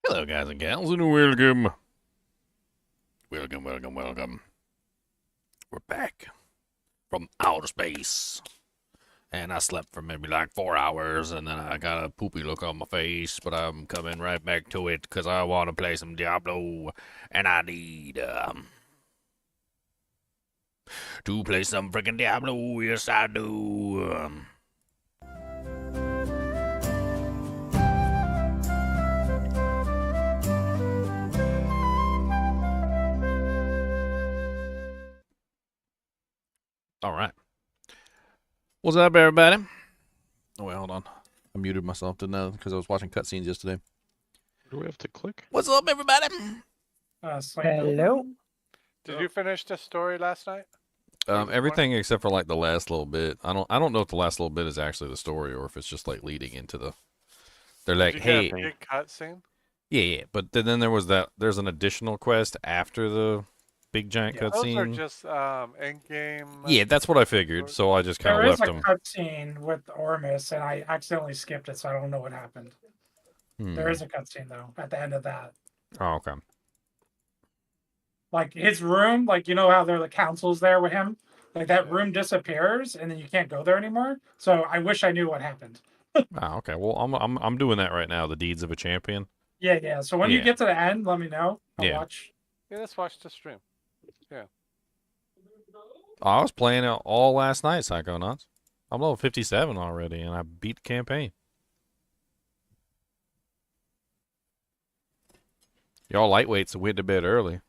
Hello, guys and gals, and welcome. Welcome. We're back from outer space. And I slept for maybe like 4 hours, and then I got a poopy look on my face, but I'm coming right back to it because I want to play some Diablo, and I need, to play some freaking Diablo. Yes, I do. All right. What's up, everybody? Oh, wait, hold on. I muted myself, didn't I? Because I was watching cutscenes yesterday. Do we have to click? What's up, everybody? Hello. Did you finish the story last night? Everything except for like the last little bit. I don't know if the last little bit is actually the story or if it's just like leading into the. They're like, Did you hey, get a big cutscene? yeah. But then there was that. There's an additional quest after the big giant Those are cutscene. just end game. Yeah, that's what I figured. So I just kind There of is left a them. cutscene with Ormus, and I accidentally skipped it, so I don't know what happened. There is a cutscene though at the end of that. Oh, okay. Like his room, like you know how there are the councils there with him. Like that room disappears, and then you can't go there anymore. So I wish I knew what happened. Oh, okay. Well, I'm doing that right now. The Deeds of a Champion. Yeah. So when you Yeah. get to the end, let me know. I'll watch. Yeah, let's watch the stream. I was playing it all last night, Psychonauts. I'm level 57 already, and I beat the campaign. Y'all lightweights went to bed early.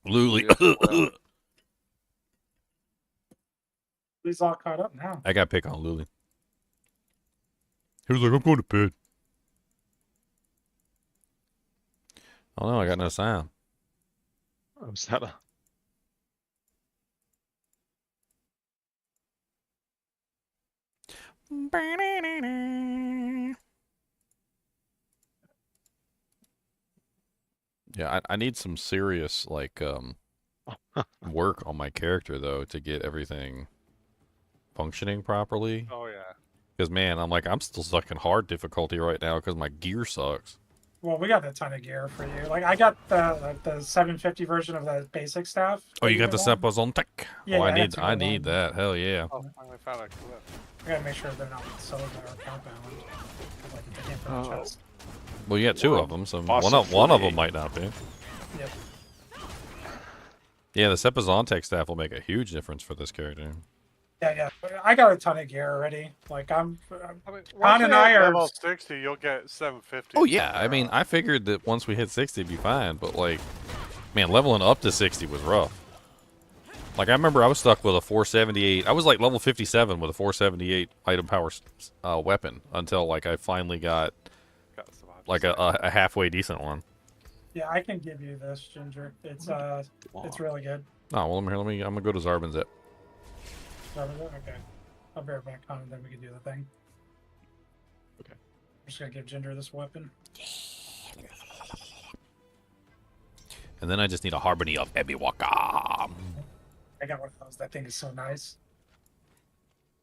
Luli. He's all caught up now. I got pick on Luli. He was like, I'm going to bed. Oh no, I got no sound. Oh, is that a... Yeah, I need some serious like work on my character though to get everything functioning properly. Oh yeah. Because man, I'm still stuck in hard difficulty right now because my gear sucks. Well, we got a ton of gear for you. Like I got the 750 version of the basic stuff. Oh, you got the Sepos Sepos on tech? Yeah, oh, yeah, I need that. Hell yeah. Oh, finally found a clip. I gotta make sure they're not sold or compound. Like they can't put in the chest. Well, you got two of them, so one of them might not be. Yep. Yeah, the Sepazon staff will make a huge difference for this character. Yeah. I got a ton of gear already. Like I mean, Han once and you I hit are. level 60, you'll get 750. Oh yeah, I mean, I figured that once we hit 60, it'd be fine. But like, man, leveling up to 60 was rough. Like I remember I was stuck with a 478. I was like level 57 with a 478 item power weapon until like I finally got like a halfway decent one. Yeah, I can give you this, Ginger. It's really good. Oh well, I'm gonna go to Zarbin's it. Okay. I'll be right back on, and then we can do the thing. Okay. I'm just gonna give Ginger this weapon. And then I just need a Harmony of Ebiwaka. I got one of those. That thing is so nice.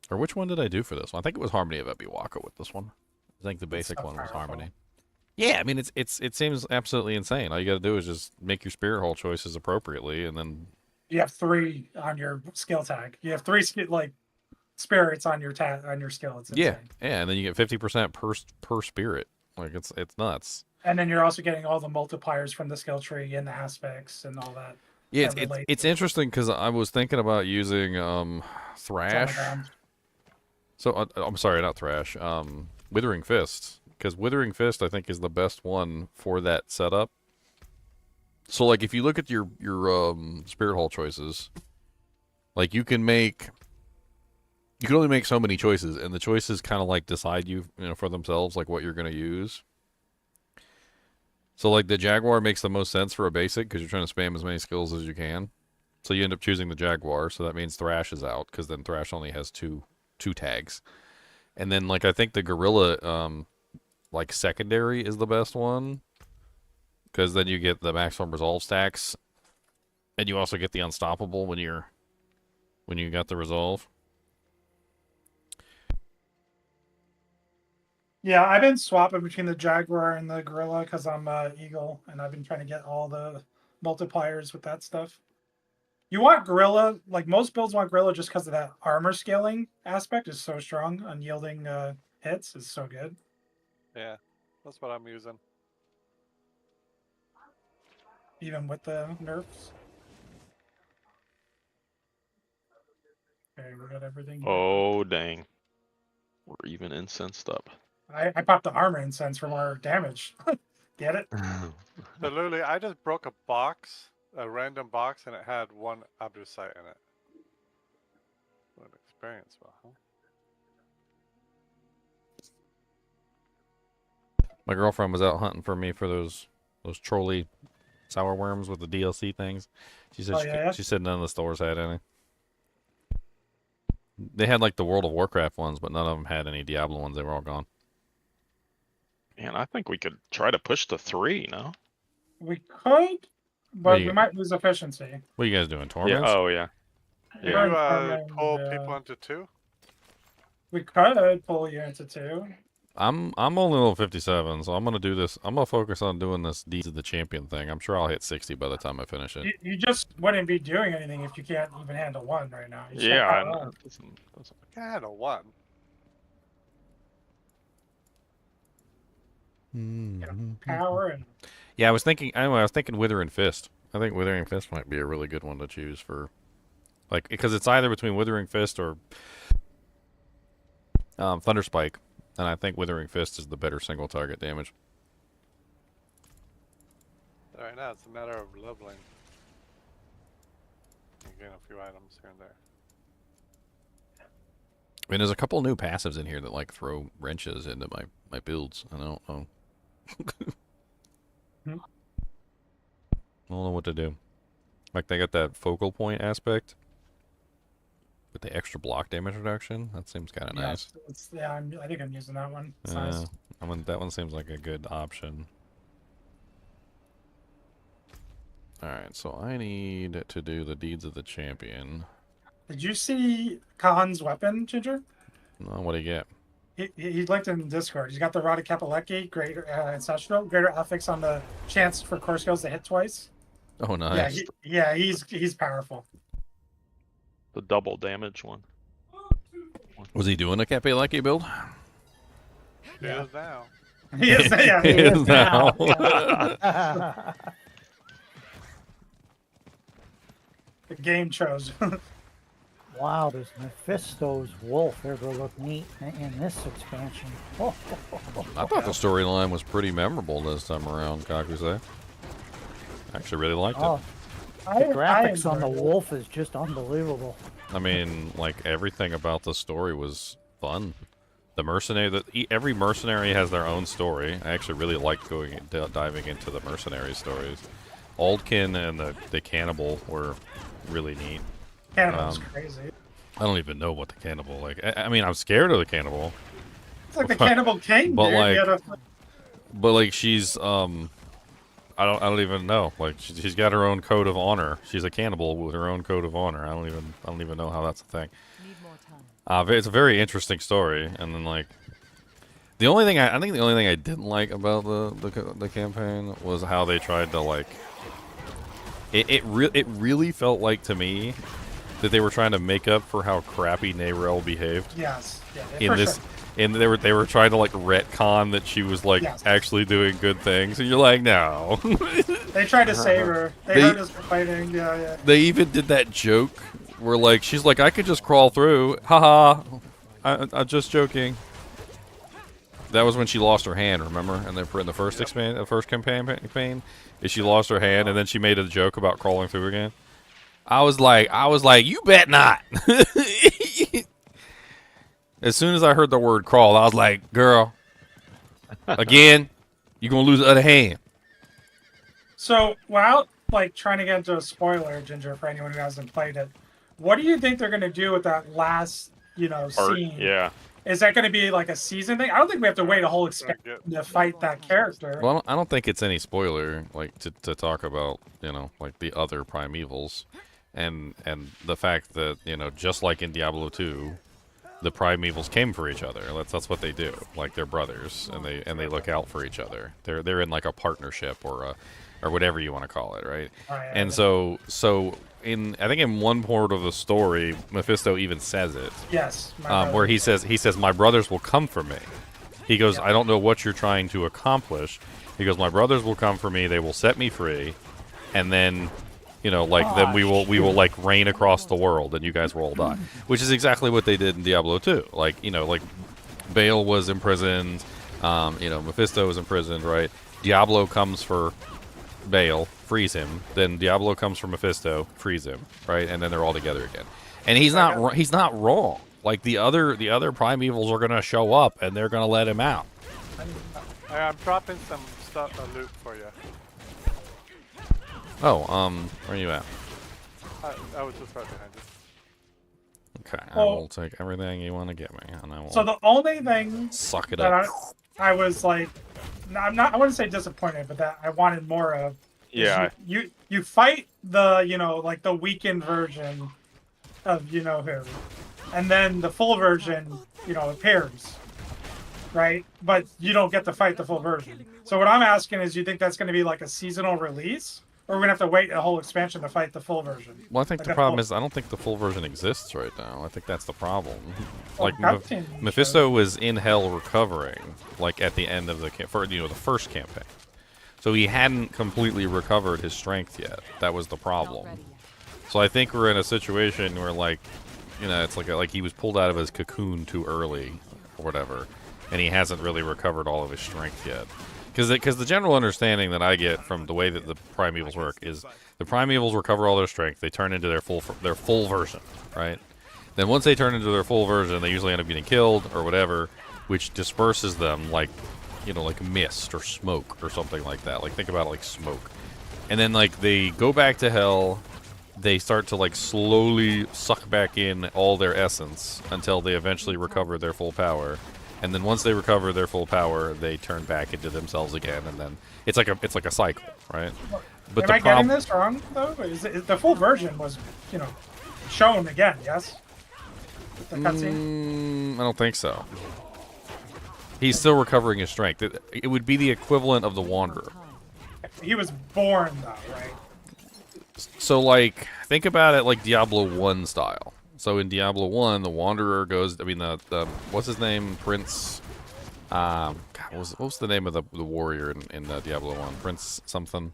Or which one did I do for this one? I think it was Harmony of Ebiwaka with this one. I think the basic so one was powerful. Harmony. Yeah, I mean it seems absolutely insane. All you got to do is just make your spirit hole choices appropriately, and then You have 3 on your skill tag. You have 3 spirits on your skill. It's insane. yeah, and then you get 50% per spirit. Like it's nuts. And then you're also getting all the multipliers from the skill tree and the aspects and all that. Yeah, that it's interesting because I was thinking about using Thrash. So I'm sorry, not Thrash. Withering Fist, because Withering Fist I think is the best one for that setup. So like if you look at your spirit hole choices, like you can only make so many choices, and the choices kind of like decide you know for themselves like what you're gonna use. So like the Jaguar makes the most sense for a basic because you're trying to spam as many skills as you can. So you end up choosing the Jaguar, so that means Thrash is out because then Thrash only has two tags. And then like I think the Gorilla like secondary is the best one because then you get the maximum resolve stacks, and you also get the unstoppable when you got the resolve. Yeah, I've been swapping between the Jaguar and the Gorilla because I'm Eagle, and I've been trying to get all the multipliers with that stuff. You want Gorilla, like most builds want Gorilla just because of that armor scaling aspect is so strong. Unyielding hits is so good. Yeah, that's what I'm using. Even with the nerfs. Okay, we got everything. Oh, dang. We're even incensed up. I popped the armor incense for more damage. Get it? So literally, I just broke a box, a random box, and it had one abdusite in it. What an experience, well, huh? My girlfriend was out hunting for me for those trolley sour worms with the DLC things. She said Oh, yeah? she said none of the stores had any. They had like the World of Warcraft ones, but none of them had any Diablo ones. They were all gone. Man, I think we could try to push to 3, no? We could, but you- we might lose efficiency. What are you guys doing, Yeah. tournaments? Oh, yeah. Can Yeah. you Torment, pull people into 2? We could pull you into 2. I'm only level 57, so I'm gonna do this. I'm gonna focus on doing this Deeds of the Champion thing. I'm sure I'll hit 60 by the time I finish it. You just wouldn't be doing anything if you can't even handle 1 right now. You just Yeah, I can't know. power up. Doesn't- Yeah, no one. Power and Yeah, I was thinking. Anyway, I was thinking Withering Fist. I think Withering Fist might be a really good one to choose for, like, because it's either between Withering Fist or Thunder Spike, and I think Withering Fist is the better single target damage. Right now, it's a matter of leveling. You gain a few items here and there. I mean, there's a couple new passives in here that like throw wrenches into my builds. I don't know. Hmm. I don't know what to do. Like they got that focal point aspect with the extra block damage reduction. That seems kind of nice. I think I'm using that one. It's Yeah, nice. I mean that one seems like a good option. All right, so I need to do the Deeds of the Champion. Did you see Khan's weapon, Ginger? Oh, what do you get? He linked it in Discord. He's got the Rada Kapaleki, greater ancestral, greater affix on the chance for core skills to hit twice. Oh, nice. He's powerful. The double damage one. Was he doing a Kapaleki build? He is now. He is, yeah. He is now. The game chose. Wow, does Mephisto's wolf ever look neat in this expansion? Oh, I thought the storyline was pretty memorable this time around, Kakuse. I actually really liked it. oh, I the graphics on the enjoyed it. wolf is just unbelievable. I mean, like, everything about the story was fun. The mercenary, every mercenary has their own story. I actually really liked diving into the mercenary stories. Oldkin and the cannibal were really neat. Cannibal's crazy. I don't even know what the cannibal like. I mean, I'm scared of the cannibal, It's like the Cannibal King, But, dude. like, You gotta- but like she's I don't even know. Like she's got her own code of honor. She's a cannibal with her own code of honor. I don't even know how that's a thing. Need more time. It's a very interesting story, and then like the only thing I think the only thing I didn't like about the campaign was how they tried to like it really felt like to me that they were trying to make up for how crappy Nayrel behaved yes. Yeah, in for this. sure. And they were trying to like retcon that she was like Yes. actually doing good things, and you're like, no. They tried to save her. They They- heard us complaining. Yeah. They even did that joke where like she's like, I could just crawl through. Haha. I'm just joking. That was when she lost her hand, remember? And then in the first the first campaign, is she lost her hand and then she made a joke about crawling through again. I was like, you bet not. As soon as I heard the word crawl, I was like, girl, again, you're gonna lose the other hand. So, without like trying to get into a spoiler, Ginger, for anyone who hasn't played it, what do you think they're gonna do with that last, Part, scene? yeah. Is that gonna be like a season thing? I don't think we have to wait a whole expansion to fight that character. Well, I don't think it's any spoiler, like to talk about, like the other primevals, and the fact that just like in Diablo 2, the primevals came for each other. That's what they do. Like they're brothers, and they look out for each other. They're in like a partnership or whatever you want to call it, right? Right, And so I think in one part of the story, Mephisto even says it, Yes. where he says my brothers will come for me. He goes, I don't know what you're trying to accomplish. He goes, my brothers will come for me. They will set me free, and then, you know, like then we will like reign across the world, and you guys will all die. Which is exactly what they did in Diablo 2. Like, you know, like Baal was imprisoned, you know, Mephisto was imprisoned, right? Diablo comes for Baal, frees him. Then Diablo comes for Mephisto, frees him, right? And then they're all together again. And he's not wrong. Like the other primevals are gonna show up, and they're gonna let him out. I'm dropping some stuff, loot for you. Oh, where are you at? I was just right behind you. Okay, I Well- will take everything you want to give me, and I will So the only thing suck it that up. I was like, I wouldn't say disappointed, but that I wanted more of. is Yeah. You fight the, you know, like the weakened version of you know who, and then the full version, you know, appears, right? But you don't get to fight the full version. So what I'm asking is, you think that's going to be like a seasonal release, or we're gonna have to wait a whole expansion to fight the full version? Well, I think Like the a problem full- is I don't think the full version exists right now. I think that's the problem. Oh, Like cutscene Mephisto was in hell recovering, like at the end of the the first campaign. So he hadn't completely recovered his strength yet. That was the problem. So I think we're in a situation where, like, you know, it's like he was pulled out of his cocoon too early, or whatever, and he hasn't really recovered all of his strength yet. Because the general understanding that I get from the way that the primevals work is the primevals recover all their strength, they turn into their full version, right? Then once they turn into their full version, they usually end up getting killed or whatever, which disperses them like, you know, like mist or smoke or something like that. Like, think about it like smoke. And then, like, they go back to hell. They start to, like, slowly suck back in all their essence until they eventually recover their full power. And then once they recover their full power, they turn back into themselves again, and then it's like a cycle, right? But Am I getting this wrong though? Is the full version was, you know, shown again? Yes. With the cutscene. I don't think so. He's still recovering his strength. It would be the equivalent of the Wanderer. He was born though, right? So, like, think about it like Diablo 1 style. So in Diablo 1, the Wanderer goes, I mean, the what's his name? Prince, God, what was the name of the warrior in Diablo 1? Prince something?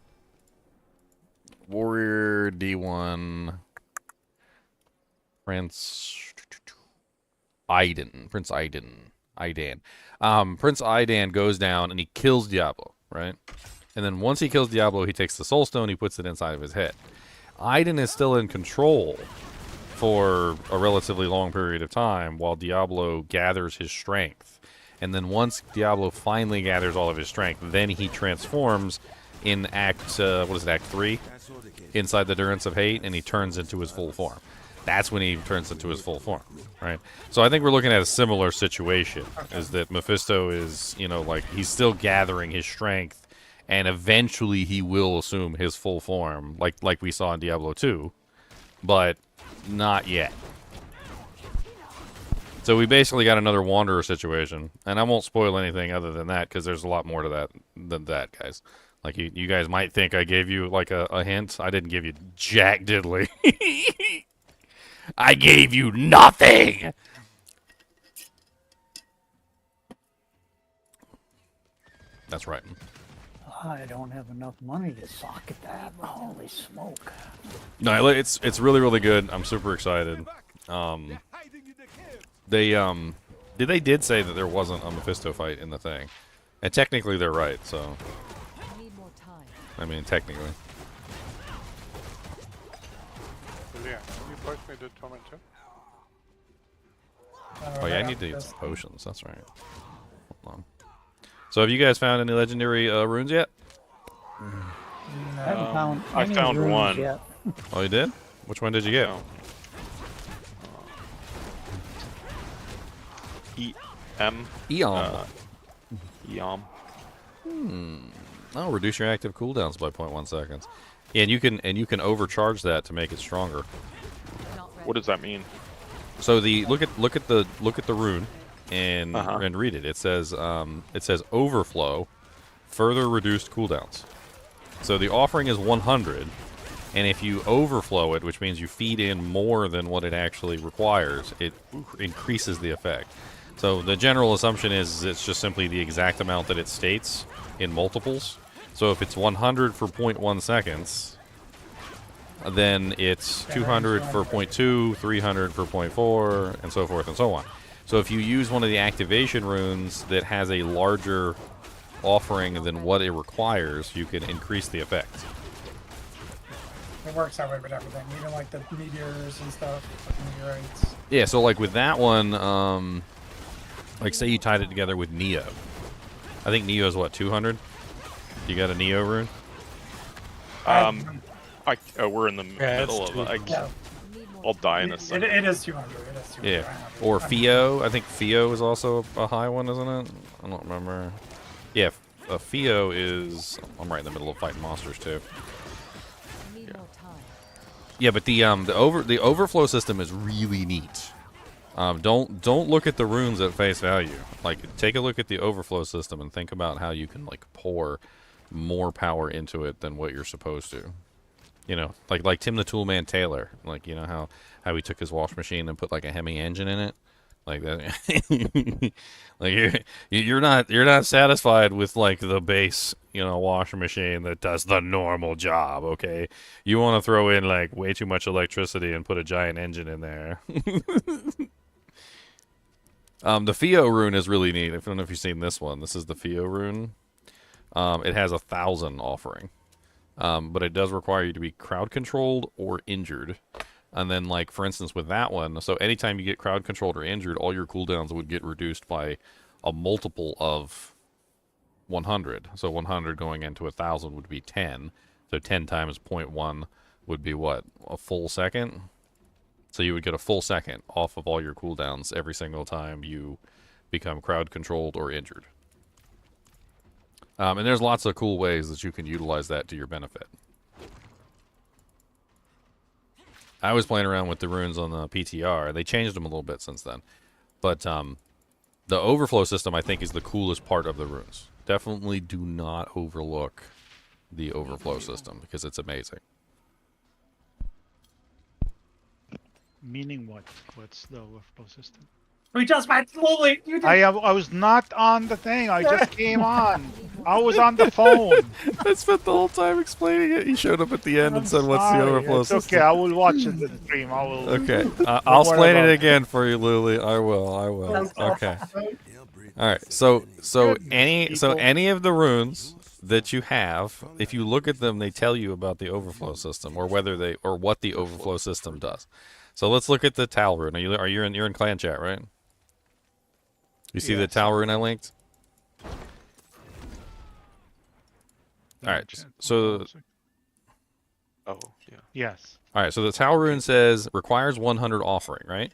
Warrior D1. Prince Aiden. Prince Aiden. Prince Aidan goes down and he kills Diablo, right? And then once he kills Diablo, he takes the Soul Stone, he puts it inside of his head. Aiden is still in control for a relatively long period of time while Diablo gathers his strength. And then once Diablo finally gathers all of his strength, then he transforms in Act 3? Inside the Durance of Hate, and he turns into his full form. That's when he turns into his full form, right? So I think we're looking at a similar situation, is that Mephisto is, you know, like, he's still gathering his strength, and eventually he will assume his full form, like we saw in Diablo 2, but not yet. So we basically got another Wanderer situation, and I won't spoil anything other than that, because there's a lot more to that than that, guys. Like, you guys might think I gave you, like, a hint. I didn't give you jack diddly. I gave you nothing! That's right. I don't have enough money to socket that. Holy smoke. No, it's really, really good. I'm super excited. They did say that there wasn't a Mephisto fight in the thing. And technically they're right, so... I mean, technically. Julia, can you push me to Torment 2? Oh yeah, I need to get some potions, that's right. Hold on. So have you guys found any legendary runes yet? I haven't found I any found runes one. yet. Oh, you did? Which one did you get? EM. Eon. EOM. Oh, reduce your active cooldowns by 0.1 seconds. Yeah, and you can overcharge that to make it stronger. What does that mean? So the look at the rune and Uh-huh. and read it. It says overflow, further reduced cooldowns. So the offering is 100, and if you overflow it, which means you feed in more than what it actually requires, it increases the effect. So the general assumption is it's just simply the exact amount that it states in multiples. So if it's 100 for 0.1 seconds, then it's 200 for 0.2, 300 for 0.4, and so forth and so on. So if you use one of the activation runes that has a larger offering than what it requires, you can increase the effect. It works that way with everything, even like the meteors and stuff, like meteorites. Yeah, so like with that one, like say you tied it together with Neo. I think Neo is what, 200? You got a Neo rune? We're in the middle of it. Yeah, I'll die in a it second. is 200. It is 200. Yeah. Or Fio. I think Fio is also a high one, isn't it? I don't remember. Yeah, Fio is... I'm right in the middle of fighting monsters, too. Yeah, but the overflow system is really neat. Don't look at the runes at face value. Like, take a look at the overflow system and think about how you can like pour more power into it than what you're supposed to. You know, like Tim the Toolman Taylor. Like, you know how he took his wash machine and put like a Hemi engine in it. Like that. Like you're not satisfied with like the base, you know, washing machine that does the normal job, okay? You want to throw in like way too much electricity and put a giant engine in there. The Fio rune is really neat. I don't know if you've seen this one. This is the Fio rune. It has 1,000 offering. But it does require you to be crowd controlled or injured. And then, like, for instance, with that one, so anytime you get crowd controlled or injured, all your cooldowns would get reduced by a multiple of 100. So 100 going into 1,000 would be 10. So 10 times 0.1 would be what? A full second? So you would get a full second off of all your cooldowns every single time you become crowd controlled or injured. And there's lots of cool ways that you can utilize that to your benefit. I was playing around with the runes on the PTR. They changed them a little bit since then. But the overflow system, I think, is the coolest part of the runes. Definitely do not overlook the overflow system because it's amazing. Meaning what? What's the overflow system? We just went slowly. You did. I was not on the thing. I just came on. I was on the phone. I spent the whole time explaining it. He showed up at the end and said, "What's the Sorry, overflow it's system?" okay, I will watch it in the stream. I will. Okay, I'll Don't worry explain about it it. again for you, Luli. I will. Okay. All right. So any of the runes that you have, if you look at them, they tell you about the overflow system or what the overflow system does. So let's look at the Tal rune. You're in clan chat, right? You see the Yes. Tal rune I linked? All right. So Oh, yeah. Yes. all right. So the Tal rune says requires 100 offering, right?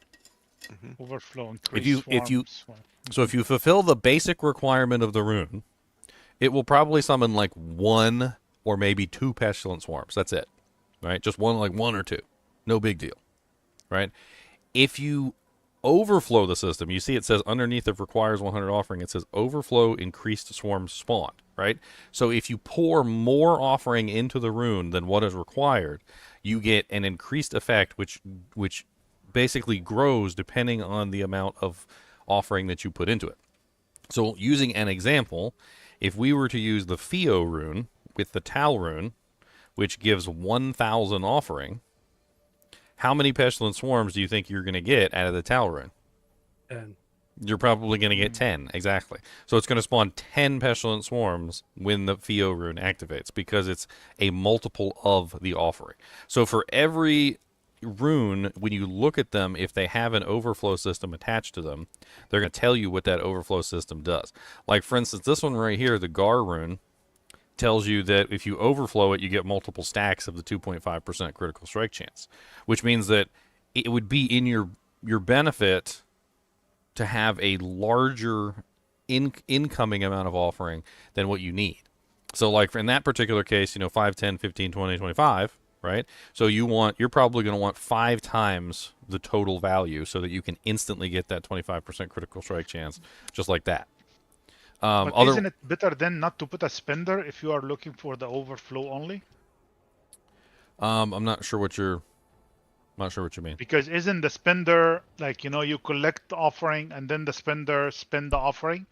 Overflow. If you- Increase swarms. So if you fulfill the basic requirement of the rune, it will probably summon like 1 or maybe 2 pestilent swarms. That's it, right? Just one or 2. No big deal, right? If you overflow the system, you see it says underneath it requires 100 offering. It says overflow increased swarms spawned, right? So if you pour more offering into the rune than what is required, you get an increased effect, which basically grows depending on the amount of offering that you put into it. So using an example, if we were to use the Fio rune with the Tal rune, which gives 1,000 offering, how many pestilent swarms do you think you're going to get out of the Tal rune? 10. You're probably going to get 10, exactly. So it's going to spawn 10 pestilent swarms when the Fio rune activates because it's a multiple of the offering. So for every rune, when you look at them, if they have an overflow system attached to them, they're going to tell you what that overflow system does. Like, for instance, this one right here, the Gar rune, tells you that if you overflow it, you get multiple stacks of the 2.5% critical strike chance, which means that it would be in your benefit to have a larger incoming amount of offering than what you need. So like in that particular case, 5, 10, 15, 20, 25, right? So you're probably going to want 5 times the total value so that you can instantly get that 25% critical strike chance, just like that. But isn't it better then not to put a spender if you are looking for the overflow only? I'm not sure what you mean. Because isn't the spender like, you collect the offering and then the spender spend the offering?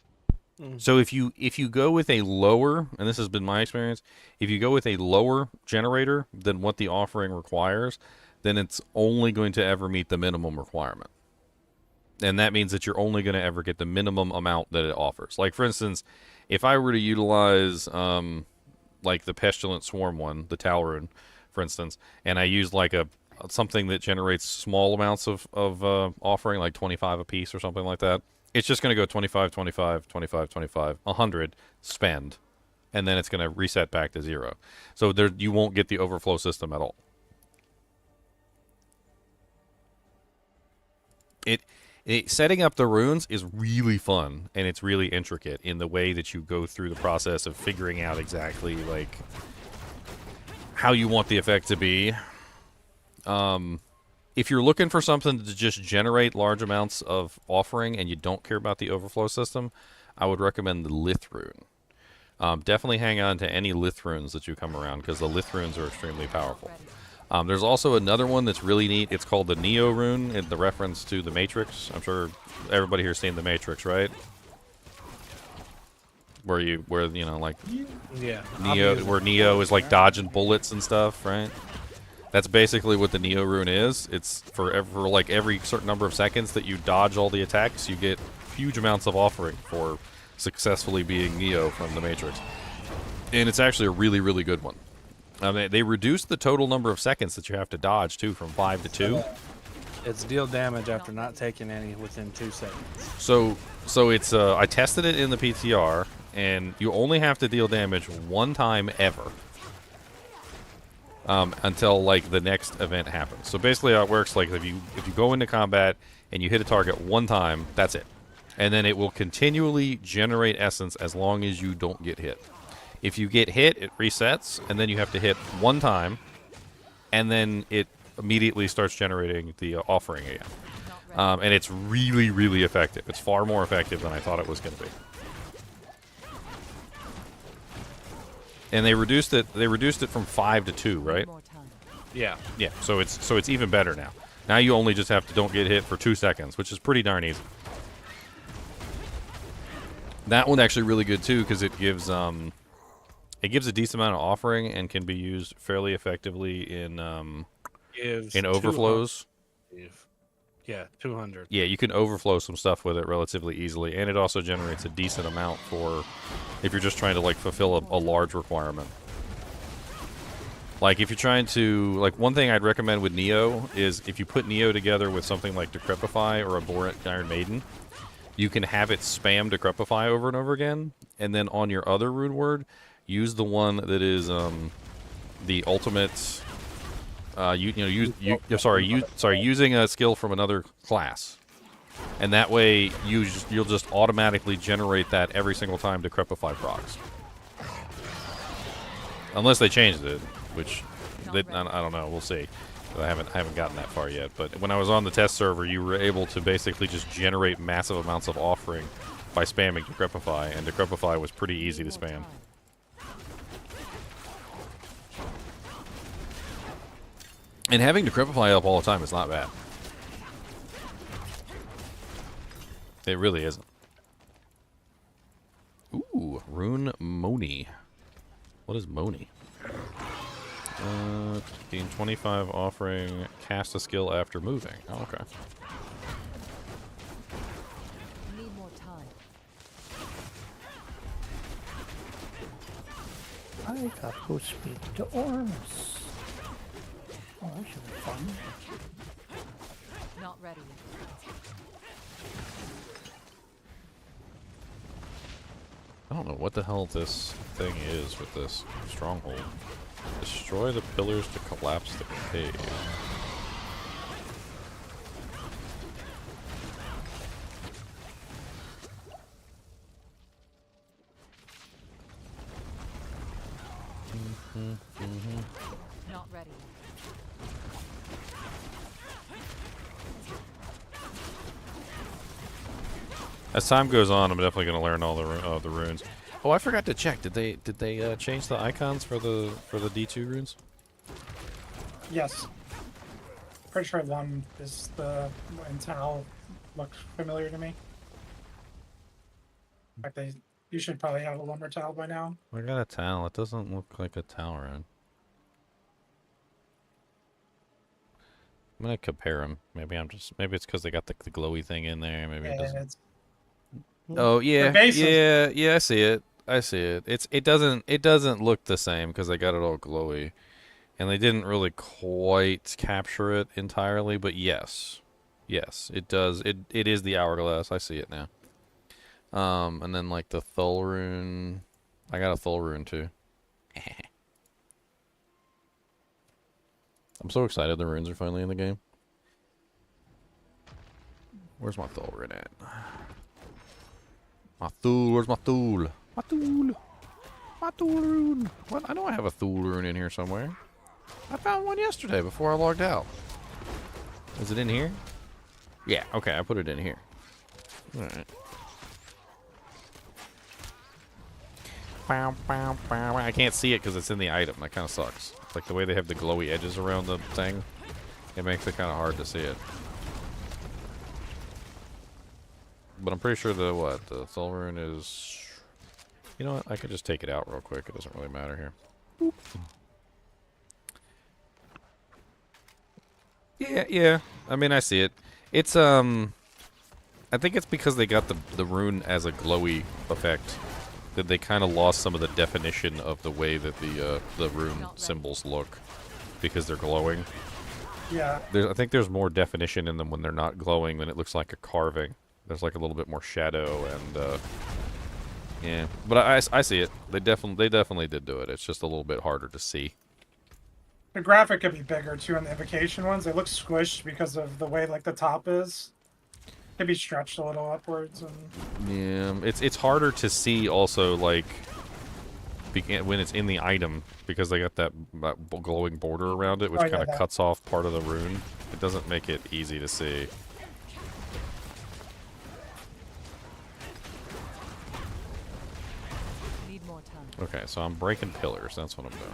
So if you go with a lower, and this has been my experience, if you go with a lower generator than what the offering requires, then it's only going to ever meet the minimum requirement. And that means that you're only going to ever get the minimum amount that it offers. Like, for instance, if I were to utilize like the Pestilent Swarm one, the Talrune, for instance, and I used like something that generates small amounts of offering, like 25 a piece or something like that, it's just going to go 25, 25, 25, 25, 100, spend, and then it's going to reset back to 0. So you won't get the overflow system at all. Setting up the runes is really fun, and it's really intricate in the way that you go through the process of figuring out exactly like how you want the effect to be. If you're looking for something to just generate large amounts of offering and you don't care about the overflow system, I would recommend the Lith rune. Definitely hang on to any Lith runes that you come around, because the Lith runes are extremely powerful. There's also another one that's really neat. It's called the Neo rune, in the reference to the Matrix. I'm sure everybody here's seen the Matrix, right? Where like Yeah. where Neo is like dodging bullets and stuff, right? That's basically what the Neo rune is. It's for every certain number of seconds that you dodge all the attacks, you get huge amounts of offering for successfully being Neo from the Matrix. And it's actually a really, really good one. They reduced the total number of seconds that you have to dodge, too, from 5 to 2. It's deal damage after not taking any within 2 seconds. So it's I tested it in the PTR, and you only have to deal damage one time ever. Until like the next event happens. So basically how it works, like if you go into combat and you hit a target one time, that's it. And then it will continually generate essence as long as you don't get hit. If you get hit, it resets, and then you have to hit one time, and then it immediately starts generating the offering again. And it's really, really effective. It's far more effective than I thought it was going to be. And they reduced it from 5 to 2, right? Yeah. Yeah, so it's even better now. Now you only just have to don't get hit for 2 seconds, which is pretty darn easy. That one's actually really good too, because it gives a decent amount of offering and can be used fairly effectively in overflows. Yeah, 200. Yeah, you can overflow some stuff with it relatively easily, and it also generates a decent amount for if you're just trying to like fulfill a large requirement. Like if you're trying to, like, one thing I'd recommend with Neo is if you put Neo together with something like Decrepify or a Borant Iron Maiden, you can have it spam Decrepify over and over again, and then on your other rune word, use the one that is the ultimate. Using a skill from another class, and that way you'll just automatically generate that every single time Decrepify procs. Unless they changed it, which I don't know. We'll see. I haven't gotten that far yet. But when I was on the test server, you were able to basically just generate massive amounts of offering by spamming Decrepify, and Decrepify was pretty easy to spam. And having Decrepify up all the time is not bad. It really isn't. Ooh, Rune Moni. What is Moni? Gain 25 offering, cast a skill after moving. Oh, okay. Need more time. I got to speak to Ormus. Oh, that should be fun. Not ready. I don't know what the hell this thing is with this stronghold. Destroy the pillars to collapse the cave. Not ready. As time goes on, I'm definitely gonna learn all the runes. Oh, I forgot to check. Did they change the icons for the D2 runes? Yes. Pretty sure one is the Intel looks familiar to me. Like you should probably have a lumber towel by now. I got a towel. It doesn't look like a towel rune. I'm gonna compare them. Maybe it's because they got the glowy thing in there. Maybe it doesn't. It's, Oh yeah, bases. yeah. I see it. It doesn't look the same because they got it all glowy, and they didn't really quite capture it entirely. But yes, it does. It is the hourglass. I see it now. And then like the Thul rune, I got a Thul rune too. I'm so excited the runes are finally in the game. Where's my Thul rune at? My Thul, where's my Thul? My Thul! My Thul rune! What? I know I have a Thul rune in here somewhere. I found one yesterday before I logged out. Is it in here? Yeah, okay, I put it in here. Alright. I can't see it because it's in the item. That kind of sucks. Like the way they have the glowy edges around the thing, it makes it kind of hard to see it. But I'm pretty sure the Thul rune is. You know what? I could just take it out real quick. It doesn't really matter here. Boop. Yeah. I mean, I see it. It's I think it's because they got the rune as a glowy effect. That they kind of lost some of the definition of the way that the rune symbols look because they're glowing. Yeah. I think there's more definition in them when they're not glowing, when it looks like a carving. There's like a little bit more shadow and yeah. But I see it. They definitely did do it. It's just a little bit harder to see. The graphic could be bigger too on the invocation ones. They look squished because of the way like the top is. Could be stretched a little upwards and Yeah, it's harder to see also like when it's in the item because they got that glowing border around it, which kind of cuts off part of the rune. It doesn't make it easy to see. Need more time. Okay, so I'm breaking pillars. That's what I'm doing.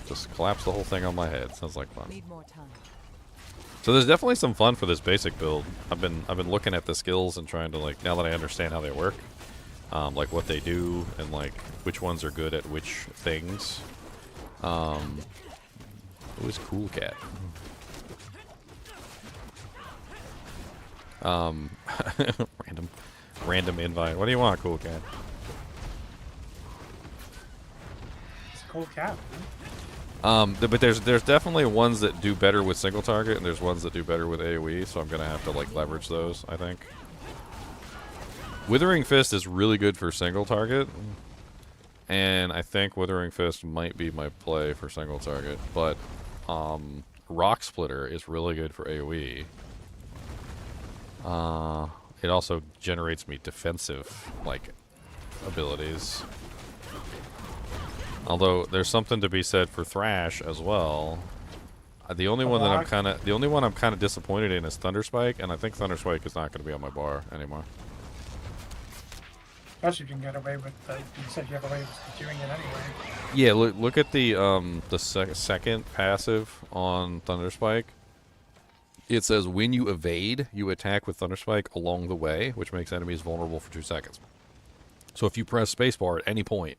Just collapse the whole thing on my head. Sounds like fun. Need more time. So there's definitely some fun for this basic build. I've been looking at the skills and trying to like now that I understand how they work, like what they do and like which ones are good at which things. It was Cool Cat. Random invite. What do you want, Cool Cat? it's a cool cat. But there's definitely ones that do better with single target, and there's ones that do better with AoE. So I'm gonna have to like leverage those. I think. Withering Fist is really good for single target, and I think Withering Fist might be my play for single target. But Rock Splitter is really good for AoE. It also generates me defensive like abilities. Although there's something to be said for Thrash as well. The only one I'm kind of disappointed in is Thunder Spike, and I think Thunder Spike is not going to be on my bar anymore. Especially if you can get away with you said you have a way of doing it anyway. Yeah, look at the second passive on Thunder Spike. It says when you evade, you attack with Thunder Spike along the way, which makes enemies vulnerable for 2 seconds. So if you press spacebar at any point,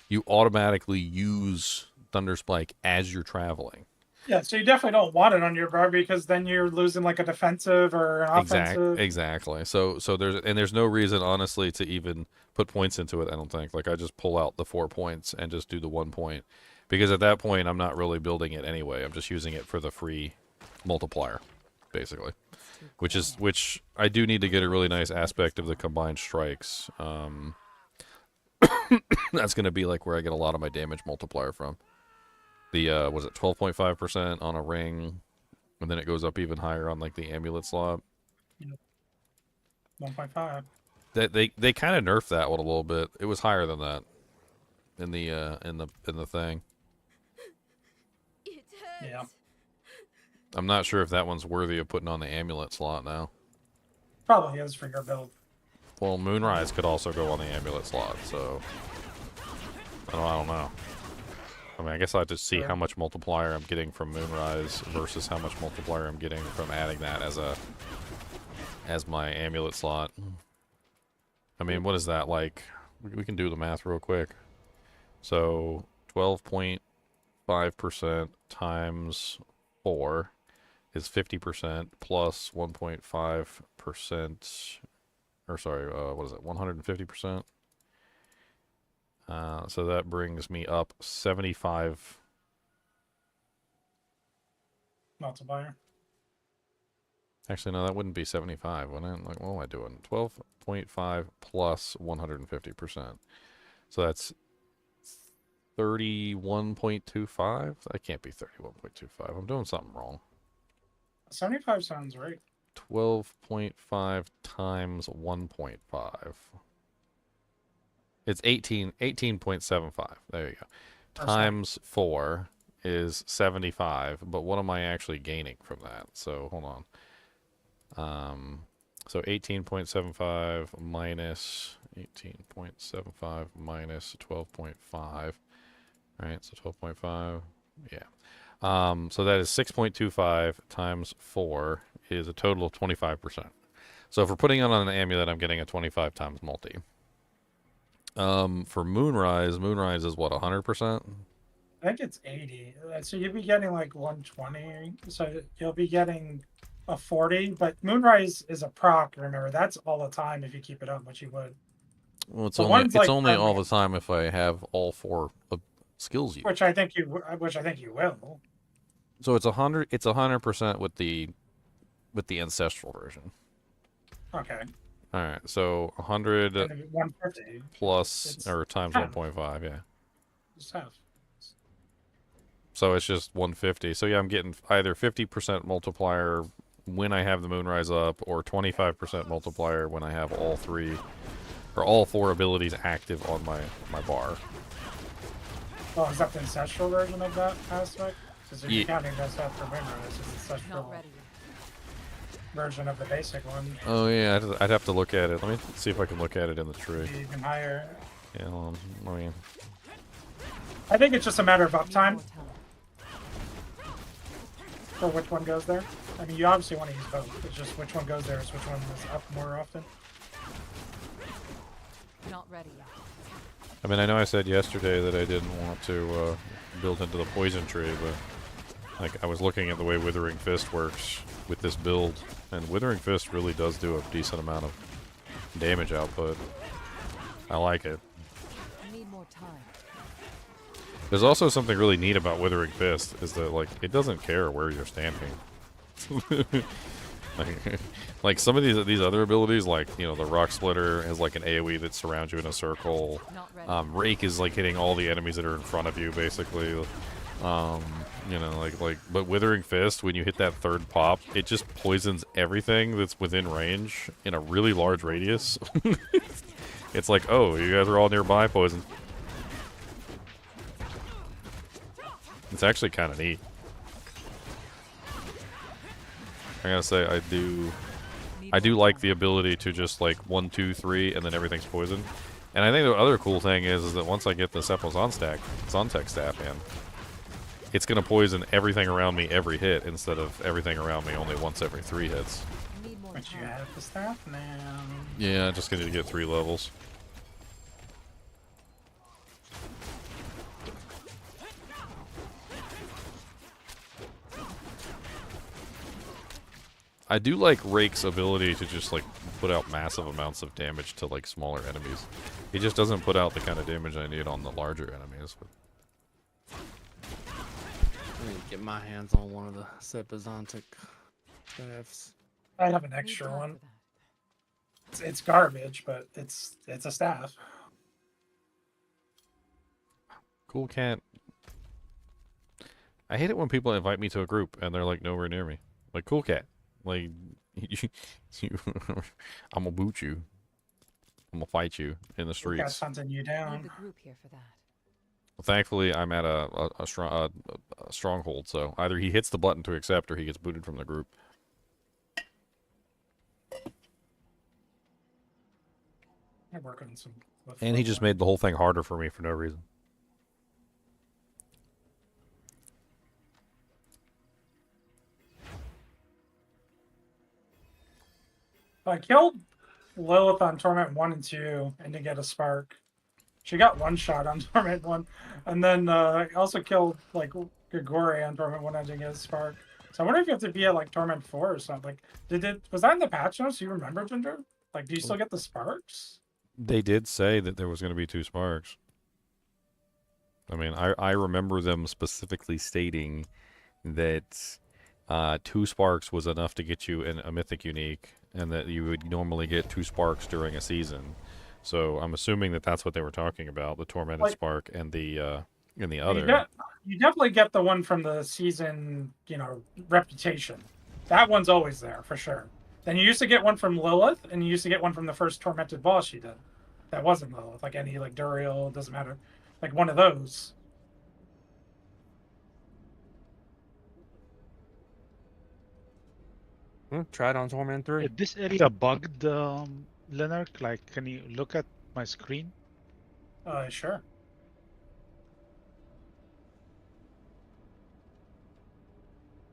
you automatically use Thunder Spike as you're traveling. Yeah, so you definitely don't want it on your bar because then you're losing like a defensive or an offensive. Exactly. So there's no reason honestly to even put points into it. I don't think. Like I just pull out the 4 points and just do the 1 point, because at that point I'm not really building it anyway. I'm just using it for the free multiplier, basically. Which I do need to get a really nice aspect of the combined strikes. That's going to be like where I get a lot of my damage multiplier from. The was it 12.5% on a ring, and then it goes up even higher on like the amulet slot. 1.5. They kind of nerfed that one a little bit. It was higher than that in the thing. Yeah. I'm not sure if that one's worthy of putting on the amulet slot now. Probably is for your build. Well, Moonrise could also go on the amulet slot, so I don't know. I mean, I guess I have to see how much multiplier I'm getting from Moonrise versus how much multiplier I'm getting from adding that as my amulet slot. I mean, what is that like? We can do the math real quick. So 12.5% times 4 is 50% plus 1.5%, or sorry, what is it? 150%. So that brings me up 75. Multiplier. Actually, no, that wouldn't be 75, wouldn't it? Like, what am I doing? 12.5 plus 150%. So that's 31.25? That can't be 31.25. I'm doing something wrong. 75 sounds right. 12.5 times 1.5. It's 18.75. There you go. Times 4 is 75, but what am I actually gaining from that? So hold on. So 18.75 minus 18.75 minus 12.5. Right, so 12.5. Yeah. So that is 6.25 times 4 is a total of 25%. So if we're putting it on an amulet, I'm getting a 25 times multi. For Moonrise is what, 100%? I think it's 80. So you'd be getting like 120. So you'll be getting a 40. But Moonrise is a proc, remember. That's all the time if you keep it up, which you would. Well, it's The only one's, like, only all the permanent. time if I have all 4 skills used. Which I think you will. So it's 100. It's 100% with the ancestral version. Okay. All right. So 100 And then 150. plus It's or times half. 1.5. Yeah. Just half. So it's just 150. So yeah, I'm getting either 50% multiplier when I have the Moonrise up, or 25% multiplier when I have all 3 or all 4 abilities active on my bar. Oh, is that the ancestral version of that aspect? Because if Yeah. you're counting this up for Moonrise, it's the ancestral Not ready yet. version of the basic one. Oh yeah, I'd have to look at it. Let me see if I can look at it in the tree. Be even higher. Yeah, I mean, I think it's just a matter of Need uptime more time. for which one goes there. I mean, you obviously want to use both. It's just which one goes there is which one is up more often. Not ready yet. I mean, I know I said yesterday that I didn't want to build into the poison tree, but like I was looking at the way Withering Fist works with this build, and Withering Fist really does do a decent amount of damage output. I like it. Need more time. There's also something really neat about Withering Fist is that like it doesn't care where you're standing. like some of these other abilities, like the Rock Splitter has like an AoE that surrounds you in a circle. Not ready. Rake is like hitting all the enemies that are in front of you, basically. But Withering Fist, when you hit that third pop, it just poisons everything that's within range in a really large radius. It's like, oh, you guys are all nearby, poison. It's actually kind of neat. I gotta say, I do like the ability to just like 1, 2, 3, and then everything's poisoned. And I think the other cool thing is that once I get the Seppo Zontech staff in, it's gonna poison everything around me every hit instead of everything around me only once every 3 hits. Need more But you time. have the staff now. Yeah, just gonna need to get 3 levels. I do like Rake's ability to just like put out massive amounts of damage to like smaller enemies. He just doesn't put out the kind of damage I need on the larger enemies. I need to get my hands on one of the Sepizontic staffs. I have an Need extra time one. for that. It's garbage, but it's a staff. Cool Cat. I hate it when people invite me to a group and they're like nowhere near me. Like, Cool Cat. Like, I'm gonna boot you. I'm gonna fight you in the Got streets. hunting you Need down. the group here for that. Well, thankfully, I'm at a stronghold, so either he hits the button to accept or he gets booted from the group. I'm working some. with And he just made the whole thing harder for me for no reason. I killed Lilith on Torment 1 and 2 and to get a spark. She got one shot on Torment 1. And then I also killed like Grigore on Torment 1 and to get a spark. So I wonder if you have to be at like Torment 4 or something. Like, was that in the patch notes? Do you remember, Ginger? Like, do you still get the sparks? They did say that there was going to be 2 sparks. I mean, I remember them specifically stating that 2 sparks was enough to get you a mythic unique, and that you would normally get 2 sparks during a season. So I'm assuming that that's what they were talking about, the tormented Like, spark and the other. You definitely get the one from the season, reputation. That one's always there for sure. Then you used to get one from Lilith, and you used to get one from the first tormented boss you did. That wasn't Lilith, like any like Duriel, doesn't matter. Like one of those. Try it on Torment 3. Is this area bugged, Leonard? Like, can you look at my screen? Sure.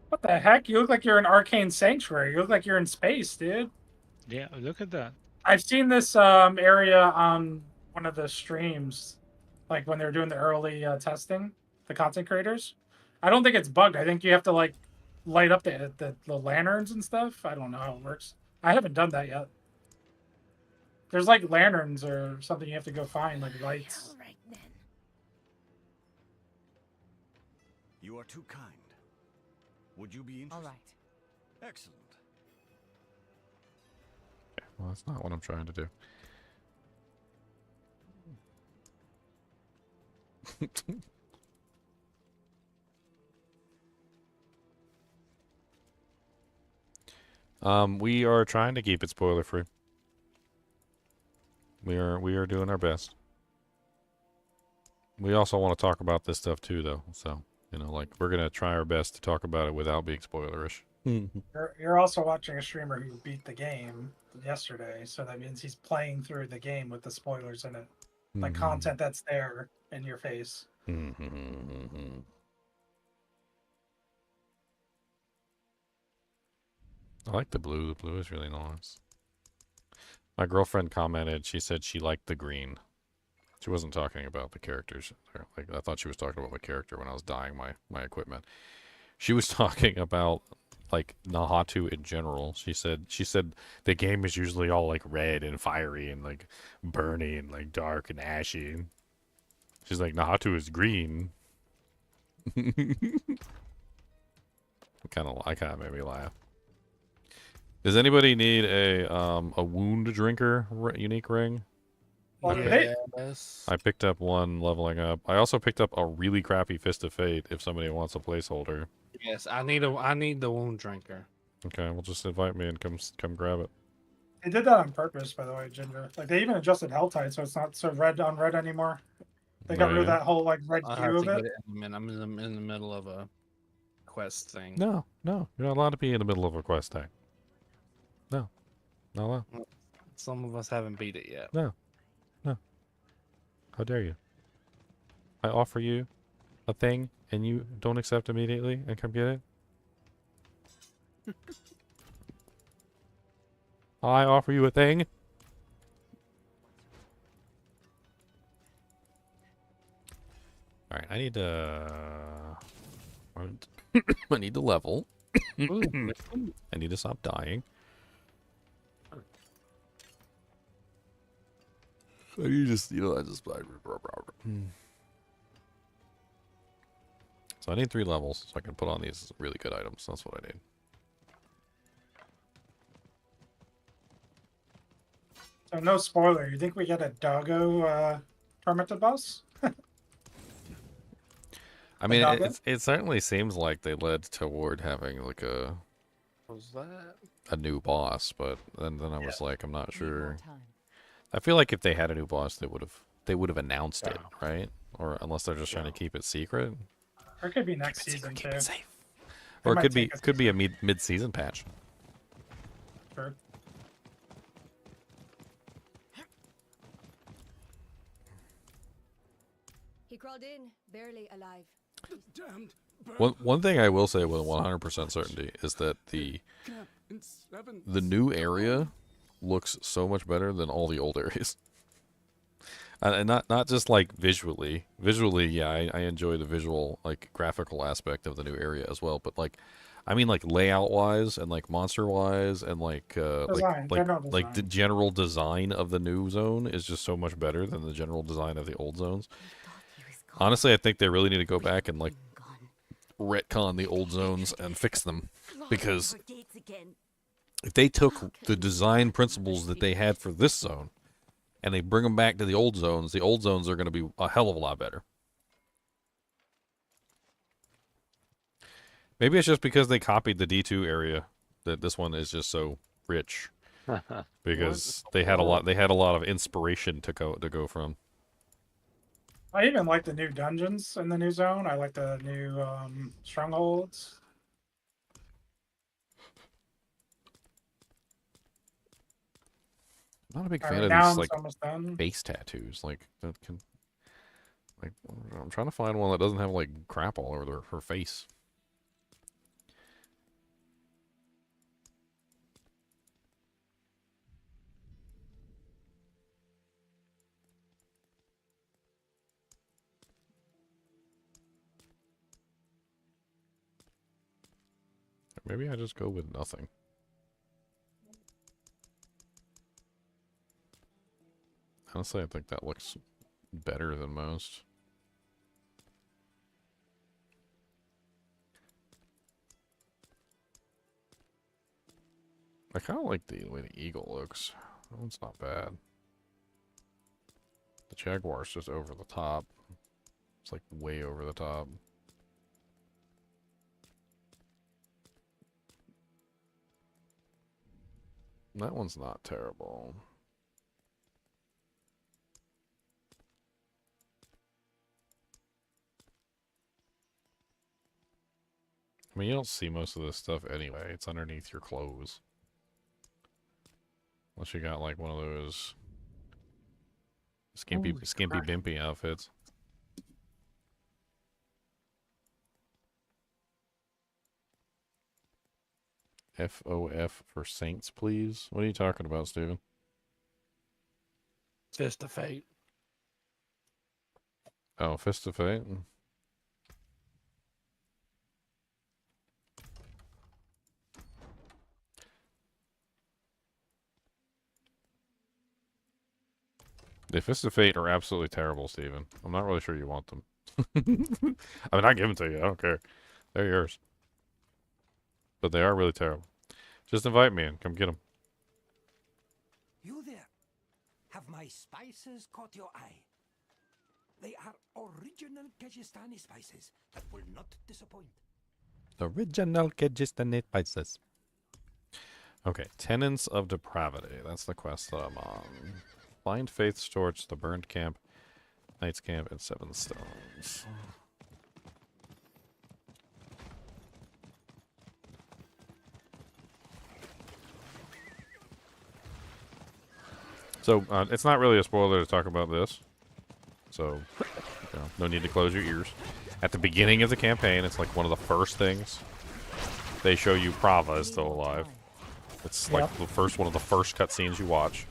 What the heck? You look like you're in Arcane Sanctuary. You look like you're in space, dude. Yeah, look at that. I've seen this area on one of the streams, like when they're doing the early testing, the content creators. I don't think it's bugged. I think you have to like light up the lanterns and stuff. I don't know how it works. I haven't done that yet. There's like lanterns or something you have to go find, like lights. All right then. You are too kind. Would you be interested? All right. Excellent. Well, that's not what I'm trying to do. We are trying to keep it spoiler free. We are doing our best. We also want to talk about this stuff too, though. So, like we're gonna try our best to talk about it without being spoilerish. You're also watching a streamer who beat the game yesterday, so that means he's playing through the game with the spoilers in it, like content that's there in your face. I like the blue. The blue is really nice. My girlfriend commented. She said she liked the green. She wasn't talking about the characters. Like I thought she was talking about my character when I was dyeing my equipment. She was talking about like Nahatu in general. She said the game is usually all like red and fiery and like burny and like dark and ashy. She's like, Nahatu is green. kind of made me laugh. Does anybody need a wound drinker unique ring? Yes. I picked up one leveling up. I also picked up a really crappy Fist of Fate if somebody wants a placeholder. Yes, I need the wound drinker. Okay, well just invite me and come grab it. They did that on purpose, by the way, Ginger. Like they even adjusted HellTide, so it's not so red on red anymore. They got rid of that whole like red I hue have of to get it. it in a minute. I'm in the middle of a quest thing. No, you're not allowed to be in the middle of a quest thing. No, not allowed. Some of us haven't beat it yet. No. How dare you? I offer you a thing and you don't accept immediately and come get it? I offer you a thing. Alright, I need to... I need to level. I need to stop dying. So you just, I just... So I need 3 levels so I can put on these really good items. That's what I need. So no spoiler. You think we get a doggo tormented boss? I mean, it certainly seems like they led toward having like What was that? a new boss, but then I was like, I'm not Need more sure. time. I feel like if they had a new boss, they would have announced it, right? or unless they're just trying to keep it secret. Or it could be next season Keep too. it safe. They Or it might could be take us a mid-season patch. Sure. He crawled in, barely alive. Damned One thing I will say with 100% certainty is that the new area looks so much better than all the old areas. And not just like visually. Visually, yeah, I enjoy the visual, like, graphical aspect of the new area as well. But, like, I mean, like, layout-wise and, like, monster-wise and, like, Design, general like the design. general design of the new zone is just so much better than the general design of the old zones. Honestly, I think they really need to go back and, like, retcon the old zones and fix them. Because if they took the design principles that they had for this zone and they bring them back to the old zones are going to be a hell of a lot better. Maybe it's just because they copied the D2 area that this one is just so rich. Because they had a lot of inspiration to go from. I even like the new dungeons in the new zone. I like the new strongholds. I'm not a big Alright, fan of now these I'm like almost done. face tattoos. Like that can, like, I'm trying to find one that doesn't have like crap all over her face. Maybe I just go with nothing. Honestly, I think that looks better than most. I kind of like the way the eagle looks. That one's not bad. The jaguar's just over the top. It's like way over the top. That one's not terrible. I mean, you don't see most of this stuff anyway. It's underneath your clothes. Unless you got like one of those skimpy bimpy outfits. FOF for Saints, please. What are you talking about, Steven? Fist of Fate. Oh, Fist of Fate? The Fist of Fate are absolutely terrible, Steven. I'm not really sure you want them. I mean, I give them to you. I don't care. They're yours. But they are really terrible. Just invite me in. Come get them. You there? Have my spices caught your eye? They are original Kyrgyzstani spices that will not disappoint. Original Kyrgyzstani spices. Okay, Tenants of Depravity. That's the quest that I'm on. Blind Faith's Torch, the Burned Camp, Knight's Camp, and Seven Stones. So, it's not really a spoiler to talk about this. So, you know, no need to close your ears. At the beginning of the campaign, it's like one of the first things. They show you Prava is still alive. It's like the first one of the first cutscenes you watch.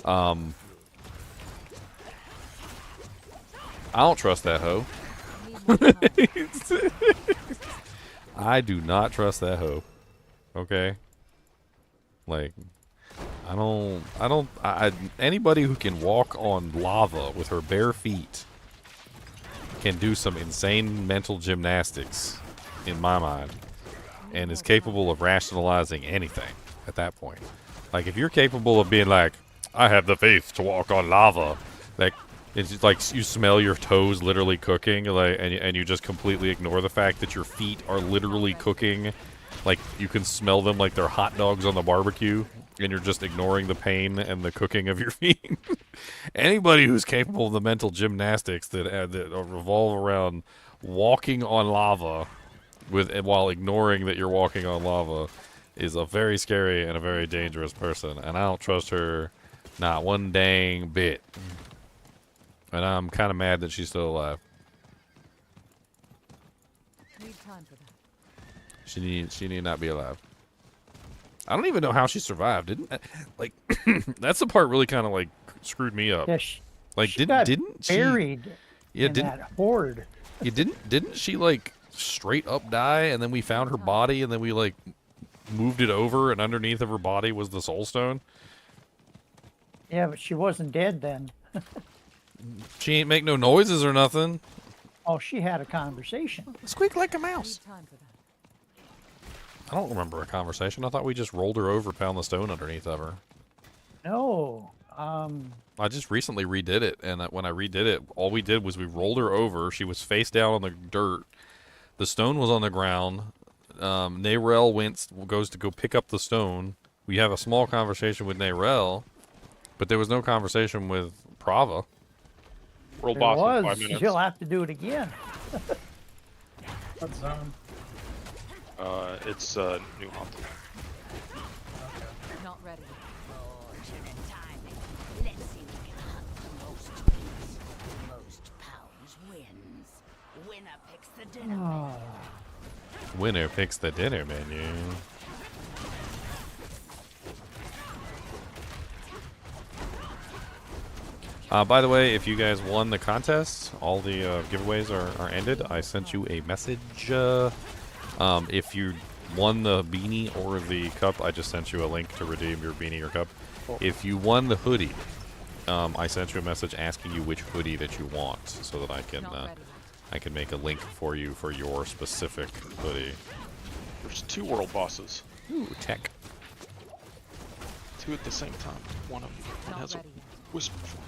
I don't trust that hoe. I do not trust that hoe. Okay? Like, anybody who can walk on lava with her bare feet can do some insane mental gymnastics, in my mind, and is capable of rationalizing anything at that point. Like, if you're capable of being like, I have the faith to walk on lava, like, it's just like you smell your toes literally cooking, like, and you just completely ignore the fact that your feet are literally cooking, like you can smell them like they're hot dogs on the barbecue, and you're just ignoring the pain and the cooking of your feet. Anybody who's capable of the mental gymnastics that revolve around walking on lava while ignoring that you're walking on lava is a very scary and a very dangerous person, and I don't trust her not one dang bit. And I'm kind of mad that she's still alive. Need time for that. She need not be alive. I don't even know how she survived. Didn't like that's the part really kind of like screwed me up. Yeah, like she got didn't she buried in that horde. Yeah, didn't she like straight up die, and then we found her body, and then we like moved it over, and underneath of her body was the soul stone? Yeah, but she wasn't dead then. She ain't make no noises or nothing. Oh, she had a conversation. Squeak like a mouse. Need time for that. I don't remember a conversation. I thought we just rolled her over, found the stone underneath of her. No. I just recently redid it, and when I redid it, all we did was we rolled her over. She was face down on the dirt. The stone was on the ground. Nayrel goes to go pick up the stone. We have a small conversation with Nayrel, but there was no conversation with Prava. World There boss in was. 5 minutes. You'll have to do it again. What zone? It's New Haunted. Not ready. Fortune and timing. Let's see who can hunt the most wins. Most pounds wins. Winner picks the dinner. Oh, Winner picks the dinner menu. By the way, if you guys won the contest, all the giveaways are ended. I sent you a message. If you won the beanie or the cup, I just sent you a link to redeem your beanie or cup. If you won the hoodie, I sent you a message asking you which hoodie that you want, so that I can make a link for you for your specific hoodie. There's 2 world bosses. Ooh, tech. 2 at the same time. One of them Not has a ready yet. whisper form.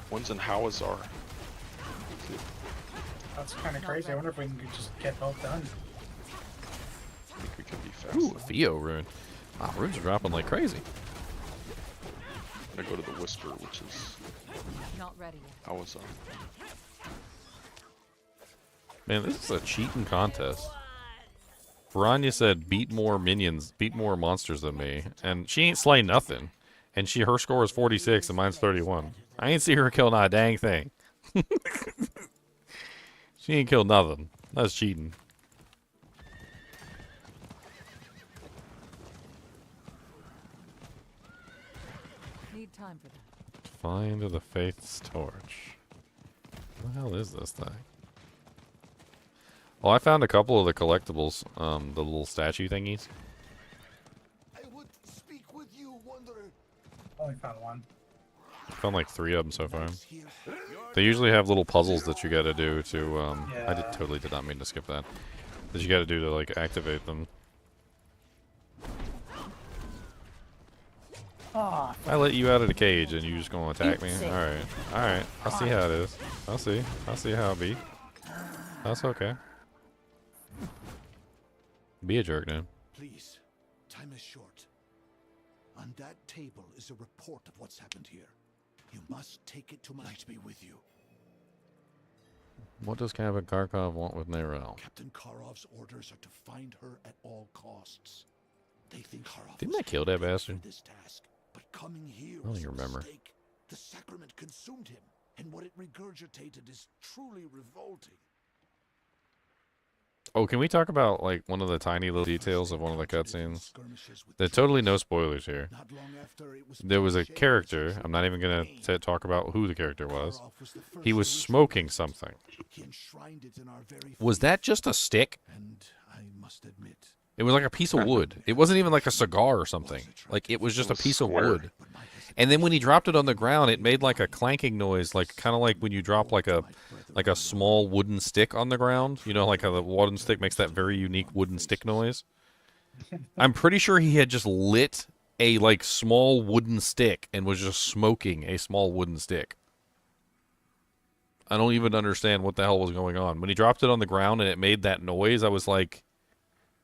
One's in Hawazar. That's kind of crazy. I wonder if we can just get both done. I think we can be fast. Ooh, Theo rune. Wow, runes are dropping like crazy. I'm gonna go to the Whisper, which is Not ready yet. Hawazar. Man, this is a cheating contest. Veranya said, beat more minions, beat more monsters than me. And she ain't slay nothing. And her score is 46 and mine's 31. I ain't see her kill not a dang thing. She ain't killed nothing. That's cheating. Need time for that. Find the Faith's Torch. What the hell is this thing? Well, I found a couple of the collectibles, the little statue thingies. I would speak with you, wanderer. Only found one. I found like 3 of them so far. They usually have little puzzles that you gotta do to, I totally did not mean to skip that. That you gotta do to, like, activate them. oh, I let you out of the cage and you just gonna attack me? Alright. Alright. I'll see how it is. I'll see how it be. That's okay. Be a jerk, then. Please, time is short. On that table is a report of what's happened here. You must take it to my... Let me with you. What does Captain Karkov want with Nayrel? Captain Karov's orders are to find her at all costs. They think Karov Didn't was I kill that handpicked bastard? for this task, but coming here I don't was even a remember. mistake. The sacrament consumed him, and what it regurgitated is truly revolting. Oh, can we talk about, like, one of the tiny little details of one of the cutscenes? There's totally no spoilers here. There was a character, I'm not even going to talk about who the character was. He was smoking something. Was that just a stick? And I must admit, It was like a piece of wood. It wasn't even like a cigar or something. Like, it was just a piece of wood. And then when he dropped it on the ground, it made like a clanking noise, like kind of like when you drop like a small wooden stick on the ground. You know, like how the wooden stick makes that very unique wooden stick noise. I'm pretty sure he had just lit a like small wooden stick and was just smoking a small wooden stick. I don't even understand what the hell was going on. When he dropped it on the ground and it made that noise, I was like,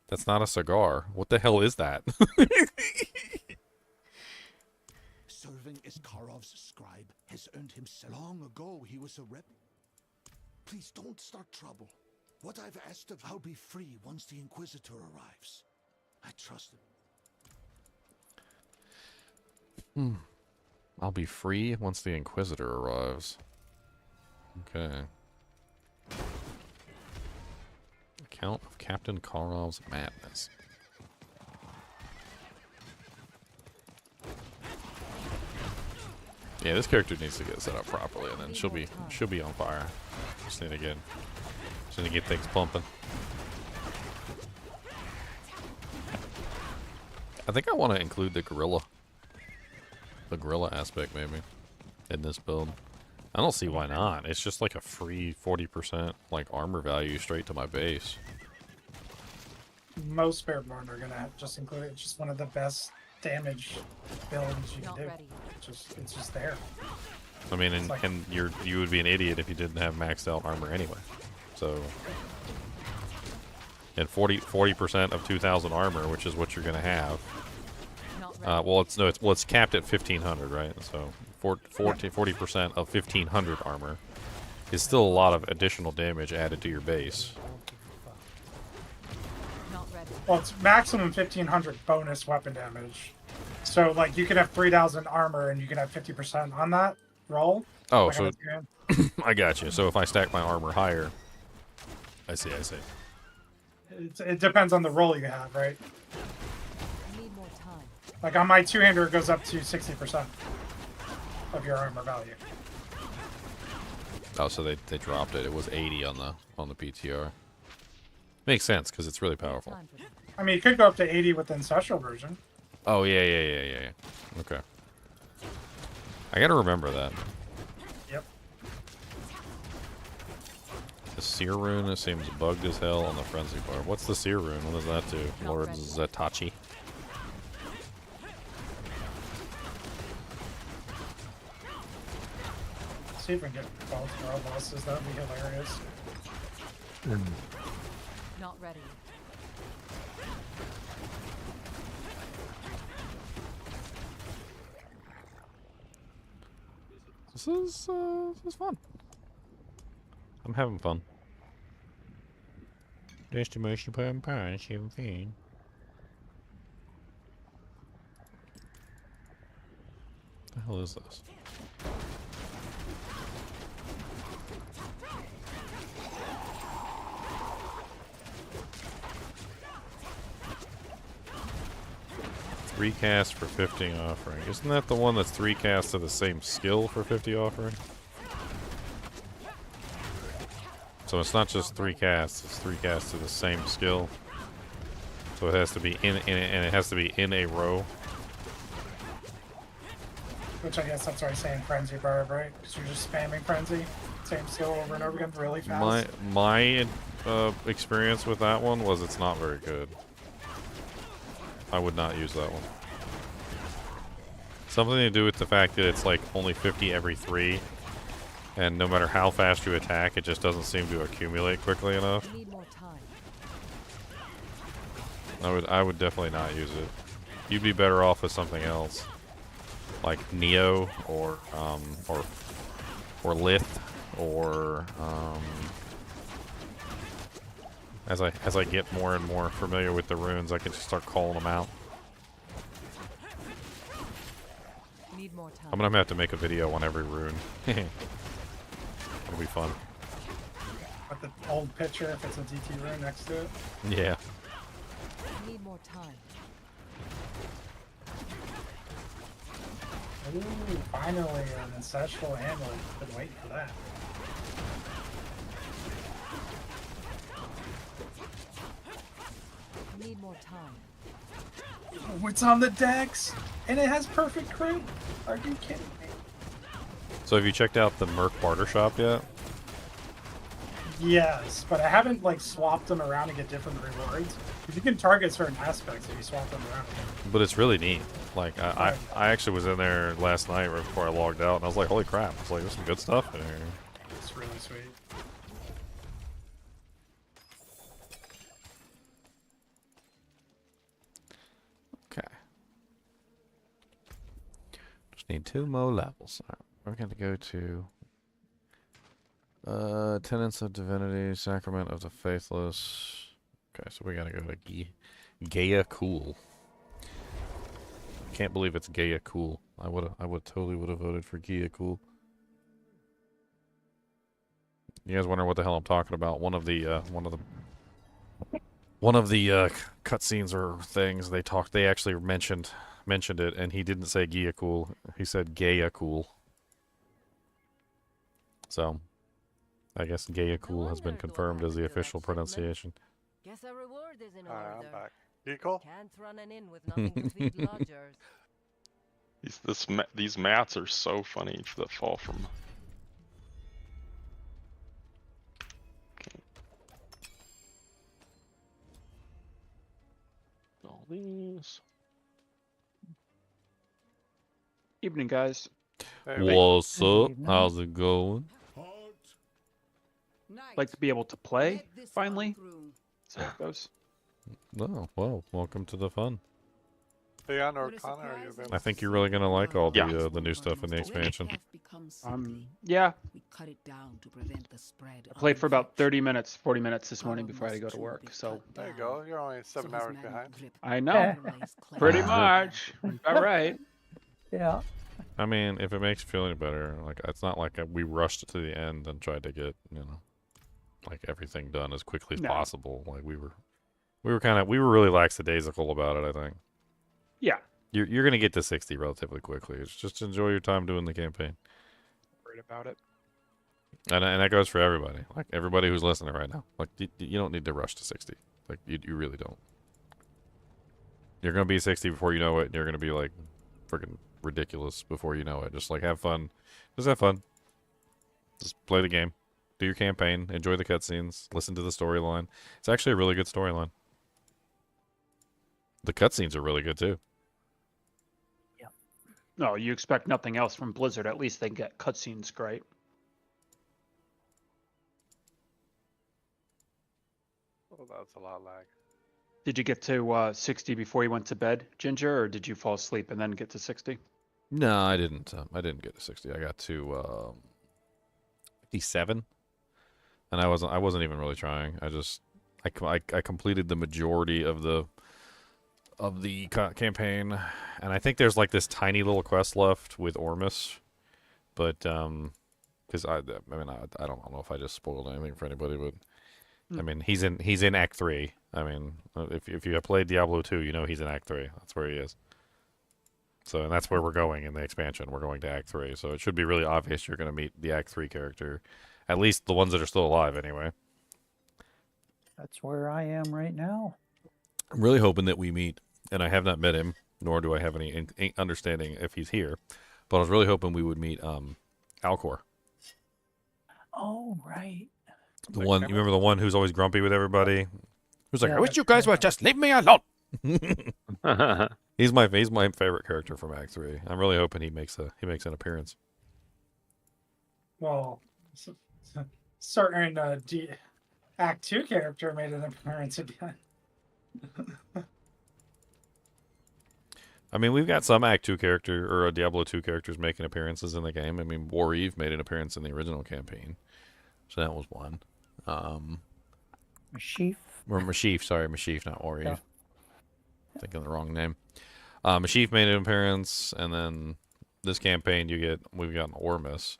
That's not a cigar. What the hell is that? Serving as Karov's scribe has earned him long ago he was a rep. Please don't start trouble. What I've asked of, I'll be free once the Inquisitor arrives. I trust him. I'll be free once the Inquisitor arrives. Okay. Account of Captain Karov's madness. Yeah, this character needs to get set up properly, and then she'll be on fire. Just need to get things pumping. I think I want to include the gorilla aspect maybe in this build. I don't see why not. It's just like a free 40% like armor value straight to my base. Most Spareborn are gonna just include it. It's just one of the best damage builds you can do. It's just there. I mean, and you would be an idiot if you didn't have maxed out armor anyway. So, and 40% of 2,000 armor, which is what you're gonna have. Well, it's capped at 1,500, right? So 40% of 1,500 armor is still a lot of additional damage added to your base. Well, it's maximum 1,500 bonus weapon damage. So, like, you can have 3,000 armor and you can have 50% on that roll. Oh, like so I got you. So if I stack my armor higher, I see. It depends on the roll you have, right? Like on my two-hander, it goes up to 60% of your armor value. Oh, so they dropped it. It was 80 on the PTR. Makes sense because it's really powerful. I mean, it could go up to 80 with the Ancestral version. Oh yeah. Okay. I gotta remember that. Yep. The Seer Rune seems bugged as hell on the Frenzy bar. What's the Seer Rune? What does that do? Lord Zatachi. See if we can get both world bosses. That would be hilarious. Not ready. This is fun. I'm having fun. Destination Prime Pie, 17. What the hell is this? Three cast for 50 offering. Isn't that the one that's 3 casts to the same skill for 50 offering? So it's not just 3 casts, it's 3 casts to the same skill. So it has to be and it has to be in a row. Which I guess that's why I'm saying Frenzy Barb, right? Because you're just spamming Frenzy. Same skill over and over again really fast. My experience with that one was it's not very good. I would not use that one. Something to do with the fact that it's like only 50 every 3, and no matter how fast you attack, it just doesn't seem to accumulate quickly enough. I would definitely not use it. You'd be better off with something else, like Neo or Lith, or as I get more and more familiar with the runes, I can just start calling them out. Need more time. I'm gonna have to make a video on every rune. It'll be fun. With the old picture, if it's a DT rune next to it. Yeah. Need more time. Ooh, finally an ancestral amulet. Been waiting for that. Need more time. Oh, it's on the decks, and it has perfect crit. Are you kidding me? So have you checked out the Merc Barter Shop yet? Yes, but I haven't like swapped them around to get different rewards. If you can target certain aspects if you swap them around. But it's really neat. Like I actually was in there last night right before I logged out, and I was like, holy crap! It's like there's some good stuff in here. It's really sweet. Need 2 more levels. All right, we're going to go to Tenets of Divinity, Sacrament of the Faithless. Okay, so we gotta go to Gaia Cool. Can't believe it's Gaia Cool. I totally would have voted for Gaia Cool. You guys wonder what the hell I'm talking about? One of the cutscenes or things they actually mentioned it, and he didn't say Gaia Cool. He said Gaia Cool. So, I guess Gaia Cool has been confirmed as the official pronunciation. Guess our reward is in I'm order. back. Eagle? Can't run an inn with nothing to feed lodgers. These mats are so funny that fall from. Okay. All these. Evening, guys. Hey, What's Good up? evening. How's it going? Like to be able to play, finally. So it goes. Oh, well, welcome to the fun. Leon or Connor, are you I available? think you're really gonna like all Yeah. the new stuff in the expansion. Yeah, We cut it down to prevent the spread. I played for about 30 minutes, 40 minutes this morning before I had to go to work. So There you go. You're only 7 hours behind. I know, pretty much. All right. Yeah. I mean, if it makes you feel any better, like it's not like we rushed to the end and tried to get, like everything done as quickly as No. possible. Like we were really lackadaisical about it, I think. Yeah. You're gonna get to 60 relatively quickly. It's just enjoy your time doing the campaign. Worried about it. And that goes for everybody. Like everybody who's listening right now. Like you don't need to rush to 60. Like you really don't. You're gonna be 60 before you know it, and you're gonna be like freaking ridiculous before you know it. Just like have fun. Just have fun. Just play the game. Do your campaign. Enjoy the cutscenes. Listen to the storyline. It's actually a really good storyline. The cutscenes are really good too. No, you expect nothing else from Blizzard. At least they get cutscenes great. Oh, that's a lot of lag. Did you get to 60 before you went to bed, Ginger, or did you fall asleep and then get to 60? No, I didn't. I didn't get to 60. I got to 57, and I wasn't even really trying. I completed the majority of the campaign, and I think there's like this tiny little quest left with Ormus, but because I don't know if I just spoiled anything for anybody, but I mean he's in Act 3. I mean if you have played Diablo 2, you know he's in Act 3. That's where he is. So, and that's where we're going in the expansion. We're going to Act 3. So it should be really obvious you're going to meet the Act 3 character. At least the ones that are still alive, anyway. That's where I am right now. I'm really hoping that we meet, and I have not met him, nor do I have any understanding if he's here, but I was really hoping we would meet Alcor. Oh, right. The one, you remember the one who's always grumpy with everybody? Who's like, Yeah, I wish you guys would just leave me alone. He's my favorite character from Act 3. I'm really hoping he makes an appearance. Well, certain Act 2 character made an appearance again. I mean, we've got some Act 2 character or Diablo 2 characters making appearances in the game. I mean, War Eve made an appearance in the original campaign, so that was one. Mashif. Or Mashif, sorry, Mashif, not War Eve. Yeah. Thinking the wrong name. Mashif made an appearance, and then this campaign we've got an Ormus.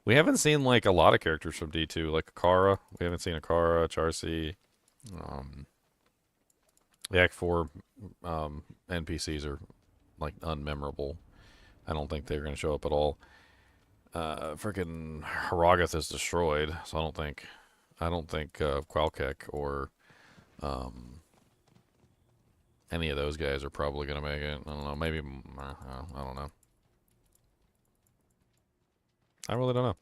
We haven't seen like a lot of characters from D2, like Akara. We haven't seen Akara, Charcy. The Act 4 NPCs are like unmemorable. I don't think they're going to show up at all. Freaking Haragath is destroyed, so I don't think Qualkek or any of those guys are probably going to make it. I don't know. Maybe I don't know. I really don't know.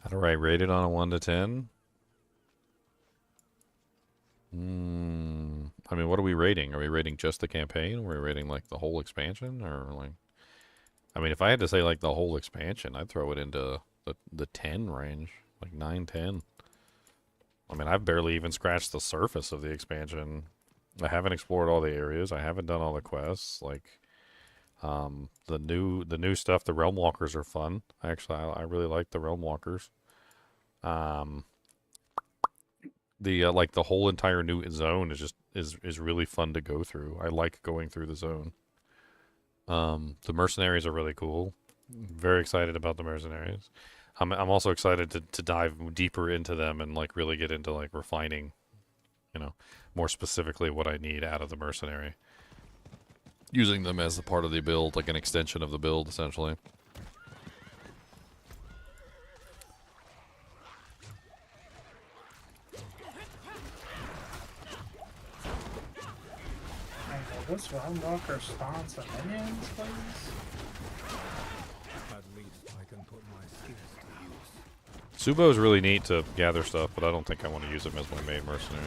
How do I rate it on a 1 to 10? I mean, what are we rating? Are we rating just the campaign? Or are we rating like the whole expansion? Or like, I mean, if I had to say like the whole expansion, I'd throw it into the 10 range, like 9, 10. I mean, I've barely even scratched the surface of the expansion. I haven't explored all the areas. I haven't done all the quests. Like, the new stuff. The Realm Walkers are fun. Actually, I really like the Realm Walkers. Like the whole entire new zone is really fun to go through. I like going through the zone. The mercenaries are really cool. Very excited about the mercenaries. I'm also excited to dive deeper into them and like really get into like refining, more specifically what I need out of the mercenary. Using them as a part of the build, like an extension of the build, essentially. This Realm Walker spawn some minions, please? At least I can put my skills to use. Subo is really neat to gather stuff, but I don't think I want to use him as my main mercenary.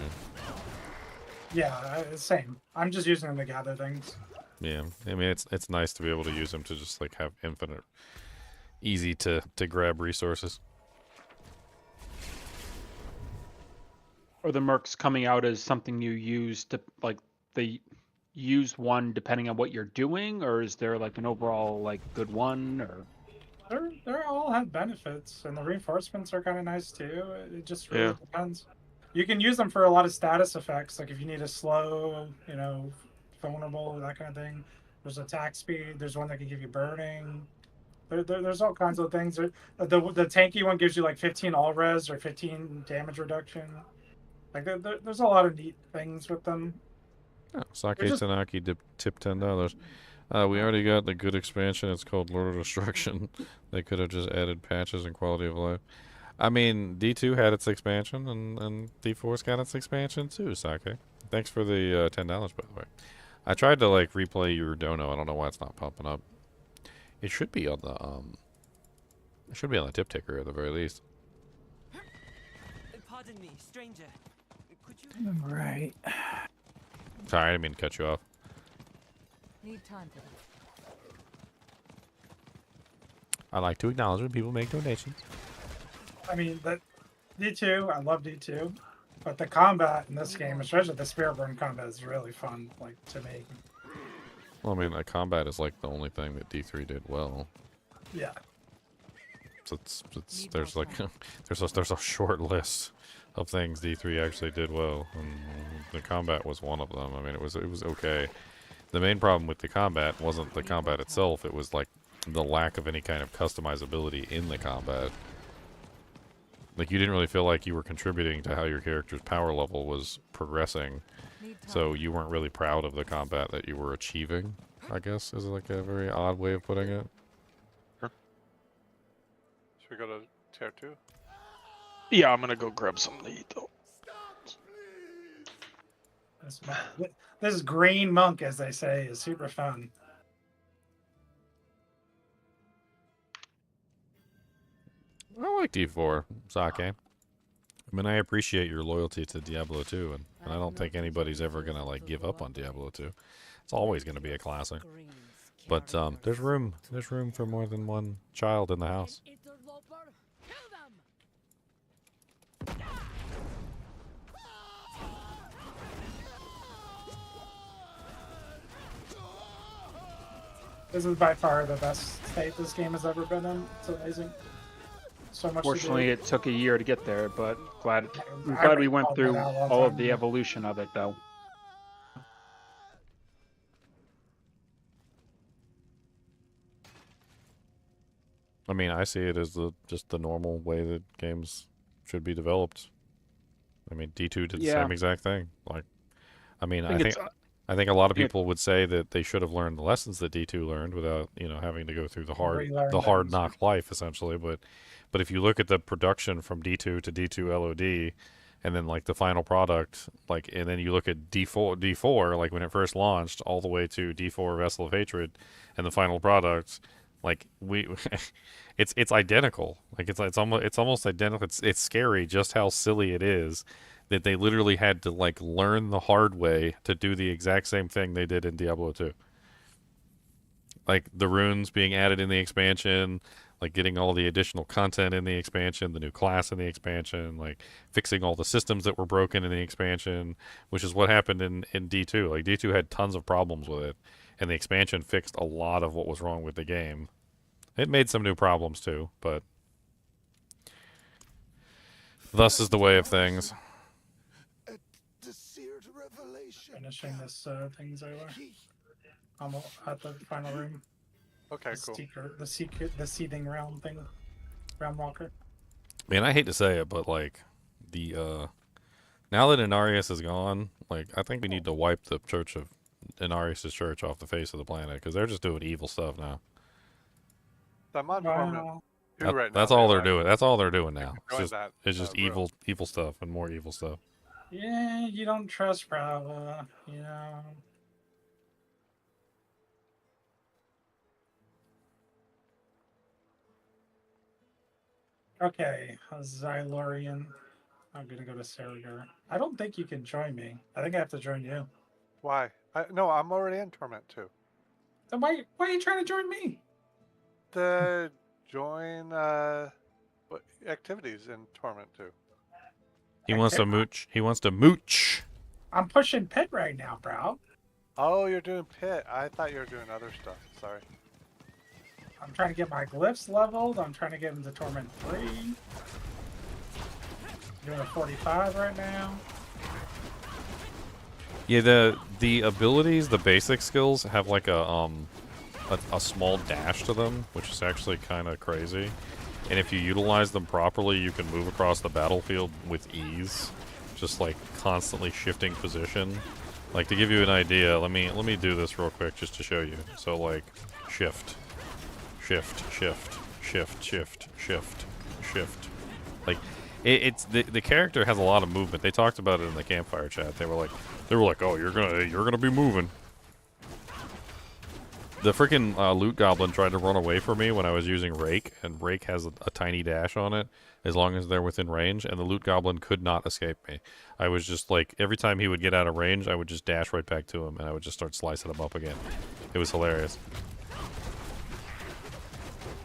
Yeah, same. I'm just using them to gather things. Yeah, I mean it's nice to be able to use him to just like have infinite, easy to grab resources. Are the mercs coming out as something you use to like they use one depending on what you're doing, or is there like an overall like good one? Or They all have benefits, and the reinforcements are kind of nice too. It just really depends. You can use them for a lot of status effects, like if you need a slow, vulnerable, that kind of thing. There's attack speed. There's one that can give you burning. There's all kinds of things. The tanky one gives you like 15 all res or 15 damage reduction. Like there's a lot of neat things with them. Oh, Sake Tanaki tip $10. We already got the good expansion. It's called Lord of Destruction. They could have just added patches and quality of life. I mean, D2 had its expansion, and D4's got its expansion too, Sake. Thanks for the $10, by the way. I tried to like replay your dono. I don't know why it's not popping up. It should be on the it should be on the tip ticker at the very least. Pardon me, stranger. Could you... Right. Sorry, I didn't mean to cut you off. Need time for that. I like to acknowledge when people make donations. I mean, that D2, I love D2, but the combat in this game, especially the Spirit Burn combat, is really fun, like, to make. Well, I mean, the combat is like the only thing that D3 did well. Yeah. So there's like there's a short list of things D3 actually did well, and the combat was one of them. I mean, it was okay. The main problem with the combat wasn't the combat itself; it was like the lack of any kind of customizability in the combat. Like, you didn't really feel like you were contributing to how your character's power level was progressing, so you weren't really proud of the combat that you were achieving, I guess, is like a very odd way of putting it. Should we go to tier 2? Yeah, I'm gonna go grab something to eat though. This green monk, as they say, is super fun. I like D4, Sake. I mean, I appreciate your loyalty to Diablo 2, and I don't think anybody's ever gonna like give up on Diablo 2. It's always gonna be a classic. But there's room for more than one child in the house. This is by far the best state this game has ever been in. It's amazing. So much. Fortunately, it took a year to get there, but I'm I glad we already went called through that out a long all of time the ago. evolution of it, though. I mean, I see it as just the normal way that games should be developed. I mean, D2 did the same exact thing. Like, I mean, I think a lot of people would say that they should have learned the lessons that D2 learned without, having to go through the hard knock life, essentially. But if you look at the production from D2 to D2 LOD, and then like the final product, like, and then you look at D4, like when it first launched, all the way to D4 Vessel of Hatred, and the final product, like it's identical. Like it's almost identical. It's scary just how silly it is that they literally had to like learn the hard way to do the exact same thing they did in Diablo 2. Like the runes being added in the expansion, like getting all the additional content in the expansion, the new class in the expansion, like fixing all the systems that were broken in the expansion, which is what happened in D2. Like D2 had tons of problems with it, and the expansion fixed a lot of what was wrong with the game. It made some new problems too, but thus is the way of things. Finishing this things over. I'm at the final room. Okay, The cool. secret, the seething realm thing. Realm walker. Man, I hate to say it, but like the now that Inarius is gone, like I think we need to wipe the church of Inarius' church off the face of the planet because they're just doing evil stuff now. I'm on Torment 2 right now. That's all they're doing. That's all they're doing now. It's just room. evil stuff and more evil stuff. Yeah, you don't trust Brava, you know. Okay, Xylorian. I'm gonna go to Saragor. I don't think you can join me. I think I have to join you. Why? No, I'm already in Torment 2. Then why are you trying to join me? To join activities in Torment 2. He wants to mooch. He wants to mooch. I'm pushing Pit right now, bro. Oh, you're doing Pit. I thought you were doing other stuff. Sorry. I'm trying to get my glyphs leveled. I'm trying to get into Torment 3. Doing a 45 right now. Yeah, the abilities, the basic skills have like a small dash to them, which is actually kind of crazy. And if you utilize them properly, you can move across the battlefield with ease, just like constantly shifting position. Like to give you an idea, let me do this real quick just to show you. So like shift, shift, shift, shift, shift, shift, shift. Like it's the character has a lot of movement. They talked about it in the campfire chat. They were like, oh, you're gonna be moving. The freaking loot goblin tried to run away from me when I was using Rake, and Rake has a tiny dash on it as long as they're within range, and the loot goblin could not escape me. I was just like, every time he would get out of range, I would just dash right back to him, and I would just start slicing him up again. It was hilarious.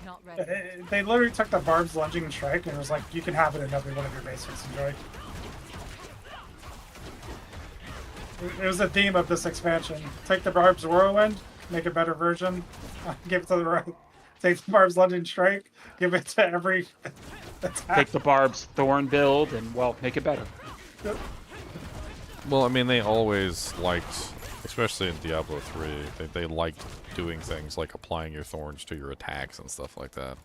Not ready. They literally took the Barb's lunging strike and it was like, you can have it in every one of your basics. Enjoy. It was a theme of this expansion. Take the Barb's Whirlwind, make a better version, give it to the right. Take the Barb's Lunging Strike, give it to every attack. Take the Barb's Thorn build and, well, make it better. Yep. Well, I mean, they always liked, especially in Diablo 3, they liked doing things like applying your thorns to your attacks and stuff like that.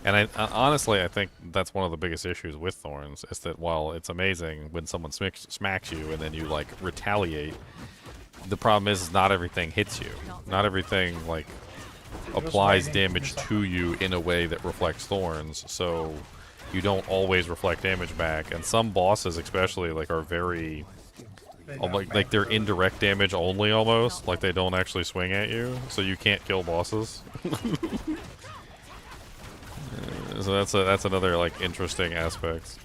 And I honestly, I think that's one of the biggest issues with thorns, is that while it's amazing when someone smacks you and then you, like, retaliate, the problem is not everything hits you. Not everything, like, applies damage to you in a way that reflects thorns, so you don't always reflect damage back. And some bosses especially, like, are very... like they're indirect damage only almost. Like, they don't actually swing at you, so you can't kill bosses. So that's another, like, interesting aspect.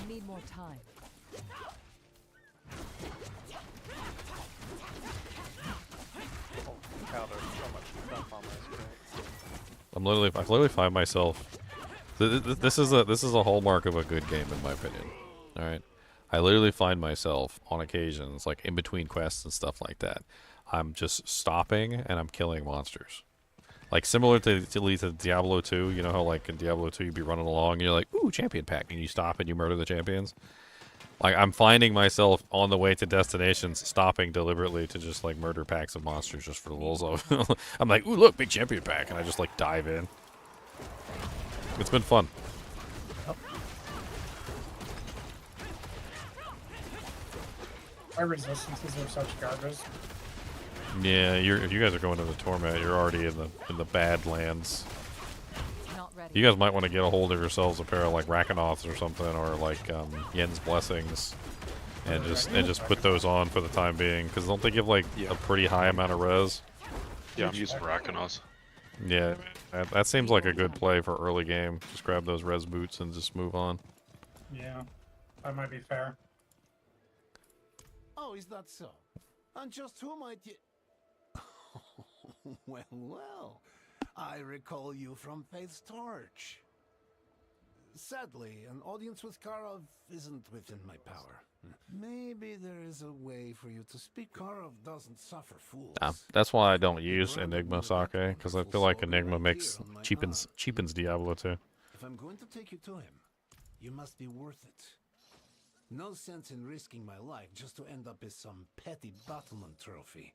Need more time. I literally find myself. This is a hallmark of a good game, in my opinion. All right, I literally find myself on occasions, like in between quests and stuff like that, I'm just stopping and I'm killing monsters. Like similar to Diablo 2, you know how like in Diablo 2 you'd be running along and you're like, ooh, champion pack, and you stop and you murder the champions. Like, I'm finding myself on the way to destinations stopping deliberately to just like murder packs of monsters just for the lulz of it. I'm like, ooh, look, big champion pack, and I just like dive in. It's been fun. My resistances are such garbage. Yeah, if you guys are going to the Torment, you're already in the bad lands. Not ready. You guys might want to get a hold of yourselves a pair of like Rakanoths or something, or like Yen's Blessings, and just put those on for the time being, because don't they give like a pretty high amount of res? Yeah, I'm using Rakanoths. Yeah, that seems like a good play for early game. Just grab those res boots and just move on. Yeah, that might be fair. Oh, is that so? And just who might you... Well, well. I recall you from Faith's Torch. Sadly, an audience with Karov isn't within my power. Maybe there is a way for you to speak. Karov doesn't suffer fools. That's why I don't use Enigma Sake, because I feel like Enigma cheapens Diablo too. If I'm going to take you to him, you must be worth it. No sense in risking my life just to end up as some petty battlement trophy.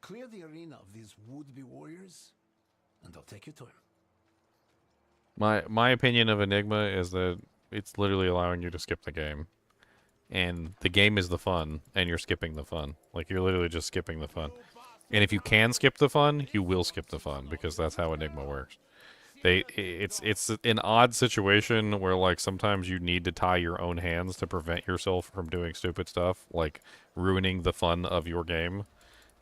Clear the arena of these would-be warriors, and I'll take you to him. My opinion of Enigma is that it's literally allowing you to skip the game. And the game is the fun, and you're skipping the fun. Like, you're literally just skipping the fun. And if you can skip the fun, you will skip the fun, because that's how Enigma works. It's an odd situation where, like, sometimes you need to tie your own hands to prevent yourself from doing stupid stuff, like ruining the fun of your game.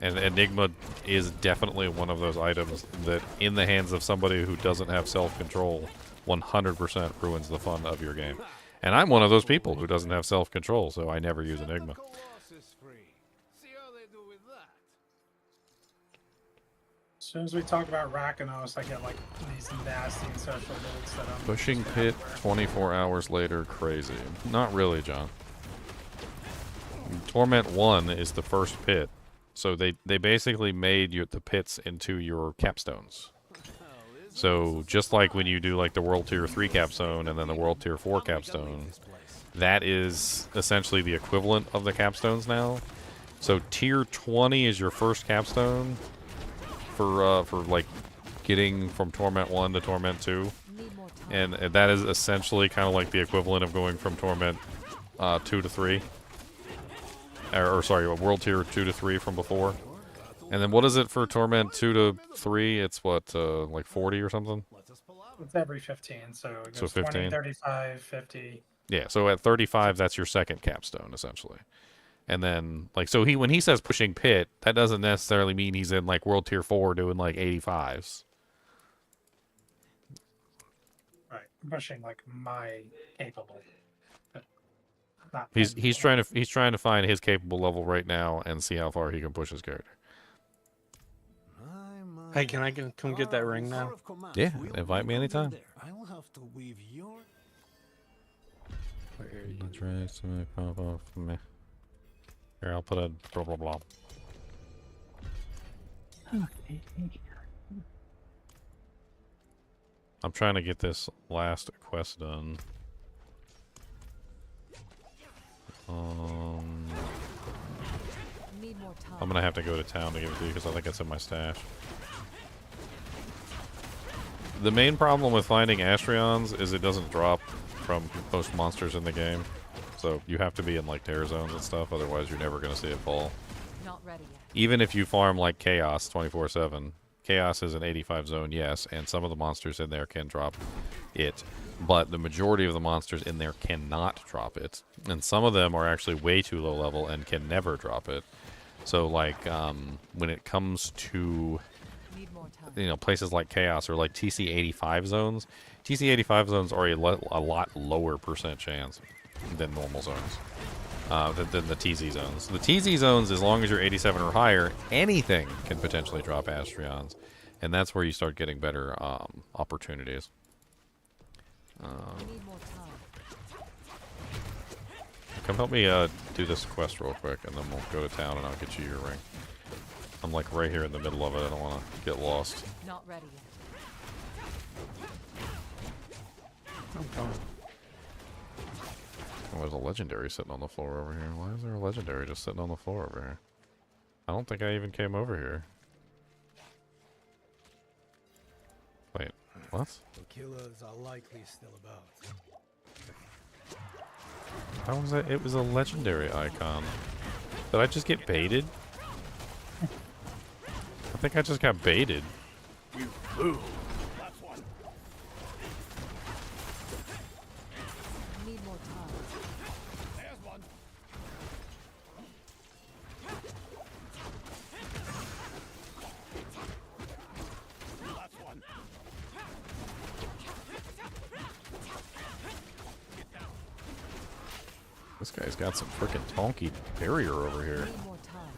And Enigma is definitely one of those items that, in the hands of somebody who doesn't have self-control, 100% ruins the fun of your game. And I'm one of those people who doesn't have self-control, so I never use Enigma. As soon as we talk about Rakanos, I get like these nasty social builds that I'm Pushing pit 24 hours later, crazy. Not really, John. Torment 1 is the first pit. So they basically made the pits into your capstones. So just like when you do like the World Tier 3 capstone and then the World Tier 4 capstone, that is essentially the equivalent of the capstones now. So Tier 20 is your first capstone for like getting from Torment 1 to Torment 2. And that is essentially kind of like the equivalent of going from Torment 2 to 3. Or sorry, World Tier 2 to 3 from before. And then what is it for Torment 2 to 3? It's what, like 40 or something? It's every 15, so it goes 15? 20, 35, 50. Yeah, so at 35, that's your second capstone, essentially. And then, like, so when he says pushing pit, that doesn't necessarily mean he's in, like, World Tier 4 doing, like, 85s. Right, pushing, like, my capable. He's trying to find his capable level right now and see how far he can push his character. Hey, can I come get that ring now? Yeah, invite me anytime. I will have to weave your... Pop off me. Here, I'll put a blah blah blah. Okay. I'm trying to get this last quest done. Need more time. I'm gonna have to go to town to give it to you because I think it's in my stash. The main problem with finding Astrions is it doesn't drop from most monsters in the game. So you have to be in like terror zones and stuff, otherwise you're never gonna see it fall. Not ready yet. Even if you farm like Chaos 24/7. Chaos is an 85 zone, yes, and some of the monsters in there can drop it. But the majority of the monsters in there cannot drop it. And some of them are actually way too low level and can never drop it. So, like, when it comes to, you know, places like Chaos or like TC85 zones, TC85 zones are a lot lower percent chance than normal zones, than the TZ zones. The TZ zones, as long as you're 87 or higher, anything can potentially drop Astrions. And that's where you start getting better opportunities. Need more time. Come help me do this quest real quick, and then we'll go to town and I'll get you your ring. I'm like right here in the middle of it. I don't want to get lost. Not ready yet. I'm coming. Oh, there's a legendary sitting on the floor over here. Why is there a legendary just sitting on the floor over here? I don't think I even came over here. Wait, what? The killers are likely still about. How was that? It was a legendary icon. Did I just get baited? I think I just got baited. You fool! That's one. Need more time. There's one. That's one. This guy's got some freaking tonky barrier over here. Need more time.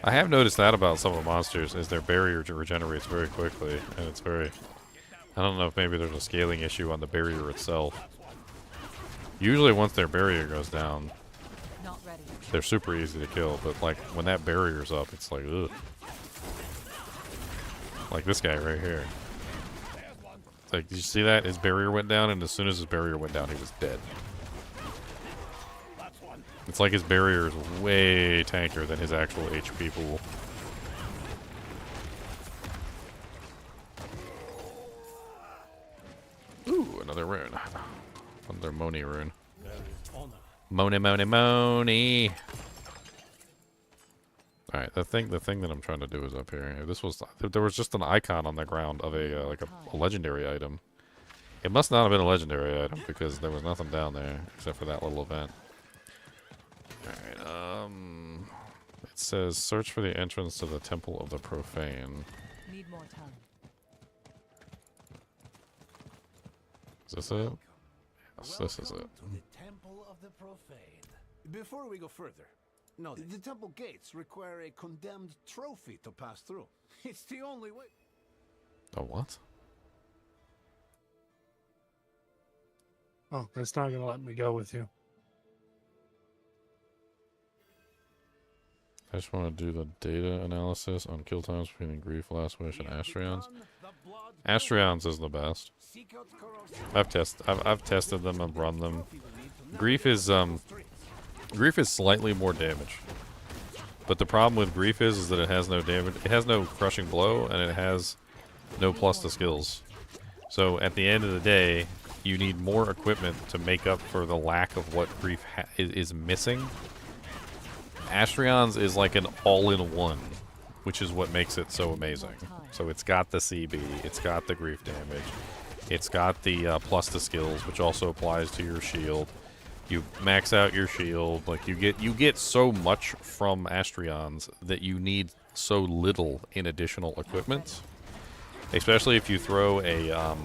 I have noticed that about some of the monsters, is their barrier regenerates very quickly, and it's very... I don't know if maybe there's a scaling issue on the barrier itself. Usually once their barrier goes down, Not ready. they're super easy to kill, but like when that barrier's up, it's like, ugh. Like this guy right here. It's like, did you see that? His barrier went down, and as soon as his barrier went down, he was dead. It's like his barrier is way tankier than his actual HP pool. Ooh, another rune. Another Moni rune. Moni, Moni, Moni. Alright, the thing that I'm trying to do is up here. There was just an icon on the ground of a like a legendary item. It must not have been a legendary item because there was nothing down there except for that little event. Alright, it says search for the entrance to the Temple of the Profane. Need more time. Is this it? Yes, this is it. To the Temple of the Profane. Before we go further, no, the temple gates require a condemned trophy to pass through. It's the only way. Oh, what? Oh, it's not gonna let me go with you. I just want to do the data analysis on kill times between Grief, Last Wish, and Astrions. Astrions is the best. I've tested them. I've run them. Grief is slightly more damage, but the problem with Grief is that it has no damage. It has no crushing blow, and it has no plus to skills. So at the end of the day, you need more equipment to make up for the lack of what Grief is missing. Astrions is like an all-in-one, which is what makes it so amazing. So it's got the CB, it's got the Grief damage, it's got the plus to skills, which also applies to your shield. You max out your shield, like you get so much from Astrions that you need so little in additional equipment. Especially if you throw a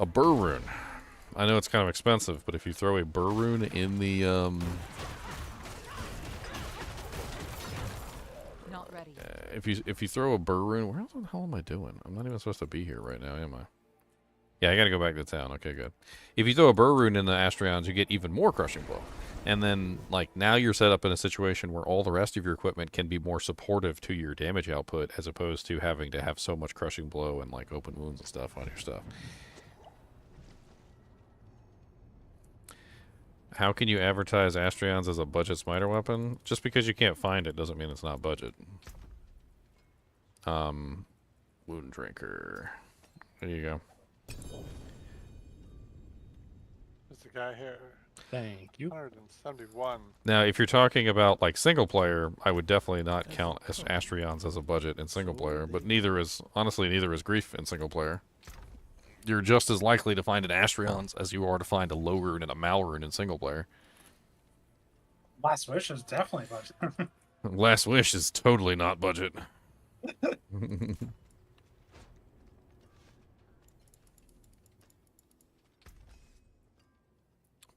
Burr Rune. I know it's kind of expensive, but if you throw a Burr Rune in the Not ready. if you throw a Burr Rune, where the hell am I doing? I'm not even supposed to be here right now, am I? Yeah, I gotta go back to town. Okay, good. If you throw a Burr Rune in the Astrions, you get even more crushing blow. And then, like, now you're set up in a situation where all the rest of your equipment can be more supportive to your damage output, as opposed to having to have so much crushing blow and, like, open wounds and stuff on your stuff. How can you advertise Astrions as a budget smiter weapon? Just because you can't find it doesn't mean it's not budget. Wound Drinker. There you go. There's the guy here. Thank you. 171. Now, if you're talking about, like, single player, I would definitely not count Astrions as a budget in single player, but honestly, neither is Grief in single player. You're just as likely to find an Astrions as you are to find a low rune and a mal rune in single player. Last Wish is definitely budget. Last Wish is totally not budget.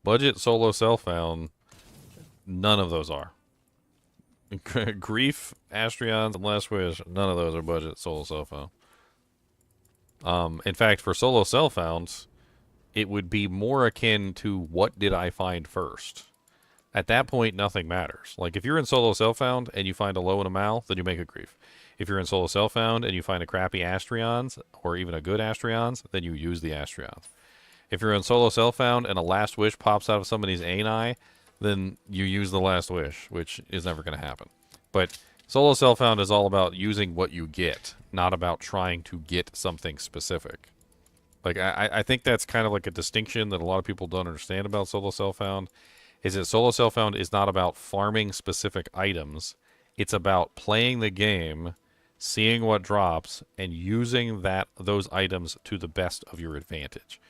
Budget, solo, self-found, none of those are. Grief, Astrions, and Last Wish, none of those are budget, solo, self-found. In fact, for solo self-found, it would be more akin to what did I find first. At that point, nothing matters. Like, if you're in solo self-found and you find a low and a mal, then you make a Grief. If you're in solo self-found and you find a crappy Astrions, or even a good Astrions, then you use the Astrions. If you're in solo self-found and a Last Wish pops out of somebody's Ani, then you use the Last Wish, which is never going to happen. But solo self-found is all about using what you get, not about trying to get something specific. Like, I think that's kind of like a distinction that a lot of people don't understand about solo self-found, is that solo self-found is not about farming specific items. It's about playing the game, seeing what drops, and using those items to the best of your advantage.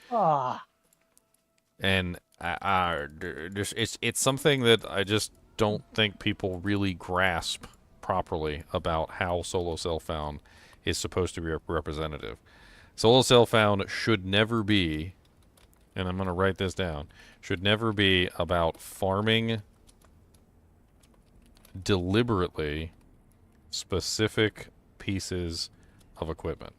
And it's something that I just don't think people really grasp properly about how solo self-found is supposed to be representative. Solo self-found should never be, and I'm going to write this down, should never be about farming deliberately specific pieces of equipment.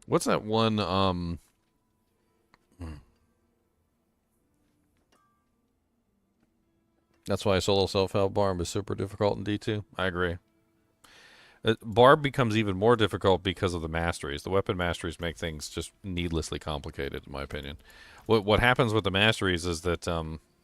What's that one, That's why solo self-help Barb is super difficult in D2. I agree. Barb becomes even more difficult because of the masteries. The weapon masteries make things just needlessly complicated, in my opinion. What happens with the masteries is that,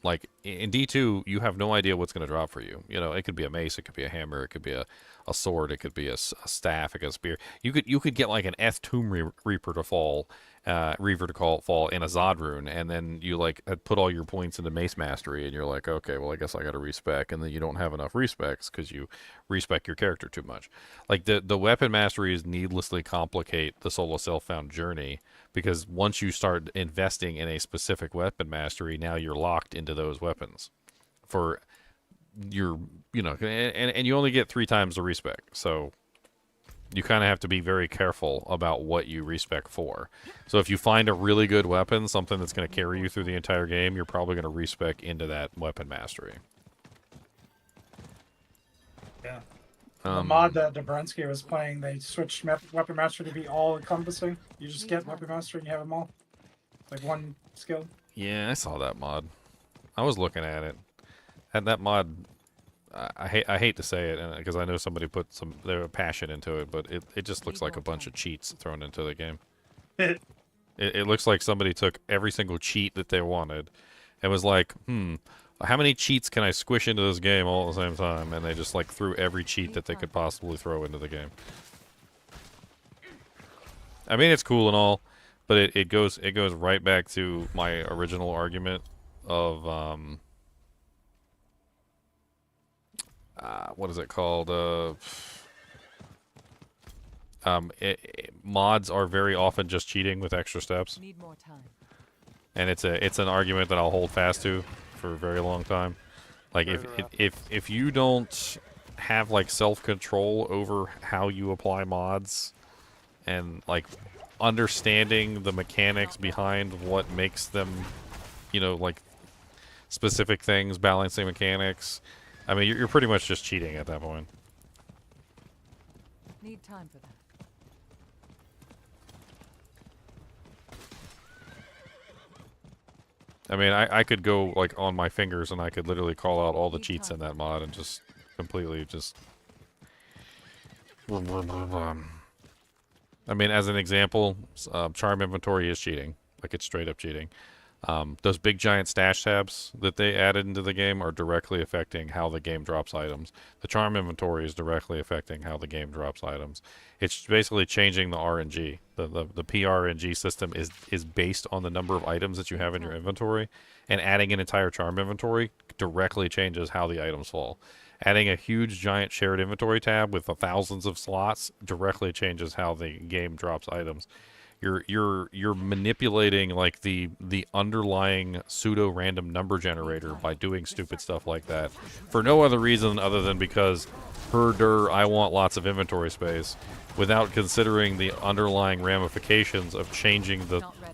like, in D2, you have no idea what's going to drop for you. You know, it could be a mace, it could be a hammer, it could be a sword, it could be a staff, it could be a spear. You could get, like, an Eth Tomb Reaper to fall, fall in a Zod rune, and then you, like, put all your points into mace mastery, and you're like, okay, well, I guess I got to respec, and then you don't have enough respecs because you respec your character too much. Like, the weapon masteries needlessly complicate the solo self-found journey, because once you start investing in a specific weapon mastery, now you're locked into those weapons for your, you know, and you only get 3 times the respec, so you kind of have to be very careful about what you respec for. So if you find a really good weapon, something that's going to carry you through the entire game, you're probably going to respec into that weapon mastery. Yeah. The mod that Dobrensky was playing, they switched weapon mastery to be all encompassing. You just get weapon mastery and you have them all, like one skill. Yeah, I saw that mod. I was looking at it. And that mod, I hate to say it, because I know somebody put their passion into it, but it just looks like a bunch of cheats thrown into the game. It looks like somebody took every single cheat that they wanted and was like, how many cheats can I squish into this game all at the same time? And they just, like, threw every cheat that they could possibly throw into the game. I mean, it's cool and all, but it goes right back to my original argument of what is it called? Mods are very often just cheating with extra steps. Need more time. And it's an argument that I'll hold fast to for a very long time. Like, if you don't have, like, self-control over how you apply mods and, like, understanding the mechanics behind what makes them, you know, like, specific things, balancing mechanics, I mean, you're pretty much just cheating at that point. Need time for that. I mean, I could go, like, on my fingers and I could literally call out all the cheats in that mod and just completely just... I mean, as an example, Charm Inventory is cheating. Like, it's straight up cheating. Those big giant stash tabs that they added into the game are directly affecting how the game drops items. The Charm Inventory is directly affecting how the game drops items. It's basically changing the RNG. The PRNG system is based on the number of items that you have in your inventory, and adding an entire Charm Inventory directly changes how the items fall. Adding a huge giant shared inventory tab with thousands of slots directly changes how the game drops items. You're manipulating, like, the underlying pseudo random number generator by doing stupid stuff like that for no other reason other than because I want lots of inventory space, without considering the underlying ramifications of changing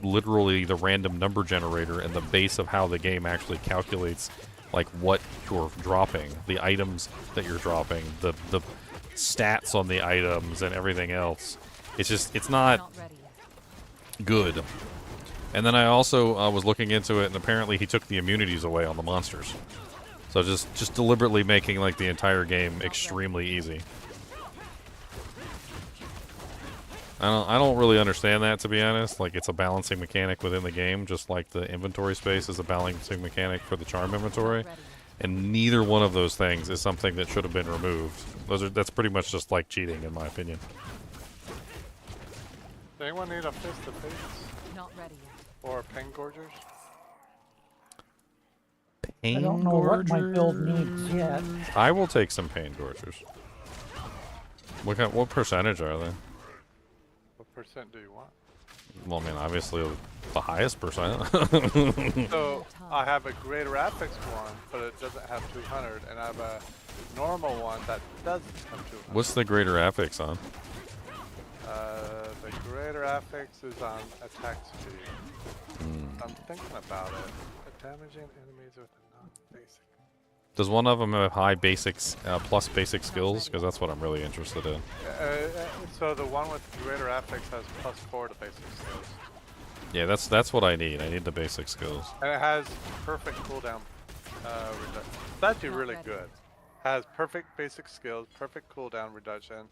literally the random number generator and the base of how the game actually calculates, like, what you're dropping, the items that you're dropping, the stats on the items and everything else. It's not good. And then I also was looking into it, and apparently he took the immunities away on the monsters. So just deliberately making, like, the entire game extremely easy. I don't really understand that, to be honest. Like, it's a balancing mechanic within the game, just like the inventory space is a balancing mechanic for the Charm Inventory. And neither one of those things is something that should have been removed. That's pretty much just like cheating, in my opinion. Does anyone need a fist of face? Not ready yet. Or pen gorgers? Pain I don't know what my build needs yet. I will take some pain gorgers. What percentage are they? What percent do you want? Well, I mean, obviously the highest percent. So I have a greater affix one, but it doesn't have 200, and I have a normal one that doesn't have 200. What's the greater affix on? The greater affix is on attack speed. I'm thinking about it. Damaging enemies with a non-basic. Does one of them have high basics plus basic skills? Because that's what I'm really interested in. So the one with greater affix has +4 to basic skills. Yeah, that's what I need. I need the basic skills. And it has perfect cooldown reduction. It's actually really good. Has perfect basic skills, perfect cooldown reduction,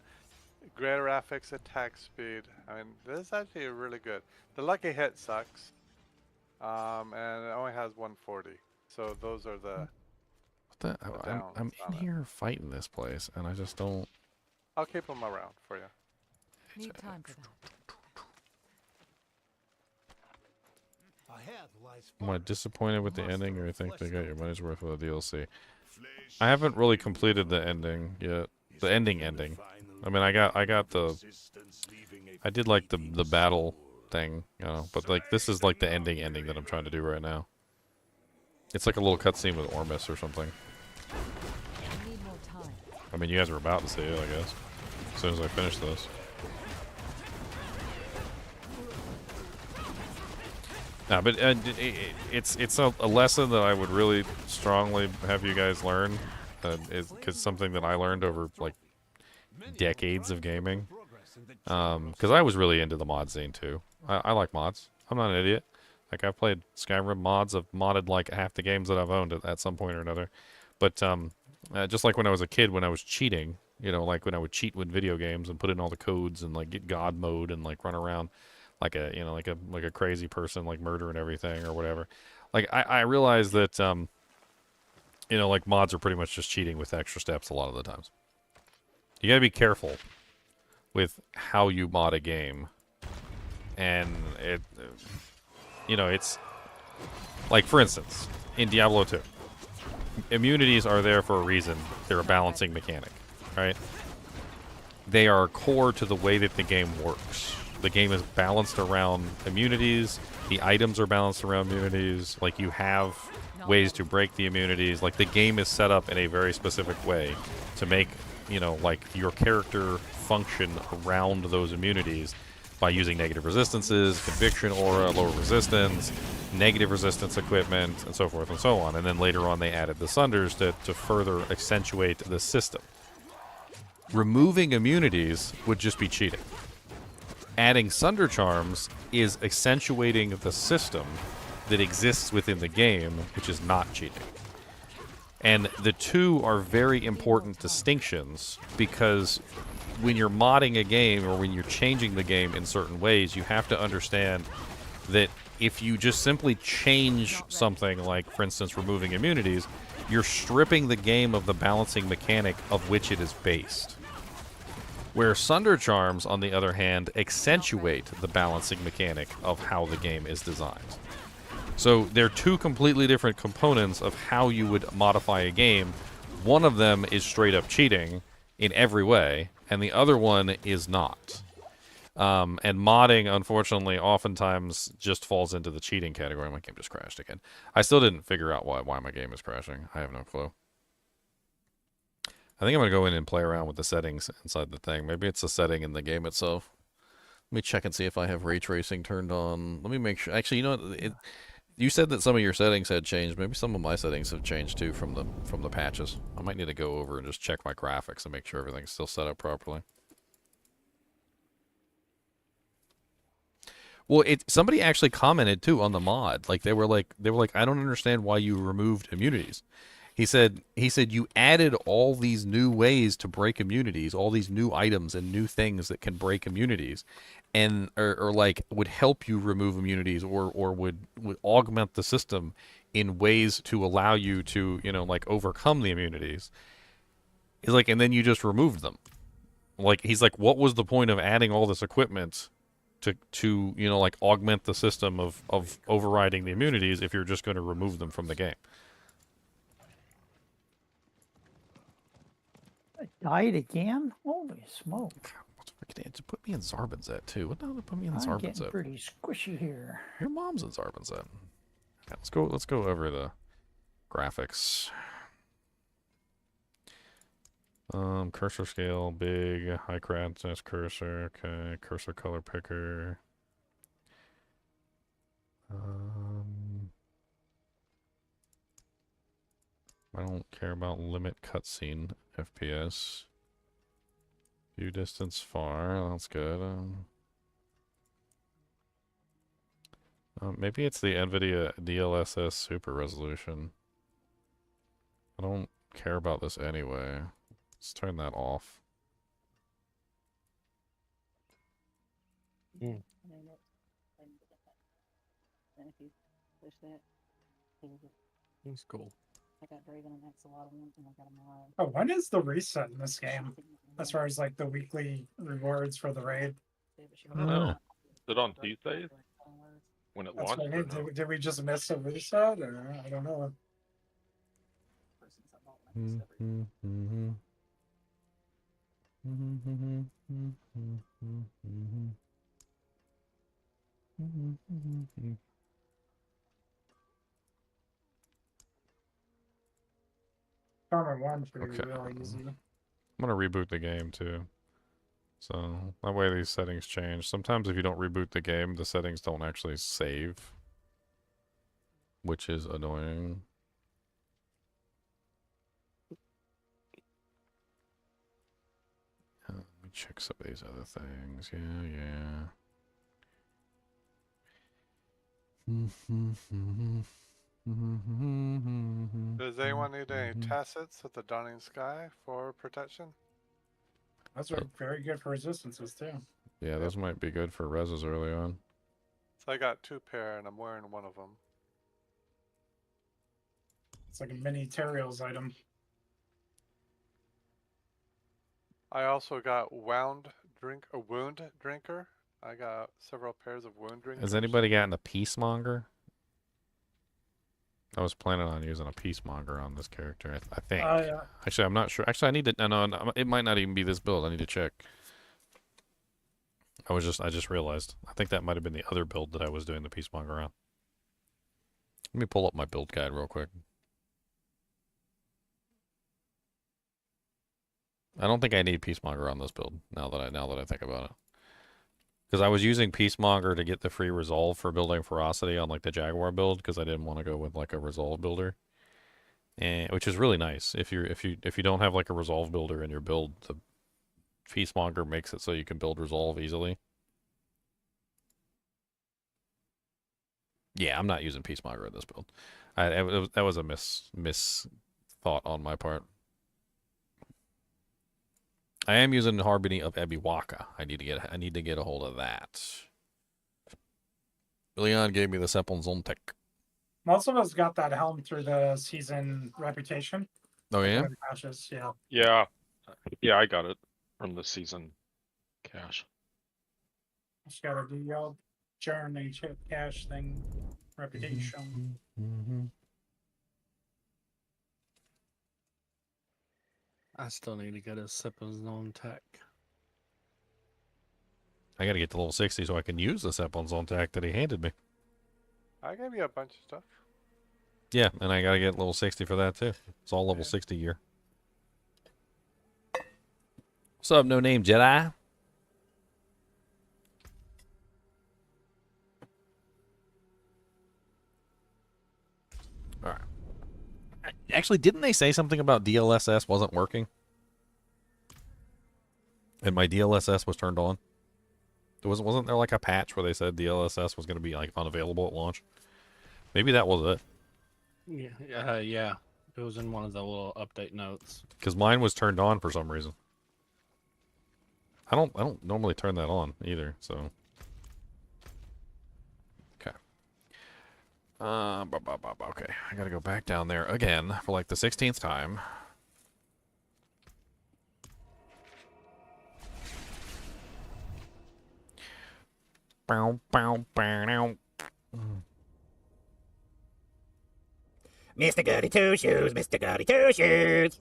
greater affix attack speed. I mean, this is actually really good. The lucky hit sucks, and it only has 140. So those are the. I'm in here fighting this place, and I just don't. I'll keep them around for you. Need time for that. Am I disappointed with the ending, or you think they got your money's worth with the DLC? I haven't really completed the ending yet. The ending. I mean, I got the. I did like the battle thing, you know, but like this is like the ending that I'm trying to do right now. It's like a little cutscene with Ormus or something. Need more time. I mean, you guys are about to see it, I guess, as soon as I finish this. No, but it's a lesson that I would really strongly have you guys learn, because something that I learned over like decades of gaming. Because I was really into the mod scene too. I like mods. I'm not an idiot. Like, I've played Skyrim mods. I've modded like half the games that I've owned at some point or another. But just like when I was a kid, when I was cheating, you know, like when I would cheat with video games and put in all the codes and like get God mode and like run around like a, you know, like a crazy person, like murdering everything or whatever. Like I realized that you know, like mods are pretty much just cheating with extra steps a lot of the times. You gotta be careful with how you mod a game, and it, you know, it's like, for instance, in Diablo 2, immunities are there for a reason. They're a balancing mechanic, right? They are core to the way that the game works. The game is balanced around immunities. The items are balanced around immunities. Like, you have ways to break the immunities. Like, the game is set up in a very specific way to make, you know, like, your character function around those immunities by using negative resistances, conviction aura, lower resistance, negative resistance equipment, and so forth and so on. And then later on they added the Sunders to further accentuate the system. Removing immunities would just be cheating. Adding Sunder Charms is accentuating the system that exists within the game, which is not cheating. And the two are very important distinctions, because when you're modding a game or when you're changing the game in certain ways, you have to understand that if you just simply change something, like, for instance, removing immunities, you're stripping the game of the balancing mechanic of which it is based. Where Sunder Charms, on the other hand, accentuate the balancing mechanic of how the game is designed. So they're two completely different components of how you would modify a game. One of them is straight up cheating in every way, and the other one is not. And modding, unfortunately, oftentimes just falls into the cheating category. My game just crashed again. I still didn't figure out why my game is crashing. I have no clue. I think I'm going to go in and play around with the settings inside the thing. Maybe it's a setting in the game itself. Let me check and see if I have ray tracing turned on. Let me make sure. Actually, you know what? You said that some of your settings had changed. Maybe some of my settings have changed too from the patches. I might need to go over and just check my graphics and make sure everything's still set up properly. Well, somebody actually commented too on the mod. Like they were like, I don't understand why you removed immunities. He said you added all these new ways to break immunities, all these new items and new things that can break immunities, and or like would help you remove immunities, or would augment the system in ways to allow you to, you know, like, overcome the immunities. He's like, and then you just removed them. Like, he's like, what was the point of adding all this equipment to you know, like, augment the system of overriding the immunities if you're just going to remove them from the game? I died again? Holy smoke. put me in Zarbinzet too. What the hell did put me in I'm getting Zarbinzet? pretty squishy here. Your mom's in Zarbinzet. Okay, let's go over the graphics. Cursor scale, big, high contrast cursor, okay, cursor color picker. I don't care about limit cutscene FPS. View distance far, that's good. Maybe it's the NVIDIA DLSS super resolution. I don't care about this anyway. Let's turn that off. Mm. That's cool. Oh, when is the reset in this game? As far as like the weekly rewards for the raid. I don't know. Is it on Tuesdays? When it That's what I launched? mean. Did we just miss a reset, or I don't know. Farmer 1 should be really easy. I'm gonna reboot the game too. So that way these settings change. Sometimes if you don't reboot the game, the settings don't actually save, which is annoying. Let me check some of these other things. Does anyone need any tacits with the Dawning Sky for protection? Those are very good for resistances too. Yeah, those might be good for reses early on. So I got 2 pair and I'm wearing one of them. It's like a mini Terios item. I also got wound drinker. I got several pairs of wound drinkers. Has anybody gotten a peacemonger? I was planning on using a peacemonger on this character. I think. Yeah. Actually, I'm not sure. Actually, I need to. No, it might not even be this build. I need to check. I just realized. I think that might have been the other build that I was doing the peacemonger on. Let me pull up my build guide real quick. I don't think I need peacemonger on this build. Now that I think about it. Because I was using Peacemonger to get the free resolve for building Ferocity on like the Jaguar build, because I didn't want to go with like a resolve builder, and which is really nice. If you don't have like a resolve builder in your build, the Peacemonger makes it so you can build resolve easily. Yeah, I'm not using Peacemonger in this build. That was a miss thought on my part. I am using Harmony of Ebiwaka. I need to get a hold of that. Leon gave me the Sepon Zontek. Most of us got that helm through the season reputation. Oh yeah? Caches, yeah. Yeah, I got it from the season cache. Just gotta do your journey chip cache thing reputation. I still need to get a Sepon Tech. I gotta get to level 60 so I can use the Sepon Zontek that he handed me. I gave you a bunch of stuff. Yeah, and I gotta get level 60 for that too. It's all level 60 gear. What's up, no name Jedi? Alright. Actually, didn't they say something about DLSS wasn't working? And my DLSS was turned on? Wasn't there like a patch where they said DLSS was going to be like unavailable at launch? Maybe that was it. Yeah. It was in one of the little update notes. Because mine was turned on for some reason. I don't normally turn that on either, so. Okay. Okay, I gotta go back down there again for like the 16th time. Bow, bow, bow. Mr. Goody Two Shoes, Mr. Goody Two Shoes.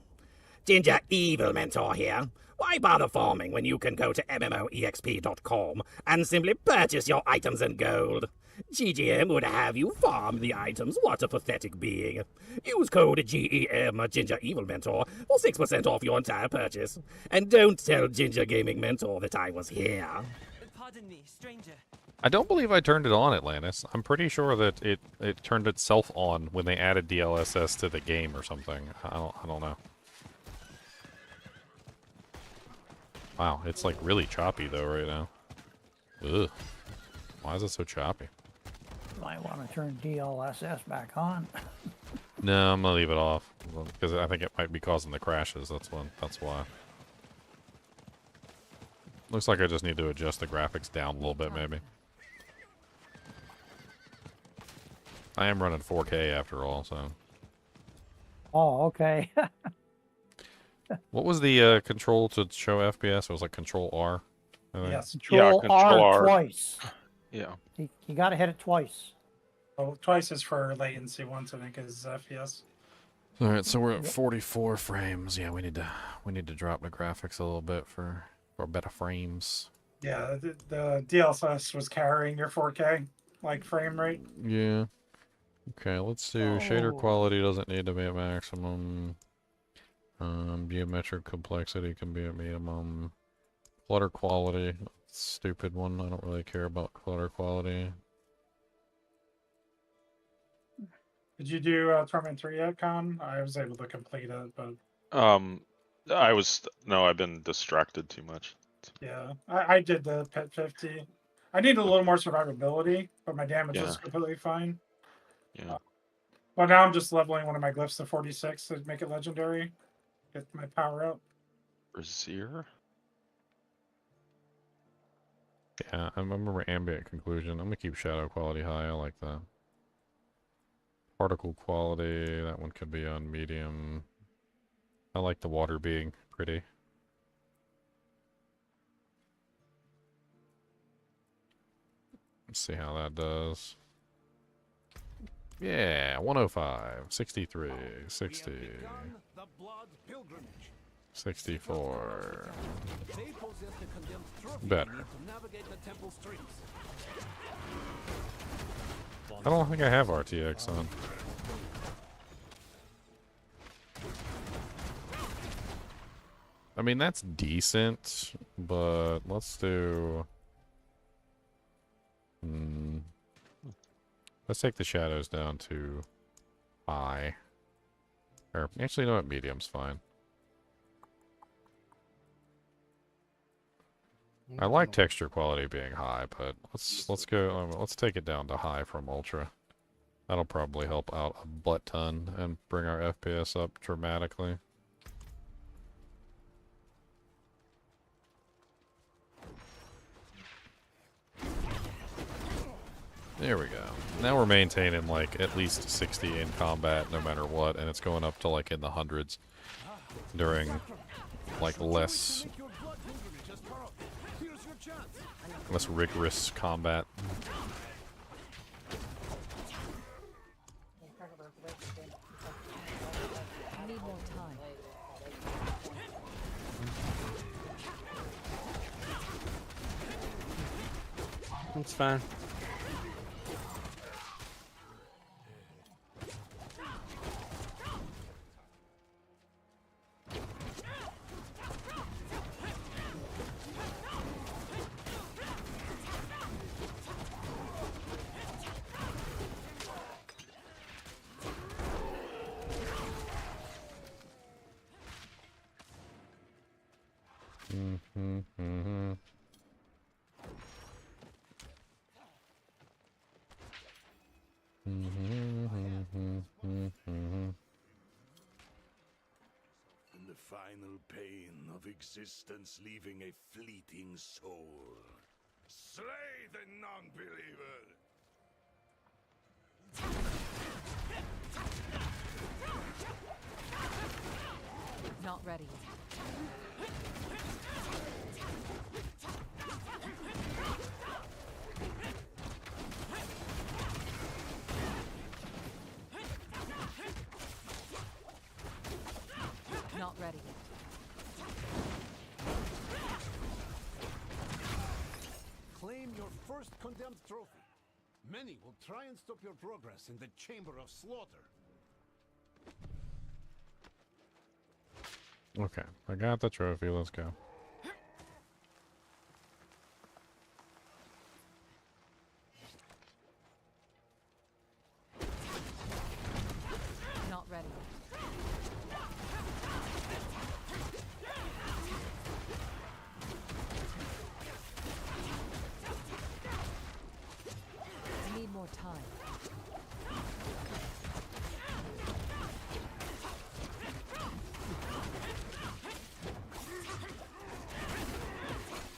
Ginger Evil Mentor here. Why bother farming when you can go to MMOEXP.com and simply purchase your items in gold? GGM would have you farm the items. What a pathetic being. Use code GEM Ginger Evil Mentor for 6% off your entire purchase. And don't tell Ginger Gaming Mentor that I was here. Pardon me, stranger. I don't believe I turned it on, Atlantis. I'm pretty sure that it turned itself on when they added DLSS to the game or something. I don't know. Wow, it's like really choppy though right now. Ugh. Why is it so choppy? Might want to turn DLSS back on. No, I'm gonna leave it off because I think it might be causing the crashes. That's why. Looks like I just need to adjust the graphics down a little bit, maybe. I am running 4K after all, so. Oh, okay. What was the control to show FPS? It was like Control R. I think. Yes. Control R twice. Yeah. You got to hit it twice. Oh, twice is for latency. Once I think is FPS. All right, so we're at 44 frames. Yeah, we need to drop the graphics a little bit for better frames. Yeah, the DLSS was carrying your 4K like frame rate. Yeah. Okay, let's do shader quality doesn't need to be at maximum. Geometric complexity can be at minimum. Clutter quality, stupid one. I don't really care about clutter quality. Did you do Torment 3 yet, Con? I was able to complete it, but I've been distracted too much. yeah, I did the Pet 50. I need a little more survivability, but my damage was completely fine. Yeah. But now I'm just leveling one of my glyphs to 46 to make it legendary. Get my power up. Brazier? Yeah, I remember ambient conclusion. I'm gonna keep shadow quality high. I like that. Particle quality, that one could be on medium. I like the water being pretty. Let's see how that does. Yeah, 105, 63, 60, 64. Better. I don't think I have RTX on. I mean, that's decent, but let's do... Let's take the shadows down to high. Or, actually, you know what? Medium's fine. I like texture quality being high, but let's go. Let's take it down to high from ultra. That'll probably help out a butt ton and bring our FPS up dramatically. There we go. Now we're maintaining like at least 60 in combat no matter what, and it's going up to like in the hundreds during like less rigorous combat. I need more time. It's fine. And the final pain of existence leaving a fleeting soul. Slay the non-believer! Not ready. Not ready yet. first condemned trophy. Many will try and stop your progress in the Chamber of Slaughter. Okay, I got the trophy. Let's go. Not ready. I need more time.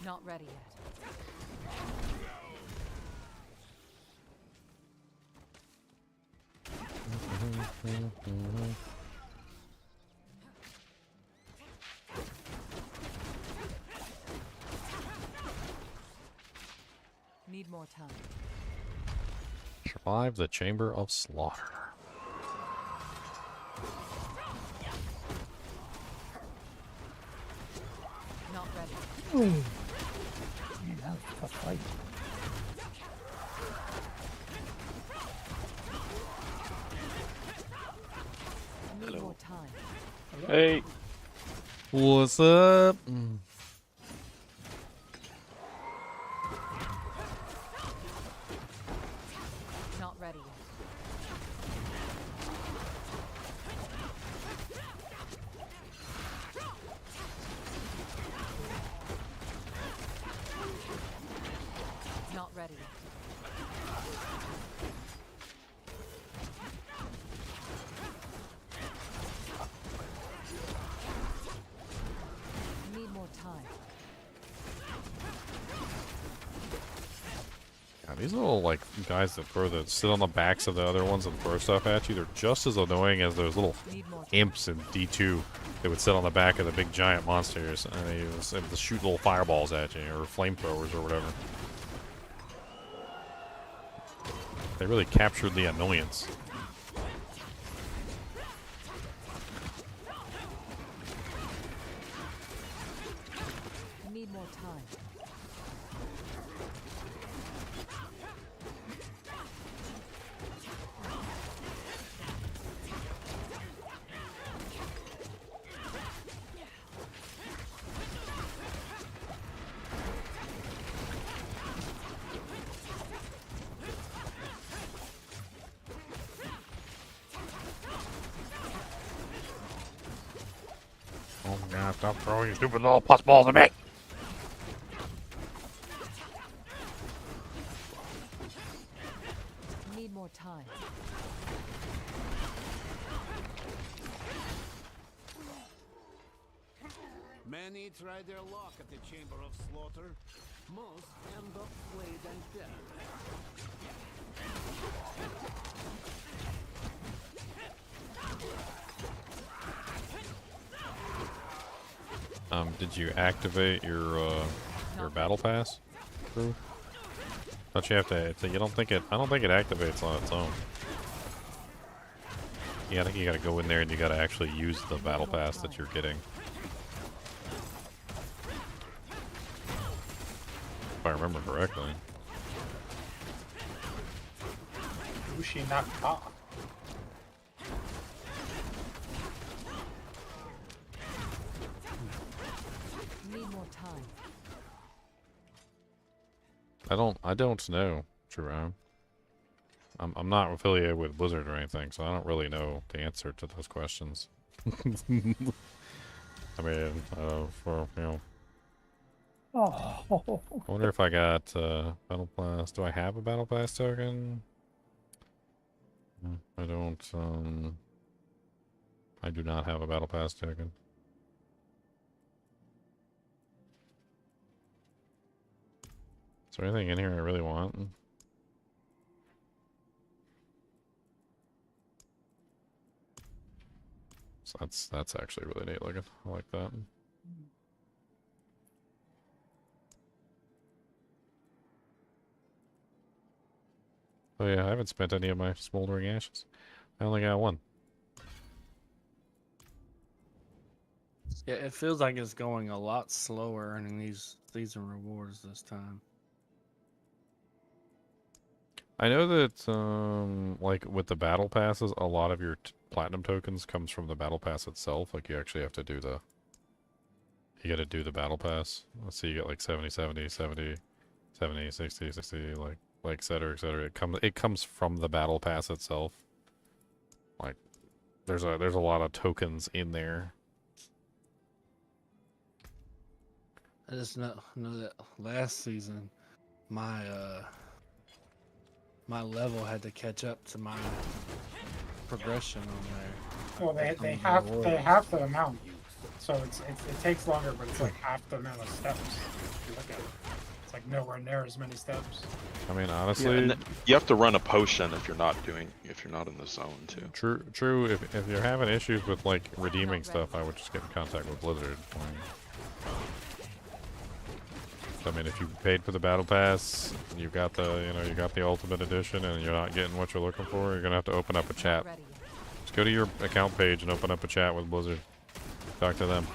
Not ready yet. Need more time. Survive the Chamber of Slaughter. Not ready. Ooh. Man, that was a tough fight. I need more time. Hey. What's up? Not ready yet. Not ready yet. Need more time. Yeah, these little like guys that sit on the backs of the other ones and throw stuff at you, they're just as annoying as those little imps in D2 that would sit on the back of the big giant monsters and they would shoot little fireballs at you or flamethrowers or whatever. They really captured the annoyance. Need more time. Oh my god, stop throwing your stupid little pus balls at me! Need more time. Many try their luck at the Chamber of Slaughter. Most end up flayed and dead. Did you activate your battle pass? Crew? Don't you have to? You don't think it? I don't think it activates on its own. Yeah, I think you gotta go in there and you gotta actually use the battle pass that you're getting. If I remember correctly. Who she knocked off? Need more time. I don't know, Jerome. I'm not affiliated with Blizzard or anything, so I don't really know the answer to those questions. I mean, for, you know. Oh. I wonder if I got battle pass. Do I have a battle pass token? I don't. I do not have a battle pass token. Is there anything in here I really want? So that's actually really neat looking. I like that. Oh yeah, I haven't spent any of my smoldering ashes. I only got one. Yeah, it feels like it's going a lot slower earning these rewards this time. I know that, like, with the battle passes, a lot of your platinum tokens comes from the battle pass itself. Like, you actually have to do the... You gotta do the battle pass. Let's see, you get, like, 70, 70, 70, 70, 60, 60, like et cetera, et cetera. It comes from the battle pass itself. Like, there's a lot of tokens in there. I just know that last season, my my level had to catch up to my progression on there. Well, they have the amount, so it takes longer, but it's like half the amount of steps. If you look at it, it's like nowhere near as many steps. I mean, honestly, Yeah, you have to run a potion if you're not in the zone too. True. If you're having issues with like redeeming stuff, I would just get in contact with Blizzard. I mean, if you paid for the battle pass, you got the ultimate edition, and you're not getting what you're looking for, you're gonna have to open up a chat. Just go to your account page and open up a chat with Blizzard. Talk to them.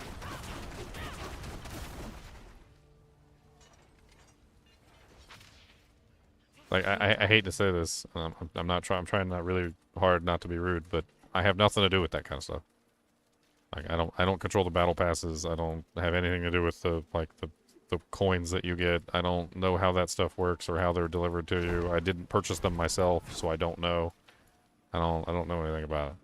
Like, I hate to say this. I'm trying not really hard not to be rude, but I have nothing to do with that kind of stuff. Like, I don't control the battle passes. I don't have anything to do with the coins that you get. I don't know how that stuff works or how they're delivered to you. I didn't purchase them myself, so I don't know. I don't know anything about it.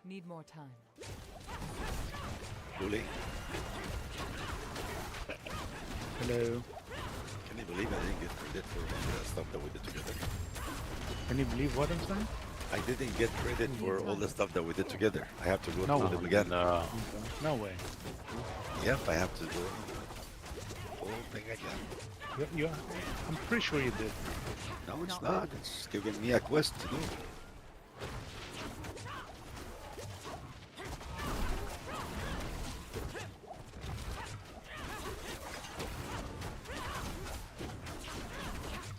Need more time. Bully. Hello. Can you believe I didn't get credit for the stuff that we did together? Can you believe what I'm saying? I didn't get credit for all the stuff that we did together. I have to go No. through them again. No way. Yep, I have to do the whole thing again. I'm pretty sure you did. No, it's not. It's giving me a quest to do.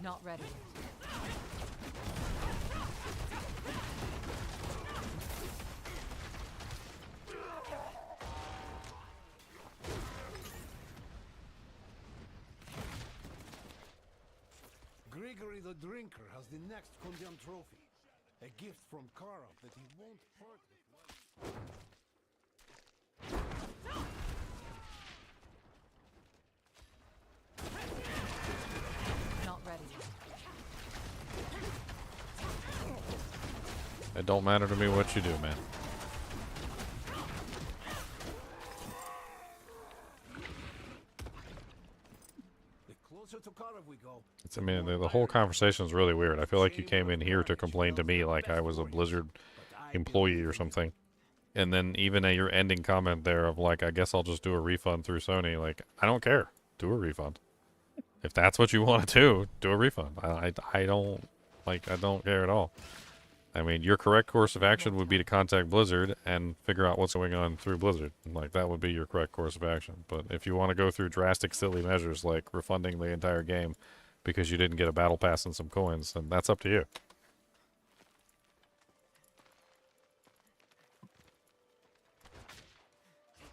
Not ready. Gregory the Drinker has the next Kundian trophy. A gift from Kara that he won't part with. Not ready. It don't matter to me what you do, man. I mean, the whole conversation is really weird. I feel like you came in here to complain to me like I was a Blizzard employee or something. And then even at your ending comment there of like, I guess I'll just do a refund through Sony. Like, I don't care. Do a refund. If that's what you want to do a refund. I don't care at all. I mean, your correct course of action would be to contact Blizzard and figure out what's going on through Blizzard. Like, that would be your correct course of action. But if you want to go through drastic, silly measures like refunding the entire game because you didn't get a battle pass and some coins, then that's up to you.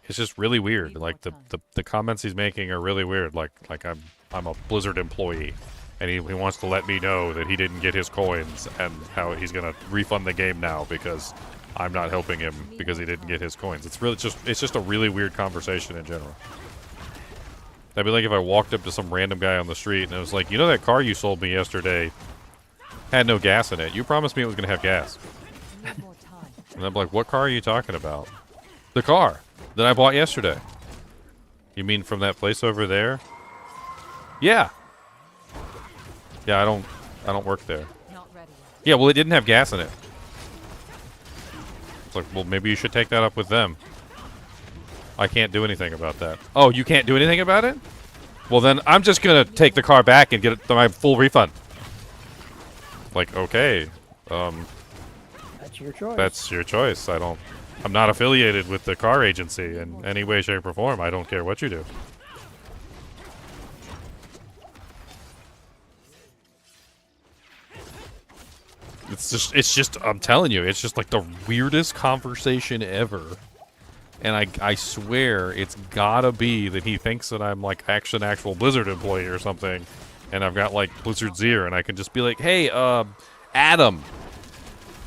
It's just really weird. Like, the comments he's making are really weird. Like I'm a Blizzard employee. And he wants to let me know that he didn't get his coins and how he's going to refund the game now because I'm not helping him because he didn't get his coins. It's just a really weird conversation in general. That'd be like if I walked up to some random guy on the street and it was like, you know that car you sold me yesterday had no gas in it. You promised me it was going to have gas. And I'm like, what car are you talking about? The car that I bought yesterday. You mean from that place over there? Yeah. Yeah, I don't work there. Yeah, well, it didn't have gas in it. It's like, well, maybe you should take that up with them. I can't do anything about that. Oh, you can't do anything about it? Well, then I'm just gonna take the car back and get my full refund. Like, okay, that's your choice. That's your choice. I'm not affiliated with the car agency in any way, shape, or form. I don't care what you do. It's just, I'm telling you, it's just like the weirdest conversation ever. And I swear it's gotta be that he thinks that I'm like an actual Blizzard employee or something. And I've got like Blizzard's ear and I can just be like, hey, Adam,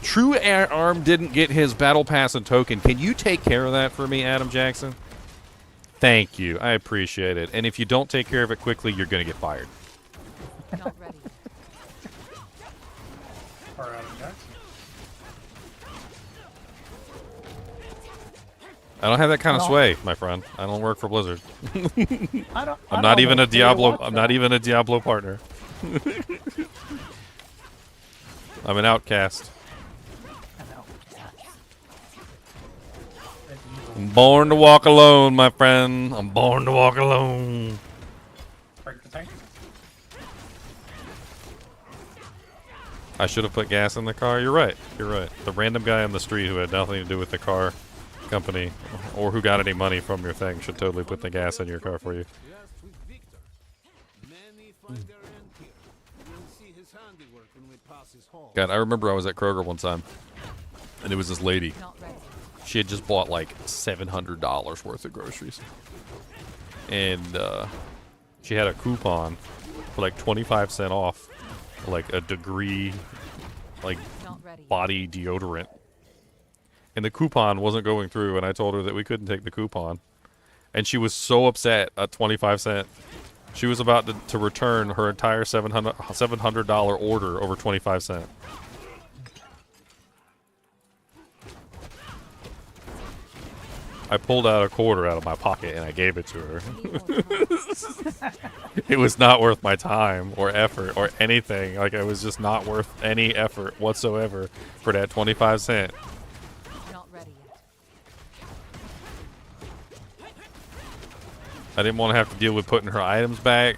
True Arm didn't get his Battle Pass and token. Can you take care of that for me, Adam Jackson? Thank you. I appreciate it. And if you don't take care of it quickly, you're gonna get fired. Not ready. Or Adam Jackson. I don't have that kind of sway, my friend. I don't work for Blizzard. I I'm not don't even know a if they Diablo. watch I'm that. not even a Diablo partner. I'm an outcast. I'm born to walk alone, my friend. I'm born to walk alone. Break the tank. I should have put gas in the car. You're right. You're right. The random guy on the street who had nothing to do with the car company or who got any money from your thing should totally put the gas in your car for you. God, I remember I was at Kroger one time, and it was this lady. She had just bought like $700 worth of groceries, and she had a coupon for like 25 cents off, like a Degree, like body deodorant. And the coupon wasn't going through, and I told her that we couldn't take the coupon. And she was so upset at 25 cents. She was about to return her entire $700 order over 25 cents. I pulled out a quarter out of my pocket and I gave it to her. It was not worth my time or effort or anything. Like, it was just not worth any effort whatsoever for that 25 cents. I didn't want to have to deal with putting her items back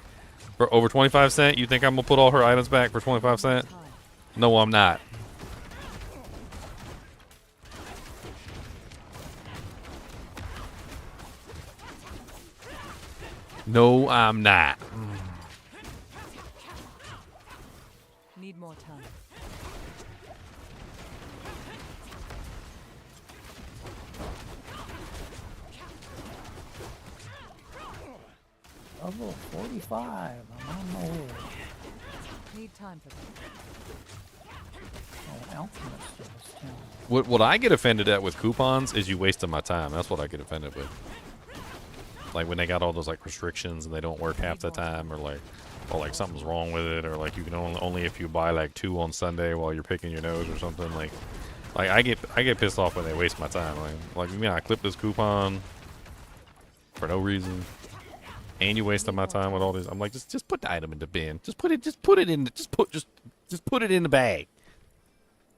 for over 25 cents. You think I'm going to put all her items back for 25 cents? No, I'm not. No, I'm not. Need more time. Level 45. I'm on my way. Need time for that. Oh, Alchemist is 10. What I get offended at with coupons is you wasting my time. That's what I get offended with. Like when they got all those like restrictions and they don't work half the time, or like something's wrong with it, or like you can only if you buy like 2 on Sunday while you're picking your nose or something. Like I get pissed off when they waste my time. Like you mean I clip this coupon for no reason, and you wasted my time with all this. I'm like, just put the item in the bin. Just put it in the bag.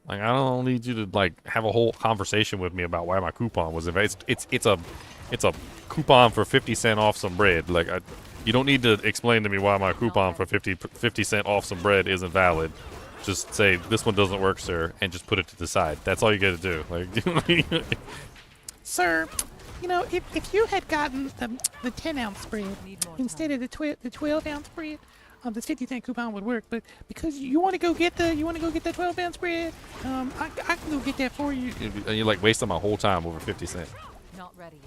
Like, I don't need you to like have a whole conversation with me about why my coupon was it's a coupon for 50 cents off some bread. Like, you don't need to explain to me why my coupon for 50 cents off some bread isn't valid. Just say this one doesn't work, sir, and just put it to the side. That's all you got to do. Like, Sir, you know, if you had gotten the 10-ounce bread instead of the 12-ounce bread, the 50-cent coupon would work. But because you want to go get the 12-ounce bread, I can go get that for you. and you're like wasting my whole time over 50 cents. Not ready yet.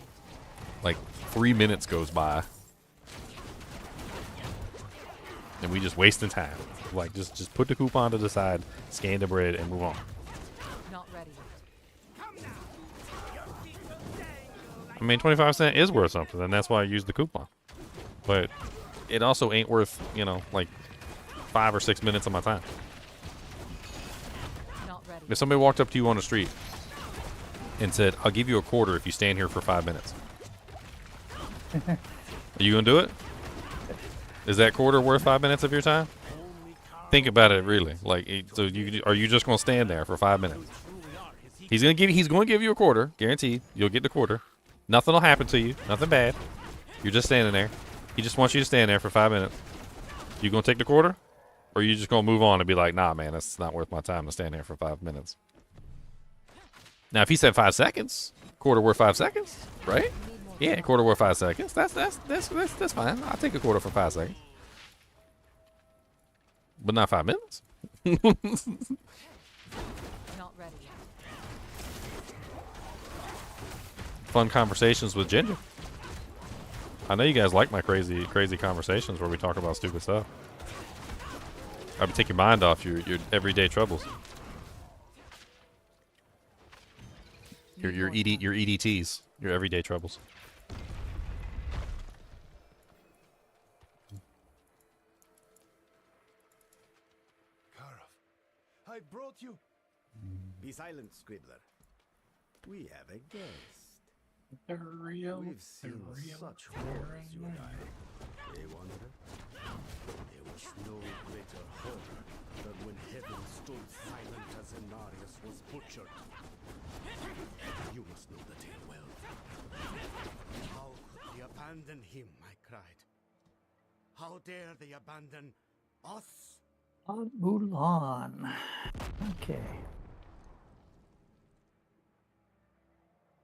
Like 3 minutes goes by, and we just wasting time. Like, just put the coupon to the side, scan the bread, and move on. Not ready yet. I mean, 25 cents is worth something, and that's why I use the coupon. But it also ain't worth, you know, like 5 or 6 minutes of my time. Not ready. If somebody walked up to you on the street and said, "I'll give you a quarter if you stand here for 5 minutes," are you gonna do it? Is that quarter worth 5 minutes of your time? Think about it, really. Like, so are you just gonna stand there for 5 minutes? He's gonna give you a quarter, guaranteed. You'll get the quarter. Nothing will happen to you. Nothing bad. You're just standing there. He just wants you to stand there for 5 minutes. You gonna take the quarter, or are you just gonna move on and be like, "Nah, man, that's not worth my time to stand there for 5 minutes." Now, if he said 5 seconds, quarter worth 5 seconds, right? Yeah, quarter worth 5 seconds. That's fine. I'll take a quarter for 5 seconds, but not 5 minutes. Not ready yet. Fun conversations with Ginger. I know you guys like my crazy conversations where we talk about stupid stuff. I would take your mind off your everyday troubles. Your EDTs, your everyday troubles. I brought you. Be silent, Scribbler. We have a guest. We've seen such horrors, you and I. A wanderer? There was no greater horror than when heaven stood silent as Inarius was butchered. You must know the tale well. How could they abandon him, I cried. How dare they abandon us? Mulan. Okay.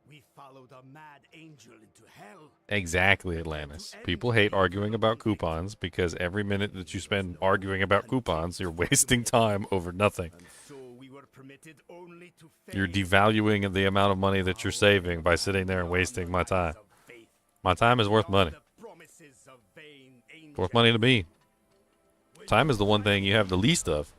We followed a mad angel into hell. Exactly, Atlantis. People hate arguing about coupons because every minute that you spend arguing about coupons, you're wasting time over nothing. You're devaluing the amount of money that you're saving by sitting there and wasting my time. My time is worth money. Worth money to me. Time is the one thing you have the least of.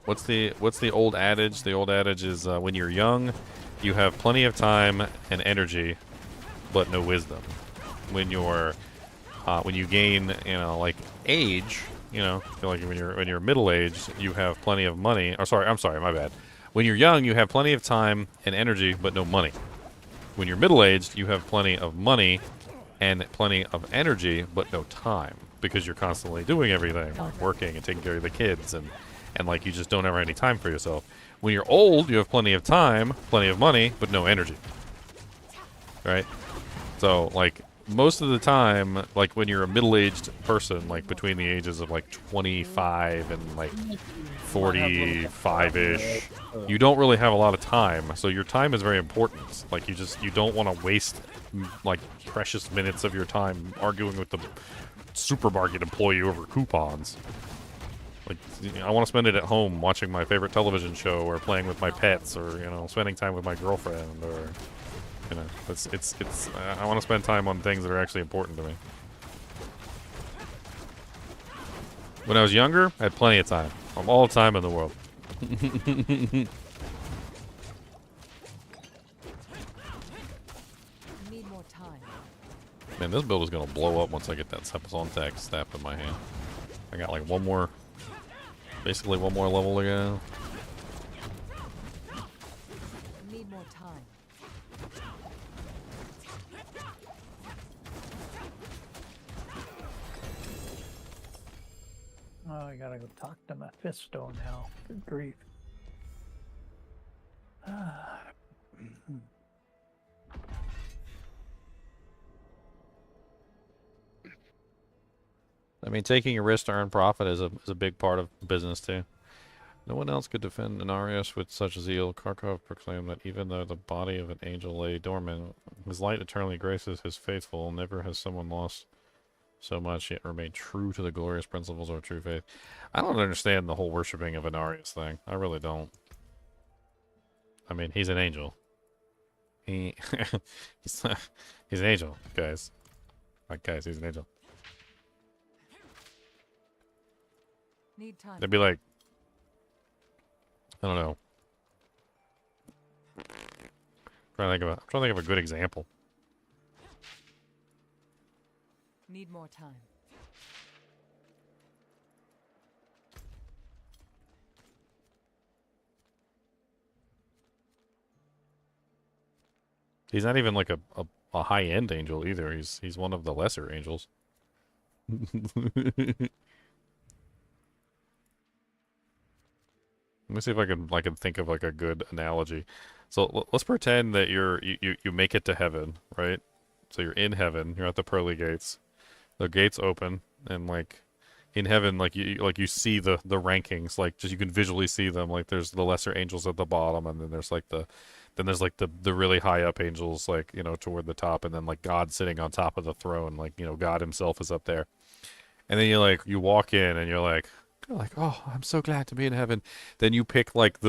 What's the old adage? The old adage is when you're young, you have plenty of time and energy, but no wisdom. When you gain, like age, I feel like when you're middle aged, you have plenty of money. I'm sorry, my bad. When you're young, you have plenty of time and energy, but no money. When you're middle aged, you have plenty of money and plenty of energy, but no time because you're constantly doing everything, like working and taking care of the kids and like you just don't ever have any time for yourself. When you're old, you have plenty of time, plenty of money, but no energy. Right? So, like, most of the time, like, when you're a middle-aged person, like, between the ages of, like, 25 and, like, 45-ish, you don't really have a lot of time. So your time is very important. Like, you don't want to waste, like, precious minutes of your time arguing with the supermarket employee over coupons. Like, I want to spend it at home watching my favorite television show or playing with my pets or, spending time with my girlfriend or, I want to spend time on things that are actually important to me. When I was younger, I had plenty of time. All the time in the world. Need more time. Man, this build is going to blow up once I get that Tech staff in my hand. I got like basically one more level to go. Need more time. Oh, I gotta go talk to Mephisto now. Good grief. I mean, taking a risk to earn profit is a big part of business too. No one else could defend Inarius with such zeal. Kharkov proclaimed that even though the body of an angel lay dormant, his light eternally graces his faithful. Never has someone lost so much yet remained true to the glorious principles of true faith. I don't understand the whole worshipping of Inarius thing. I really don't. I mean, he's an angel. He's an angel, guys. Like, guys, he's an angel. Need time. They'd be like, I don't know. I'm trying to think of a good example. Need more time. He's not even like a high-end angel either. He's one of the lesser angels. Let me see if I can think of like a good analogy. So let's pretend that you make it to heaven, right? So you're in heaven. You're at the pearly gates. The gates open, and like in heaven, like you see the rankings. Like just you can visually see them. Like there's the lesser angels at the bottom, and then there's like the really high up angels, like toward the top, and then like God sitting on top of the throne. Like God Himself is up there. And then you walk in and you're like, oh, I'm so glad to be in heaven. Then you pick like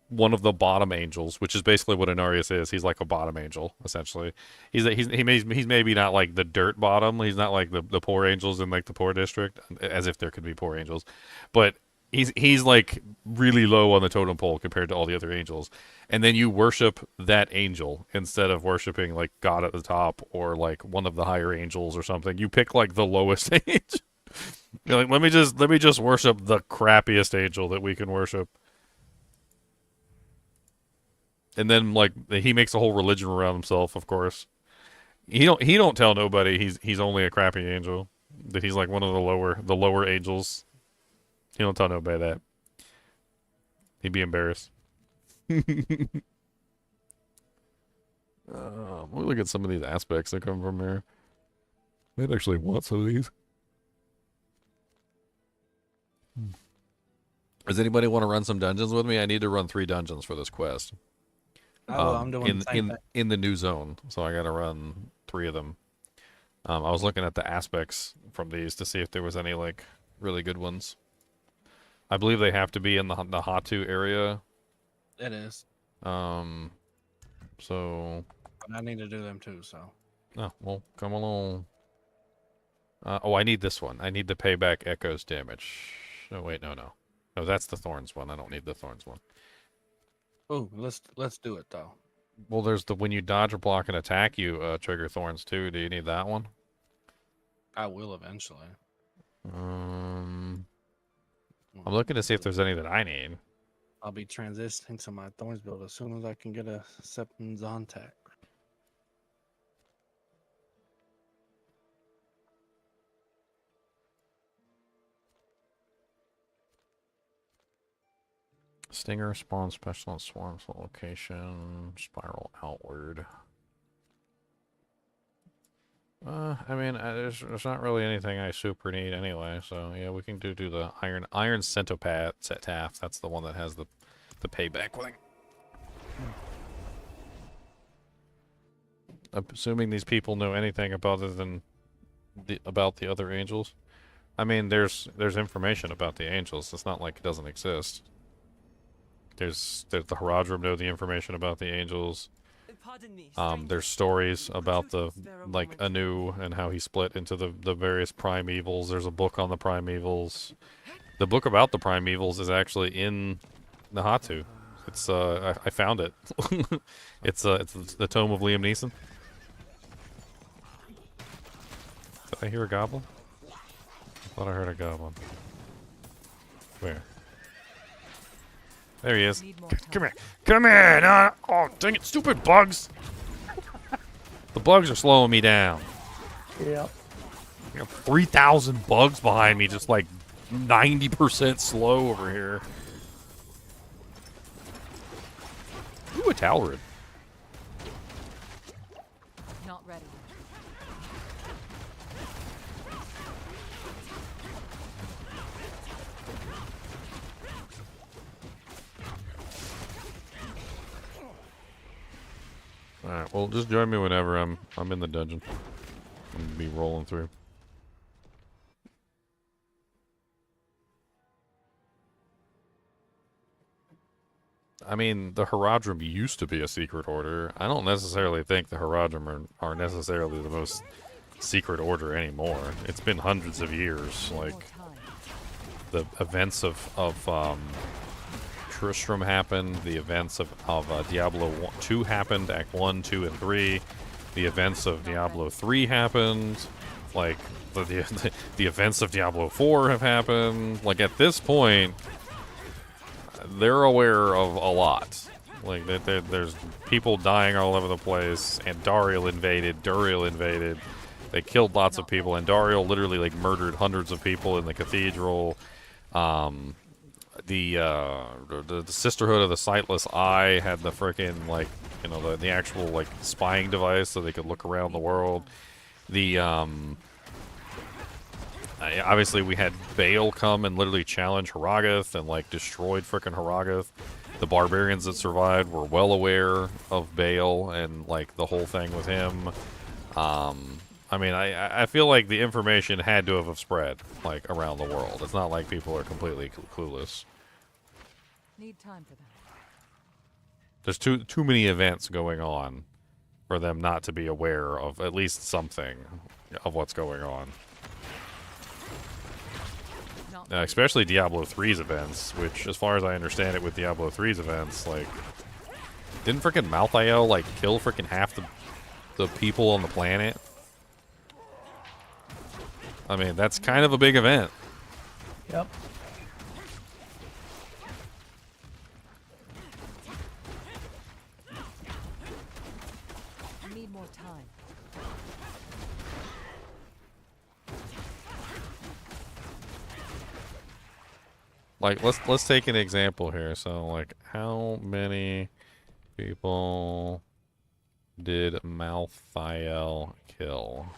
one of the bottom angels, which is basically what Inarius is. He's like a bottom angel, essentially. He's maybe not like the dirt bottom. He's not like the poor angels in like the poor district, as if there could be poor angels. But he's like really low on the totem pole compared to all the other angels. And then you worship that angel instead of worshiping like God at the top or like one of the higher angels or something. You pick like the lowest angel. You're like, let me just worship the crappiest angel that we can worship. And then like he makes a whole religion around himself, of course. He don't tell nobody he's only a crappy angel. That he's like one of the lower angels. He don't tell nobody that. He'd be embarrassed. Let me look at some of these aspects that come from here. I'd actually want some of these. Does anybody want to run some dungeons with me? I need to run 3 dungeons for this quest. I'm doing in the new zone, so I gotta run 3 of them. I was looking at the aspects from these to see if there was any like really good ones. I believe they have to be in the Hatu area. It is. So. But I need to do them too. So. Oh well, come along. I need this one. I need to pay back Echo's damage. Oh wait, no, that's the Thorns one. I don't need the Thorns one. Oh, let's do it though. Well, there's the when you dodge or block an attack, you trigger Thorns too. Do you need that one? I will eventually. I'm looking to see if there's any that I need. I'll be transitioning to my Thorns build as soon as I can get a Septon Zontac. Stinger spawns special on swarms location. Spiral outward. I mean, there's not really anything I super need anyway. So yeah, we can do the iron centopath taff. That's the one that has the payback thing. Assuming these people know anything about the other angels. I mean, there's information about the angels. It's not like it doesn't exist. There's the Haradrim know the information about the angels. There's stories about the like Anu and how he split into the various primevals. There's a book on the primevals. The book about the primevals is actually in the Hatu. It's I found it. It's the tome of Liam Neeson. Did I hear a goblin? I thought I heard a goblin. Where? There he is. Come here. Come here! Oh, dang it, stupid bugs! The bugs are slowing me down. Yep. I got 3,000 bugs behind me, just like 90% slow over here. Ooh, a Talrid. Not ready. Alright, well, just join me whenever I'm in the dungeon. I'm gonna be rolling through. I mean, the Haradrim used to be a secret order. I don't necessarily think the Haradrim are necessarily the most secret order anymore. It's been hundreds of years. Like, the events of Tristram happened, the events of Diablo 2 happened, Act 1, 2, and 3. The events of Diablo 3 happened. Like, the events of Diablo 4 have happened. Like, at this point, they're aware of a lot. Like, there's people dying all over the place, and Dariel invaded. They killed lots of people, and Dariel literally, like, murdered hundreds of people in the cathedral. The Sisterhood of the Sightless Eye had the frickin', like, you know, the actual, like, spying device so they could look around the world. Obviously we had Baal come and literally challenge Haragath and, like, destroyed frickin' Haragath. The barbarians that survived were well aware of Baal and, like, the whole thing with him. I mean, I feel like the information had to have spread, like, around the world. It's not like people are completely clueless. Need time for that. There's too many events going on for them not to be aware of at least something of what's going on. Especially Diablo 3's events, which, as far as I understand it with Diablo 3's events, like, didn't frickin' Malthael, like, kill frickin' half the people on the planet? I mean, that's kind of a big event. Yep. Need more time. Like, let's take an example here. So, like, how many people did Malthael kill?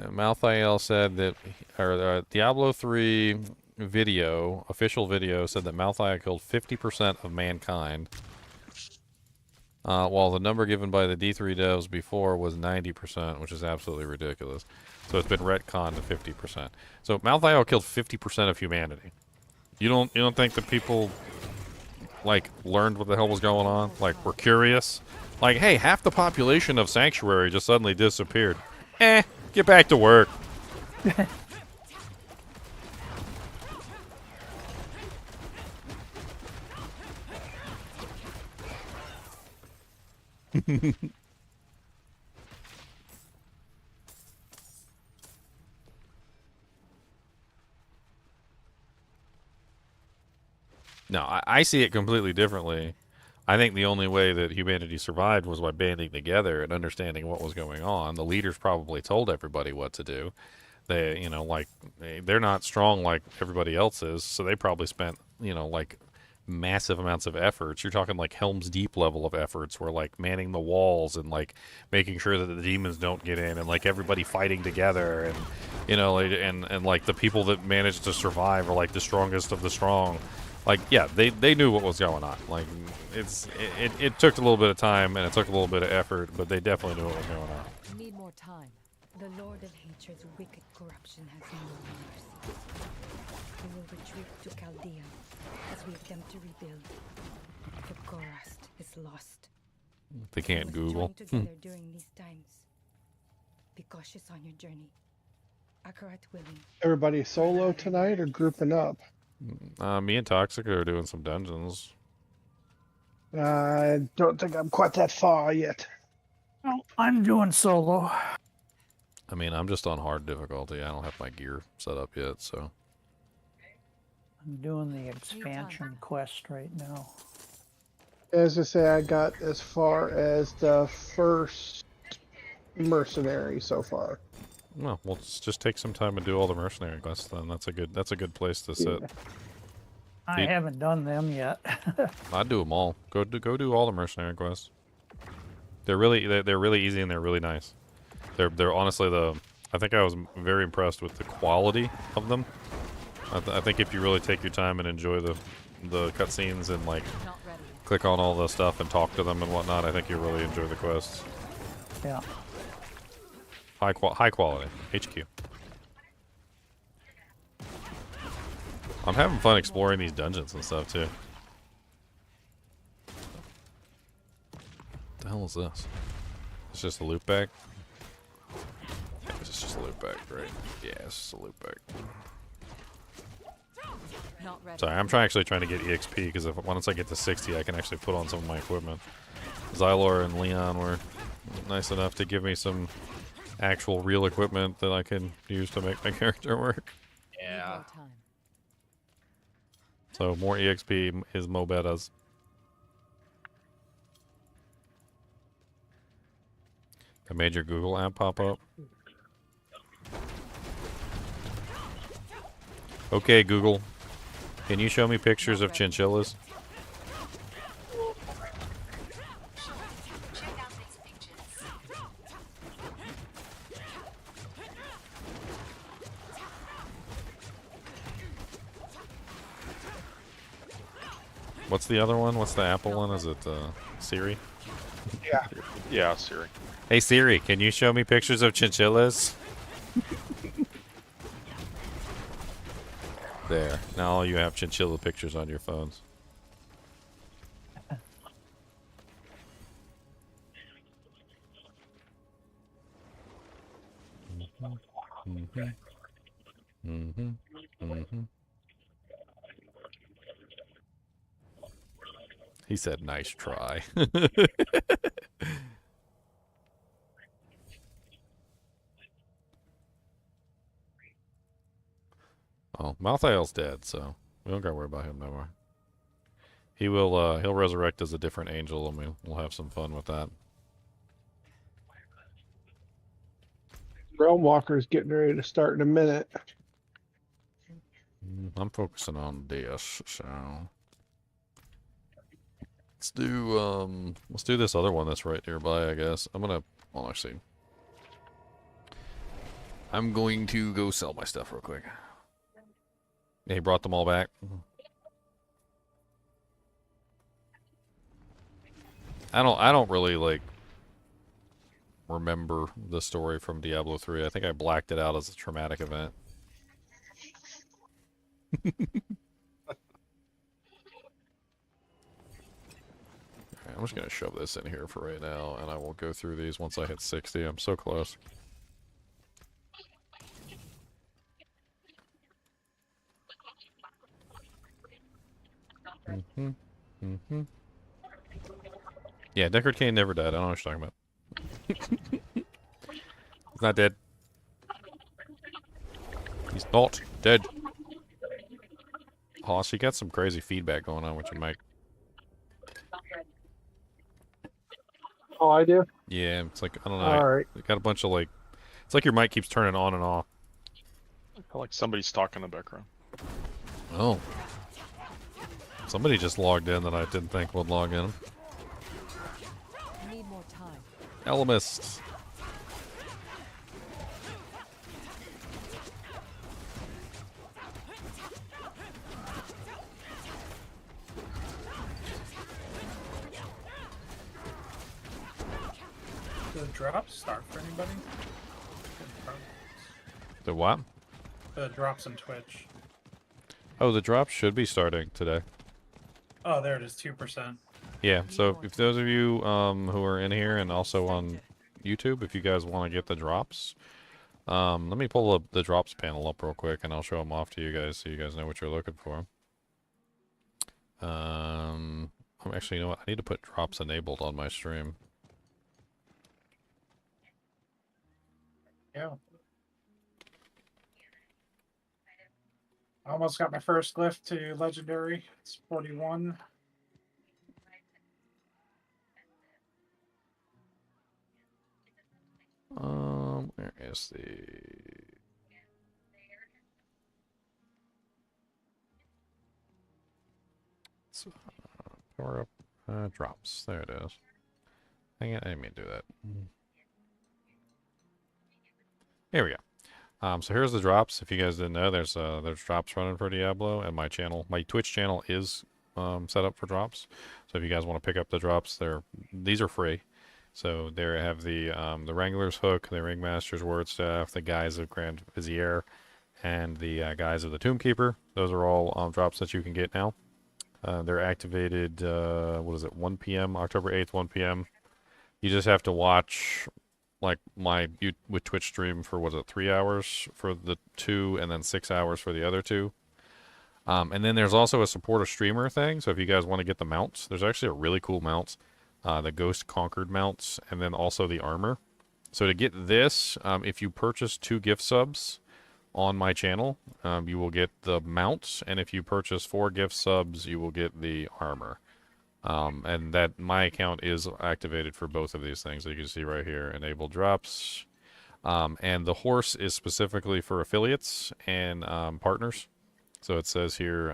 Malthael said that, or Diablo 3 video, official video, said that Malthael killed 50% of mankind, while the number given by the D3 devs before was 90%, which is absolutely ridiculous. So it's been retconned to 50%. So Malthael killed 50% of humanity. You don't think that people, like, learned what the hell was going on? Like, were curious? Like, hey, half the population of Sanctuary just suddenly disappeared. Get back to work. No, I see it completely differently. I think the only way that humanity survived was by banding together and understanding what was going on. The leaders probably told everybody what to do. They, you know, like, they're not strong like everybody else is, so they probably spent, you know, like, massive amounts of efforts. You're talking like Helm's Deep level of efforts, where, like, manning the walls and, like, making sure that the demons don't get in, and, like, everybody fighting together, and, you know, and like, the people that managed to survive are, like, the strongest of the strong. Like, yeah, they knew what was going on. Like, it took a little bit of time and it took a little bit of effort, but they definitely knew what was going on. Need more time. The Lord of Hatred's wicked corruption has no mercy. We will retreat to Chaldea as we attempt to rebuild. The Gorast is lost. They can't Google. Join together during these times. Be cautious on your journey. Akarat willing. Everybody solo tonight or grouping up? Me and Toxic are doing some dungeons. I don't think I'm quite that far yet. Well, I'm doing solo. I mean, I'm just on hard difficulty. I don't have my gear set up yet, so. I'm doing the expansion quest right now. As I say, I got as far as the first mercenary so far. Well, we'll just take some time and do all the mercenary quests then. That's a good place to sit. I haven't done them yet. I'd do them all. Go do all the mercenary quests. They're really easy and they're really nice. They're honestly I think I was very impressed with the quality of them. I think if you really take your time and enjoy the cutscenes and, like, click on all the stuff and talk to them and whatnot, I think you'll really enjoy the quests. Yeah. High quality. HQ. I'm having fun exploring these dungeons and stuff too. What the hell is this? It's just a loop bag? Yeah, it's just a loop bag, right? Yeah, it's just a loop bag. Not ready. Sorry, I'm actually trying to get EXP, because once I get to 60, I can actually put on some of my equipment. Xylor and Leon were nice enough to give me some actual real equipment that I can use to make my character work. Yeah. So more EXP is mo betas. I made your Google app pop up. Okay, Google. Can you show me pictures of chinchillas? What's the other one? What's the Apple one? Is it Siri? Yeah. Yeah, Siri. Hey Siri, can you show me pictures of chinchillas? There. Now all you have chinchilla pictures on your phones. He said, "Nice try." Oh, Malthael's dead, so we don't gotta worry about him no more. He'll resurrect as a different angel, and we'll have some fun with that. Realm Walker's getting ready to start in a minute. I'm focusing on this, so let's do this other one that's right nearby, I guess. Well, actually, I'm going to go sell my stuff real quick. Yeah, he brought them all back. I don't really like remember the story from Diablo 3. I think I blacked it out as a traumatic event. I'm just gonna shove this in here for right now, and I will go through these once I hit 60. I'm so close. Yeah, Deckard Cain never died. I don't know what you're talking about. He's not dead. He's not dead. Hoss, you got some crazy feedback going on with your mic. Oh, I do? Yeah, it's like, I don't know. Alright. You got a bunch of like, it's like your mic keeps turning on and off. I feel like somebody's talking in the background. Oh. Somebody just logged in that I didn't think would log in. Need more time. Elemist. The drops start for anybody? The what? The drops in Twitch. Oh, the drops should be starting today. Oh, there it is, 2%. Yeah, so if those of you who are in here and also on YouTube, if you guys want to get the drops, let me pull up the drops panel up real quick, and I'll show them off to you guys so you guys know what you're looking for. Actually, you know what? I need to put drops enabled on my stream. Yeah. I almost got my first glyph to legendary. It's 41. Where is the... Power up drops. There it is. Hang it, I didn't mean to do that. Here we go. So here's the drops. If you guys didn't know, there's drops running for Diablo, and my Twitch channel is set up for drops. So if you guys want to pick up the drops, these are free. So there have the Wrangler's Hook, the Ringmaster's Word Staff, the Guise of Grand Vizier, and the Guise of the Tombkeeper. Those are all drops that you can get now. They're activated, 1 p.m., October 8th, 1 p.m. You just have to watch, like, with Twitch stream for, 3 hours for the 2, and then 6 hours for the other 2. And then there's also a support a streamer thing, so if you guys want to get the mounts, there's actually a really cool mount, the Ghost Conquered mounts, and then also the armor. So to get this, if you purchase 2 gift subs on my channel, you will get the mounts, and if you purchase 4 gift subs, you will get the armor. And that my account is activated for both of these things. So you can see right here, enable drops. And the horse is specifically for affiliates and partners. So it says here,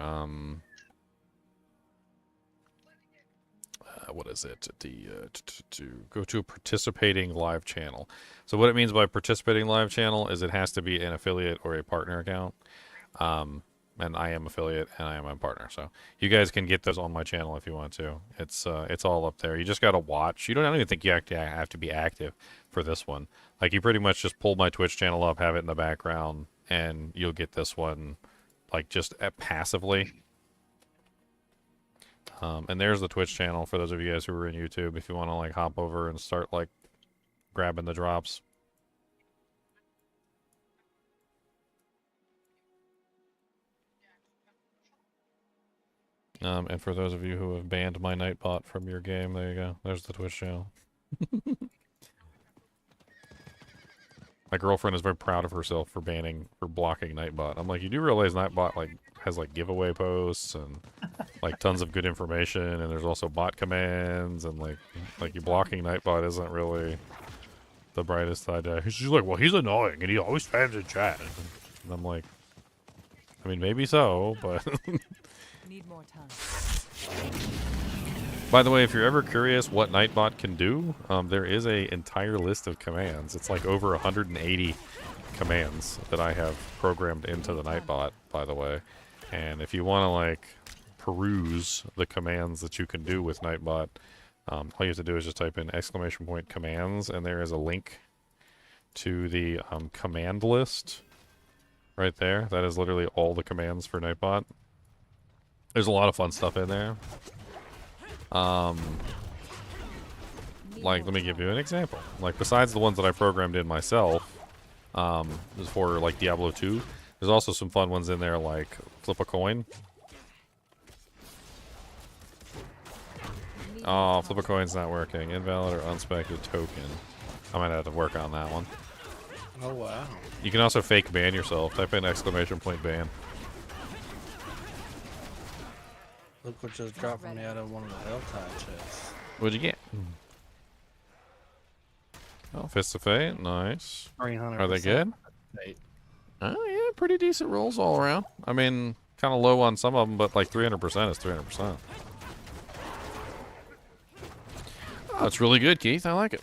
what is it? To go to a participating live channel. So what it means by participating live channel is it has to be an affiliate or a partner account. and I am affiliate, and I am a partner. So you guys can get those on my channel if you want to. It's all up there. You just gotta watch. I don't even think you have to be active for this one. Like, you pretty much just pull my Twitch channel up, have it in the background, and you'll get this one, like, just passively. And there's the Twitch channel for those of you guys who are in YouTube if you want to, like, hop over and start, like, grabbing the drops. And for those of you who have banned my Nightbot from your game, there you go. There's the Twitch channel. My girlfriend is very proud of herself for blocking Nightbot. I'm like, you do realize Nightbot, like, has, like, giveaway posts and, like, tons of good information, and there's also bot commands, and, like you blocking Nightbot isn't really the brightest idea. She's like, well, he's annoying, and he always spams in chat. And I'm like, I mean, maybe so, but... Need more time. By the way, if you're ever curious what Nightbot can do, there is a entire list of commands. It's like over 180 commands that I have programmed into the Nightbot, by the way. And if you want to, like, peruse the commands that you can do with Nightbot, all you have to do is just type in !commands, and there is a link to the command list right there. That is literally all the commands for Nightbot. There's a lot of fun stuff in there. Like, let me give you an example. Like, besides the ones that I programmed in myself, for, like, Diablo 2, there's also some fun ones in there, like flip a coin. Oh, flip a coin's not working. Invalid or unspected token. I might have to work on that one. Oh, wow. You can also fake ban yourself. Type in !ban. Look what just dropped from me out of one of the HellTide chests. What'd you get? Oh, Fists of Fate. Nice. 300%. Are they good? Oh, yeah. Pretty decent rolls all around. I mean, kind of low on some of them, but like 300% is 300%. Oh, it's really good, Keith. I like it.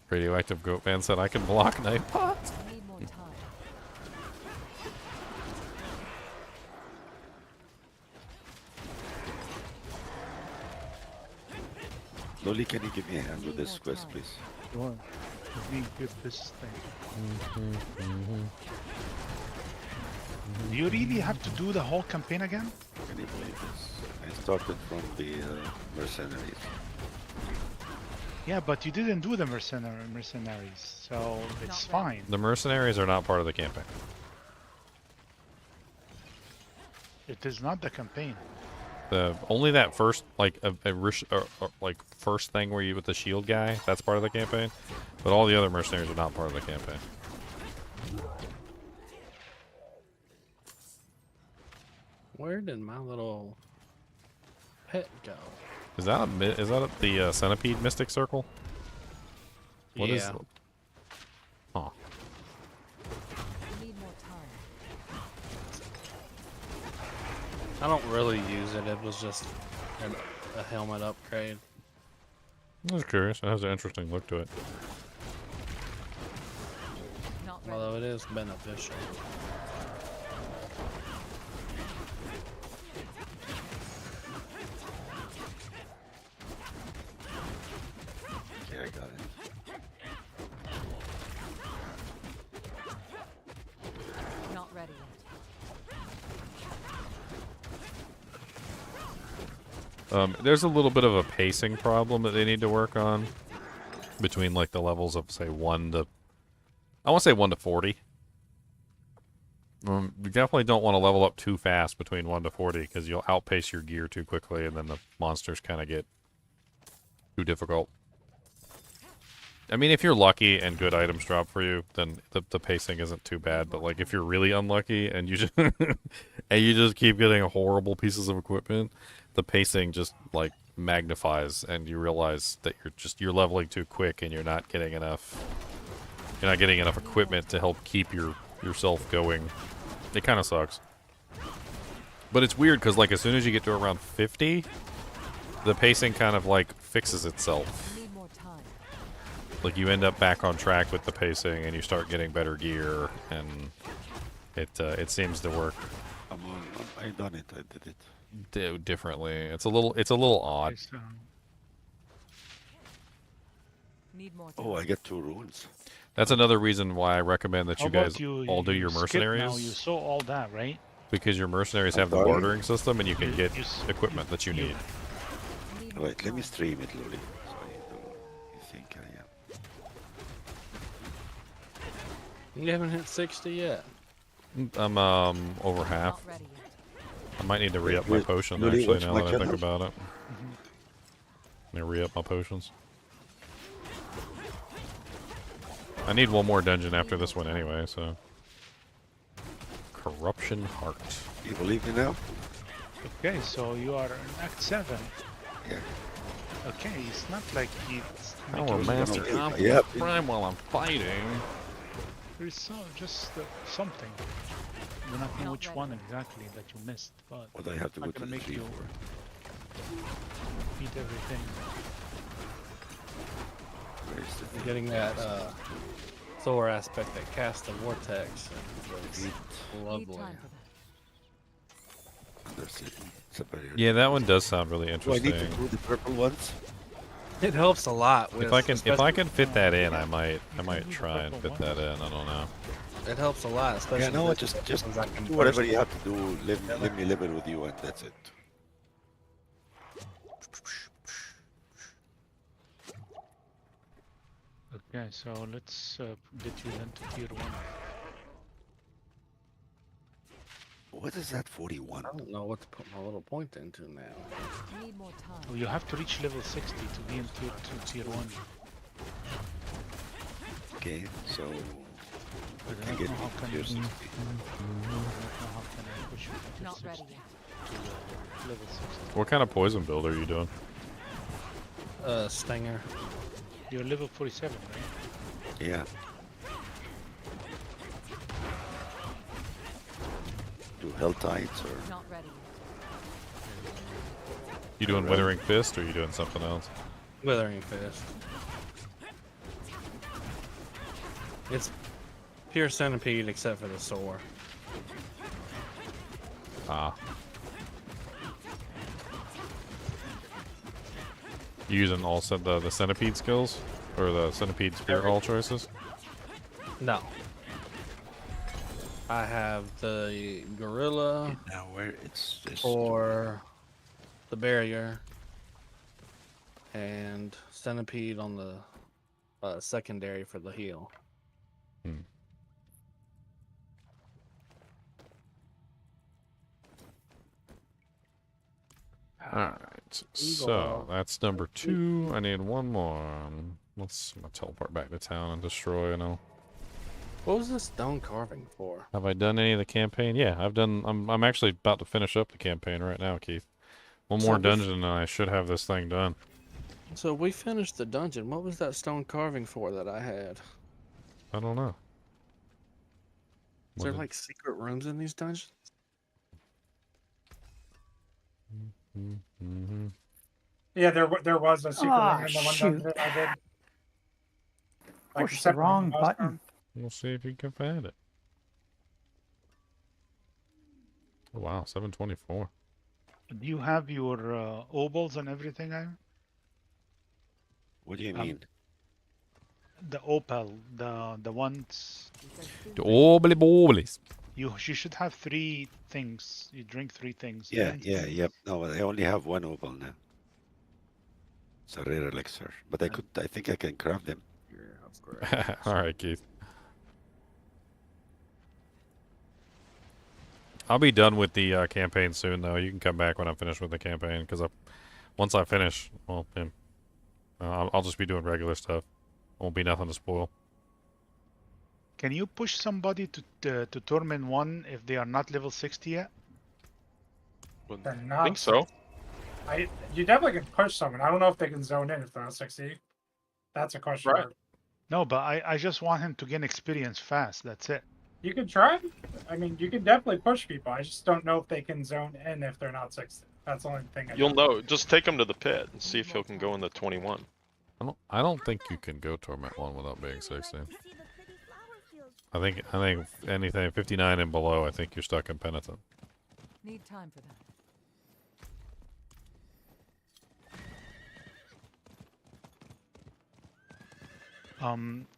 Radioactive Goat Man said I can block Nightbot. Loli, can you give me a hand with this quest, please? Sure. Let me get this thing. Do you really have to do the whole campaign again? Can you believe this? I started from the mercenaries. Yeah, but you didn't do the mercenaries, so it's fine. The mercenaries are not part of the campaign. It is not the campaign. Only that first, like, like first thing where you with the shield guy, that's part of the campaign. But all the other mercenaries are not part of the campaign. Where did my little pet go? Is that the centipede mystic circle? What is? Yeah. Huh. Need more time. I don't really use it. It was just a helmet upgrade. I was curious. It has an interesting look to it. Although it is beneficial. Yeah, I got it. Not ready yet. There's a little bit of a pacing problem that they need to work on between, like, the levels of, say, 1 to... I want to say 1 to 40. You definitely don't want to level up too fast between 1 to 40 because you'll outpace your gear too quickly and then the monsters kind of get too difficult. I mean, if you're lucky and good items drop for you, then the pacing isn't too bad. But, like, if you're really unlucky and you just and you just keep getting horrible pieces of equipment, the pacing just, like, magnifies, and you realize that you're leveling too quick and you're not getting enough equipment to help keep yourself going. It kind of sucks. But it's weird because, like, as soon as you get to around 50, the pacing kind of, like, fixes itself. Like, you end up back on track with the pacing and you start getting better gear, and It seems to work I done it. I did it. differently. It's a little odd. Need more Oh, I get 2 runes. That's another reason why I recommend that How you guys about you, all do you your skip mercenaries. Now you saw all that, right? Because your mercenaries have the sorry? bartering system, and you can get equipment that you need. Wait, let me stream it, Luli. So you think I am. You haven't hit 60 yet. I'm over half. I might need to re-up my Wait, potion Luli, actually what's now my that I think channel? about it. Let me re-up my potions. I need one more dungeon after this one anyway, so. Corruption Heart. You believe me now? Okay, so you are in Act 7. Yeah. Okay, it's not like it's... Power Master Yep. Prime while I'm fighting. There's just something. I do not know which one exactly that you missed, but What I have to I'm go not to gonna the make tree you for? beat everything. Where is the thing? Getting that Thor aspect that casts the vortex was lovely. There's it. Superior. Yeah, that one does sound really Do I interesting. need to do the purple ones? It helps a lot. With, If I can fit that in, I might try and fit that in. I don't know. It helps a lot, especially. Yeah, no, with just ones I can do whatever burst. you have to do. Let me live it with you, and that's it. Okay, so let's get you into tier 1. What is that 41? I don't know what to put my little point into now. Need more time. Oh, you have to reach level 60 to be in tier 1. Okay, so I I don't get know how can tier you... 60. I don't know how can I push you to tier Not 60 ready yet. to level 60. What kind of poison build are you doing? Stinger. You're level 47, right? Yeah. Do HellTides or? Not ready You doing Withering Fist or are you doing something else? Withering Fist. It's pure centipede except for the sore. Ah. You using all the centipede skills? Or the centipede spirit hall choices? No. I have the gorilla Now where it's just for the barrier and centipede on the secondary for the heal. Alright, so that's number 2. I need one more. Let's teleport back to town and destroy, What was this stone carving for? Have I done any of the campaign? Yeah, I've done. I'm actually about to finish up the campaign right now, Keith. One more dungeon and I should have this thing done. So we finished the dungeon. What was that stone carving for that I had? I don't know. Is there like secret rooms in these dungeons? Yeah, there was a secret Ah, room in the one shoot. that I did. Pushed the separate wrong mouse button. arm. We'll see if you can find it. Oh, wow, 724. Do you have your obals and everything, Iron? What do you mean? The opal, the ones. The orbly borblies. You should have 3 things. You drink 3 things. Yeah, and- yep. No, I only have 1 opal now. It's a rare elixir, but I think I can craft them. Alright, Keith. I'll be done with the campaign soon, though. You can come back when I'm finished with the campaign, because once I finish, well, then, I'll just be doing regular stuff. Won't be nothing to spoil. Can you push somebody to Torment 1 if they are not level 60 yet? They're not. I think so. You definitely can push someone. I don't know if they can zone in if they're on 60. That's a question. Right. mark. No, but I just want him to gain experience fast. That's it. You can try. I mean, you can definitely push people. I just don't know if they can zone in if they're not 60. That's the only thing. You'll know. Just take him to the pit and see if he can go in the 21. I don't think you can go Torment 1 without being 60. I think anything 59 and below, I think you're stuck in penitent. Need time for that.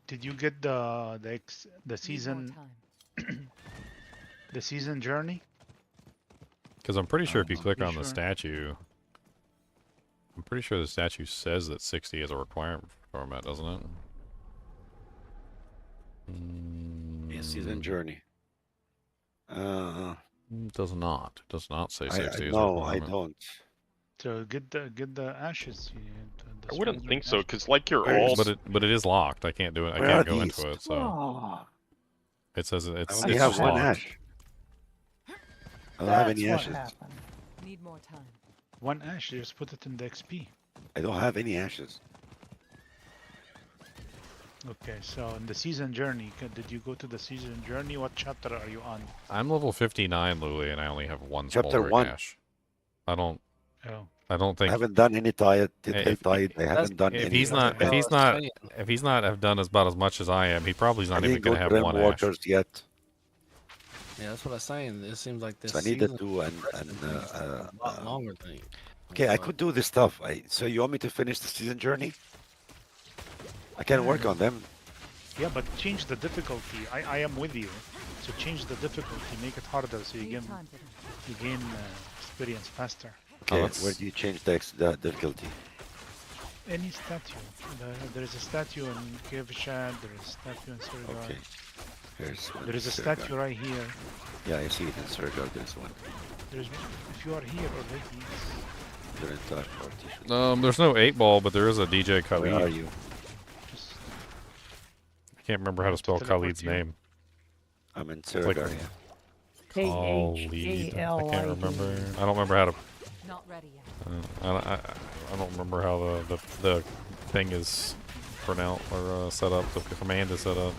Did you get the season the season journey? Because I'm pretty sure if you to click be on the sure. statue, I'm pretty sure the statue says that 60 is a requirement for format, doesn't it? Yeah, season journey. Does not. Does not say 60 is a no, I requirement. don't. So get the ashes. I wouldn't think so, because like you're all. But it is locked. I can't do it. I Where can't are go these? into it. So Oh, it says it's I only have one locked. ash. I don't have any that's ashes. what happened. Need more time. One ash. Just put it in the XP. I don't have any ashes. Okay, so in the season journey, did you go to the season journey? What chapter are you on? I'm level 59, Luli, and I only have one Chapter smoldering 1. ash. I don't I think haven't done any HellTide. If- I haven't done if any. he's not have done about as much as I am, he probably I not didn't even gonna go have to one ash. Waters yet. Yeah, that's what I'm saying. It seems like this So I needed season to a lot longer than. Okay, I could do this stuff. So you want me to finish the season journey? I can work on them. Yeah, but change the difficulty. I am with you. So change the difficulty, make it harder, so you gain experience faster. Okay, where do you change the difficulty? Any statue. There is a statue in Cave Shad. There is a statue in Surgar. Okay. Here's one. There is a Surgar. statue right here. Yeah, I see it in Surgar. There's one. There's if you are here already. Your entire party should. There's no 8-ball, but there is a DJ Khalid. Where are you? I can't remember how to spell Khalid's name. I'm in It's like Surgar, yeah. Khalid. I can't remember. I don't remember how to. Not ready yet. I don't remember how the thing is pronounced or set up. The command is set up.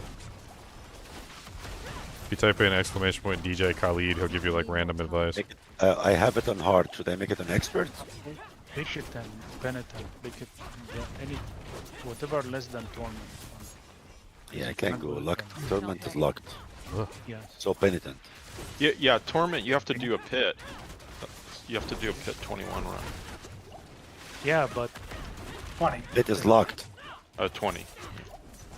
If you type in ! DJ Khalid, he'll give you like random advice. I have it on hard. Should I make it on expert? Make it and penitent. Make it any whatever less than torment. Yeah, I can't go. Locked. Torment is locked. Yes. So penitent. Yeah, torment. You have to do a pit. You have to do a pit 21 run. Yeah, but 20. It is locked. 20.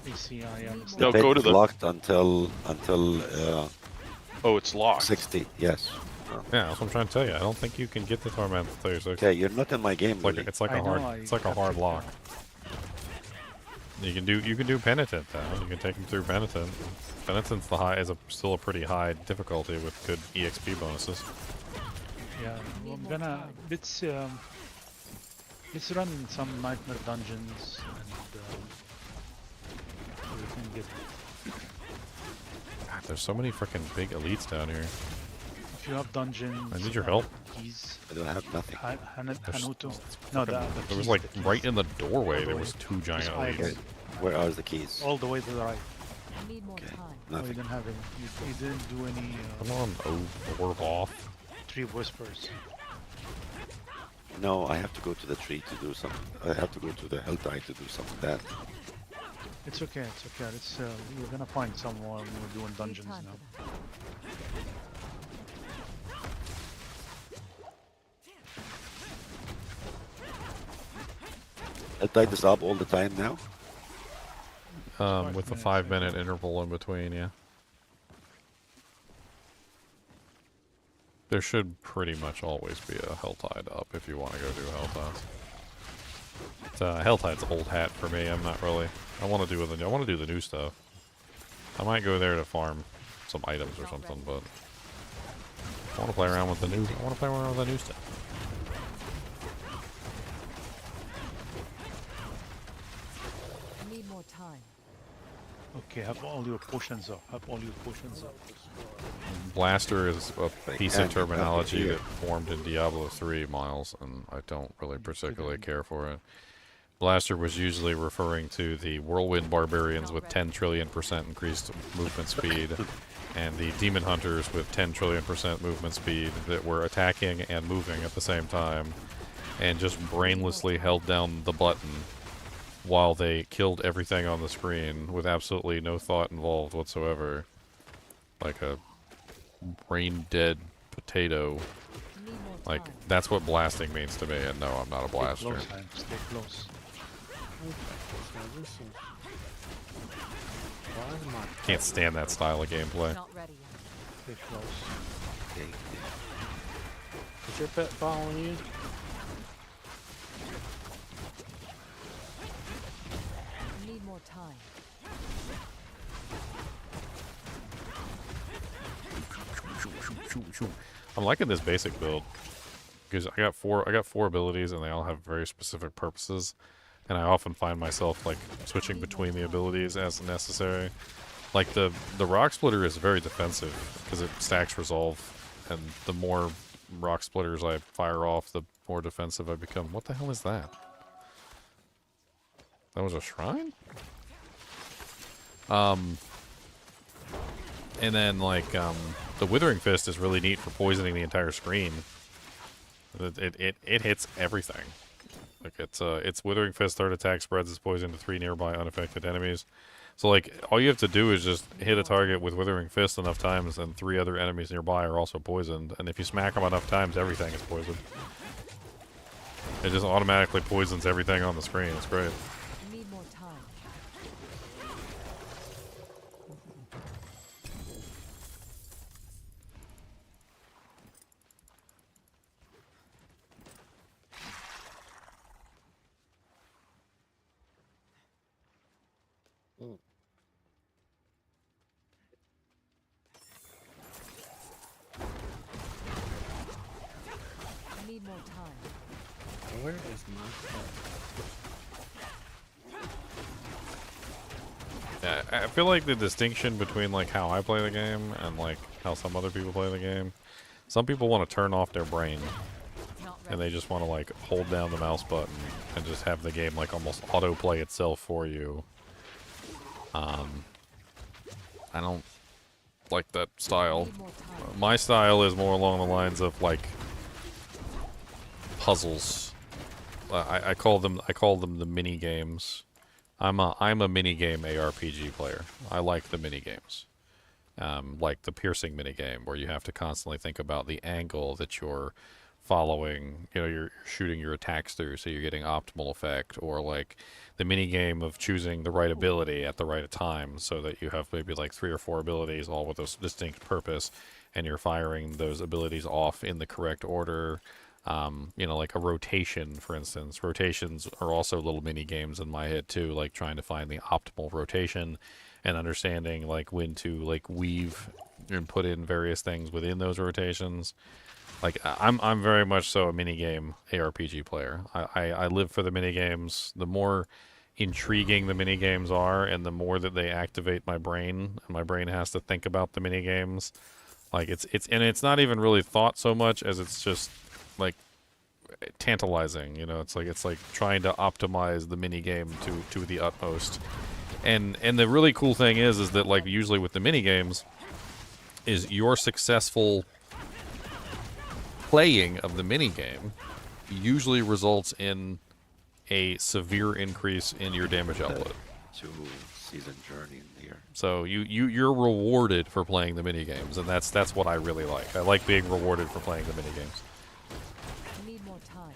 ACI. They'll go to the locked until Oh, it's locked. 60. Yes. Yeah, that's what I'm trying to tell you. I don't think you can get the torment until you're 60. Okay, you're not in my game. Really. It's like a hard lock. You can do penitent though. You can take him through penitent. Penitent's still a pretty high difficulty with good EXP bonuses. Yeah, I'm gonna let's run some nightmare dungeons and we can get. God, there's so many freaking big elites down here. If you have dungeons, I need your help. Keys. I don't have nothing. Hanuto. No, the There was keys, like the keys. right in the doorway. There was 2 giant Just elites. Where are the keys? All the way to the right. I need more time. No, you Nothing. didn't have any. You didn't do any. Come on, orb off. Tree whispers. No, I have to go to the tree to do something. I have to go to the HellTide to do some of that. It's okay. It's okay. It's we're gonna find someone. We're doing dungeons now. HellTide is up all the time now. With a 5-minute interval in between, yeah. There should pretty much always be a HellTide up if you want to go do HellTide. HellTide's old hat for me. I'm not really. I want to do the new stuff. I might go there to farm some items or something, but I want to play around with the new. I want to play around with the new stuff. I need more time. Okay, have all your potions up. Have all your potions up. Blaster is a piece of and terminology here. that formed in Diablo 3, Miles, and I don't really particularly care for it. Blaster was usually referring to the whirlwind barbarians with 10 trillion% increased movement speed, and the demon hunters with 10 trillion% movement speed that were attacking and moving at the same time, and just brainlessly held down the button while they killed everything on the screen with absolutely no thought involved whatsoever. Like a brain-dead potato. Like, that's what blasting means to me, and no, I'm not a blaster. Stay close, Hank. Stay close. So this is... Why is my Can't stand that style of gameplay. Not ready yet. Stay close. Is your pet following you? I need more time. I'm liking this basic build because I got four abilities and they all have very specific purposes, and I often find myself like switching between the abilities as necessary. Like the rock splitter is very defensive because it stacks resolve, and the more rock splitters I fire off, the more defensive I become. What the hell is that? That was a shrine? And then like the Withering Fist is really neat for poisoning the entire screen. It hits everything. Like it's Withering Fist, third attack spreads its poison to 3 nearby unaffected enemies. So like all you have to do is just hit a target with Withering Fist enough times, and 3 other enemies nearby are also poisoned. And if you smack them enough times, everything is poisoned. It just automatically poisons everything on the screen. It's great. I need more time. I need more time. Where is my pet? Yeah, I feel like the distinction between like how I play the game and like how some other people play the game. Some people want to turn off their brain, and they just want to like hold down the mouse button and just have the game like almost autoplay itself for you. I don't like that style. My style is more along the lines of like puzzles. I call them the mini games. I'm a mini game ARPG player. I like the mini games. Like the piercing mini game where you have to constantly think about the angle that you're following, you know, you're shooting your attacks through so you're getting optimal effect, or like the mini game of choosing the right ability at the right time so that you have maybe like 3 or 4 abilities all with a distinct purpose, and you're firing those abilities off in the correct order. You know, like a rotation, for instance. Rotations are also little mini games in my head too, like trying to find the optimal rotation and understanding like when to like weave and put in various things within those rotations. Like I'm very much so a mini game ARPG player. I live for the mini games. The more intriguing the mini games are, and the more that they activate my brain, and my brain has to think about the mini games. Like it's not even really thought so much as it's just like tantalizing, you know. It's like trying to optimize the mini game to the utmost. And the really cool thing is that like usually with the mini games is your successful playing of the mini game usually results in a severe increase in your damage output. 2-season journey in here. So you're rewarded for playing the mini games, and that's what I really like. I like being rewarded for playing the mini games. I need more time.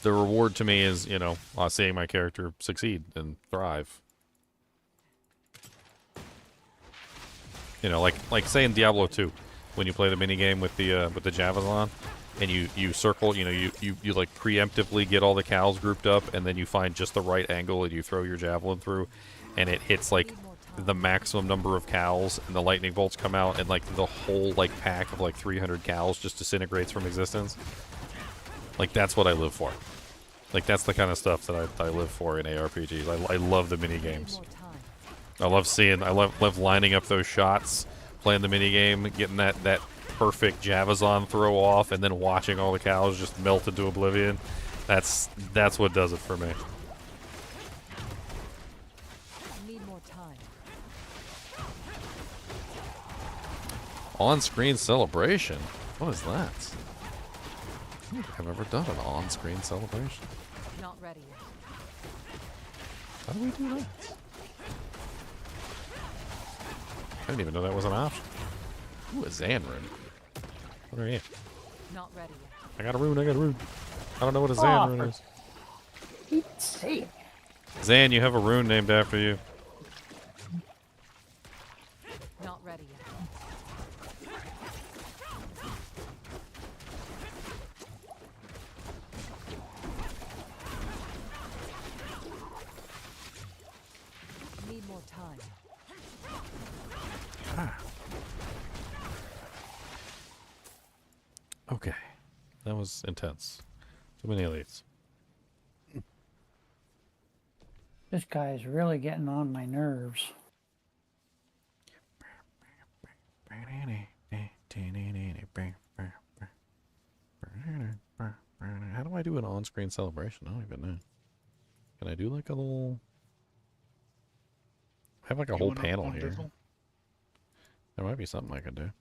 The reward to me is, you know, seeing my character succeed and thrive. You know, like say in Diablo 2, when you play the mini game with the Javazon, and you circle, you know, you like preemptively get all the cows grouped up, and then you find just the right angle and you throw your javelin through, and it hits like the maximum number of cows, and the lightning bolts come out, and like the whole like pack of like 300 cows just disintegrates from existence. Like that's what I live for. Like that's the kind of stuff that I live for in ARPGs. I love the mini games. I love lining up those shots, playing the mini game, getting that perfect Javazon throw off, and then watching all the cows just melt into oblivion. That's what does it for me. I need more time. On-screen celebration? What is that? I don't think I've ever done an on-screen celebration. Not ready yet. How do we do that? I didn't even know that was an option. Ooh, a Zan rune. What are you? Not ready yet. I got a rune, I got a rune. I don't know what a Zan rune is. Pete's sake. Zan, you have a rune named after you. Not ready yet. Need more time. Okay. That was intense. Too many elites. This guy is really getting on my nerves. How do I do an on-screen celebration? I don't even know. Can I do like a little... I have like a whole panel here. There might be something I could do.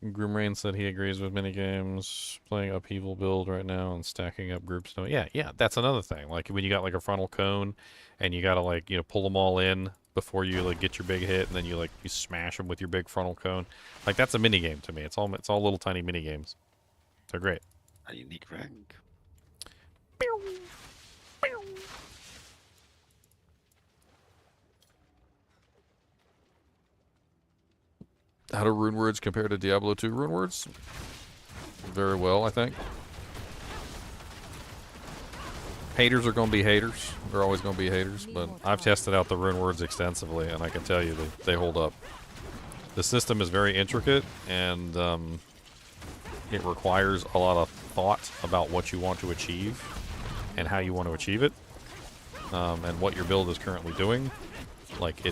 Groomrain said he agrees with minigames, playing upheaval build right now and stacking up groups. No, yeah, that's another thing. Like when you got like a frontal cone and you gotta like, you know, pull them all in before you like get your big hit, and then you smash them with your big frontal cone. Like that's a minigame to me. It's all little tiny minigames. They're great. A unique rank. How do rune words compare to Diablo 2 rune words? Very well, I think. Haters are going to be haters. They're always going to be haters. But I've tested out the rune words extensively, and I can tell you that they hold up. The system is very intricate, and it requires a lot of thought about what you want to achieve and how you want to achieve it, and what your build is currently doing. Like,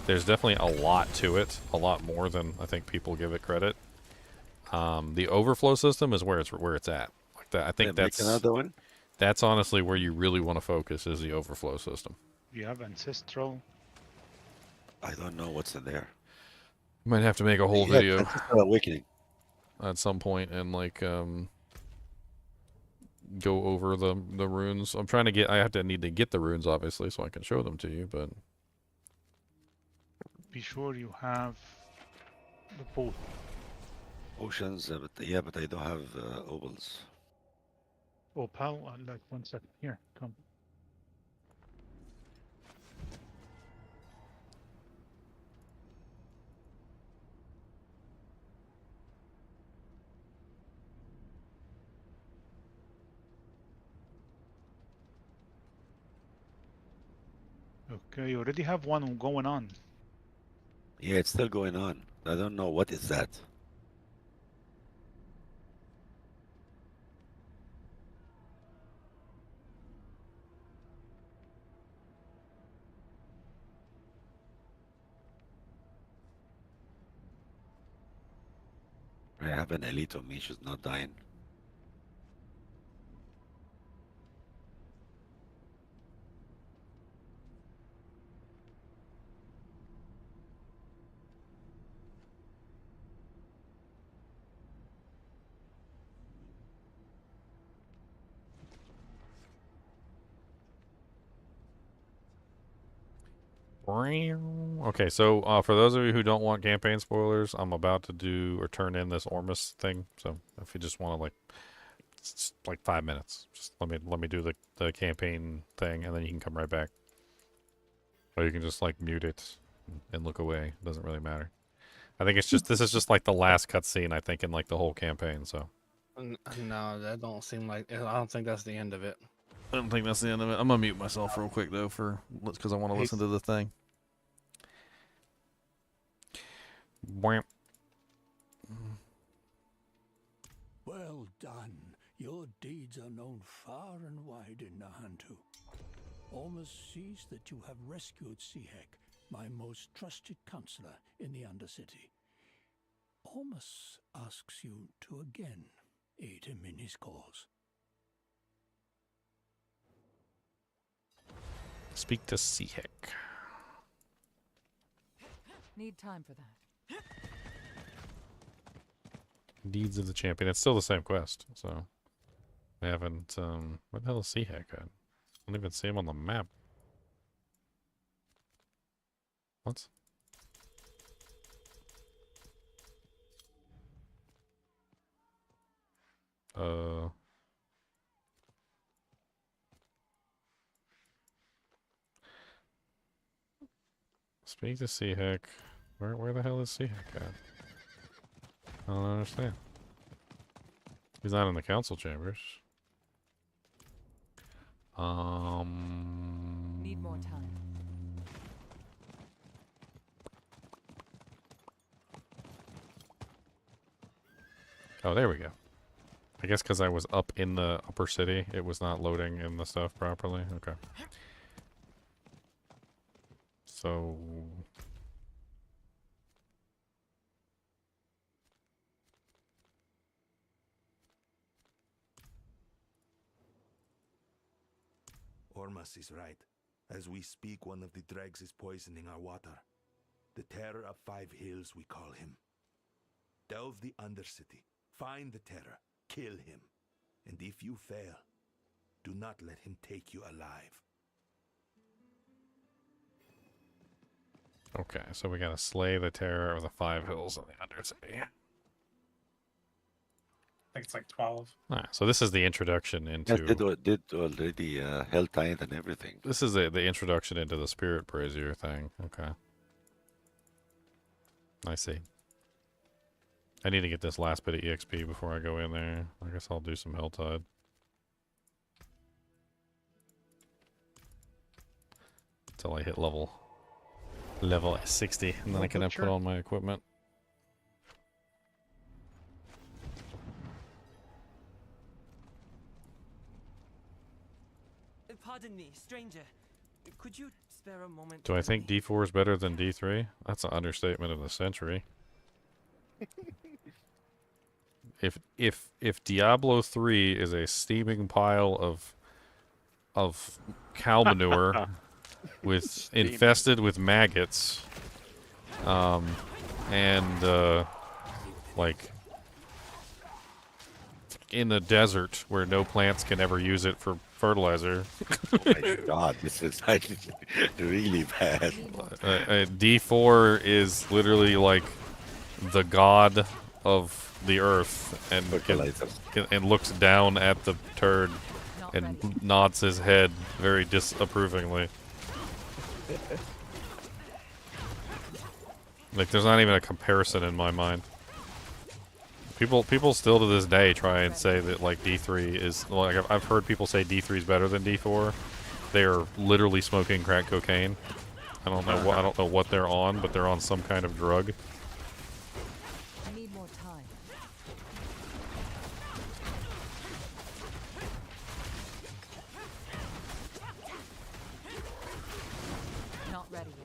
there's definitely a lot to it, a lot more than I think people give it credit. The overflow system is where it's at. Like that, I think that's another one. That's honestly where you really want to focus, is the overflow system. You have ancestral. I don't know what's in there. You might have to make a whole video Ancestral Awakening at some point and like go over the runes. I'm trying to get. Need to get the runes obviously so I can show them to you, but. Be sure you have the both. Oceans, but I don't have ovals. Oh, pal, like 1 second. Here, come. Okay, you already have one going on. Yeah, it's still going on. I don't know what is that. I have an elite on me, she's not dying. Okay, so for those of you who don't want campaign spoilers, I'm about to do or turn in this Ormus thing. So if you just want to it's like 5 minutes, just let me do the campaign thing, and then you can come right back. Or you can just like mute it and look away. It doesn't really matter. I think this is just like the last cutscene I think in like the whole campaign. So No, that don't seem like. I don't think that's the end of it. I don't think that's the end of it. I'm gonna mute myself real quick though because I want to listen to the thing. Wham. Well done. Your deeds are known far and wide in Nahantu. Ormus sees that you have rescued Sihek, my most trusted counselor in the Undercity. Ormus asks you to again aid him in his cause. Speak to Seahek. Need time for that. Deeds of the Champion. It's still the same quest, so I haven't. Where the hell is Seahek at? I don't even see him on the map. What? Speak to Seahek. Where the hell is Seahek at? I don't understand. He's not in the council chambers. Need more time. Oh, there we go. I guess because I was up in the upper city, it was not loading in the stuff properly. Okay. So... Ormus is right. As we speak, one of the dregs is poisoning our water. The Terror of Five Hills, we call him. Delve the Undercity. Find the Terror. Kill him. And if you fail, do not let him take you alive. Okay, so we gotta slay the Terror of the Five Hills in the Undercity. I think it's like 12. Alright, so this is the introduction into... Did already HellTide and everything. This is the introduction into the Spirit Brazier thing. Okay. I see. I need to get this last bit of EXP before I go in there. I guess I'll do some HellTide. Until I hit level 60, and then I can put on my equipment. Pardon me, stranger. Could you spare a moment? Do I think D4 is better than D3? That's an understatement of the century. If Diablo 3 is a steaming pile of cow manure with infested with maggots, and like in the desert where no plants can ever use it for fertilizer. Oh my god, this is really bad. D4 is literally like the god of the earth and looks down at the turd and nods his head very disapprovingly. Like, there's not even a comparison in my mind. People still to this day try and say that like D3 is like I've heard people say D3 is better than D4. They are literally smoking crack cocaine. I don't know what they're on, but they're on some kind of drug. I need more time. Not ready yet.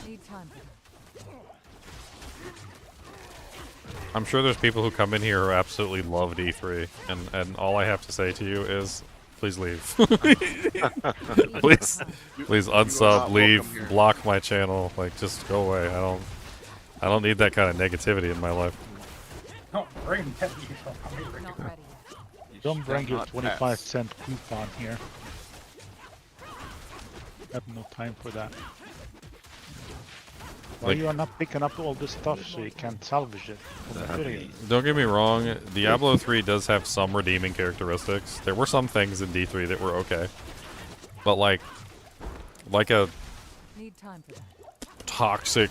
Need time for that. I'm sure there's people who come in here who absolutely love D3, and all I have to say to you is, please leave. please unsub, leave, block my channel. Like, just go away. I don't need that kind of negativity in my life. Don't bring that. Don't bring your 25-cent coupon here. I have no time for that. Why you are not picking up all this stuff so you can salvage it for the video? Don't get me wrong, Diablo 3 does have some redeeming characteristics. There were some things in D3 that were okay. But like a toxic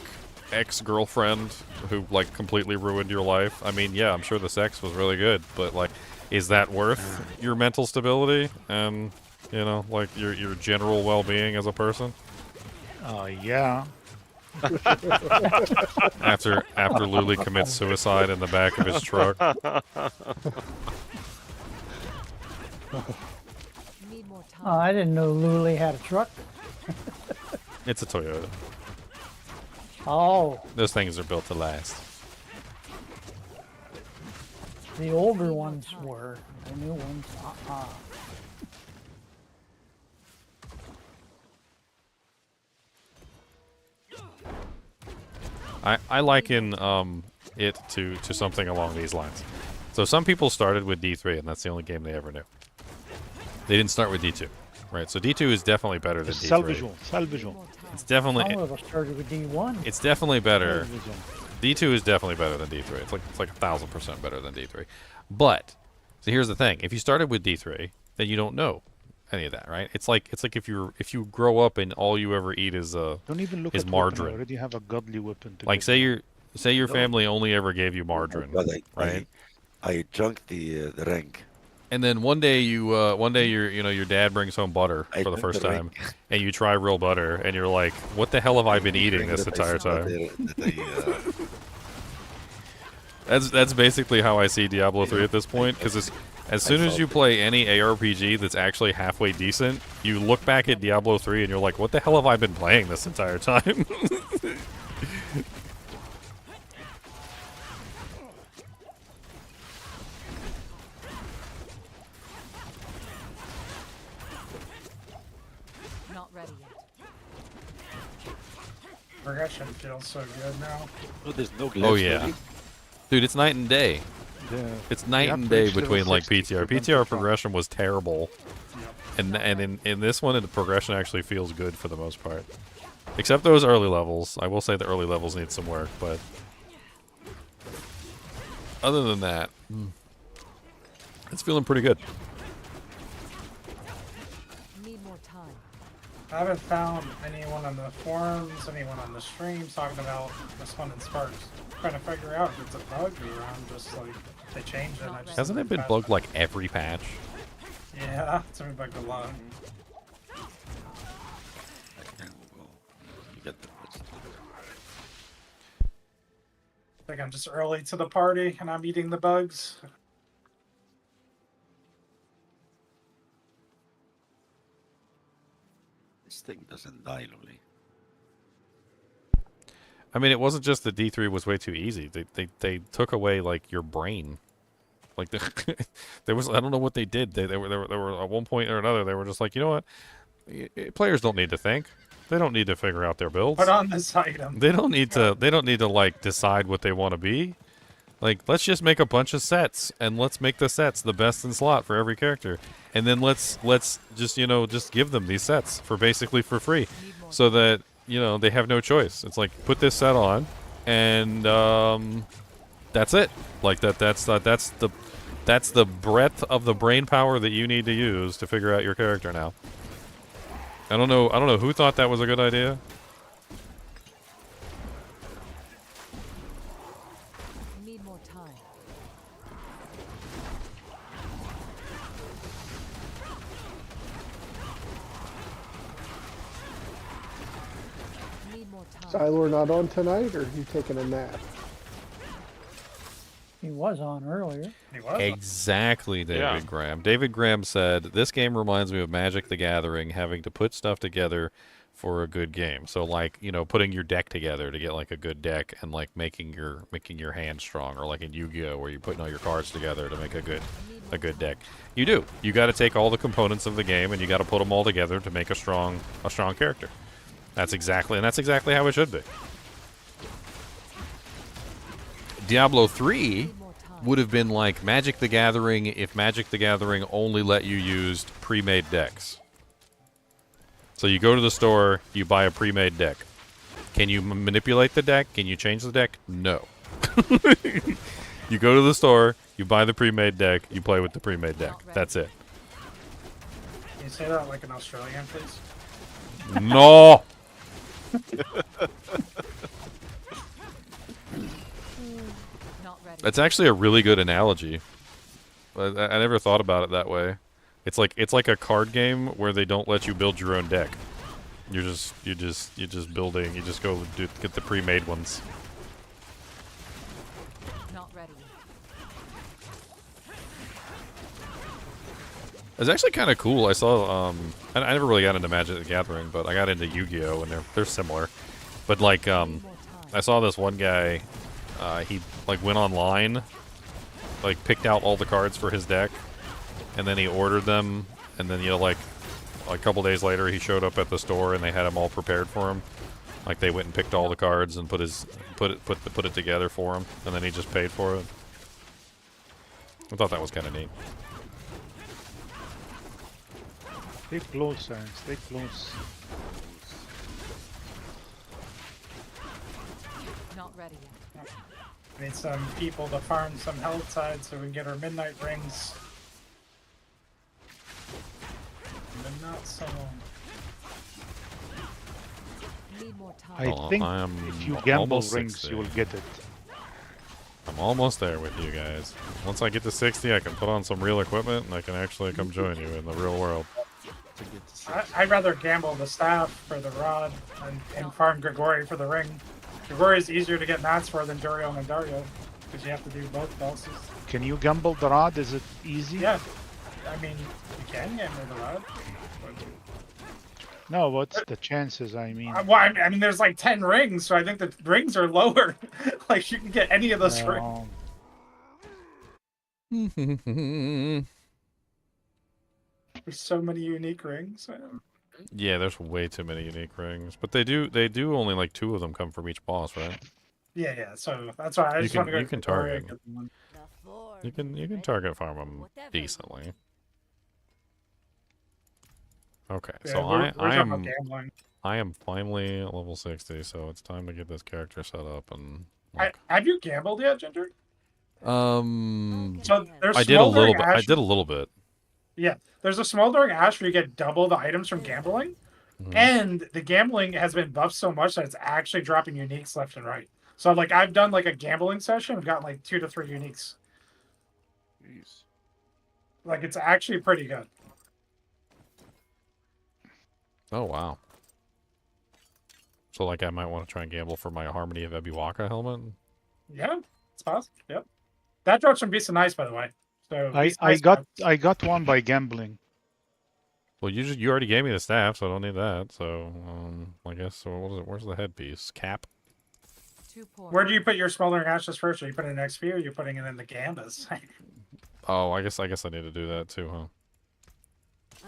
ex-girlfriend who like completely ruined your life. I mean, yeah, I'm sure the sex was really good, but like, is that worth your mental stability and, you know, like your general well-being as a person? Yeah. after Luli commits suicide in the back of his truck. Need more time. Oh, I didn't know Luli had a truck. It's a Toyota. Oh, Those things are built to last. the older ones were. The new ones, I liken it to something along these lines. So some people started with D3, and that's the only game they ever knew. They didn't start with D2, right? So D2 is definitely better than D3. Salvageable. It's definitely. Some of us started with D1. It's definitely better. Salvageable. D2 is definitely better than D3. It's like 1,000% better than D3. But so here's the thing: if you started with D3, then you don't know any of that, right? It's like if you grow up and all you ever eat is Don't even look is at weapon. I margarine. already have a godly weapon. To Like give say you. your family only ever gave you margarine, But right? I junked the rank. And then one day your dad brings home butter I for the took first the time, ring. and you try real butter, and you're like, "What the hell have I been eating this entire time?" That's basically how I see Diablo 3 at this point, because as soon as you play any ARPG that's actually halfway decent, you look back at Diablo 3 and you're like, "What the hell have I been playing this entire time?" Not ready yet. Progression feels so good now. Oh, there's no Oh yeah, dude, it's night and day. Yeah. It's night You have and to day reach level between like 60 PTR. for them to PTR drop. progression was terrible, and in this one, the progression actually feels good for the most part. Except those early levels. I will say the early levels need some work, but other than that, it's feeling pretty good. Need more time. I haven't found anyone on the forums, anyone on the streams talking about this one in Sparks. Trying to figure out if it's a bug or I'm just like they changed it. And I just Hasn't it been bugged like every patch? Yeah, it's been bugged a lot. I think I'm just early to the party and I'm eating the bugs. This thing doesn't die, Luli. I mean, it wasn't just that D3 was way too easy. They took away like your brain. Like there was, I don't know what they did. They were at one point or another they were just like, you know what, players don't need to think. They don't need to figure out their builds. Put on this item. They don't need to. They don't need to like decide what they want to be. Like, let's just make a bunch of sets, and let's make the sets the best in slot for every character, and then let's just just give them these sets for basically for free, so that they have no choice. It's like put this set on, and that's it. Like that's the breadth of the brain power that you need to use to figure out your character now. I don't know who thought that was a good idea. Need more time. Need more time. Siler not on tonight, or he taking a nap? He was on earlier. He was. Exactly, David Yeah. Graham. David Graham said, this game reminds me of Magic the Gathering, having to put stuff together for a good game. So like, putting your deck together to get like a good deck, and like making your hand strong, or like in Yu-Gi-Oh where you're putting all your cards together to make a good deck. You do. You got to take all the components of the game and you got to put them all together to make a strong character. That's exactly how it should be. Diablo 3 would have been like Magic the Gathering if Magic the Gathering only let you use pre-made decks. So you go to the store, you buy a pre-made deck. Can you manipulate the deck? Can you change the deck? No. You go to the store, you buy the pre-made deck, you play with the pre-made deck. That's it. Can you say that like an Australian, please? No! That's actually a really good analogy. I never thought about it that way. It's like a card game where they don't let you build your own deck. You're just building. You just go get the pre-made ones. Not ready. It's actually kind of cool. I saw, I never really got into Magic the Gathering, but I got into Yu-Gi-Oh! And they're similar. But like, I saw this one guy, he like went online, like picked out all the cards for his deck, and then he ordered them, and then, you know, like a couple days later he showed up at the store and they had them all prepared for him. Like they went and picked all the cards and put it together for him, and then he just paid for it. I thought that was kind of neat. Stay close, Aaron. Stay close. Not ready yet. I need some people to farm some HellTide so we can get our midnight rings. But not so long. Need more time. I think if you gamble rings, 60. you will get it. I'm almost there with you guys. Once I get to 60, I can put on some real equipment and I can actually come join you in the real world. I'd rather gamble the staff for the rod and farm Grigori for the ring. Grigori is easier to get mats for than Durion and Dario because you have to do both bosses. Can you gamble the rod? Is it easy? Yeah, I mean you can gamble the rod. No, what's the chances? I mean, Well, I mean, there's like 10 rings, so I think the rings are lower. Like you can get any of those rings. There's so many unique rings. Yeah, there's way too many unique rings, but they do only like 2 of them come from each boss, right? Yeah. So that's why I just want to go. You can target. You can target farm them decently. Okay, Yeah, so we're talking about gambling. I am finally at level 60, so it's time to get this character set up and. Like, Have you gambled yet, Ginger? So there's I did a little Smoldering bit. Ash. I did a little bit. Yeah, there's a Smoldering Ash where you get double the items from gambling, and the gambling has been buffed so much that it's actually dropping uniques left and right. So like I've done like a gambling session, I've got like 2 to 3 uniques. Jeez. Like it's actually pretty good. Oh wow. So like I might want to try and gamble for my Harmony of Ebiwaka helmet. Yeah, it's possible. Yep. That drops from Beast of Nice, by the way. So I got one by gambling. Well, you already gave me the staff, so I don't need that. So I guess so. What is it? Where's the headpiece? Cap. Where do you put your Smoldering Ashes first? Are you putting it in XP or are you putting it in the Gambas? Oh, I guess I need to do that too, huh?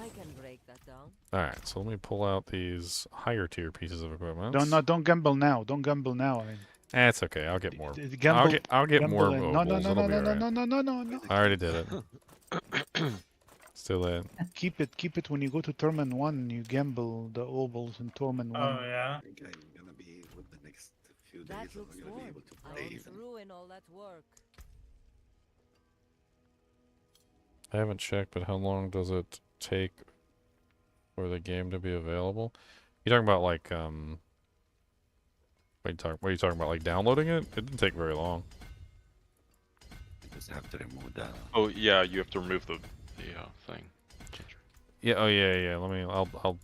I can break that down. All right, so let me pull out these higher tier pieces of equipment. Don't gamble now. Don't gamble now. I mean, it's okay. I'll get more. Gamble, I'll get more. No, It'll be all right. no. I already did it. Still in. Keep it when you go to Tournament 1. You gamble the obols in Tournament 1. Oh yeah. I think I'm gonna be with the next few days. That I'm looks gonna be warm. able to I play won't even. ruin all that work. I haven't checked, but how long does it take for the game to be available? You talking about like what are you talking about? Like downloading it? It didn't take very long. You just have to remove that. Oh yeah, you have to remove the thing. Yeah. Oh yeah. I'll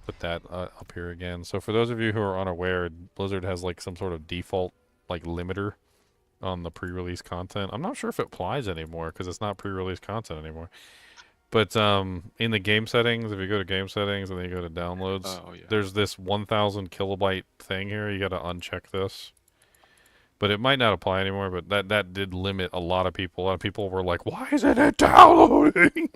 put that up here again. So for those of you who are unaware, Blizzard has like some sort of default like limiter on the pre-release content. I'm not sure if it applies anymore because it's not pre-release content anymore. But in the game settings, if you go to game settings and then you go to downloads, there's this 1,000 kilobyte thing here. You got to uncheck this. But it might not apply anymore, but that did limit a lot of people. A lot of people were like, why isn't it downloading?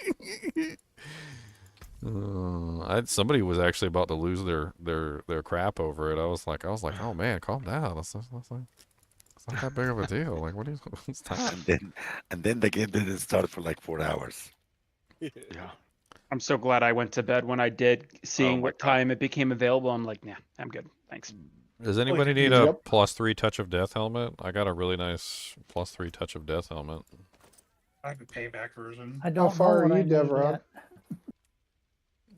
Somebody was actually about to lose their crap over it. I was like, oh man, calm down. It's not that big of a deal. Like, what is it's time? And then the game didn't start for like 4 hours. Yeah. I'm so glad I went to bed when I did, seeing what time it became available. I'm like, nah, I'm good. Thanks. Does anybody need a +3 Touch of Death helmet? I got a really nice +3 Touch of Death helmet. I have a payback version. I don't How far know what are I you, need Deborah?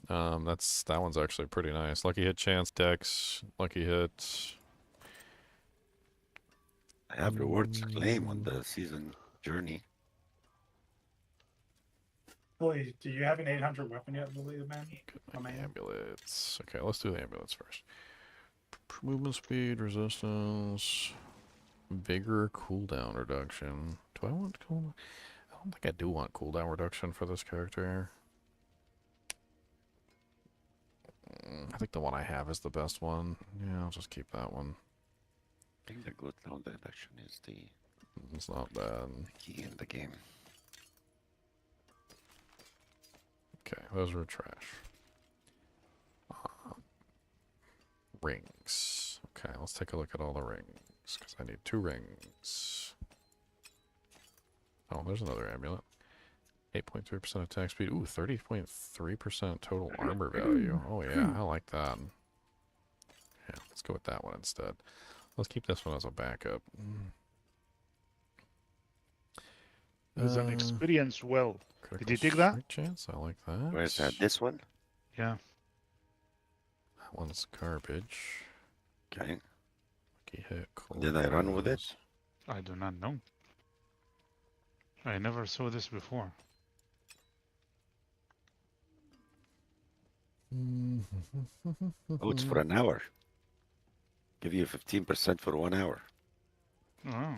yet. That one's actually pretty nice. Lucky hit chance, dex, lucky hit. I have rewards to claim on the season journey. Billy, do you have an 800 weapon yet, Billy the man? Ambulance. Okay, let's do the ambulance first. Movement speed, resistance, vigor, cooldown reduction. Do I want cooldown? I don't think I do want cooldown reduction for this character. I think the one I have is the best one. Yeah, I'll just keep that one. I think the good sound detection is the It's not bad. key in the game. Okay, those were trash. Rings. Okay, let's take a look at all the rings, because I need 2 rings. Oh, there's another amulet. 8.3% attack speed. Ooh, 30.3% total armor value. Oh yeah, I like that. Yeah, let's go with that one instead. Let's keep this one as a backup. There's an experience well. Did you Critical dig that? strike chance. I like that. Where's that? This one? Yeah. That one's garbage. Okay. Lucky hit. Did I run with it? I do not know. I never saw this before. Oh, it's for an hour. Give you 15% for 1 hour. Oh.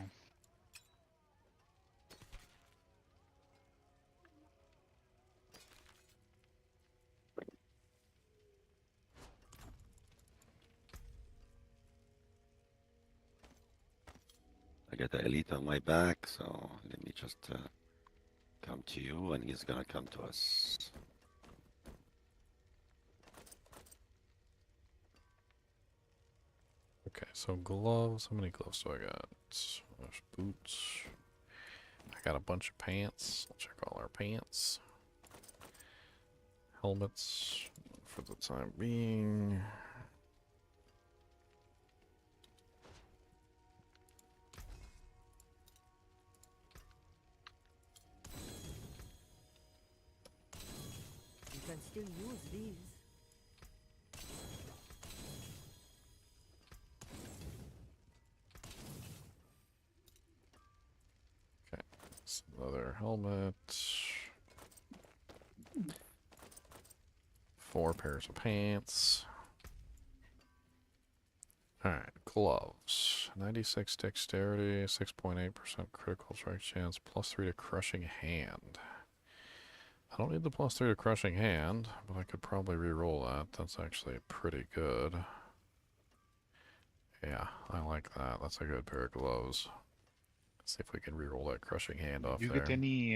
I got the elite on my back, so let me just come to you, and he's gonna come to us. Okay, so gloves. How many gloves do I got? There's boots. I got a bunch of pants. I'll check all our pants. Helmets for the time being. You can still use these. Okay, so another helmet. 4 pairs of pants. Alright, gloves. 96 dexterity, 6.8% critical strike chance, +3 to crushing hand. I don't need the +3 to crushing hand, but I could probably re-roll that. That's actually pretty good. Yeah, I like that. That's a good pair of gloves. Let's see if we can re-roll that crushing hand off You there. get any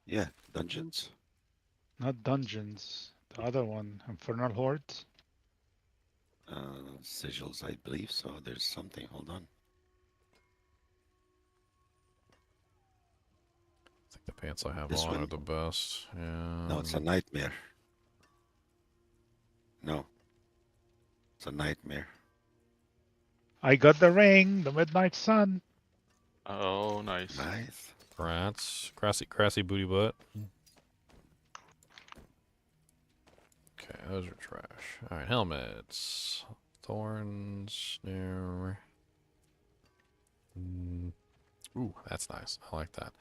Yeah, dungeons. not dungeons, the other one, Infernal Hordes? Sigils, I believe so. There's something. Hold on. I think the pants I have This on one? are the best. Yeah. No, it's a nightmare. No. It's a nightmare. I got the ring, the Midnight Sun. Oh, nice. Nice. Rats. Grassy booty butt. Okay, those are trash. Alright, helmets. Thorns. Snare. Ooh, that's nice. I like that.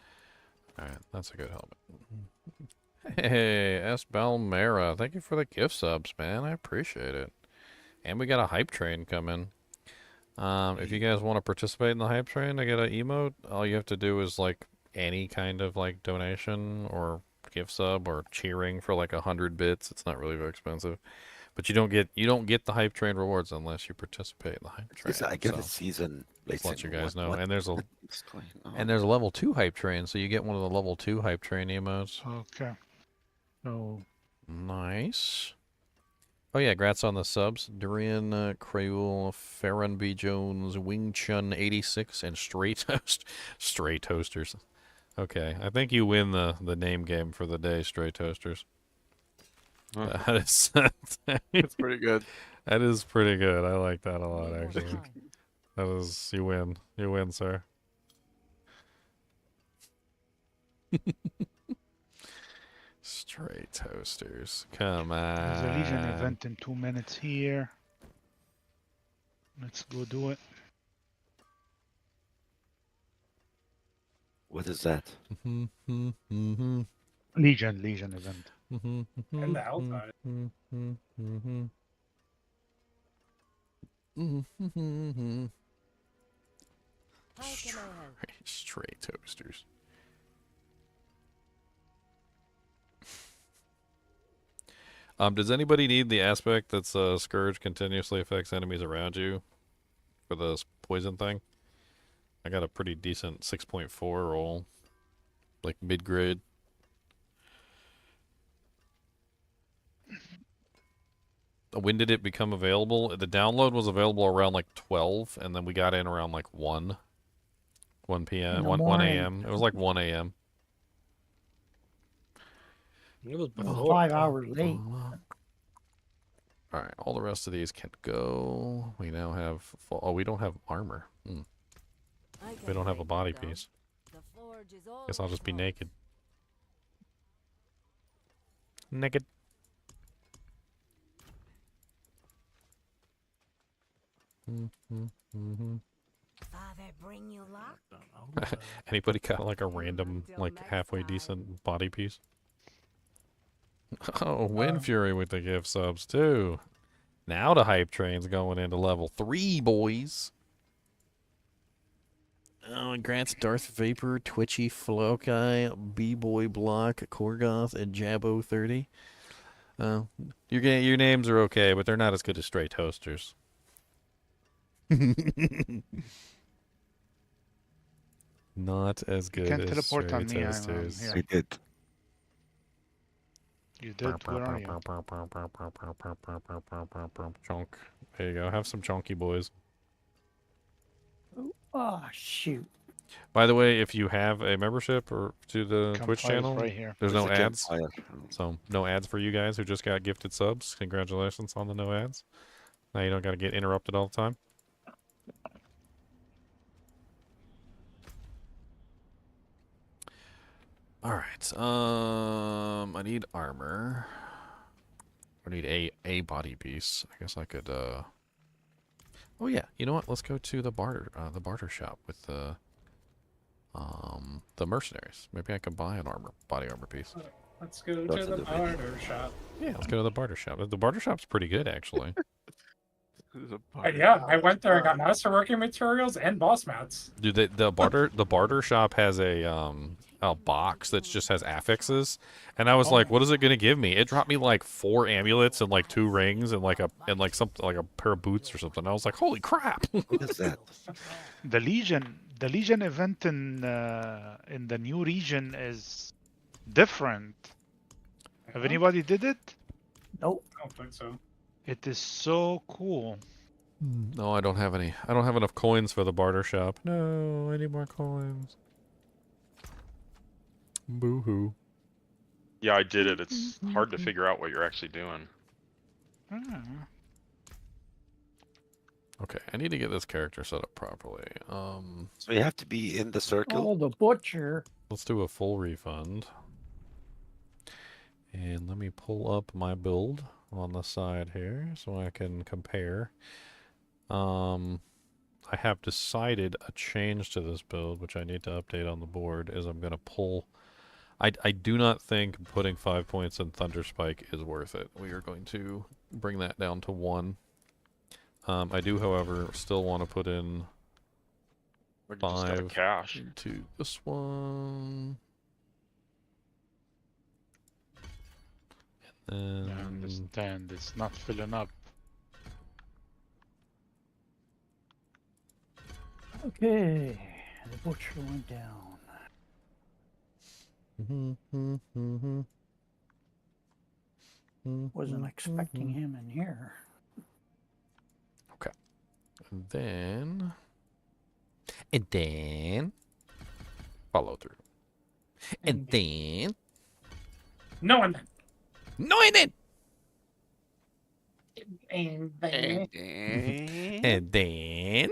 Alright, that's a good helmet. Hey, S. Balmera. Thank you for the gift subs, man. I appreciate it. And we got a hype train coming. If you guys want to participate in the hype train to get an emote, all you have to do is like any kind of like donation or gift sub or cheering for like 100 bits. It's not really very expensive, but you don't get the hype train rewards unless you participate in the hype train. I get so a season. just let you guys know. What And there's a is going on? and there's a level 2 hype train, so you get one of the level 2 hype train emotes. Okay. So Nice. Oh yeah, grats on the subs. Durian, Crayool, Farron B. Jones, Wing Chun 86, and Stray Toast. Stray Toasters. Okay, I think you win the name game for the day, Stray Toasters. Huh. That is That's pretty good. That is pretty good. I like that a lot, actually. That is, you win. You win, sir. Stray Toasters. Come on. there's a Legion event in 2 minutes here. Let's go do it. What is that? Legion event. And the HellTide. How can I help? Stray Toasters. Does anybody need the aspect that's Scourge continuously affects enemies around you for the poison thing? I got a pretty decent 6.4 roll, like mid-grade. When did it become available? The download was available around like 12, and then we got in around like 1 p.m., 1 a.m. It was like 1 a.m. It was It was before. 5 hours late. Alright, all the rest of these can go. We now have... Oh, we don't have armor. We don't have a body piece. Guess I'll just be naked. Naked. Father, bring you luck. Anybody got like a random, like halfway decent body piece? Oh, Wind Fury with the gift subs too. Now the hype train's going into level 3, boys. Oh, it grants Darth Vapor, Twitchy, Flokai, B-Boy Block, Korgoth, and Jabbo 30. Your names are okay, but they're not as good as Stray Toasters. Not as good can't as teleport Stray on me, I'm Toasters. here. I did. You did? Where are you? Chunk. There you go. Have some chunky boys. Oh, shoot. By the way, if you have a membership or to the Twitch Campfire's channel, right here. there's no There's a ads. campfire. So no ads for you guys who just got gifted subs. Congratulations on the no ads. Now you don't got to get interrupted all the time. All right. I need armor. I need a body piece. I guess I could. Oh yeah. You know what? Let's go to the barter shop with the mercenaries. Maybe I can buy an body armor piece. Let's go to the barter shop. Yeah, let's go to the barter shop. The barter shop's pretty good actually. Yeah, I went there and got masterworking materials and boss mats. Dude, the barter shop has a box that just has affixes, and I was like, "What is it gonna give me?" It dropped me like 4 amulets and like 2 rings and like something like a pair of boots or something. I was like, "Holy crap!" What is that? The Legion event in the new region is different. Have anybody did it? Nope. I don't think so. It is so cool. No, I don't have any. I don't have enough coins for the barter shop. No, I need more coins. Boo-hoo. Yeah, I did it. It's hard to figure out what you're actually doing. Okay, I need to get this character set up properly. So you have to be in the circle. Oh, the butcher. Let's do a full refund. And let me pull up my build on the side here so I can compare. I have decided a change to this build, which I need to update on the board, is I'm going to pull... I do not think putting 5 points in Thunder Spike is worth it. We are going to bring that down to 1. I do, however, still want to put in 5 cash into this one. And I understand. It's not filling up. Okay. The butcher went down. Wasn't expecting him in here. Okay. And then follow through. And then No one. No, and then. And then.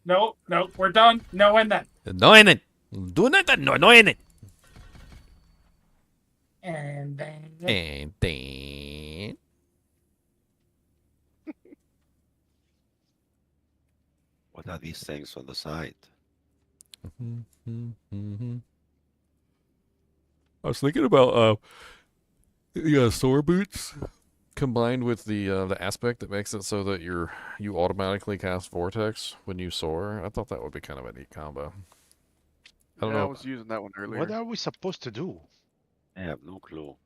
No, we're done. No, and then. No, and then. Do not. No, and then. And then. And then. What are these things on the side? I was thinking about soar boots combined with the aspect that makes it so that you automatically cast vortex when you soar. I thought that would be kind of a neat combo. I don't know. I was using that one earlier. What are we supposed to do? I have no clue.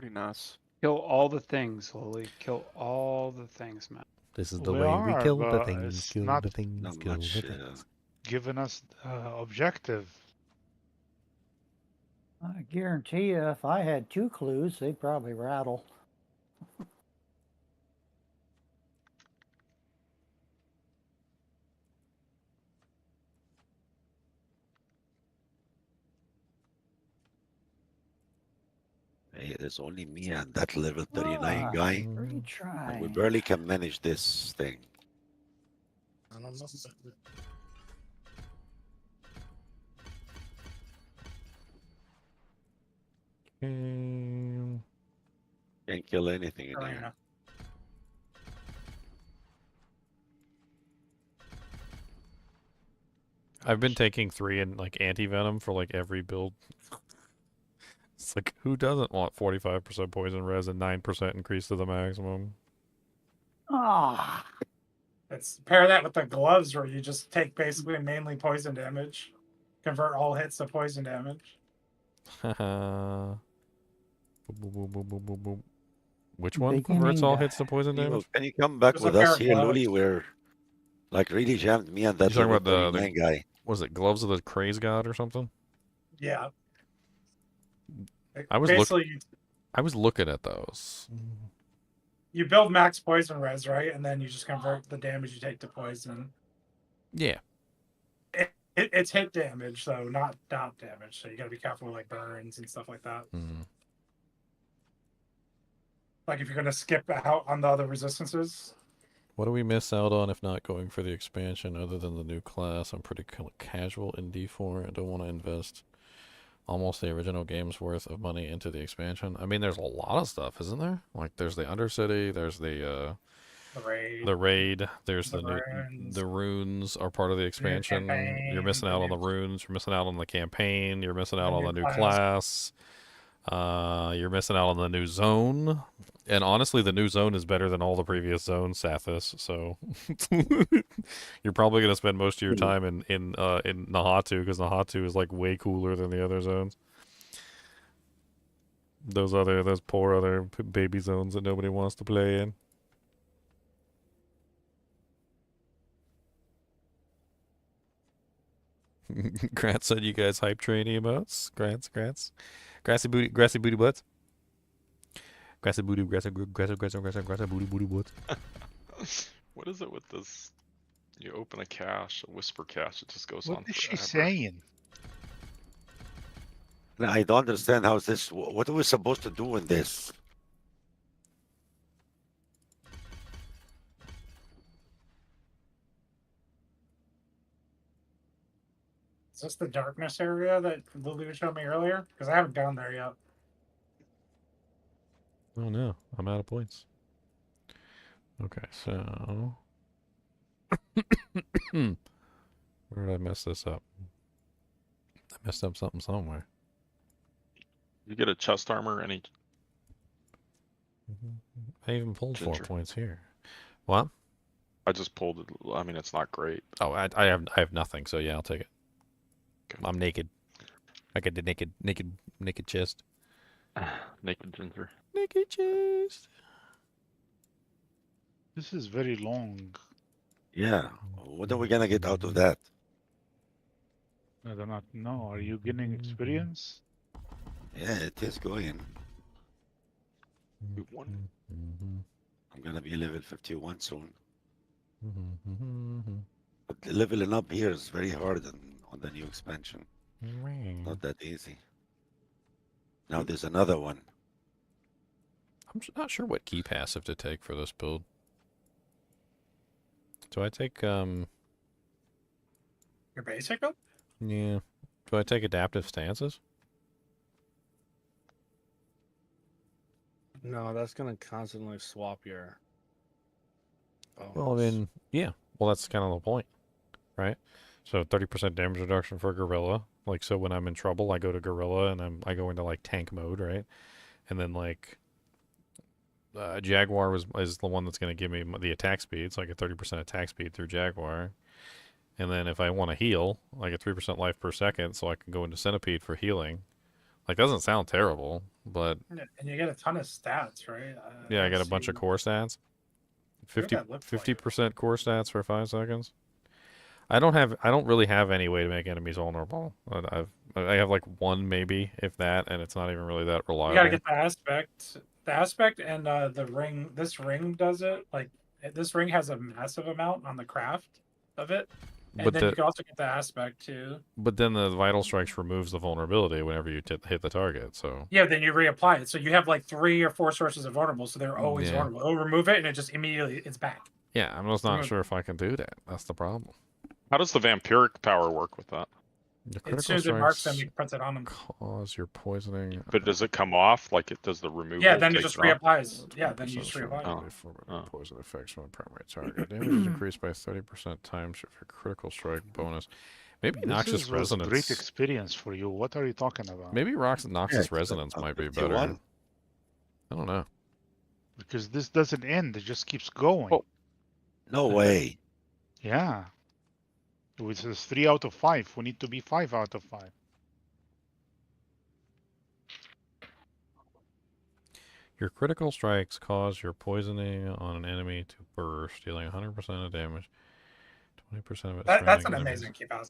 Pretty nice. Kill all the things, Lily. Kill all the things, man. This is the We way we are, kill the but things, it's kill not the things, Not kill much. the things. giving us objective. I guarantee you, if I had 2 clues, they'd probably rattle. Hey, there's only me and that level 39 Ah, guy. retry. And we barely can manage this thing. I don't know. Can't kill anything in here. Arena. I've been taking 3 in like anti-venom for like every build. It's like, who doesn't want 45% poison res and 9% increase to the maximum? Ah, It's pair that with the gloves where you just take basically mainly poison damage. Convert all hits to poison damage. Haha. Boop, boop, boop, boop, boop, boop. Which one Beginning converts all to- hits to poison damage? Can you come back There's a with pair us of here, gloves. Luli? We're like really jammed me and that You're talking level about the 39 guy. was it Gloves of the Craze God or something? Yeah. I was Basically, looking at those. you build max poison res, right? And then you just convert the damage you take to poison. Yeah. It's hit damage, so not dot damage. So you got to be careful with like burns and stuff like that. Mm. Like if you're gonna skip out on the other resistances. What do we miss out on if not going for the expansion other than the new class? I'm pretty casual in D4. I don't want to invest almost the original game's worth of money into the expansion. I mean, there's a lot of stuff, isn't there? Like, there's the Undercity, there's the raid, there's the runes are part of the expansion. You're missing out on the runes, you're missing out on the campaign, you're missing out on the new class. You're missing out on the new zone. And honestly, the new zone is better than all the previous zones, Sathis. So you're probably gonna spend most of your time in Nahatu, because Nahatu is like way cooler than the other zones. Those poor other baby zones that nobody wants to play in. Grant said you guys hype train emotes. Grants. Grassy booty butts. Grassy booty butts. What is it with this? You open a cache, a whisper cache, it just goes on What is she forever. saying? I don't understand how this. What are we supposed to do in this? Is this the darkness area that Lily was showing me earlier? Because I haven't gone there yet. Oh no, I'm out of points. Okay, so where did I mess this up? I messed up something somewhere. You get a chest armor, any I even pulled Ginger. 4 points here. What? I just pulled it. I mean, it's not great. Oh, I have nothing. So yeah, I'll take it. Okay. I'm naked. I get the naked chest. Naked Ginger. Naked chest. This is very long. Yeah. What are we gonna get out of that? I do not know. Are you getting experience? Yeah, it is going. We won. I'm gonna be level 51 soon. But leveling up here is very hard on the new expansion. Not that easy. Now there's another one. I'm not sure what key passive to take for this build. Do I take Your basic up? Yeah. Do I take adaptive stances? No, that's gonna constantly swap your. Well, I mean, yeah. Well, that's kind of the point, right? So 30% damage reduction for Gorilla. Like, so when I'm in trouble, I go to Gorilla and I go into like tank mode, right? And then like Jaguar is the one that's going to give me the attack speed, so I get 30% attack speed through Jaguar. And then if I want to heal, I get 3% life per second, so I can go into Centipede for healing. Like, doesn't sound terrible, but And you get a ton of stats, right? yeah, I got a let's bunch of see. core stats. See what that looks like. 50% core stats for 5 seconds. I don't really have any way to make enemies vulnerable. I have like one maybe, if that, and it's not even really that You reliable. gotta get the aspect, and the ring. This ring does it. Like this ring has a massive amount on the craft of it, and But then you can also get the aspect too. But then the Vital Strikes removes the vulnerability whenever you hit the target, so... Yeah, then you reapply it. So you have like 3 or 4 sources of vulnerable, so they're always Yeah. vulnerable. It'll remove it, and it just immediately it's back. Yeah, I'm just not Remove- sure if I can do that. That's the problem. How does the vampiric power work with that? The As critical soon as it marks them, strikes you put it on them. cause your poisoning... But does it come off? Like it does the removal? Yeah, then it take just it off? reapplies. Yeah, then you just Percent reapply. from poison effects from the primary target. Damage is increased by 30% times for critical strike bonus. Maybe Noxious was Resonance... great experience for you. What are you talking about? Maybe Noxious Resonance might be better. I don't know. Because this doesn't end; it just keeps going. Oh, no way. Yeah. It says 3 out of 5. We need to be 5 out of 5. Your critical strikes cause your poisoning on an enemy to burst, dealing 100% of damage. 20% of it. That's an amazing keep out.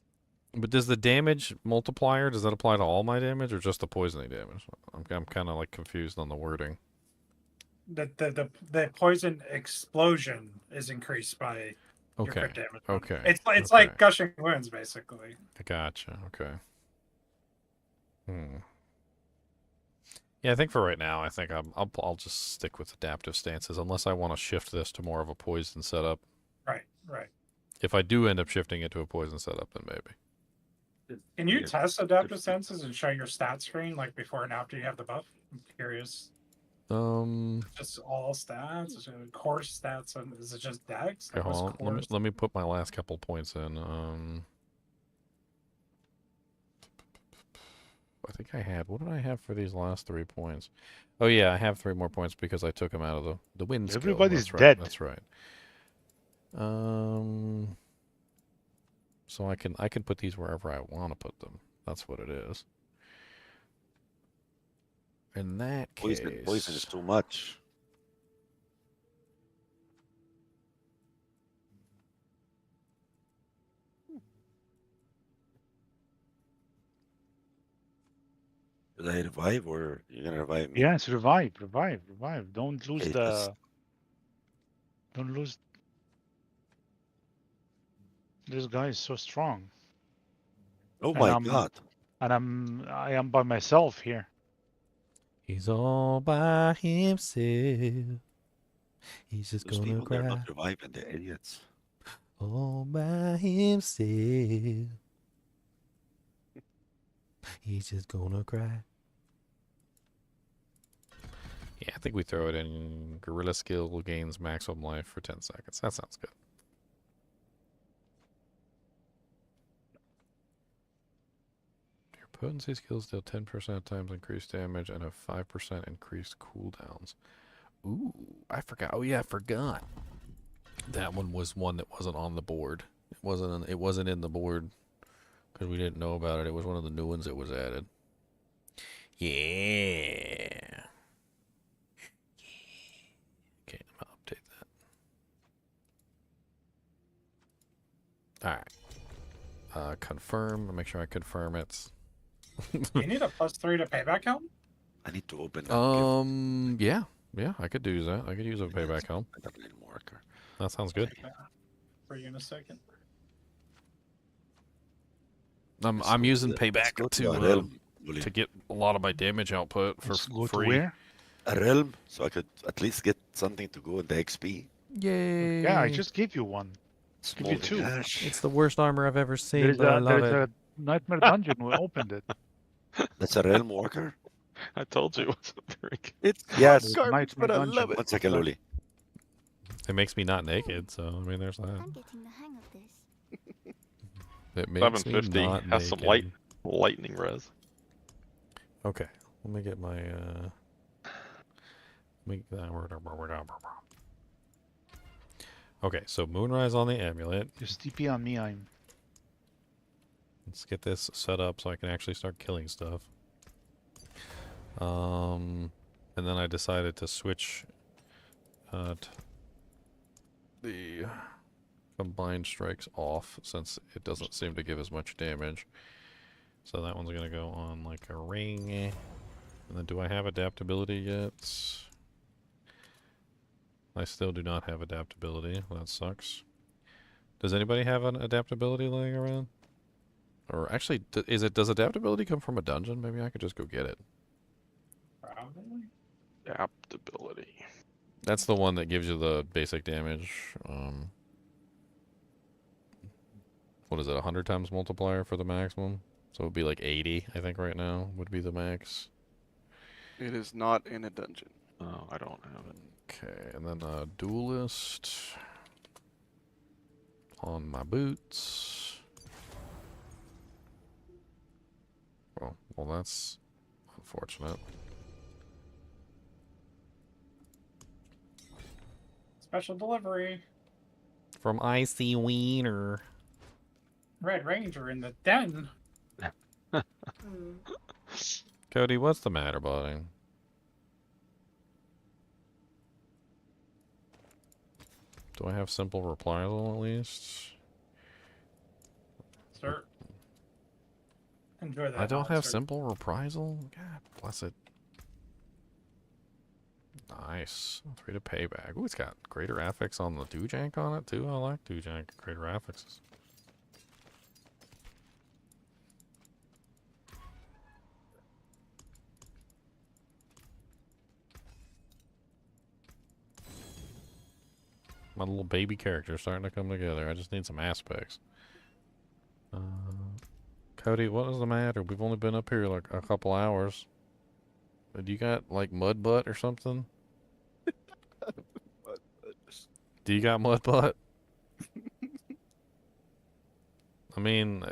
But does the damage multiplier, does that apply to all my damage or just the poisoning damage? I'm kind of like confused on the wording. The poison explosion is increased by your Okay. crit damage. Okay. It's okay. like gushing wounds, basically. I gotcha. Okay. Yeah, I think for right now, I think I'll just stick with adaptive stances unless I want to shift this to more of a poison setup. Right. Right. If I do end up shifting it to a poison setup, then maybe. Can you test adaptive senses and show your stat screen like before and after you have the buff? I'm curious. Just all stats, is it core stats, and is it just dex? Okay, hold on. Let me put my last couple points in. I think I had. What did I have for these last 3 points? Oh yeah, I have 3 more points because I took them out of the wind skill. Everybody's That's right, dead. That's right. So I can put these wherever I want to put them. That's what it is. In that case, Poison is too much. Did I revive or you're gonna revive me? Yes, revive. Don't lose Okay, the. Don't lose. This guy is so strong. Oh my god! And I am by myself here. He's all by himself. He's just Those gonna people, they're cry. not reviving, they're idiots. All by himself. He's just gonna cry. Yeah, I think we throw it in. Gorilla skill gains maximum life for 10 seconds. That sounds good. Your potency skills deal 10% times increased damage and have 5% increased cooldowns. Ooh, I forgot. Oh yeah, I forgot. That one was one that wasn't on the board. It wasn't in the board because we didn't know about it. It was one of the new ones that was added. Yeah. Okay, I'm gonna update that. All right. Confirm. Make sure I confirm it. You need a +3 to payback helm? I need to open. Yeah, I could do that. I could use a payback helm. That sounds good. For you in a second. I'm using payback to get a lot of my damage output for free. Where? A realm, so I could at least get something to go in the XP. Yay! Yeah, I just gave you one. Give you 2. It's the worst armor I've ever seen, There's but I love it. a nightmare dungeon. We opened it. That's a realm walker. I told you it wasn't very good. It's Yes, garbage, but I Nightmare love it. 1 second, Luli. It makes me not naked, so I mean, there's that. I'm getting the hang of this. It makes me 750 not has some naked. lightning res. Okay, let me get my Okay, so Moonrise on the amulet. Just TP on me. Let's get this set up so I can actually start killing stuff. And then I decided to switch the combined strikes off since it doesn't seem to give as much damage. So that one's gonna go on like a ring. And then do I have adaptability yet? I still do not have adaptability. That sucks. Does anybody have an adaptability laying around? Or actually, does adaptability come from a dungeon? Maybe I could just go get it. Probably. Adaptability. That's the one that gives you the basic damage. What is it, 100 times multiplier for the maximum? So it would be like 80, I think right now would be the max. It is not in a dungeon. Oh, I don't have it. Okay, and then duelist on my boots. Well, that's unfortunate. Special delivery. From Icy Wiener. Red Ranger in the den. Cody, what's the matter, buddy? Do I have simple reprisal at least? Sir. Enjoy that. I don't have sir. simple reprisal? God bless it. Nice. 3 to payback. Ooh, it's got greater affix on the Doojank on it too. I like Doojank. Greater affixes. My little baby character is starting to come together. I just need some aspects. Cody, what is the matter? We've only been up here like a couple hours. Do you got like mud butt or something? Do you got mud butt? I mean,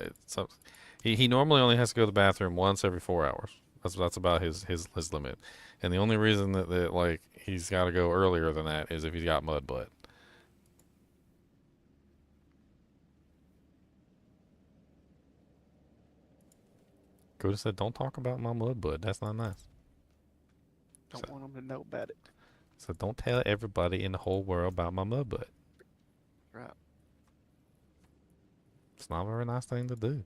he normally only has to go to the bathroom once every 4 hours. That's about his limit. And the only reason that like he's got to go earlier than that is if he's got mud butt. Coda said, "Don't talk about my mud butt. That's not nice." Don't want them to know about it. So don't tell everybody in the whole world about my mud butt. Right. It's not a very nice thing to do.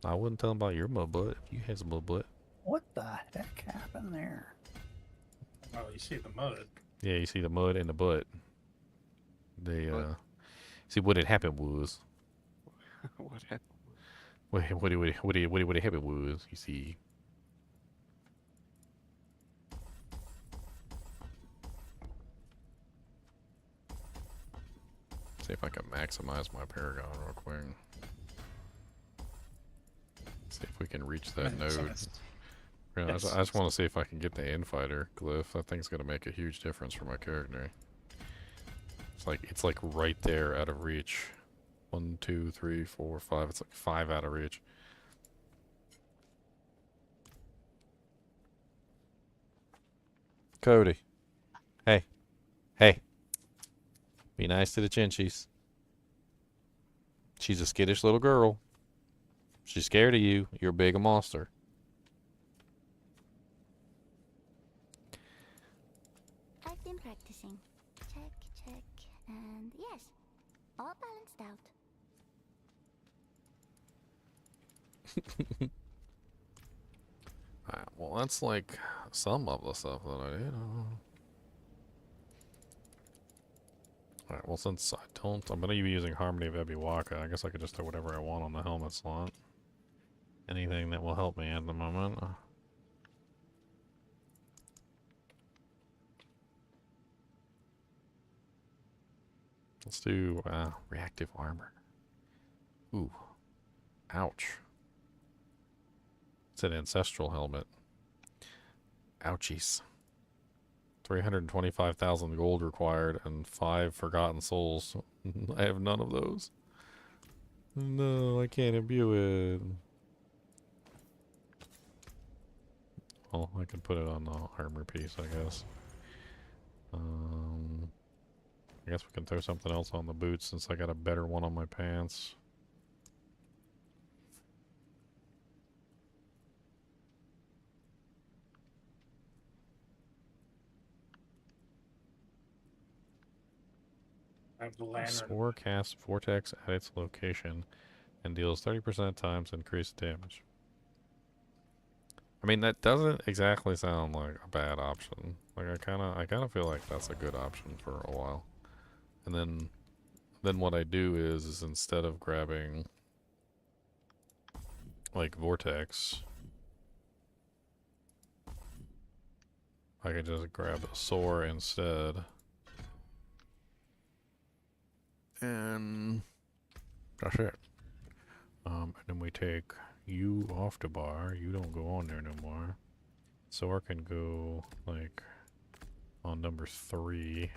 I wouldn't tell them about your mud butt if you had some mud butt. What the heck happened there? Oh, you see the mud. Yeah, you see the mud and the butt. They see what had happened was. What happened? What happened was, you see. See if I can maximize my Paragon real quick. See if we can reach that node. Yeah, I just want to see if I can get the Infighter glyph. That thing's gonna make a huge difference for my character. It's like right there out of reach. 1, 2, 3, 4, 5. It's like 5 out of reach. Cody. Hey. Hey. Be nice to the Chinchies. She's a skittish little girl. She's scared of you. You're big a monster. I've been practicing. Check, check, and yes, all balanced out. Alright, well, that's like some of the stuff that I did. Alright, well, since I'm going to be using Harmony of Ebiwaka, I guess I could just throw whatever I want on the helmet slot. Anything that will help me at the moment. Let's do reactive armor. Ooh. Ouch. It's an ancestral helmet. Ouchies. 325,000 gold required and 5 forgotten souls. I have none of those. No, I can't imbue it. Well, I can put it on the armor piece, I guess. I guess we can throw something else on the boots since I got a better one on my pants. I have the The lantern. Soar casts Vortex at its location and deals 30% times increased damage. I mean, that doesn't exactly sound like a bad option. Like I kind of feel like that's a good option for a while. And then what I do is instead of grabbing like Vortex, I can just grab a Soar instead. And that's it. And then we take you off the bar. You don't go on there no more. Soar can go like on number 3.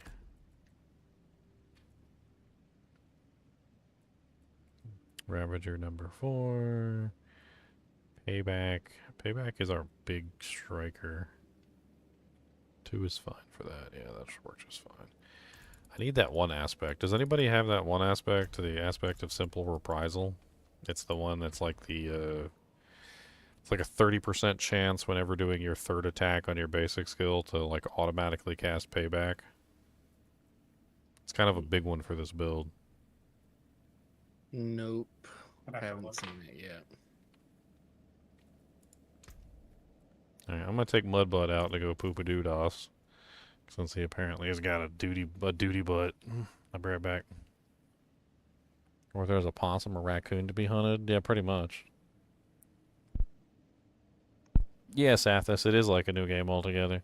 Ravager number 4. Payback. Payback is our big striker. 2 is fine for that. Yeah, that should work just fine. I need that one aspect. Does anybody have that one aspect? The aspect of simple reprisal? It's the one that's like the, it's like a 30% chance whenever doing your 3rd attack on your basic skill to like automatically cast payback. It's kind of a big one for this build. Nope. I haven't seen it yet. Alright, I'm gonna take Mudblood out to go poop-a-doo-dos. Since he apparently has got a duty butt. I'll be right back. Or there's a possum or raccoon to be hunted? Yeah, pretty much. Yes, Athos, it is like a new game altogether.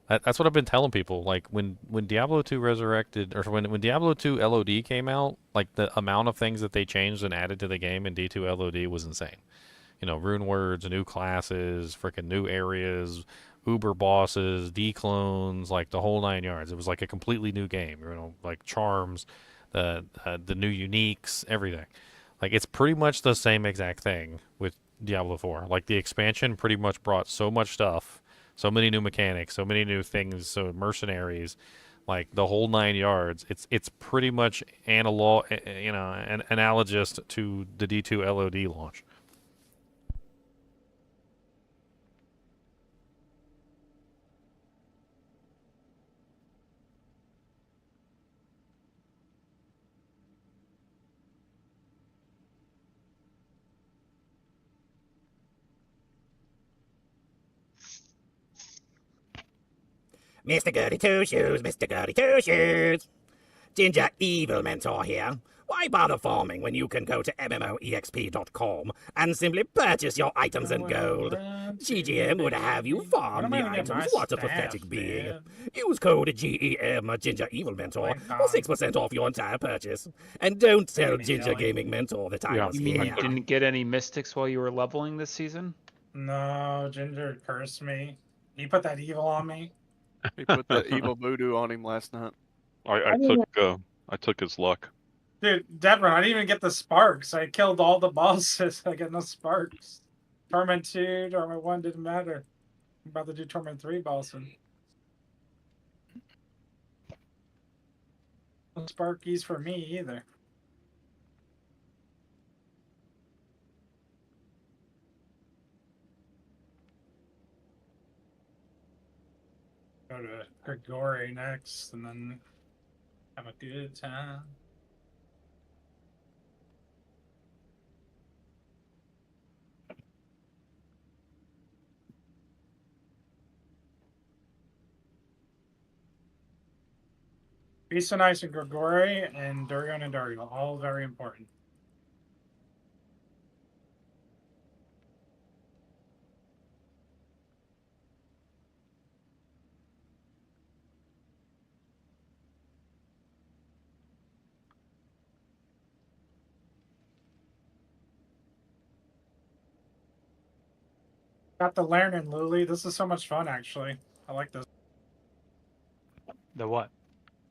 That's what I've been telling people. Like, when Diablo 2 Resurrected, or when Diablo 2 LOD came out, like, the amount of things that they changed and added to the game in D2 LOD was insane. You know, rune words, new classes, freaking new areas, uber bosses, declones, like the whole 9 yards. It was like a completely new game. You know, like charms, the new uniques, everything. Like it's pretty much the same exact thing with Diablo 4. Like the expansion pretty much brought so much stuff, so many new mechanics, so many new things, so mercenaries, like the whole 9 yards. It's pretty much analog, you know, analogous to the D2 LOD launch. Mr. Goody Two Shoes, Mr. Goody Two Shoes. Ginger Evil Mentor here. Why bother farming when you can go to MMOEXP.com and simply purchase your items and gold? GGM would have you farm the items. What a pathetic being. Use code GEM Ginger Evil Mentor for 6% off your entire purchase. And don't tell Ginger Gaming Mentor that I was You here. didn't get any mystics while you were leveling this season? No, Ginger cursed me. He put that evil on me. He put that evil voodoo on him last night. I took his luck. Dude, Deborah, I didn't even get the sparks. I killed all the bosses. I got no sparks. Torment 2, Torment 1 didn't matter. I'm about to do Torment 3 bossing. No sparkies for me either. Go to Grigori next and then have a good time. Be so nice and Grigori and Durian and Dario, all very important. Got the lantern, Luli. This is so much fun, actually. I like this. The what?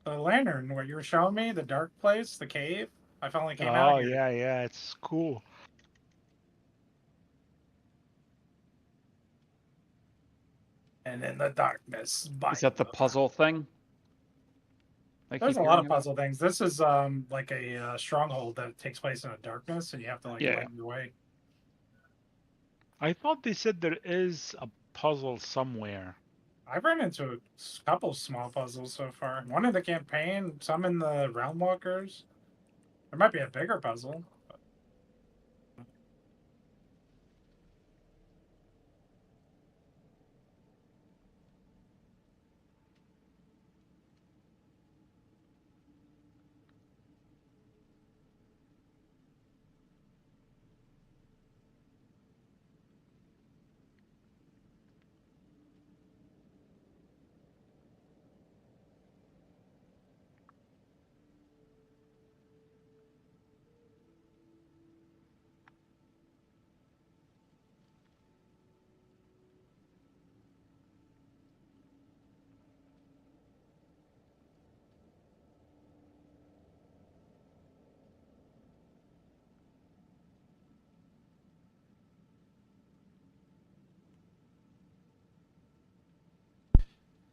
The lantern, what you were showing me, the dark place, the cave. I finally came out Oh, here. yeah, it's cool. And in the darkness. Is that the puzzle thing? There's a lot of puzzle things. This is like a stronghold that takes place in the darkness, and you have to like light your way. I thought they said there is a puzzle somewhere. I've run into a couple small puzzles so far. One in the campaign, some in the Realm Walkers. There might be a bigger puzzle.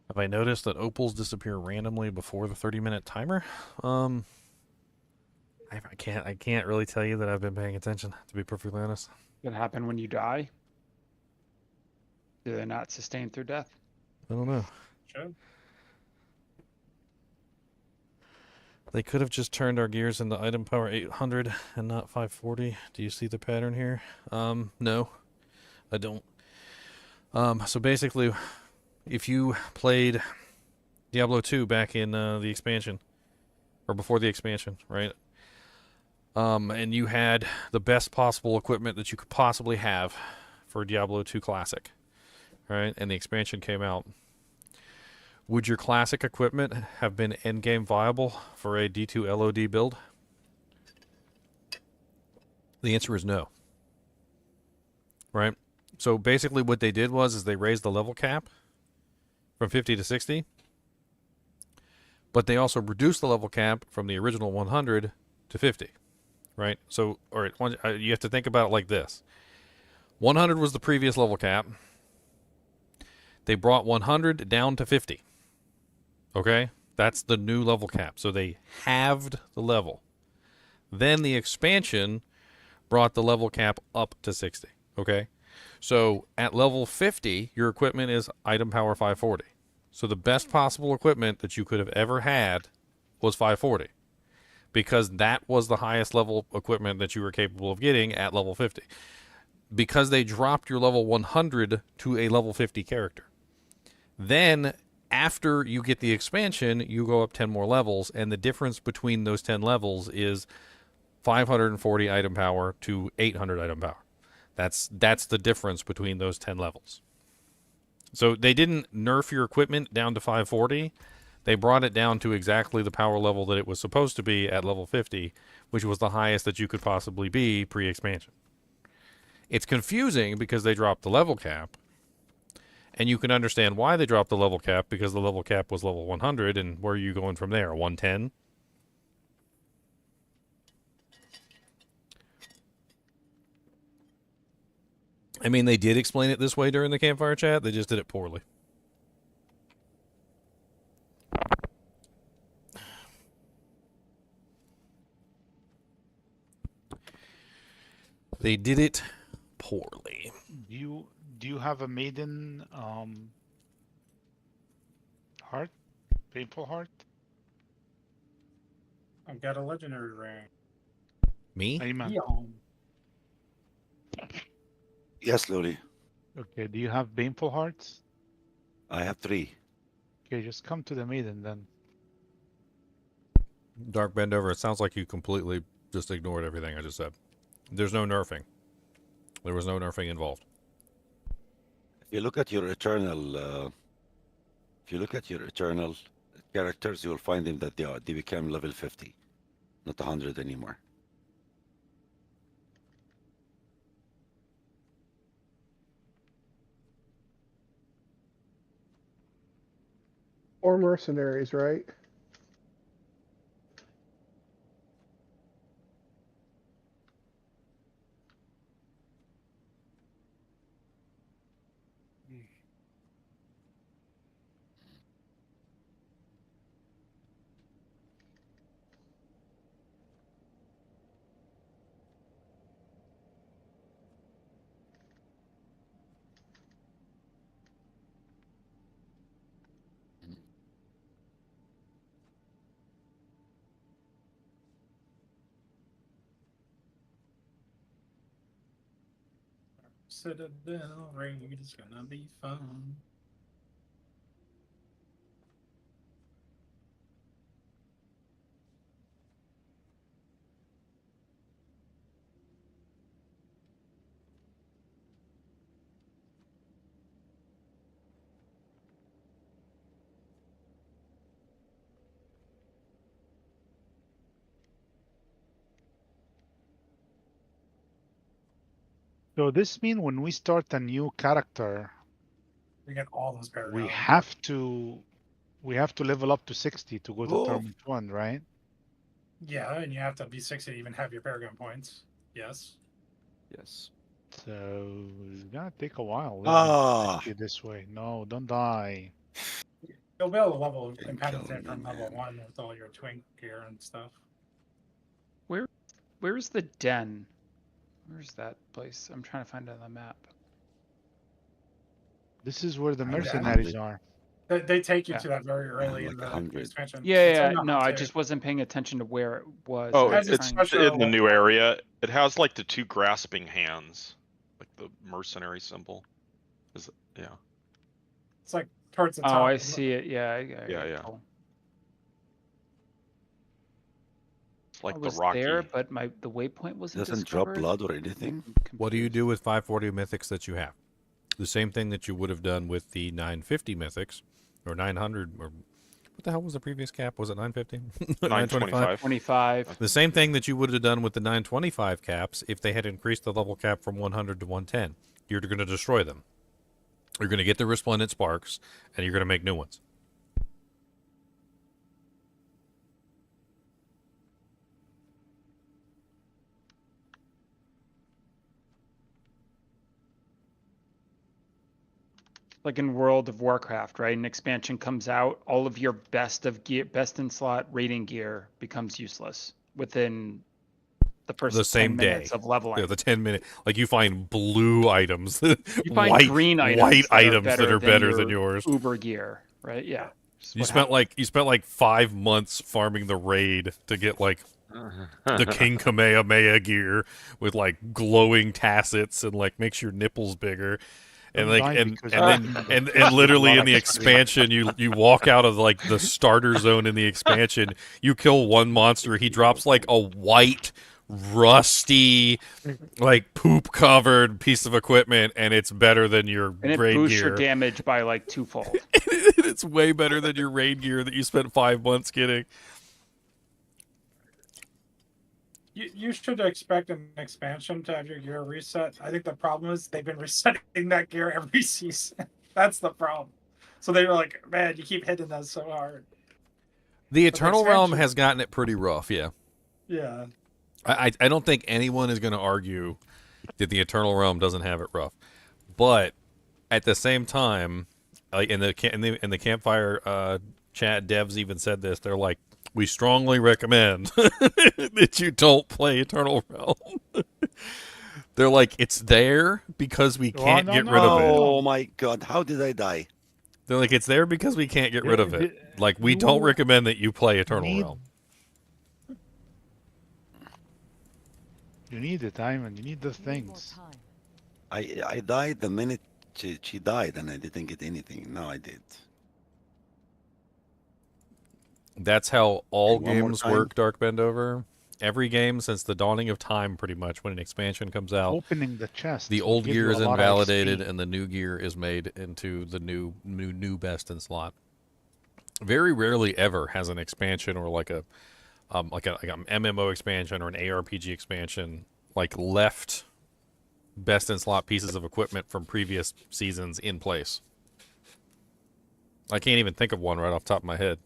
Have I noticed that opals disappear randomly before the 30-minute timer? I can't really tell you that I've been paying attention, to be perfectly honest. Can happen when you die? Do they not sustain through death? I don't know. Sure. They could have just turned our gears into item power 800 and not 540. Do you see the pattern here? No, I don't. So basically, if you played Diablo 2 back in the expansion, or before the expansion, right? And you had the best possible equipment that you could possibly have for Diablo 2 Classic, right? And the expansion came out. Would your classic equipment have been endgame viable for a D2 LOD build? The answer is no. Right? So basically what they did was they raised the level cap from 50 to 60. But they also reduced the level cap from the original 100 to 50. Right? So, all right, you have to think about it like this. 100 was the previous level cap. They brought 100 down to 50. Okay? That's the new level cap. So they halved the level. Then the expansion brought the level cap up to 60. Okay? So at level 50, your equipment is item power 540. So the best possible equipment that you could have ever had was 540. Because that was the highest level equipment that you were capable of getting at level 50. Because they dropped your level 100 to a level 50 character. Then, after you get the expansion, you go up 10 more levels, and the difference between those 10 levels is 540 item power to 800 item power. That's the difference between those 10 levels. So they didn't nerf your equipment down to 540. They brought it down to exactly the power level that it was supposed to be at level 50, which was the highest that you could possibly be pre-expansion. It's confusing because they dropped the level cap. And you can understand why they dropped the level cap, because the level cap was level 100, and where are you going from there? 110? I mean, they did explain it this way during the campfire chat. They just did it poorly. They did it poorly. Do you have a maiden heart? Painful heart? I've got a legendary ring. Me? Amen. Yes, Luli. Okay, do you have baneful hearts? I have 3. Okay, just come to the maiden then. Dark Bendover, it sounds like you completely just ignored everything I just said. There's no nerfing. There was no nerfing involved. If you look at your eternal, characters, you'll find them that they become level 50, not 100 anymore. Or mercenaries, right? Citadel raid is gonna be fun. So this means when we start a new character, We get all those paragon. we have to level up to 60 to go to Oh. Tournament 1, right? Yeah, and you have to be 60 to even have your paragon points. Yes. Yes. So it's gonna take a while. Ah. 60 this way. No, don't die. You'll be able to level Impediment from level 1 with all your twink gear and stuff. Where's the den? Where's that place? I'm trying to find it on the map. This is where the Yeah. mercenaries are. They take you Yeah. to that very early like in the 100. expansion. Yeah, It's yeah. in the No, I hot just wasn't paying attention to where it was. Oh, I was it's trying- in the new area. It has like the two grasping hands, like the mercenary symbol. Is it? Yeah. It's like towards the Oh, top. I see it. Yeah. Yeah. Cool. It's like I the was Rocky. there, but the waypoint wasn't Doesn't drop discovered. blood or anything. What do you do with 540 mythics that you have? The same thing that you would have done with the 950 mythics, or 900, or what the hell was the previous cap? Was it 950? 925. 25. The same thing that you would have done with the 925 caps if they had increased the level cap from 100 to 110. You're going to destroy them. You're going to get the resplendent sparks, and you're going to make new ones. Like in World of Warcraft, right? An expansion comes out, all of your best in slot rating gear becomes useless within the first The same 10 day minutes of leveling. Yeah, the 10-minute. Like you find blue items, You find green items, white that items are that are better than your yours. Uber gear, right? Yeah. You spent like 5 months farming the raid to get like the King Kamehameha gear with like glowing tassets and like makes your nipples bigger. And Don't like die and because and you- literally a lot in the of expansion you walk out of like the starter zone in the expansion, you kill one monster, he drops like a white rusty like poop covered piece of equipment, and it's better than your And it raid boosts gear. your damage by like twofold. It's way better than your raid gear that you spent 5 months getting. You should expect an expansion to have your gear reset. I think the problem is they've been resetting that gear every season. That's the problem. So they were like, man, you keep hitting us so hard. The But the Eternal Realm expansion- has gotten it pretty rough, yeah. Yeah. I don't think anyone is going to argue that the Eternal Realm doesn't have it rough, but at the same time, like in the campfire chat, devs even said this. They're like, we strongly recommend that you don't play Eternal Realm. They're like, it's there because we can't get rid of it. Oh my god, how did I die? They're like, it's there because we can't get rid of it. Like, we don't recommend that you play Eternal Realm. You need the time and you need the things. I died the minute she died, and I didn't get anything. No, I did. That's how all Okay, one more games time. work, Dark Bendover. Every game since the dawning of time, pretty much, when an expansion comes out, Opening the chest. the will old give gear you is a lot of invalidated XP. and the new gear is made into the new best in slot. Very rarely ever has an expansion or like an MMO expansion or an ARPG expansion like left best in slot pieces of equipment from previous seasons in place. I can't even think of one right off the top of my head.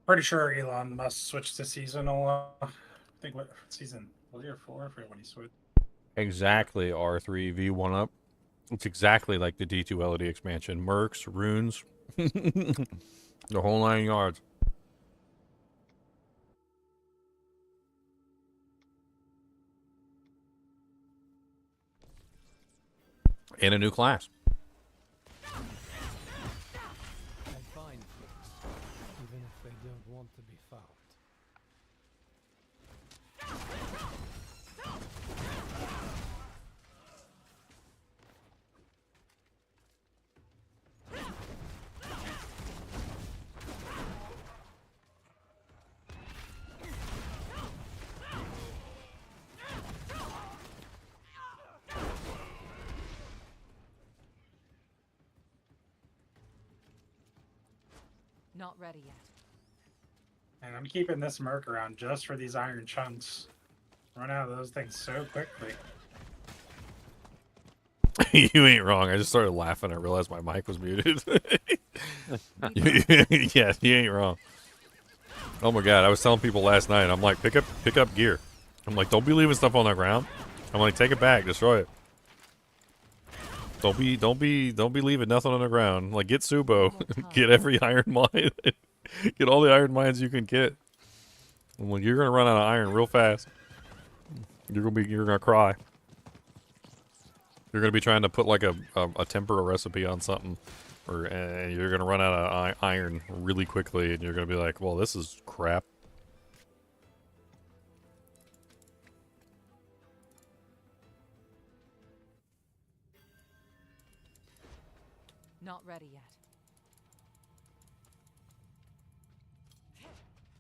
Pretty sure Elon Musk switched to seasonal. I think what season 3 or 4? I forget when he switched. Exactly, R3 V1 up. It's exactly like the D2 LD expansion. Mercs, runes, the whole 9 yards. And a new class. want to be found. Not ready yet. And I'm keeping this Merc around just for these iron chunks. Run out of those things so quickly. You ain't wrong. I just started laughing. I realized my mic was muted. Yeah, you ain't wrong. Oh my god, I was telling people last night. I'm like, pick up gear. I'm like, don't be leaving stuff on the ground. I'm like, take it back, destroy it. Don't be leaving nothing on the ground. Like, get Subo, get every iron mine, get all the iron mines you can get. I'm like, you're gonna run out of iron real fast. You're gonna cry. You're gonna be trying to put like a tempura recipe on something, and you're gonna run out of iron really quickly, and you're gonna be like, well, this is crap. Not ready yet.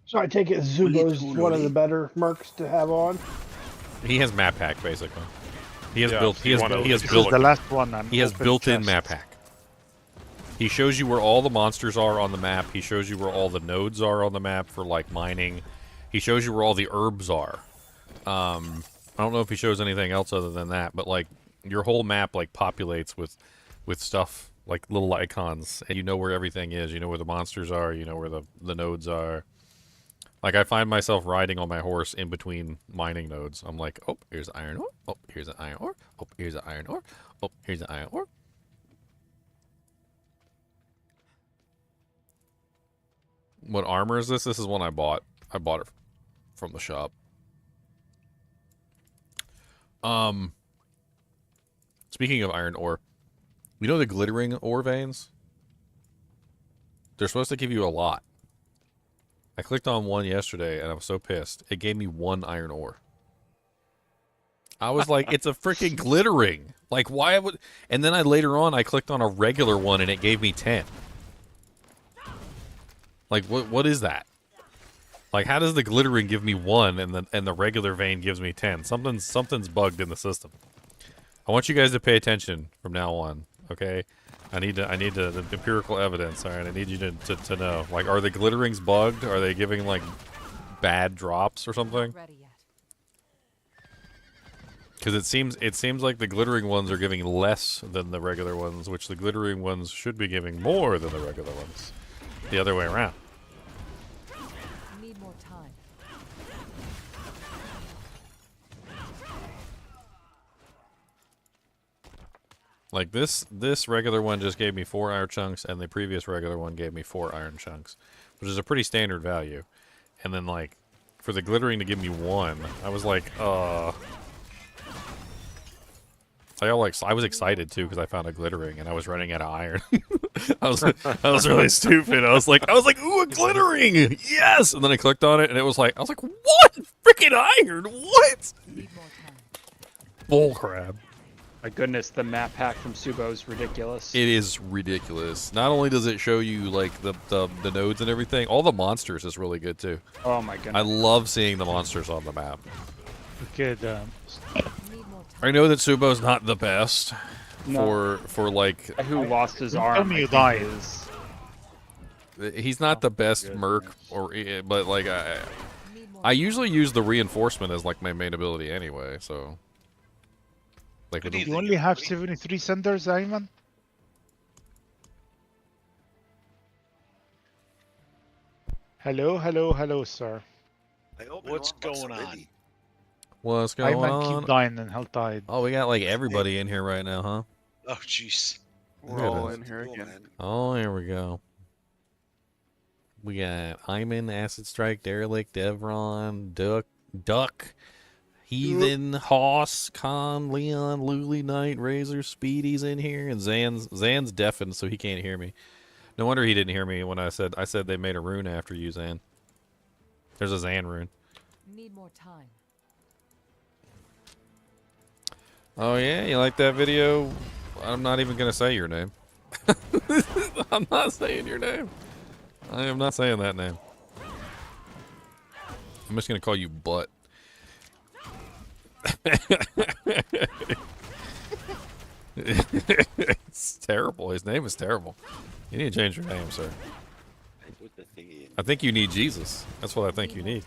So I take it Zubo's one of the better mercs to have on. He has map hack basically. He has built. He This has is built. the last one. He has open built-in chest. map hack. He shows you where all the monsters are on the map. He shows you where all the nodes are on the map for like mining. He shows you where all the herbs are. I don't know if he shows anything else other than that, but like your whole map like populates with stuff like little icons, and you know where everything is. You know where the monsters are. You know where the nodes are. Like, I find myself riding on my horse in between mining nodes. I'm like, oh, here's iron ore. Oh, here's an iron ore. Oh, here's an iron ore. Oh, here's an iron ore. What armor is this? This is one I bought. I bought it from the shop. Speaking of iron ore, you know the glittering ore veins? They're supposed to give you a lot. I clicked on one yesterday, and I was so pissed. It gave me 1 iron ore. I was like, it's a freaking glittering. Like, why would... And then later on, I clicked on a regular one, and it gave me 10. Like, what is that? Like, how does the glittering give me 1, and the regular vein gives me 10? Something's bugged in the system. I want you guys to pay attention from now on, okay? I need the empirical evidence, all right? I need you to know. Like, are the glitterings bugged? Are they giving, like, bad drops or something? Because it seems like the glittering ones are giving less than the regular ones, which the glittering ones should be giving more than the regular ones. The other way around. Need more time. Like this regular one just gave me 4 iron chunks, and the previous regular one gave me 4 iron chunks, which is a pretty standard value. And then like, for the glittering to give me 1, I was like, I was excited too because I found a glittering and I was running out of iron. I was really stupid. I was like, ooh, a glittering, yes! And then I clicked on it and I was like, what? Freaking iron? What? Bull crap. My goodness, the map hack from Subo is ridiculous. It is ridiculous. Not only does it show you like the nodes and everything, all the monsters is really good too. Oh my goodness. I love seeing the monsters on the map. Okay, I know that Subo's not the best No. for like Who lost his Tell arm? me I you think died. he's not the best merc but like I usually use the reinforcement as like my main ability anyway, so like with You only have 73 senders, Ayman? Hello, sir. What's going on? What's going Ayman on? keep dying in HellTide. Oh, we got like everybody in here right now, huh? Oh, jeez. There We're it all is. in here again. Oh, here we go. We got Hyman, Acid Strike, Derelict, Devron, Duck, Heathen, Hoss, Con, Leon, Luli Knight, Razor, Speedy's in here, and Zan's deafened, so he can't hear me. No wonder he didn't hear me when I said they made a rune after you, Zan. There's a Zan rune. Need more time. Oh yeah, you like that video? I'm not even gonna say your name. I'm not saying your name. I am not saying that name. I'm just gonna call you Butt. It's terrible. His name is terrible. You need to change your name, sir. I think you need Jesus. That's what I think you need.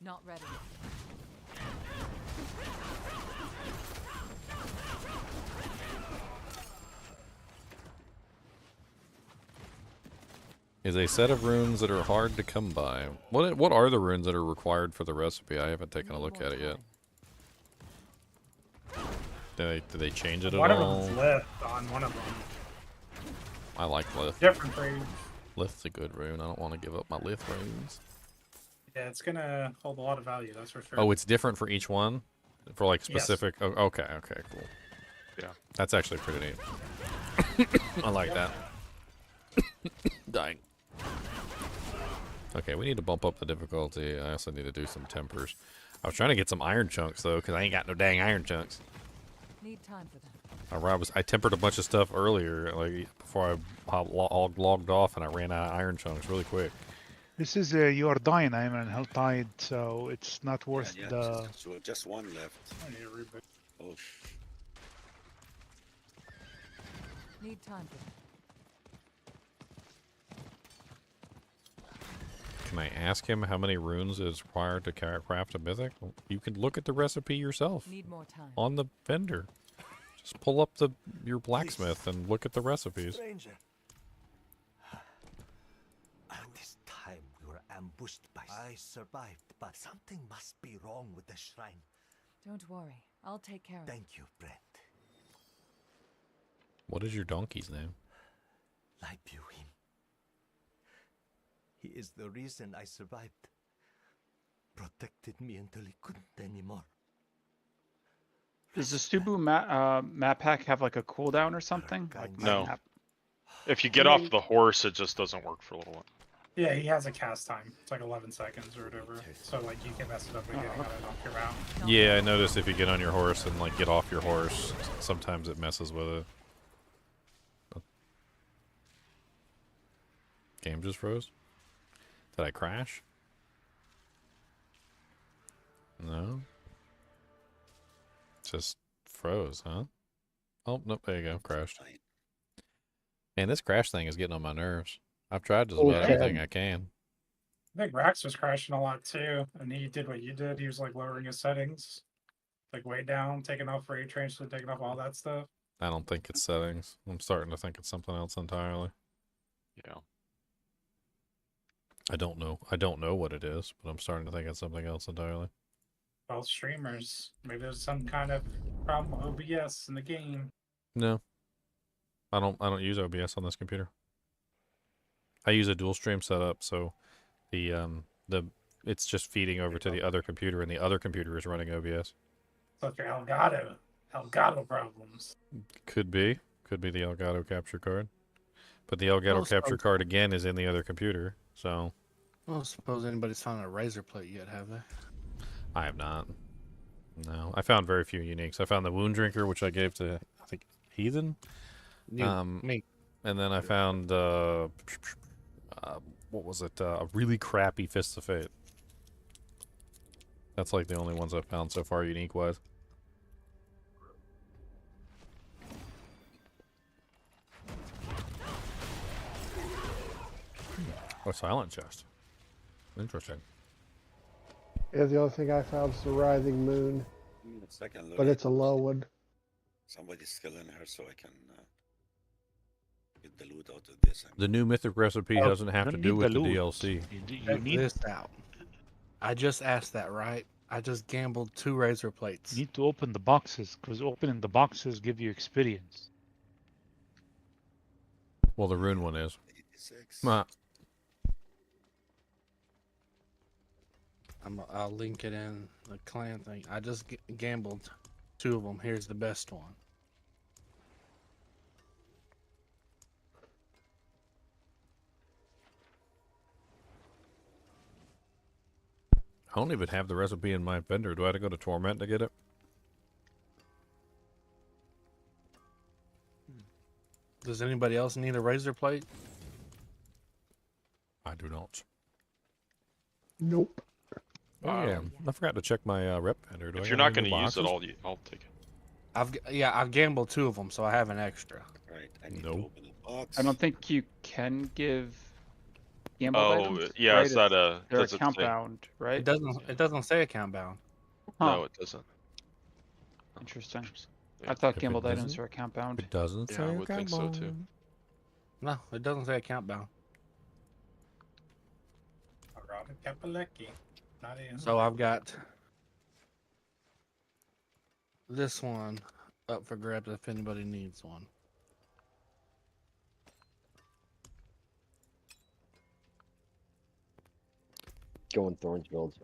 Not ready. Is a set of runes that are hard to come by. What are the runes that are required for the recipe? I haven't taken a look at it yet. Did they change it at all? One of them's Lith on one of them. I like Lith. Different for each. Lith's a good rune. I don't want to give up my Lith runes. Yeah, it's gonna hold a lot of value, that's for sure. Oh, it's different for each one? For like Yes. specific... Oh, okay, cool. Yeah. That's actually pretty neat. I like that. Dying. Okay, we need to bump up the difficulty. I also need to do some tempers. I was trying to get some iron chunks, though, because I ain't got no dang iron chunks. Need time for that. I tempered a bunch of stuff earlier, like before I logged off, and I ran out of iron chunks really quick. This is you are dying. I'm in HellTide, so it's not worth Yeah, the. just one left. Oh, Need time for that. Can I ask him how many runes is required to craft a mythic? You can look at the recipe yourself. Need more time. On the vendor. Just pull up your blacksmith and look at the recipes. Stranger. This time we were ambushed by. I survived, but something must be wrong with the shrine. Don't worry. I'll take care of it. Thank you, Brent. What is your donkey's name? Him. He is the reason I survived. Protected me until he couldn't anymore. Does the Stubu map pack have like a cooldown or something? Like No. map- If you get off the horse, it just doesn't work for a little while. Yeah, he has a cast time. It's like 11 seconds or whatever. So like you can mess it up by getting on and off your round. Yeah, I noticed if you get on your horse and like get off your horse, sometimes it messes with it. Game just froze? Did I crash? No. Just froze, huh? Oh, nope, there you go, crashed. Man, this crash thing is getting on my nerves. I've tried just about everything I can. I think Rax was crashing a lot too, and he did what you did. He was like lowering his settings, like way down, taking off ray tracing, taking off all that stuff. I don't think it's settings. I'm starting to think it's something else entirely. Yeah. I don't know. I don't know what it is, but I'm starting to think it's something else entirely. Well, streamers, maybe there's some kind of problem with OBS in the game. No. I don't use OBS on this computer. I use a dual stream setup, so it's just feeding over to the other computer, and the other computer is running OBS. So if you're Elgato problems. Could be the Elgato capture card, but the Elgato capture card again is in the other computer. So, I don't suppose anybody's found a razor plate yet, have they? I have not. No, I found very few uniques. I found the Wound Drinker, which I gave to I think Heathen. Me. And then I found what was it? A really crappy Fist of Fate. That's like the only ones I've found so far, unique wise. Oh, silent chest. Interesting. Yeah, the only thing I found is the Rising Moon, but it's a low one. Somebody's still in her, so I can get the loot out of this. The new mythic recipe doesn't have to do with the DLC. You need this out. I just asked that, right? I just gambled 2 razor plates. You need to open the boxes, because opening the boxes give you experience. Well, the rune one is. I'll link it in the clan thing. I just gambled 2 of them. Here's the best one. I don't even have the recipe in my vendor. Do I have to go to Torment to get it? Does anybody else need a razor plate? I do not. Nope. Oh yeah, I forgot to check my rep vendor. Do If I you're got not any going new to use it, boxes? I'll take it. I've gambled 2 of them, so I have an extra. Right. I need Nope. to open the box. I don't think you can give gambled Oh, items. yeah, right? is that a... They're does it account say- bound, right? It doesn't say account bound. Huh. No, it doesn't. Interesting. Yeah. I thought If it gambled items doesn't- are account bound. It doesn't Yeah, say I would think so, too. account. No, it doesn't say account bound. Robert Kapalecki. Not in. So I've got this one up for grabs if anybody needs one. Going Thorns builds.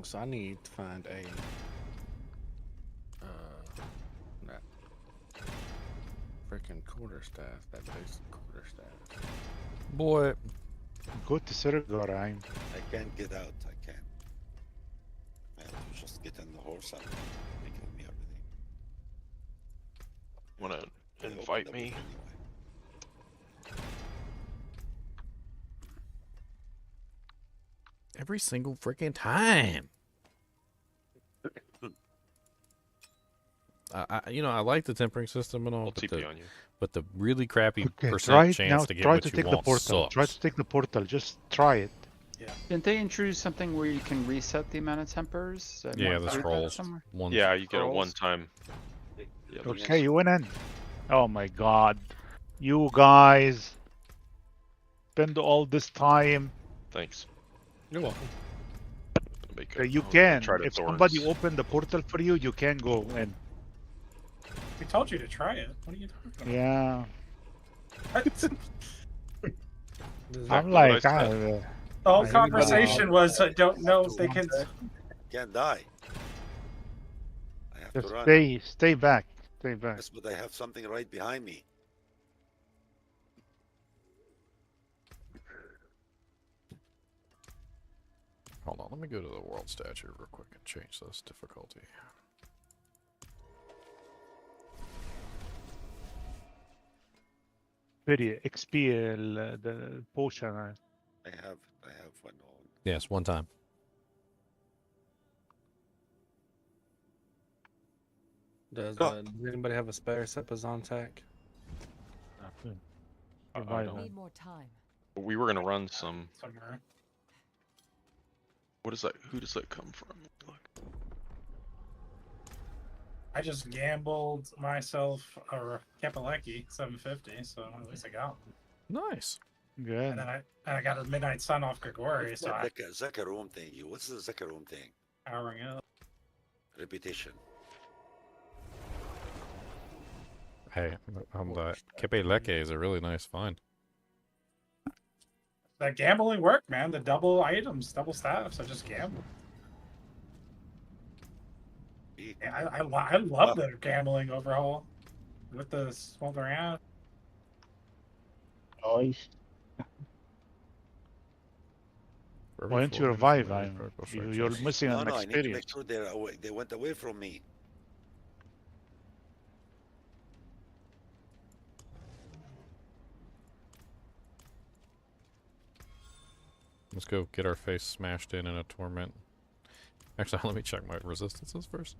So I need to find a that freaking quarterstaff, that basic quarterstaff. Boy, Go to Sergorheim. I can't get out. I can't. I have to just get on the horse and they give me everything. Want to They open invite the me? book anyway. every single freaking time. I like the tempering system and all, I'll TP on you. but the really crappy Okay, percent try it chance now. to get Try what to you take the want portal. sucks. Try to take the portal. Just try it. Yeah. Didn't they introduce something where you can reset the amount of tempers? Yeah, the Might do that scrolls. somewhere? Yeah, you get a Scrolls? one-time. Yeah, Okay, you went in. Oh my god. You guys spend all this time. Thanks. You're welcome. Okay, you I'll can. try the If thorns. somebody opened the portal for you, you can go in. We told you to try it. What are you talking Yeah. about? I'm what like, I said. The whole I- conversation was, I don't know if they can. Can't die. I have Just to run. stay back. Stay back. Yes, but I have something right behind me. Hold on, let me go to the world statue real quick and change this difficulty. Very XP, the potion. I have one on. Yes, one time. Does anybody have a spare Sepazon tack? I don't. Need more time. We were gonna run some. Somewhere. What is that? Who does that come from? Look. I just gambled myself a Kapalecki 750, so at least I got one. Nice. Good. And then I got a Midnight Sun off Grigori, What's so that I Zakarum thing? What's the Zakarum thing? powering up. Repetition. Hey, the Kepe Leke is a really nice find. That gambling worked, man. The double items, double staffs. I just gambled. Yeah, I love the gambling overhaul with the smoldering out. Nice. Why don't you revive? You're missing No, an no, I need to experience. make sure they're away. They went away from me. Let's go get our face smashed in a torment. Actually, let me check my resistances first.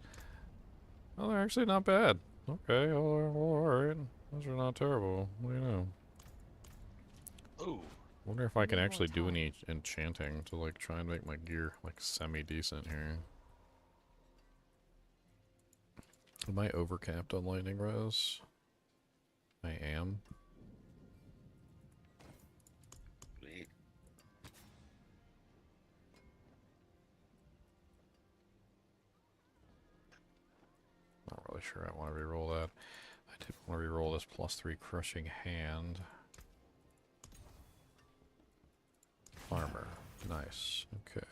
Oh, they're actually not bad. Okay, alright. Those are not terrible. What do you know? Ooh. Wonder if I can actually do any enchanting to like try and make my gear like semi-decent here. Am I overcapped on lightning res? I am. Not really sure I want to reroll that. I did want to reroll this +3 crushing hand. Armor. Nice. Okay.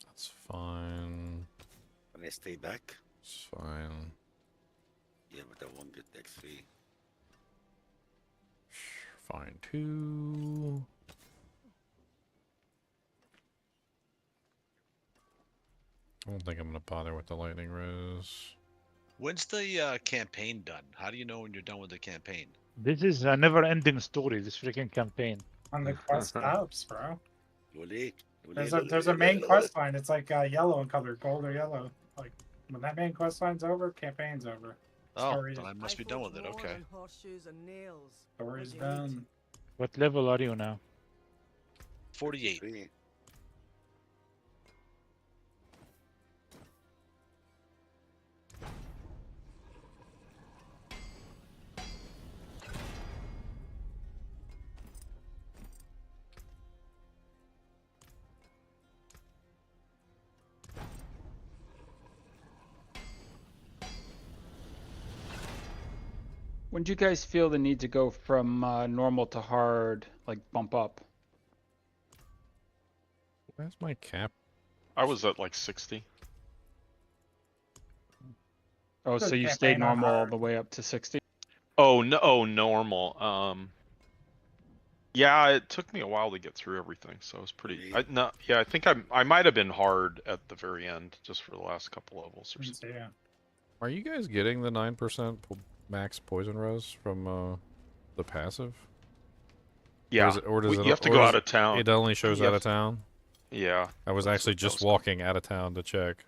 That's fine. Can I stay back? It's fine. Yeah, but I won't get XP. Fine too. I don't think I'm gonna bother with the lightning res. When's the campaign done? How do you know when you're done with the campaign? This is a never-ending story. This freaking campaign. On the quest stops, bro. Wooly. There's a main quest line. It's like yellow in color, gold or yellow. Like when that main quest line's over, campaign's over. Oh, Story, then I must be done with it. Okay. story's done. What level are you now? 48. When do you guys feel the need to go from normal to hard, like bump up? Where's my cap? I was at like 60. Oh, so you stayed normal all the way up to 60? Oh no, normal. Yeah, it took me a while to get through everything, so it was pretty. I think I might have been hard at the very end, just for the last couple levels or something. Yeah. Are you guys getting the 9% max poison res from the passive? Yeah. Or does You have to go out of town. It only shows You out have- of town? Yeah. I was actually just walking out of town to check.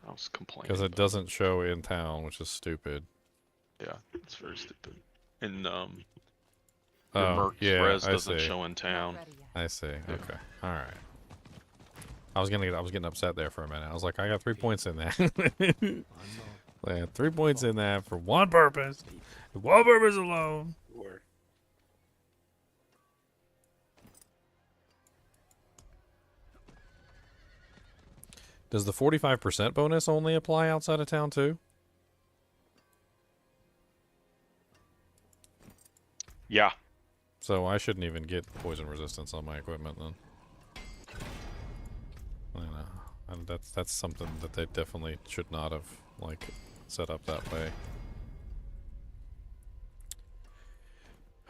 I was complaining. Because it doesn't show in town, which is stupid. Yeah, it's very stupid. And your Oh, Merc's yeah, res I doesn't see. show in town. I see. Okay. All right. I was getting upset there for a minute. I was like, I got 3 points in that. I had 3 points in that for one purpose. One purpose alone. Does the 45% bonus only apply outside of town too? Yeah. So I shouldn't even get poison resistance on my equipment then. I don't know. That's something that they definitely should not have like set up that way.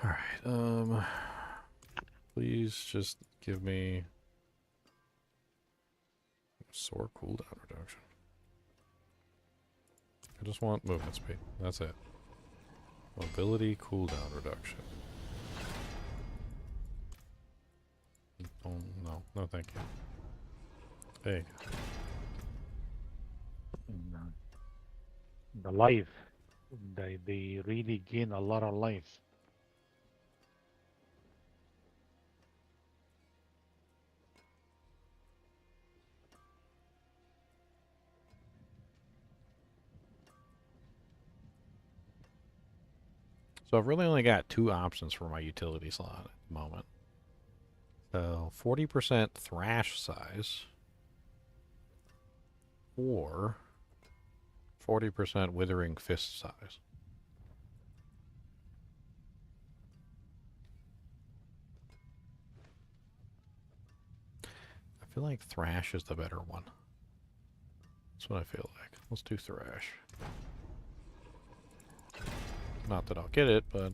All right. Please just give me sword cooldown reduction. I just want movement speed. That's it. Mobility cooldown reduction. Oh, no. No, thank you. There you go. The life. They really gain a lot of life. So I've really only got 2 options for my utility slot at the moment. So 40% thrash size or 40% withering fist size. I feel like thrash is the better one. That's what I feel like. Let's do thrash. Not that I'll get it, but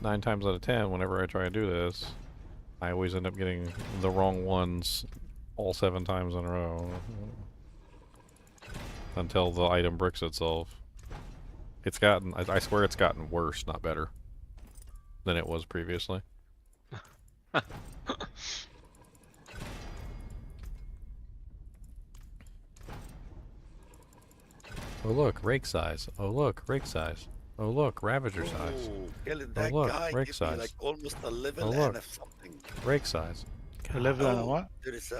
9 times out of 10, whenever I try to do this, I always end up getting the wrong ones all 7 times in a row. Until the item bricks itself. It's gotten, I swear it's gotten worse, not better, than it was previously. Oh look, rake size. Oh look, rake size. Oh look, ravager size. Killing Oh that look, guy rake gave size. me like almost a level Oh and look, a something. rake size. A level and a what? There is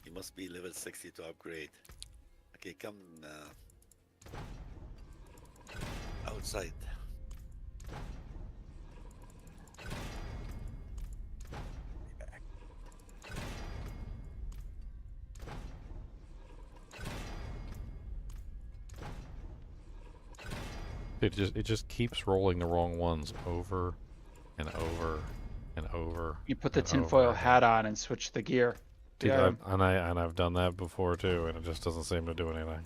you must be level 60 to upgrade. Okay, come outside. It just keeps rolling the wrong ones over and over and over. You put the and tinfoil over hat on and switch the gear. Dude, Yeah. I've done that before too, and it just doesn't seem to do anything.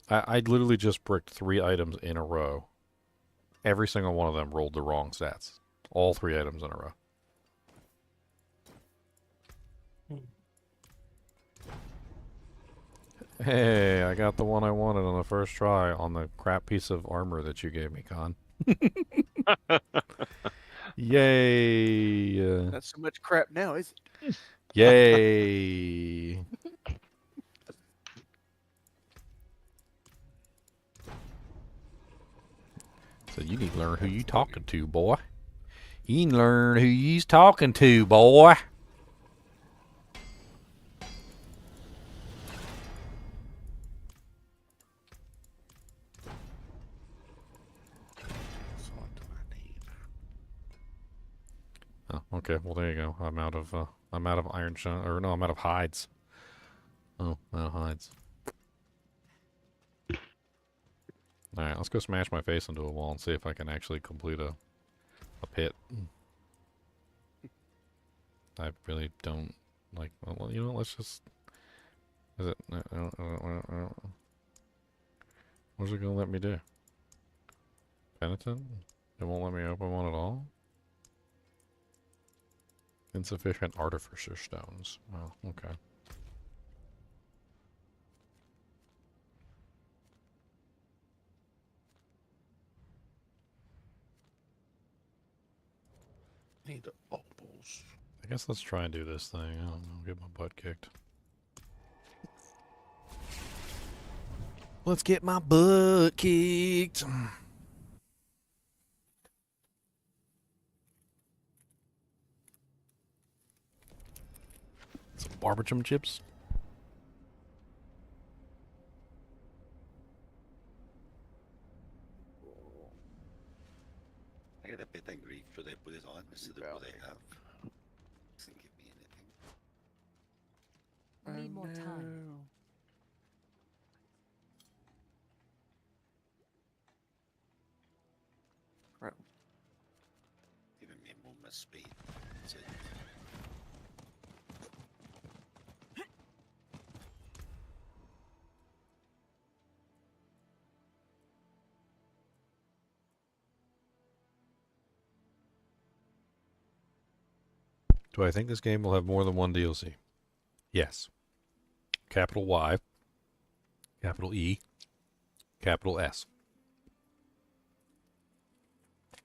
I literally just bricked 3 items in a row. Every single one of them rolled the wrong stats. All 3 items in a row. Hey, I got the one I wanted on the first try on the crap piece of armor that you gave me, Con. Yay! Not so much crap now, is it? Yay! So you need to learn who you talking to, boy. You need to learn who you's talking to, boy. Oh, okay. Well, there you go. I'm out of iron shot, or no, I'm out of hides. Oh, I'm out of hides. All right, let's go smash my face into a wall and see if I can actually complete a pit. I really don't like. Well, you know, let's just. Is it? What's it gonna let me do? Penitent? It won't let me open one at all. Insufficient artificer stones. Oh, okay. Need the opals. I guess let's try and do this thing. I don't know. Get my butt kicked. Let's get my butt kicked. Some barbecue chips. I get a bit angry should I put it on instead of what I have. Doesn't give me anything. Need more time. Crap. Even me move my speed. That's it. Do I think this game will have more than one DLC? Yes. Capital Y, capital E, capital S.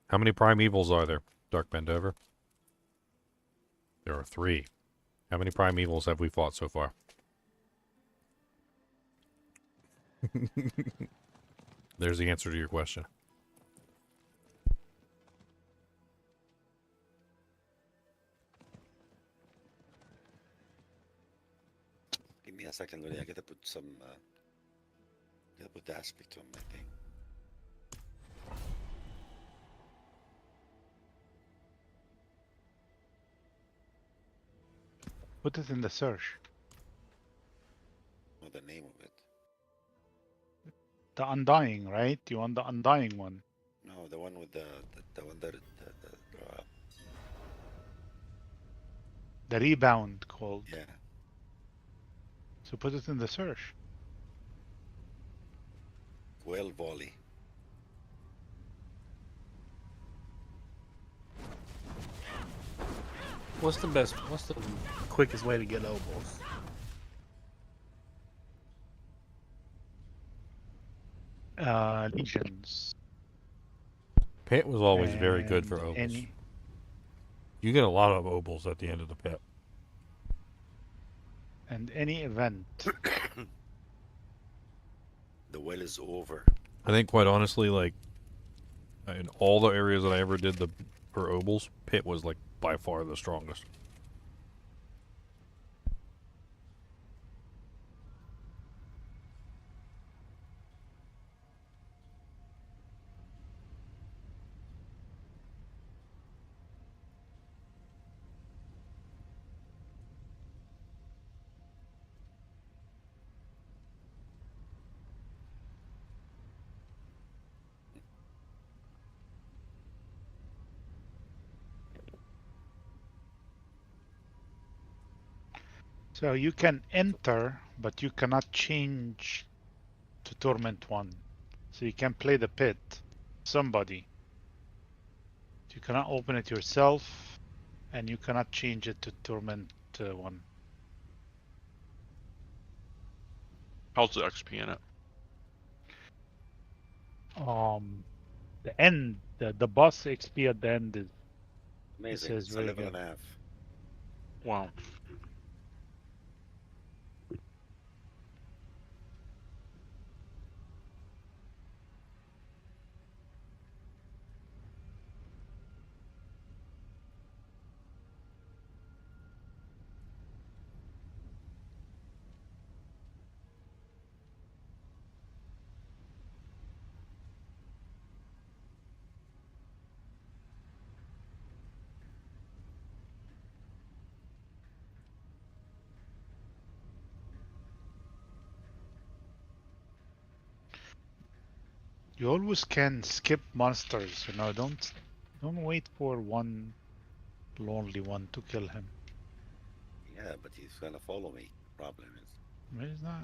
How many primevals are there, Dark Bendover? There are 3. How many primevals have we fought so far? There's the answer to your question. Give me a second, Lily. I gotta put some. Gotta put the aspect on my thing. Put it in the search. Know the name of it. The Undying, right? You want the Undying one? No, the one with the one that The Rebound called. yeah. So put it in the search. Well, volley. What's the quickest way to get opals? Legions. Pit was always very good for And opals. any- You get a lot of opals at the end of the pit. And any event. The well is over. I think, quite honestly, like, in all the areas that I ever did for opals, Pit was, like, by far the strongest. So you can enter, but you cannot change to Torment 1. So you can play the pit. Somebody. You cannot open it yourself, and you cannot change it to Torment 1. How's the XP in it? The end, the boss XP at the end is Amazing. It's It's very 11 good. and a half. Wow. You always can skip monsters, you know, don't wait for one lonely one to kill him. Yeah, but he's gonna follow me. Problem is. He's not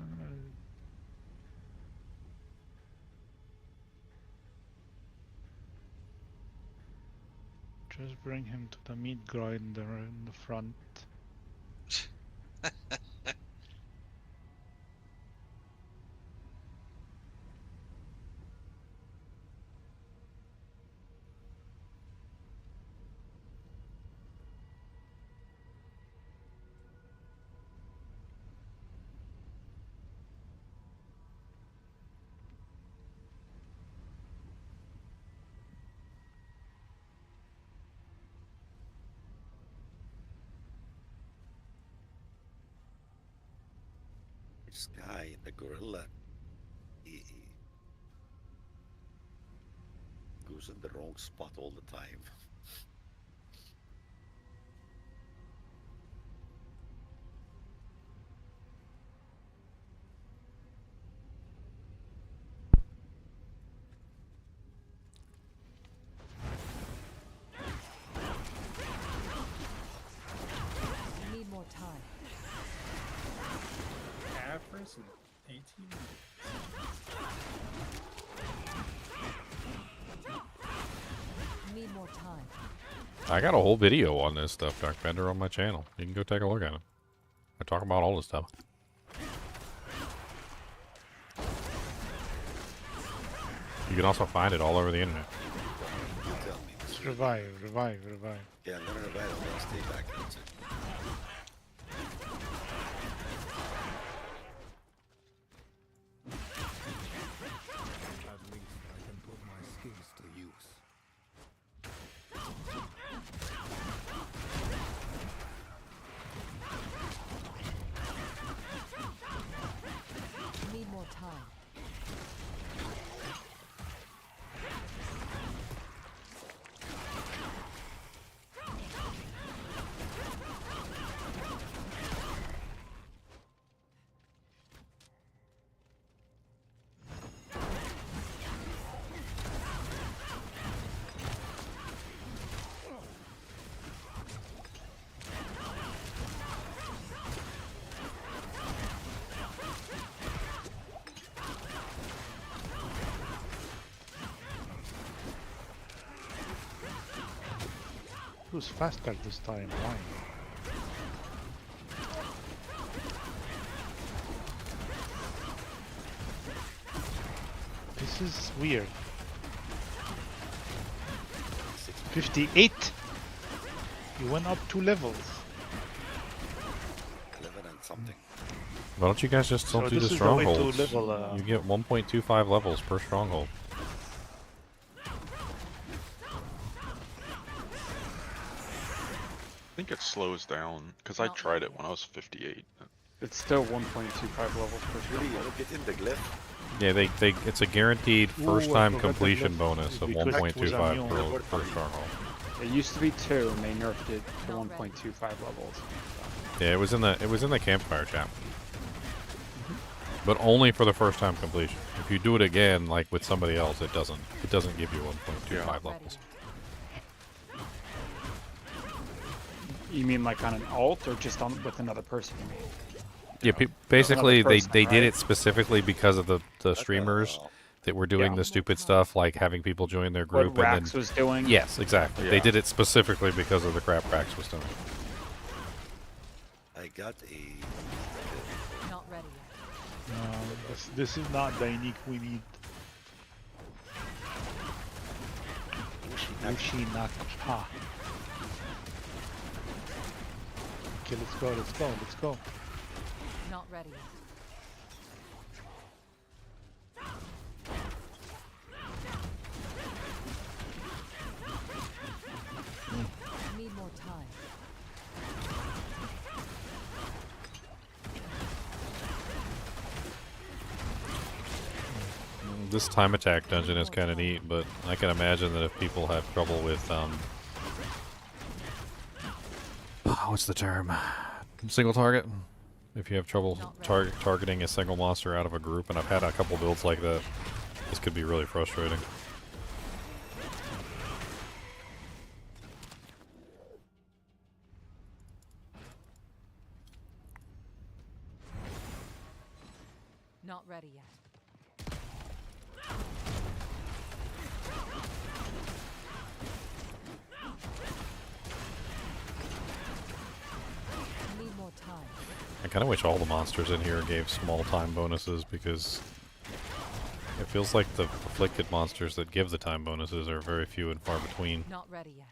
just bring him to the meat grinder in the front. This guy, the gorilla, he goes in the wrong spot all the time. Need more time. Average 18 minutes. Need more time. I got a whole video on this stuff, Dark Bender, on my channel. You can go take a look at it. I talk about all this stuff. You can also find it all over the internet. Revive. Yeah, I'm gonna revive him. I'll stay back. That's it. At least I can put my skills to use. Need more time. Who's faster this time? Why? This is weird. 58? You went up 2 levels. 11 and something. Why don't you guys just don't So do this the is the way to strongholds? level, You get 1.25 levels per stronghold. I think it slows down because I tried it when I was 58. It's still 1.25 levels per Really, stronghold. look in the glyph. Yeah, it's a guaranteed Ooh, first I time forgot the completion glyph. bonus of Because it was 1.25 immune. per stronghold. It used to be 2, and they nerfed it to 1.25 levels. Yeah, it was in the campfire chat. But only for the first time completion. If you do it again, like with somebody else, it doesn't give you 1.25 levels. You mean like on an alt, or just on with another person? You mean? Yeah, Yeah. basically Another they person, did right? it specifically because of the streamers that were doing Yeah. the stupid stuff, like having people join their What group and then. Rax was doing. Yes, exactly. They Yeah. did it specifically because of the crap Rax was doing. I got a. Not ready yet. No, this is not the unique we need. Ushinaka. Okay, let's go, let's go, let's go. Not ready yet. Need more time. This time attack dungeon is kind of neat, but I can imagine that if people have trouble with what's the term? Single target. If you have trouble targeting a single monster out of a group, and I've had a couple builds like that, this could be really frustrating. Not ready yet. Need more time. I kind of wish all the monsters in here gave small time bonuses, because it feels like the afflicted monsters that give the time bonuses are very few and far between. Not ready yet.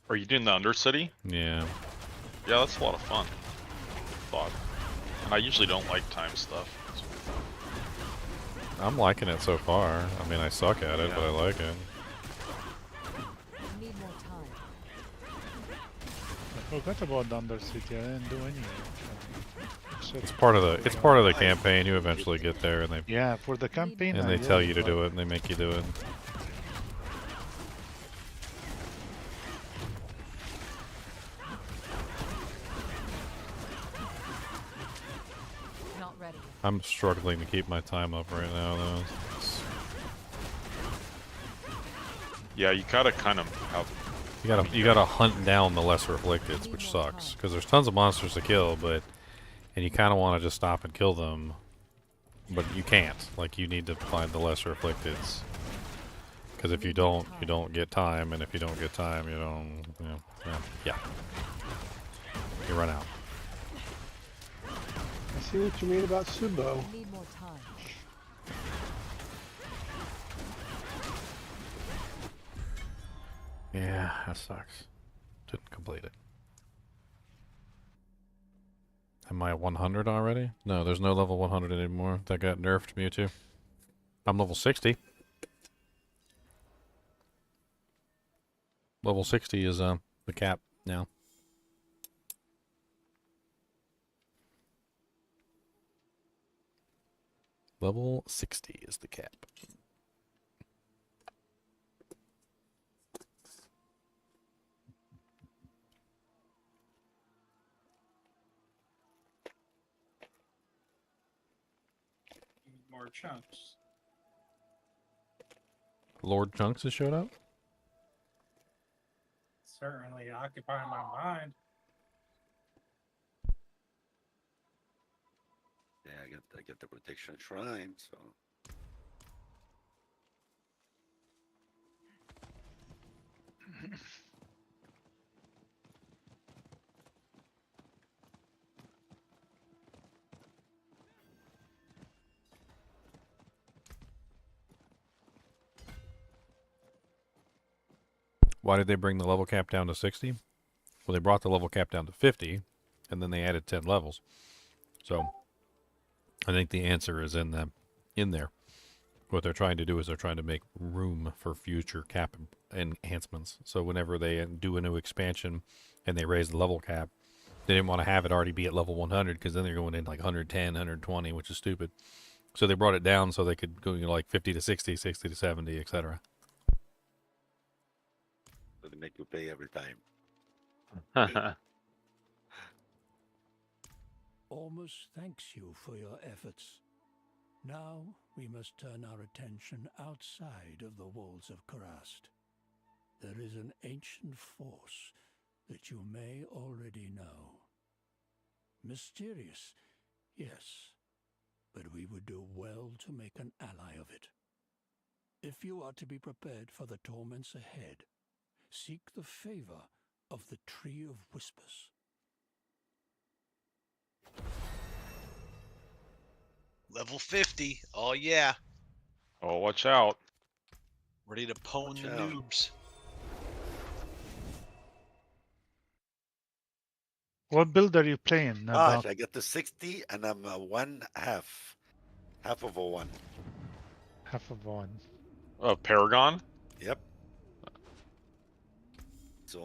Are you doing the Undercity? Yeah. Yeah, that's a lot of fun. Thought. And I usually don't like time stuff. I'm liking it so far. I mean, I suck at it, but I like it. Need more time. I forgot about the Undercity. I didn't do any. It's part of the campaign. You eventually get there, and they Yeah, for the campaign. and they tell you to do it, and they make you do it. Not ready yet. I'm struggling to keep my time up right now, though. Yeah, you gotta kind of have. You gotta hunt down the lesser afflicteds, which sucks, because there's tons of monsters to kill, and you kind of want to just stop and kill them, but you can't. Like, you need to find the lesser afflicteds, because if you don't get time, and if you don't get time, you don't, yeah, you run out. I see what you mean about Subo. Need more time. Yeah, that sucks. Didn't complete it. Am I at 100 already? No, there's no level 100 anymore. That got nerfed, Mewtwo. I'm level 60. Level 60 is the cap now. Level 60 is the cap. More chunks. Lord Chunks has showed up? Certainly occupying my mind. Yeah, I get the protection shrine, so. Why did they bring the level cap down to 60? Well, they brought the level cap down to 50, and then they added 10 levels. So, I think the answer is in there. What they're trying to do is they're trying to make room for future cap enhancements. So whenever they do a new expansion and they raise the level cap, they didn't want to have it already be at level 100, because then they're going in like 110, 120, which is stupid. So they brought it down so they could go like 50 to 60, 60 to 70, etc. So they make you pay every time. Almost thanks you for your efforts. Now we must turn our attention outside of the walls of Karast. There is an ancient force that you may already know. Mysterious, Yes, but we would do well to make an ally of it. If you are to be prepared for the torments ahead, seek the favor of the Tree of Whispers. Level 50. Oh yeah. Oh, watch out. Ready to pwn Watch the out. noobs. What build are you playing? Gosh, I got to 60 and I'm one half. Half of a one. Half of one. Paragon? Yep. There's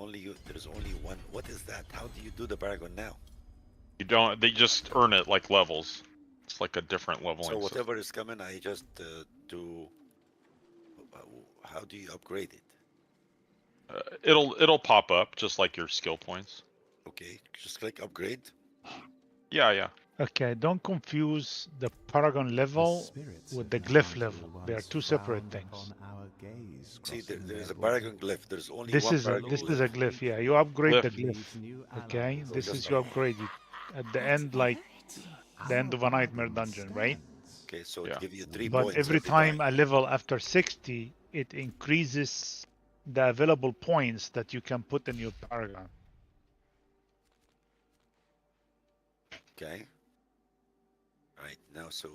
only one. What is that? How do you do the Paragon now? You don't. They just earn it like levels. It's like a different leveling. So system. whatever is coming, I just do. How do you upgrade it? It'll pop up just like your skill points. Okay, just click upgrade. Yeah. Okay, don't confuse the Paragon level with the glyph level. They are two separate things. See, there's a Paragon glyph. There's only This one is a Paragon glyph. Yeah, you upgrade the Glyph. glyph. Okay, So this just is you upgrade it at the end, like the end of a nightmare dungeon, right? Okay, so it give you 3 But points every time a level after 60, it increases the available points that you can put in your Paragon. Okay. Right now, so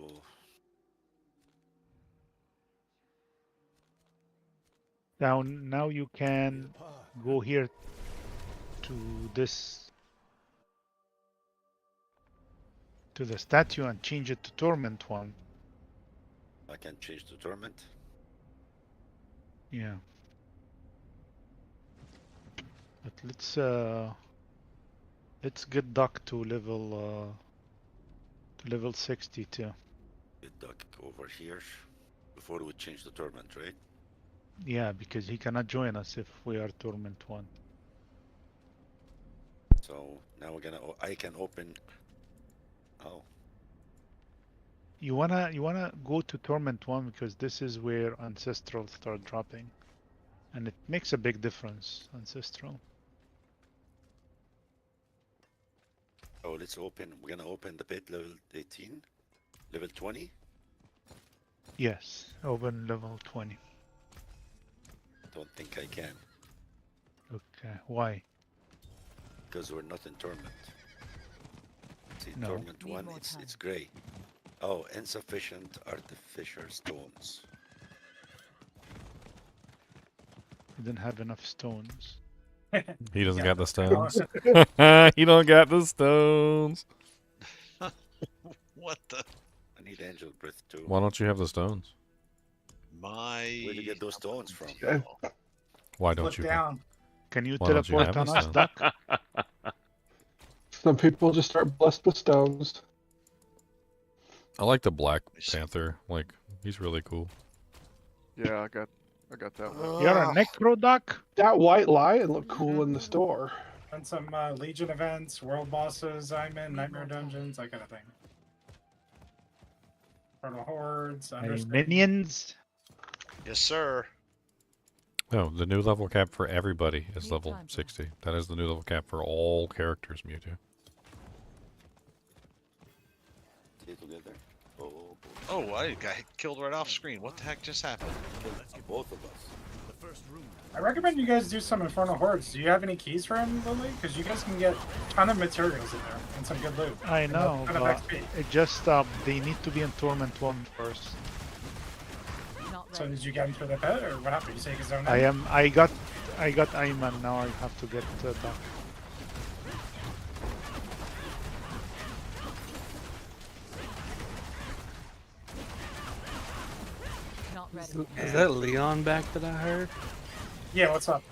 Now you can go here to this, to the statue and change it to Torment one. I can change to Torment. Yeah. But let's get Duck to level 62. Get Duck over here before we change the Torment, right? Yeah, because he cannot join us if we are Torment 1. So now I can open. Oh. You wanna go to Torment 1 because this is where Ancestral start dropping. And it makes a big difference, Ancestral. Oh, let's open. We're gonna open the pit level 18, level 20. Yes, open level 20. Don't think I can Okay, why? because we're not in Torment. See, No. Torment 1, it's gray. Oh, insufficient artificial stones. We didn't have enough stones. He doesn't got the stones. He don't got the stones. What the? I need Angel Breath too. Why don't you have the stones? Where'd you get those stones from? Why don't Look you? down. Can you Why don't you teleport have on the us, stones? Duck? Some people just start blessed with stones. I like the Black Panther. Like, he's really cool. Yeah, I got that one. You're a Necro, Duck? That white lion looked cool in the store. And some Legion events, world bosses I'm in, nightmare dungeons, that kind of thing. Portal hordes, Any understand. minions? Yes, sir. No, the new level cap for everybody is level 60. That is the new level cap for all characters, Mewtwo. Stay together. Oh, Oh, I got killed right off screen. What the heck just happened? both of us. I recommend you guys do some Infernal Hordes. Do you have any keys for him, Lily? Because you guys can get a ton of materials in there and some good loot. I And a know, ton of but XP. it just they need to be in Torment 1 first. So did you get him through the pit, or what happened? You take his own I name? got Ayman, now I have to get Duck. Is that Leon back that I heard? Yeah, what's up?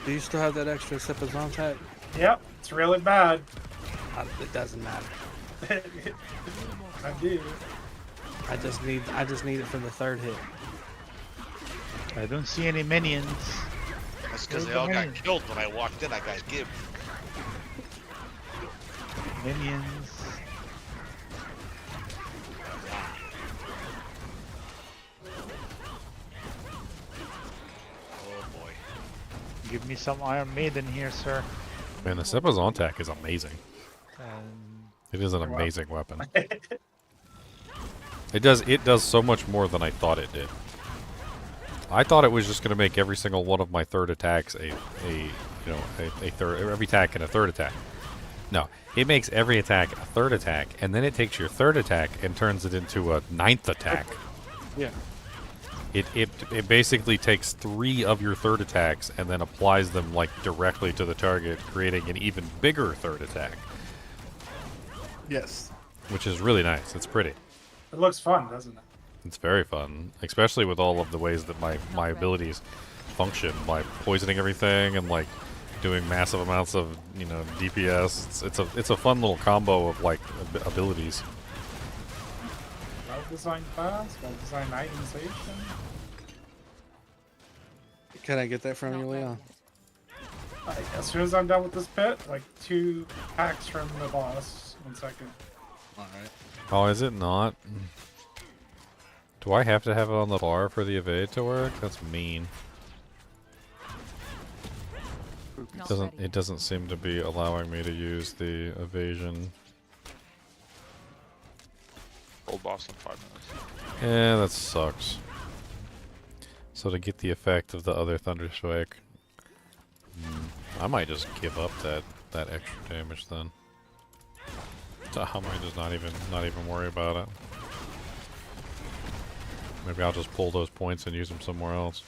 Do you still have that extra Sepazon tag? Yep, it's really bad. It doesn't matter. I do. I just need it for the third hit. I don't see any minions. That's because Where's they the all got minions? killed when I walked in. I got gibbed. Minions. Oh boy. Give me some Iron Maiden here, sir. Man, the Sepazon attack is amazing. It is an amazing weapon. It does so much more than I thought it did. I thought it was just going to make every single one of my third attacks a third, every attack and a third attack. No, it makes every attack a third attack, and then it takes your third attack and turns it into a ninth attack. Yeah. It basically takes 3 of your third attacks and then applies them like directly to the target, creating an even bigger third attack. Yes. Which is really nice. It's pretty. It looks fun, doesn't it? It's very fun, especially with all of the ways that my abilities function, like poisoning everything and like doing massive amounts of DPS. It's a fun little combo of like abilities. Well-designed class, well-designed itemization. Can I get that from you, Leon? As soon as I'm done with this pit, like 2 packs from the boss. 1 second. Alright. Oh, is it not? Do I have to have it on the bar for the evade to work? That's mean. It doesn't seem to be allowing me to use the evasion. Old boss in 5 minutes. Yeah, that sucks. So to get the effect of the other Thunder Strike, I might just give up that extra damage then. I might just not even worry about it. Maybe I'll just pull those points and use them somewhere else.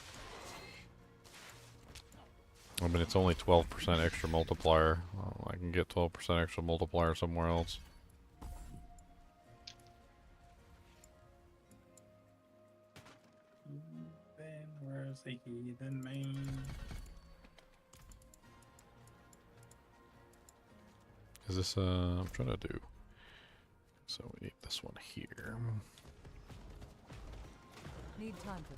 I mean, it's only 12% extra multiplier. I can get 12% extra multiplier somewhere else. Then where's the heathen main? Is this I'm trying to do. So we need this one here. Need time for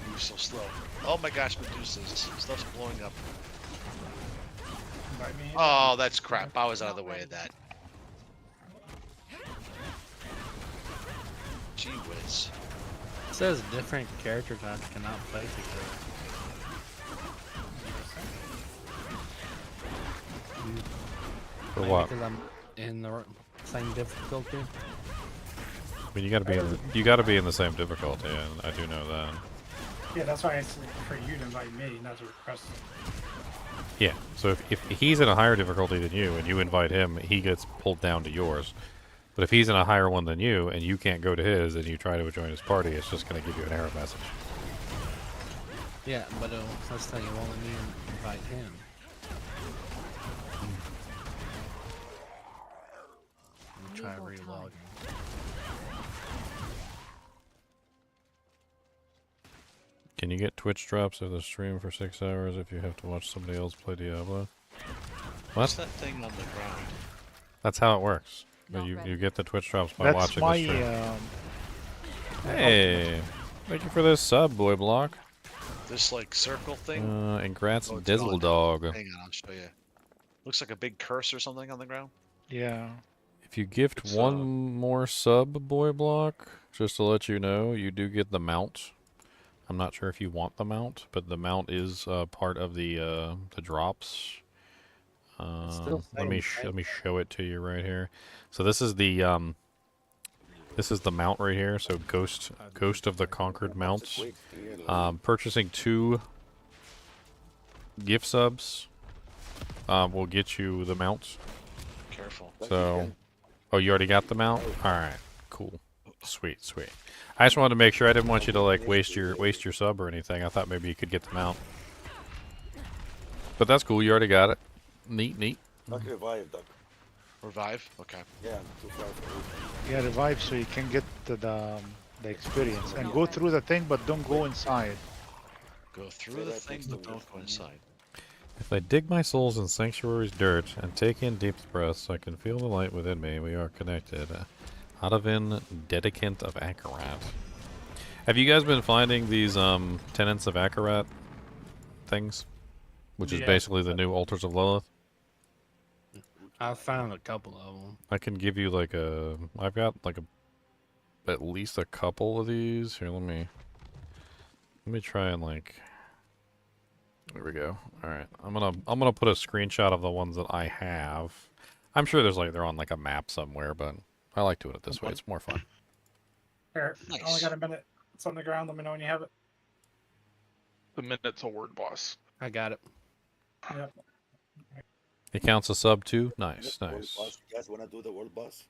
You're so slow. Oh my gosh, Medusas. Stuff's blowing up. Oh, that's crap. I was out of the way of that. Gee whiz. It says different character types cannot play together. For Maybe what? Because I'm in the same difficulty. I mean, you gotta be in the same difficulty, and I do know that. Yeah, that's why it's for you to invite me, not to request it. Yeah. So if he's in a higher difficulty than you, and you invite him, he gets pulled down to yours. But if he's in a higher one than you, and you can't go to his, and you try to join his party, it's just gonna give you an error message. Yeah, but let's say you won't let me invite him. Let me try relogging. Can you get Twitch drops of the stream for 6 hours if you have to watch somebody else play Diablo? What's that thing on the ground? That's how it works. You get the Twitch drops by watching the stream. Hey, thank you for this sub, Boy Block. This like circle thing? And grats Oh, it's Dizzle Dog. Hang on, I'll show you. Looks like a big curse or something on the ground. Yeah. If you gift one more sub, Boy Block, just to let you know, you do get the mount. I'm not sure if you want the mount, but the mount is part of the drops. Let me show it to you right here. So this is the mount right here. So Ghost of the Conquered mounts. Purchasing 2 gift subs will get you the mount. Careful. So, oh, you already got the mount? All right, cool, sweet. I just wanted to make sure. I didn't want you to like waste your sub or anything. I thought maybe you could get the mount. But that's cool. You already got it. Neat. Not revive, Doug. Revive? Okay. Yeah, too far for Yeah, revive so you can get the experience. And go through the thing, but don't go inside. Go through the thing, but don't go inside. If I dig my souls in Sanctuary's dirt and take in deep breaths, I can feel the light within me. We are connected. Hadavin, Dedicant of Akarat. Have you guys been finding these Tenants of Akarat things? Which is basically the new Altars of Lilith? I found a couple of them. I can give you like I've got like at least a couple of these. Here, let me try and like There we go. All right, I'm gonna put a screenshot of the ones that I have. I'm sure there's like they're on like a map somewhere, but I like doing it this way. It's more fun. Here, I only got a minute. It's on the ground. Let me know when you have it. The minute's a word boss. I got it. Yep. It counts a sub too. Nice, nice. You guys wanna do the world boss?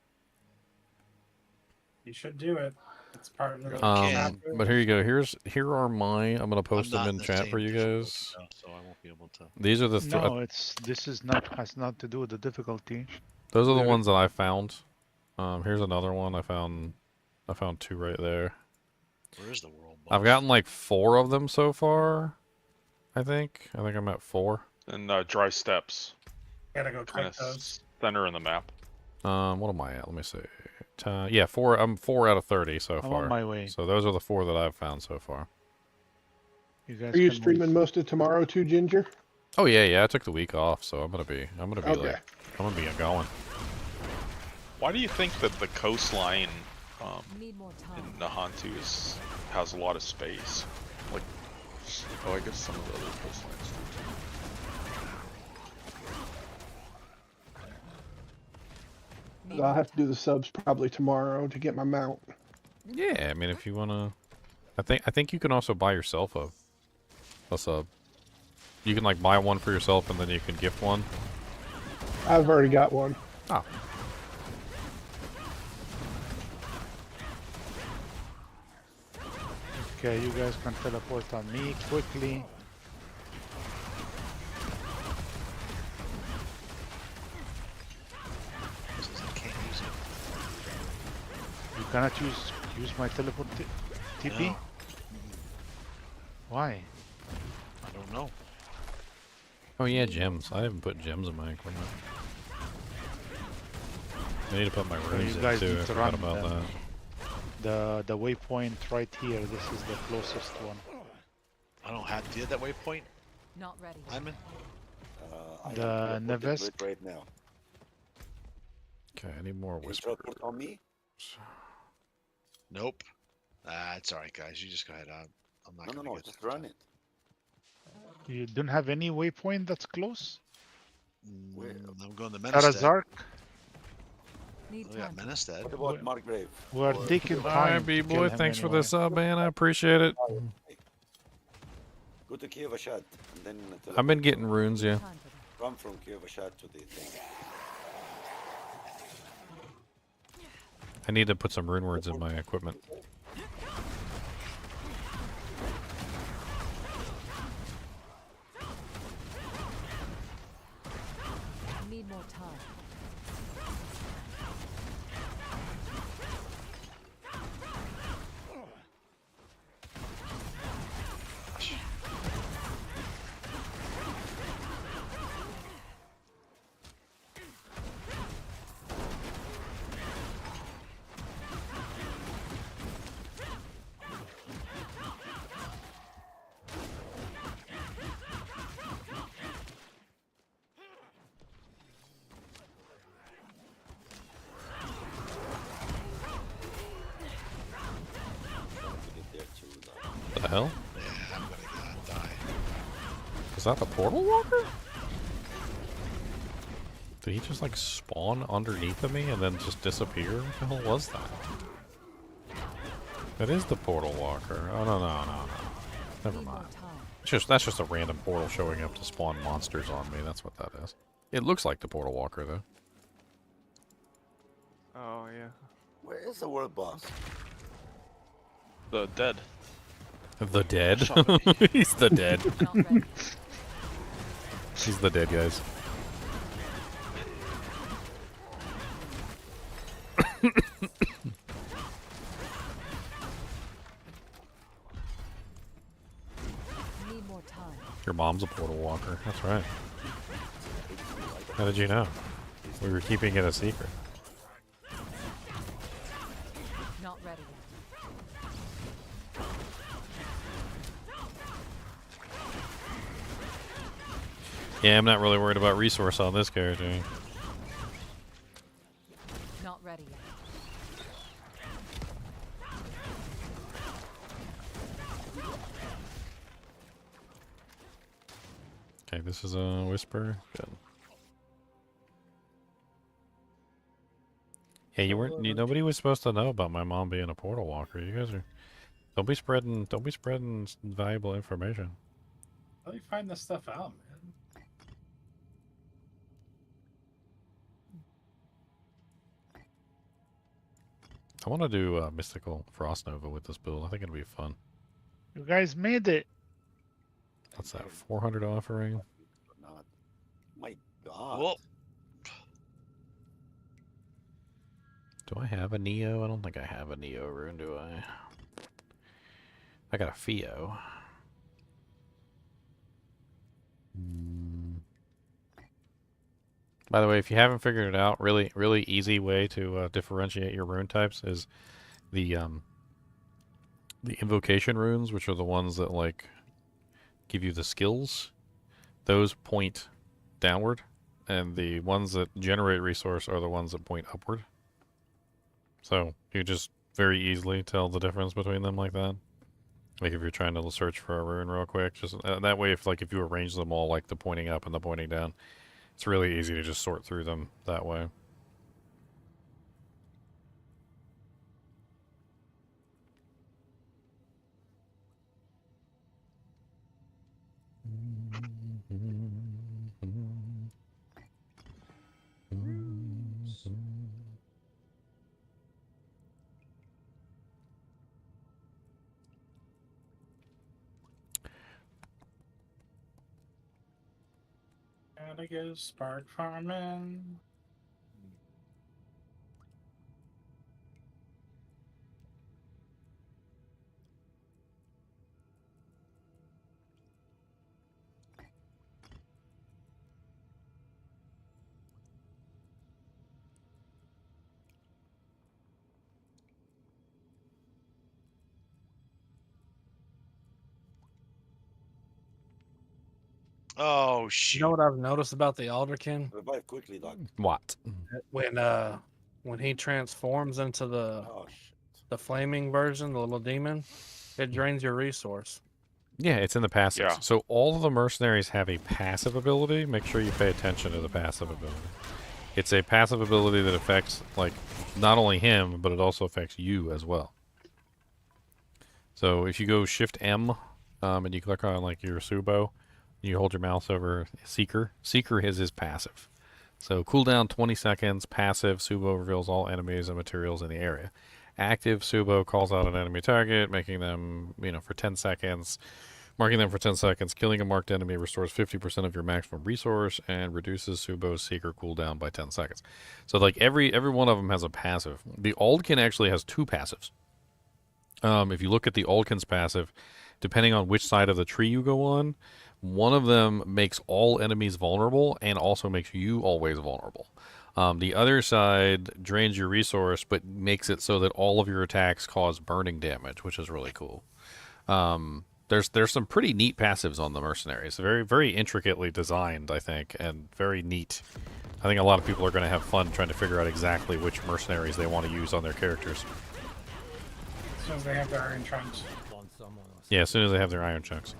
You should do it. It's part of the chapter. But here you go. Here are my. I'm gonna post them in chat for you guys. So I won't be able to. These are the. No, this is not has not to do with the difficulty. Those are the ones that I found. Here's another one I found. I found 2 right there. Where is the world boss? I've gotten like 4 of them so far. I think I'm at 4. And dry steps. Gotta go Kind click those. center in the map. What am I at? Let me see. Yeah, 4. I'm 4 out of 30 so I'm far. on my way. So those are the 4 that I've found so far. You guys Are you can streaming most of tomorrow too, Ginger? Oh yeah. I took the week off, so I'm gonna be Okay. like, I'm gonna be going. Why do you think that the coastline Need more time. in Nahantu has a lot of space? Like, oh, I guess some of the other coastlines do too. I'll have to do the subs probably tomorrow to get my mount. Yeah, I mean if you wanna, I think you can also buy yourself a sub. You can like buy one for yourself and then you can gift one. I've already got one. Oh. Okay, you guys can teleport on me quickly. You cannot use my teleport TP? No. Why? I don't know. Oh yeah, gems. I haven't put gems in my equipment. I need to put my runes You in guys too. need I to forgot run about them. that. The waypoint right here. This is the closest one. I don't have. Do you have that waypoint? Not ready. Hyman? I The am teleported to Nevesk? it right now. Okay, I need more Can you whisper. teleport on me? Nope. It's alright, guys. You just go ahead. I'm not gonna No, get just run it. You don't have any waypoint that's close? I'm going to Menestead. Tarazark? Need Oh, yeah, time. Menestead. What about Margrave? We are taking Alright, time. to B-boy, kill him thanks for anyway. the sub, man. I appreciate it. Go to Kievashad and then I've been getting runes, yeah. run from Kievashad to the thing. I need to put some rune words in my equipment. Need more time. What the hell? Yeah, I'm gonna die. Is that the portal walker? Did he just like spawn underneath of me and then just disappear? What the hell was that? That is the portal walker. Oh no. Never mind. That's just a random portal showing up to spawn monsters on me. That's what that is. It looks like the portal walker though. Oh yeah. Where is the world boss? The dead. The dead? He's the dead. He's the dead, guys. Need more time. Your mom's a portal walker. That's right. How did you know? We were keeping it a secret. Not ready Yeah, I'm not really worried about resource on this character. yet. Not ready yet. Okay, this is a whisper. Good. Yeah, nobody was supposed to know about my mom being a portal walker. You guys are don't be spreading valuable information. How do you find this stuff out, man? I want to do Mystical Frost Nova with this build. I think it'll be fun. You guys made it. What's that? 400 offering. Not. My God. Well, Do I have a Neo? I don't think I have a Neo rune, do I? I got a Fio. By the way, if you haven't figured it out, really easy way to differentiate your rune types is the invocation runes, which are the ones that like give you the skills. Those point downward, and the ones that generate resource are the ones that point upward. So you just very easily tell the difference between them like that. Like if you're trying to search for a rune real quick, just that way. If you arrange them all like the pointing up and the pointing down, it's really easy to just sort through them that way. Gotta go spark farming. Oh shit! You know what I've noticed about the Alderkin? Revive quickly, dog. What? When he transforms into the flaming version, the little demon, it drains your resource. Yeah, it's in the passives. Yeah. So all of the mercenaries have a passive ability. Make sure you pay attention to the passive ability. It's a passive ability that affects, like, not only him, but it also affects you as well. So if you go Shift M, and you click on, like, your Subo, you hold your mouse over Seeker. Seeker is his passive. So cooldown 20 seconds, passive, Subo reveals all enemies and materials in the area. Active, Subo calls out an enemy target, making them, for 10 seconds. Marking them for 10 seconds, killing a marked enemy restores 50% of your maximum resource and reduces Subo's Seeker cooldown by 10 seconds. So, like, every one of them has a passive. The Aldkin actually has two passives. If you look at the Aldkin's passive, depending on which side of the tree you go on, one of them makes all enemies vulnerable and also makes you always vulnerable. The other side drains your resource, but makes it so that all of your attacks cause burning damage, which is really cool. There's some pretty neat passives on the mercenaries. Very, very intricately designed, I think, and very neat. I think a lot of people are going to have fun trying to figure out exactly which mercenaries they want to use on their characters. As soon as they have their iron trunks. Yeah, as soon as they have their iron chunks.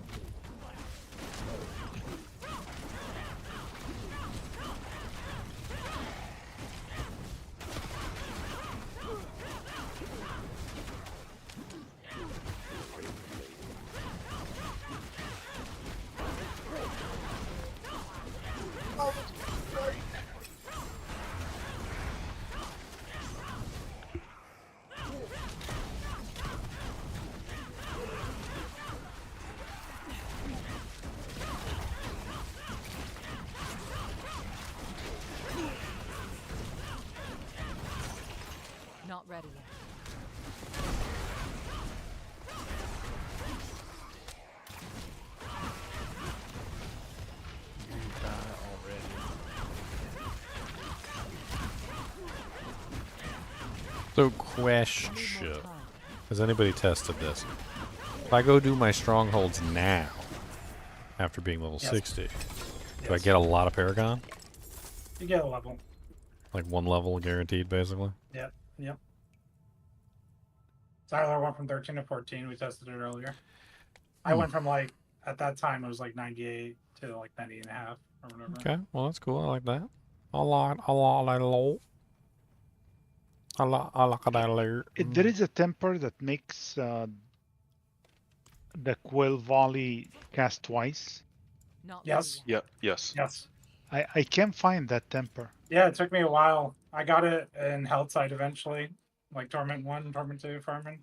Not ready yet. So, question. Has anybody tested this? If I go do my strongholds now, after being level 60, do I get a lot of Paragon? You get a level. Like one level guaranteed, basically? Yep. Tyler went from 13 to 14. We tested it earlier. I went from, like, at that time, it was like 98 to like 90.5 or whatever. Okay, well that's cool. I like that. I like that a lot. I like that a lot. There is a temper that makes the Quill Volley cast twice. Yes. Yeah. Yes. Yes. I can't find that temper. Yeah, it took me a while. I got it in HellTide eventually, like Torment 1, Torment 2 farming.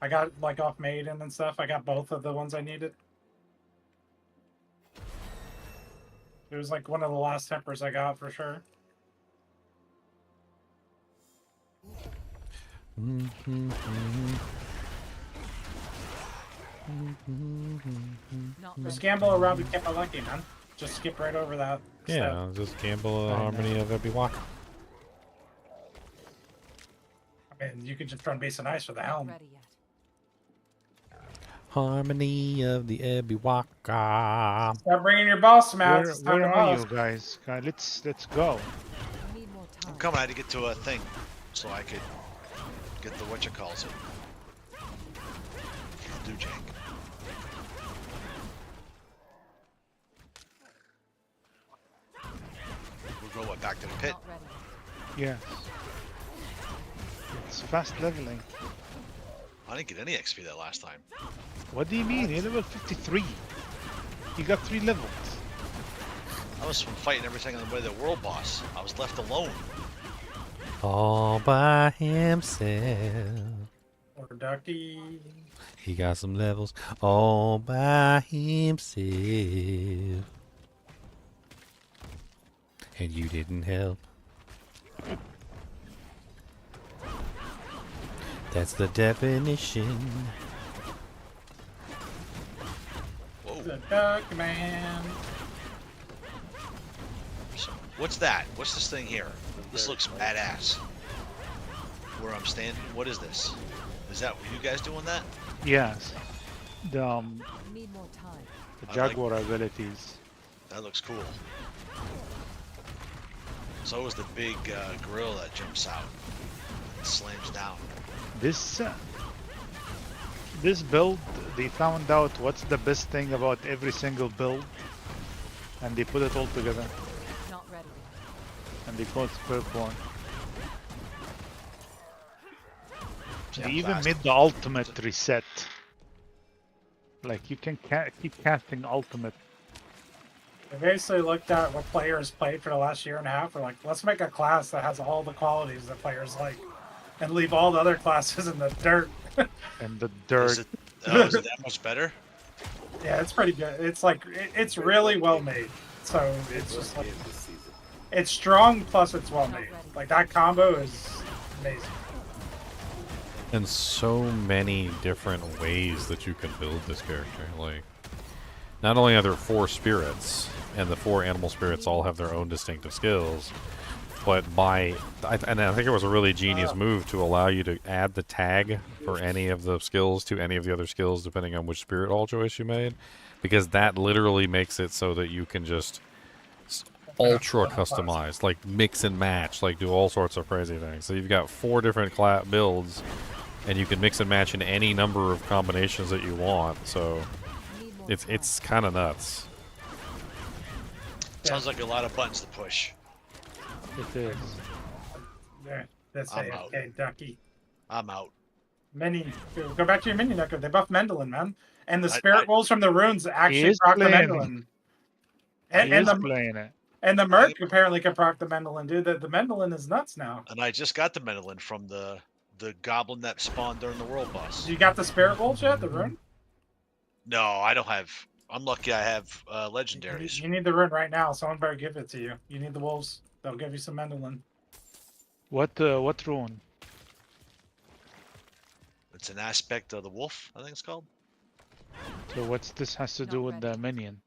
I got like off Maiden and stuff. I got both of the ones I needed. It was like one of the last tempers I got for sure. Just gamble around and get my lucky, man. Just skip right over that. Yeah, just gamble a harmony of every walk. I mean, you could just run base and ice for the helm. Harmony of the Ebiwaka. Start bringing your boss mats. It's time Where to are boss. you guys? Let's go. I'm coming. I had to get to a thing so I could get the whatchamacallit. Do jank. We'll go back to the pit. Yes. It's fast leveling. I didn't get any XP that last time. What do you mean? You're level 53. You got 3 levels. I was fighting every second of the way to the world boss. I was left alone. All by himself. Or Ducky. He got some levels all by himself. And you didn't help. That's the definition. Whoa. The Duck Man. What's that? What's this thing here? This looks badass. Where I'm standing? What is this? Is that you guys doing that? Yes. The Need more time. the Jaguar abilities. That looks cool. So is the big gorilla that jumps out and slams down. This build, they found out what's the best thing about every single build, and they put it all together. Not ready. And they call it Spiritborn. They even made the ultimate reset. Like you can keep casting ultimate. They basically looked at what players played for the last year and a half. We're like, let's make a class that has all the qualities that players like, and leave all the other classes in the dirt. And the dirt. Is it that much better? Yeah, it's pretty good. It's like it's really well made. So it's just like it's strong plus it's well made. Like that combo is amazing. And so many different ways that you can build this character. Like, not only are there 4 spirits, and the 4 animal spirits all have their own distinctive skills, but and I think it was a really genius move to allow you to add the tag for any of the skills to any of the other skills, depending on which spirit all choice you made, because that literally makes it so that you can just ultra customize, like mix and match, like do all sorts of crazy things. So you've got 4 different builds, and you can mix and match in any number of combinations that you want. So it's kind of nuts. Sounds like a lot of buttons to push. It is. There, that's I'm out. AFK Ducky. I'm out. Minion. Go back to your minion deck. They buff Mendelin, man. And the spirit rolls from the runes actually proc the Mendelin. Playing it. And the Merc apparently can proc the Mendelin, dude. The Mendelin is nuts now. And I just got the Mendelin from the goblin that spawned during the world boss. You got the spirit rolls yet, the rune? No, I don't have. I'm lucky I have legendaries. You need the rune right now. Someone better give it to you. You need the wolves. They'll give you some Mendelin. What rune? It's an aspect of the wolf, I think it's called. So what's this has to do with the minion?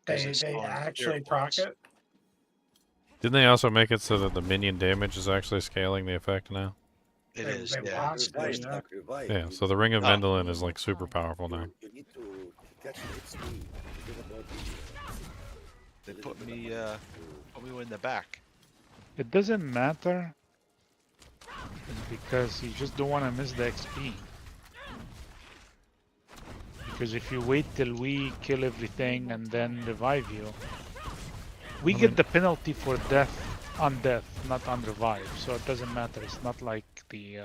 They actually proc it. Didn't they also make it so that the minion damage is actually scaling the effect now? It is, yeah. Yeah, so the Ring of Mendelin is like super powerful now. You need to catch XP. They put me in the back. It doesn't matter because you just don't want to miss the XP. Because if you wait till we kill everything and then revive you, we I get mean- the penalty for death on death, not on revive. So it doesn't matter. It's not like the.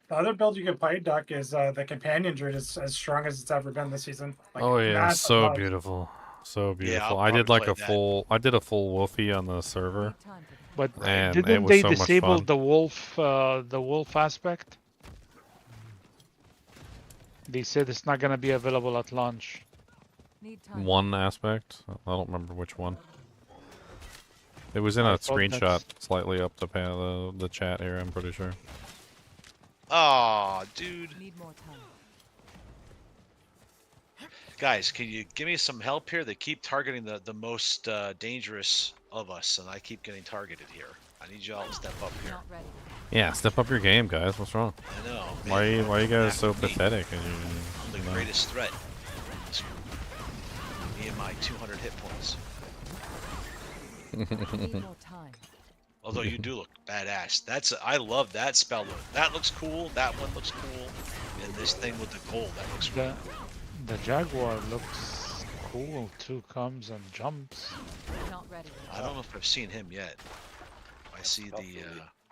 The other build you can play, Duck, is the companion druid is as strong as it's ever been this season. Like, Oh yeah, massive so buff. beautiful, so beautiful. I'll I did probably like play a that. full. I did a full wolfie on the server, But and it didn't was they so much disable fun. the wolf aspect? They said it's not gonna be available at launch. One aspect. I don't remember which one. It was in I a thought screenshot that's- slightly up the chat here. I'm pretty sure. Oh, dude. Guys, can you give me some help here? They keep targeting the most dangerous of us, and I keep getting targeted here. I need y'all to step up here. Yeah, step up your game, guys. What's wrong? I know. Why man, are you guys so me. pathetic? I'm the greatest threat. Me and my 200 hit points. Although you do look badass. I love that spell look. That looks cool. That one looks cool. And this thing with the gold, that looks cool. The Jaguar looks cool too. Comes and jumps. I don't know if I've seen him yet. I see the.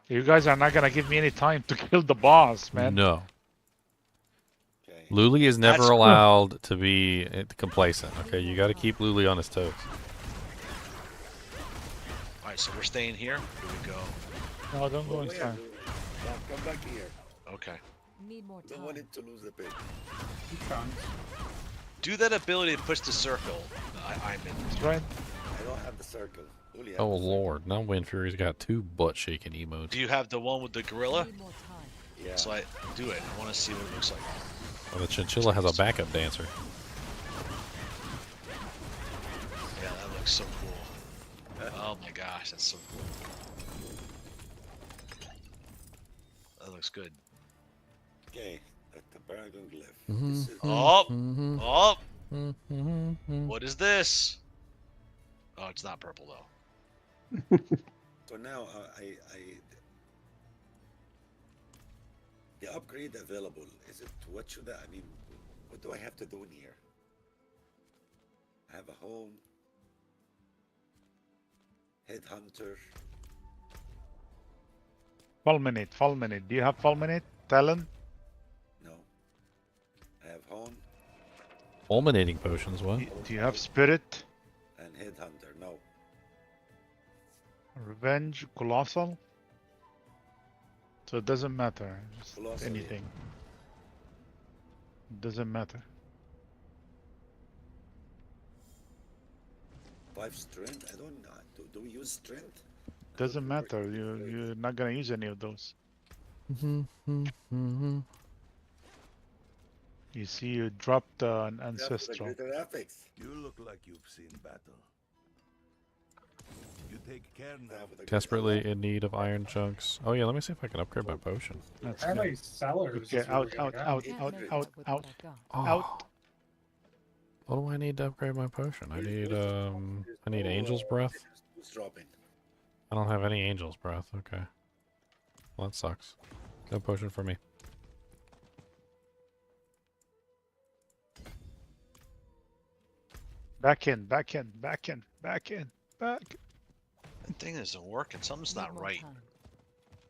You guys are not gonna give me any time to kill the boss, man. No. Luli is never That's- allowed to be complacent. Okay, you got to keep Luli on his toes. All right, so we're staying here. Here we go. No, don't go inside. Come back here. Okay. Need more Don't want him to lose the pig. Do that ability to push the circle. I'm in. That's right. I don't have the circle. Only have Oh the lord, now Windfury's got 2 butt shaking emotes. Do you have the one with the gorilla? Yeah. So I do it. I want to see what it looks like. Oh, the Chinchilla has a backup dancer. Yeah, that looks so cool. Oh my gosh, that's so cool. That looks good. Okay, the Paragon Glyph. Mhm, This is- Oh! mhm, Oh! mhm. What is this? Oh, it's not purple though. So now the upgrade available, is it, what should I mean, what do I have to do in here? I have a home, headhunter. Fulminate, fulminate. Do you have fulminate, Talon? No. I have home Fulminating potions, what? Do you have spirit? and headhunter. No. Revenge, colossal? So it doesn't matter. Just Colossal, yeah. anything. It doesn't matter. 5 strength. I don't know. Do we use strength? Doesn't matter. You're not gonna use any of those. You see, you dropped an ancestral. You look like you've seen battle. You take care now. Desperately in need of iron chunks. Oh yeah, let me see if I can upgrade my potion. That's Apparently good. sellers. Okay, is where out, we're gonna out, go. out. Oh. Out. What do I need to upgrade my potion? I need Angel's Breath. Who's dropping? I don't have any Angel's Breath. Okay. Well, that sucks. No potion for me. Back in, back in, back in, back in, back. That thing isn't working. Something's not right.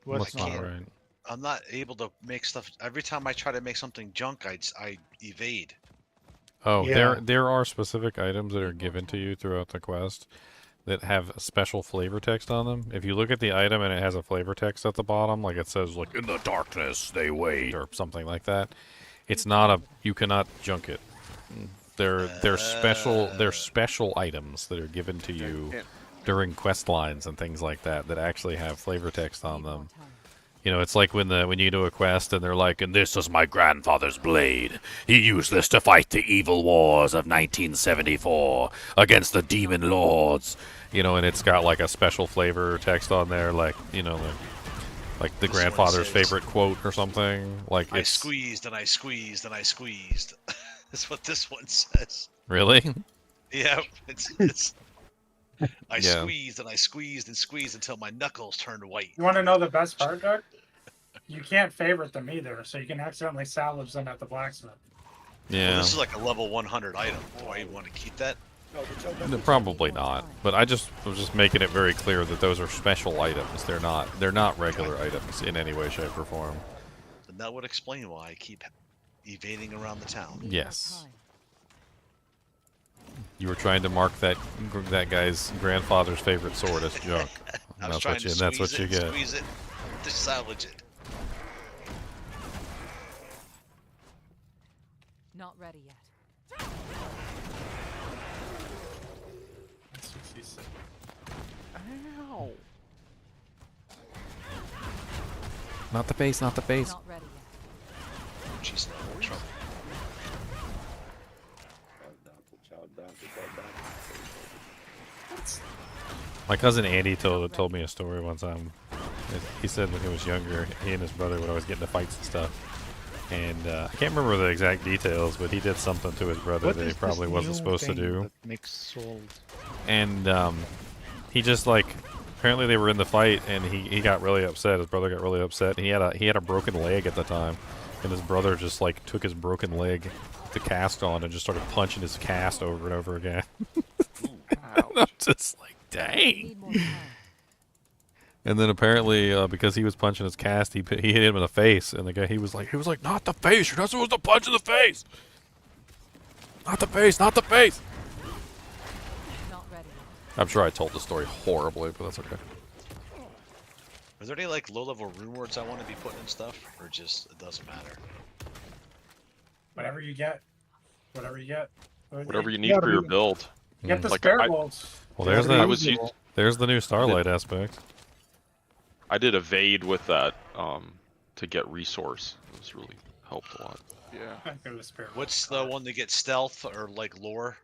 What's I not can't- right? I'm not able to make stuff. Every time I try to make something junk, I evade. Oh, Yeah. there are specific items that are given to you throughout the quest that have special flavor text on them. If you look at the item and it has a flavor text at the bottom, like it says like in the darkness they wait or something like that, it's not a you cannot junk it. They're special items that are given to you during quest lines and things like that that actually have flavor text on them. You know, it's like when you do a quest and they're like, and this is my grandfather's blade. He used this to fight the evil wars of 1974 against the demon lords. You know, and it's got like a special flavor text on there, like, you know, like the This one grandfather's says- favorite quote or something. Like I it's squeezed and I squeezed and I squeezed. That's what this one says. really. Yeah, it's I Yeah. squeezed and I squeezed and squeezed until my knuckles turned white. You want to know the best part, Doug? You can't favorite them either, so you can accidentally salvage them at the blacksmith. Yeah. Well, this is like a level 100 item. Do I even want to keep that? Probably not. But I was just making it very clear that those are special items. They're not regular items in any way, shape, or form. Then that would explain why I keep evading around the town. Yes. You were trying to mark that guy's grandfather's favorite sword as junk. I was trying to that's what you get. squeeze it, to salvage it. Not ready yet. Ow. Not the face, not the face. Not ready yet. Jeez, no more trouble. My cousin Andy told me a story one time. He said when he was younger, he and his brother would always get into fights and stuff. And I can't remember the exact details, but he did something to his brother that he probably wasn't supposed to do. That makes soul. And he just apparently they were in the fight, and he got really upset. His brother got really upset. And he had a broken leg at the time, and his brother just took his broken leg to cast on and just started punching his cast over and over again. I'm just like, dang. And then apparently, because he was punching his cast, he hit him in the face, and the guy he was like, not the face. You're not supposed to punch in the face. Not the face. Not the face. Not ready. I'm sure I told the story horribly, but that's okay. Are there any low-level rune words I want to be putting in stuff, or just it doesn't matter? Whatever you get. Whatever you get. Whatever you need for your build. Get the spirit wolves. Well, there's the new Starlight aspect. I did evade with that to get resource. It was really helped a lot. Yeah. What's the one that gets stealth or lore?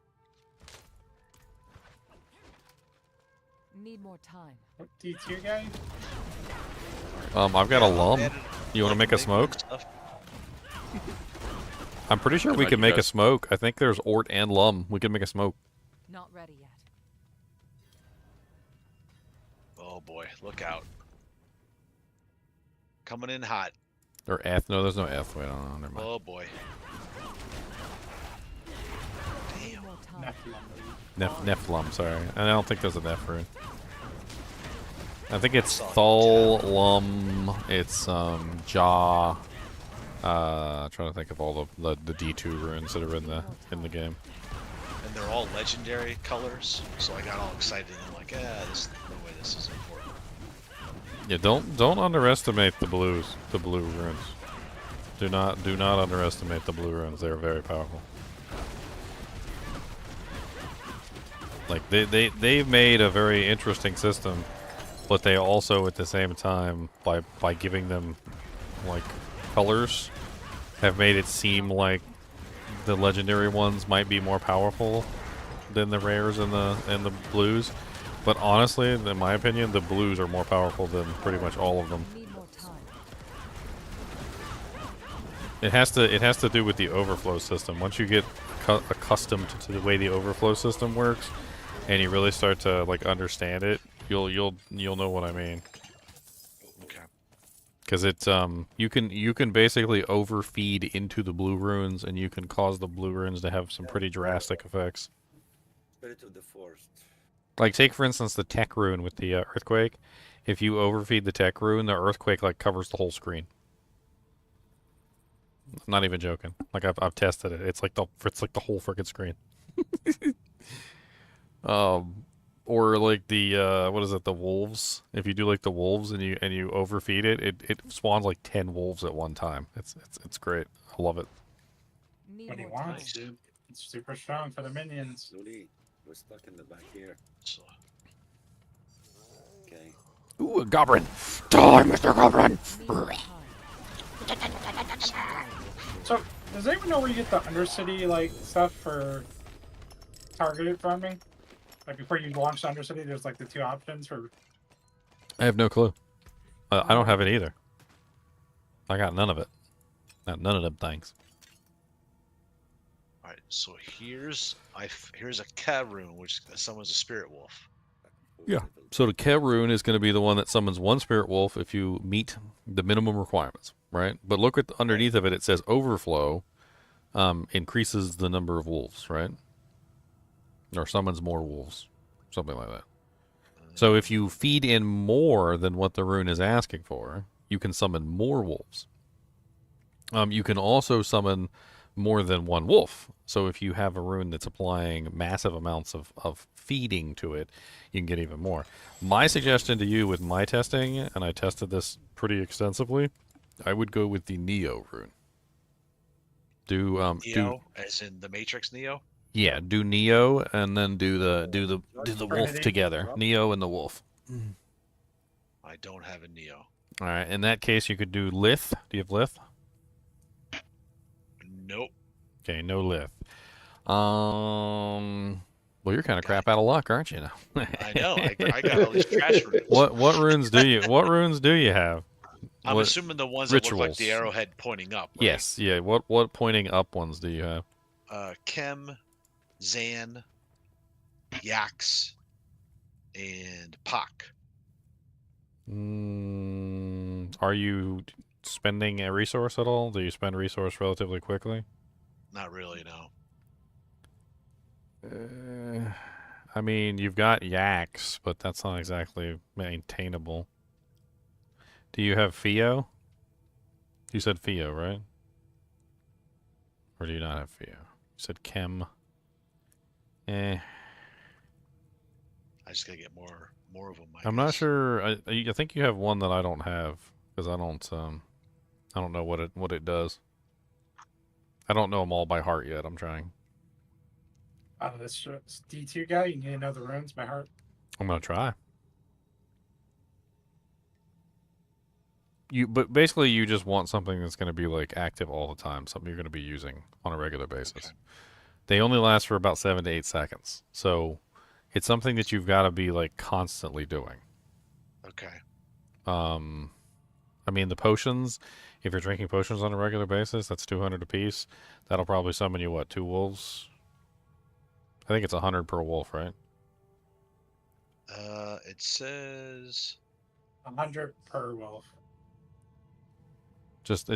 Need more time. What D2 guy? I've got a lum. You want to make a smoke? I'm pretty sure we can make a smoke. I think there's Ort and lum. We can make a smoke. Not ready yet. Oh boy, look out. Coming in hot. Or F. No, there's no F. Wait, no, never mind. Oh boy. Nephlum, sorry. And I don't think there's an F rune. I think it's Thul, Lum, it's Jaw. Trying to think of all the D2 runes that are in the game. And they're all legendary colors, so I got all excited and I'm like, this no way this is important. Yeah, don't underestimate the blue runes. Do not underestimate the blue runes. They are very powerful. They've made a very interesting system, but they also at the same time by giving them colors have made it seem like the legendary ones might be more powerful than the rares and the blues. But honestly, in my opinion, the blues are more powerful than pretty much all of them. It has to do with the overflow system. Once you get accustomed to the way the overflow system works, and you really start to understand it, you'll know what I mean. Okay. Because it's you can basically overfeed into the blue runes, and you can cause the blue runes to have some pretty drastic effects. Spirit of the Forest. Take for instance the tech rune with the earthquake. If you overfeed the tech rune, the earthquake covers the whole screen. I'm not even joking. I've tested it. It's like the whole freaking screen. Or the what is it? The wolves. If you do the wolves and you overfeed it, it spawns 10 wolves at one time. It's great. I love it. What he wants, dude. It's super strong for the minions. We're stuck in the back here. Okay. Ooh, a goblin! Die, Mr. Goblin! So, does anyone know where you get the Undercity stuff for targeted farming? Before you launch the Undercity, there's the two options for. I have no clue. I don't have it either. I got none of it. Not none of them things. All right, so here's a cat rune, which summons a spirit wolf. Yeah. So the Ke rune is going to be the one that summons one spirit wolf if you meet the minimum requirements, right? But look at underneath of it. It says overflow. increases the number of wolves, right? Or summons more wolves, something like that. So if you feed in more than what the rune is asking for, you can summon more wolves. You can also summon more than one wolf. So if you have a rune that's applying massive amounts of feeding to it, you can get even more. My suggestion to you with my testing, and I tested this pretty extensively, I would go with the Neo rune. Neo, as in the Matrix Neo. Yeah, do Neo and then do the wolf together. Neo and the wolf. I don't have a Neo. All right. In that case, you could do Lith. Do you have Lith? Nope. Okay, no Lith. Well, you're kind of crap out of luck, aren't you? I know. I got all these trash runes. What runes do you? What runes do you have? I'm assuming the ones that look like the arrowhead pointing up. Right? Yes. Yeah. What pointing up ones do you have? Chem, Zan, Yax, and Pak. Are you spending a resource at all? Do you spend resource relatively quickly? Not really, no. I mean, you've got Yax, but that's not exactly maintainable. Do you have Fio? You said Fio, right? Or do you not have Fio? You said Chem. I just gotta get more of them. I'm not sure. I think you have one that I don't have because I don't know what it does. I don't know them all by heart yet. I'm trying. Oh, this D2 guy. You need to know the runes by heart. I'm gonna try. But basically, you just want something that's going to be like active all the time, something you're going to be using on a regular basis. Okay. They only last for about 7 to 8 seconds, so it's something that you've got to be like constantly doing. Okay. I mean, the potions, if you're drinking potions on a regular basis, that's 200 apiece. That'll probably summon you, what, 2 wolves? I think it's 100 per wolf, right? It says 100 per wolf. Just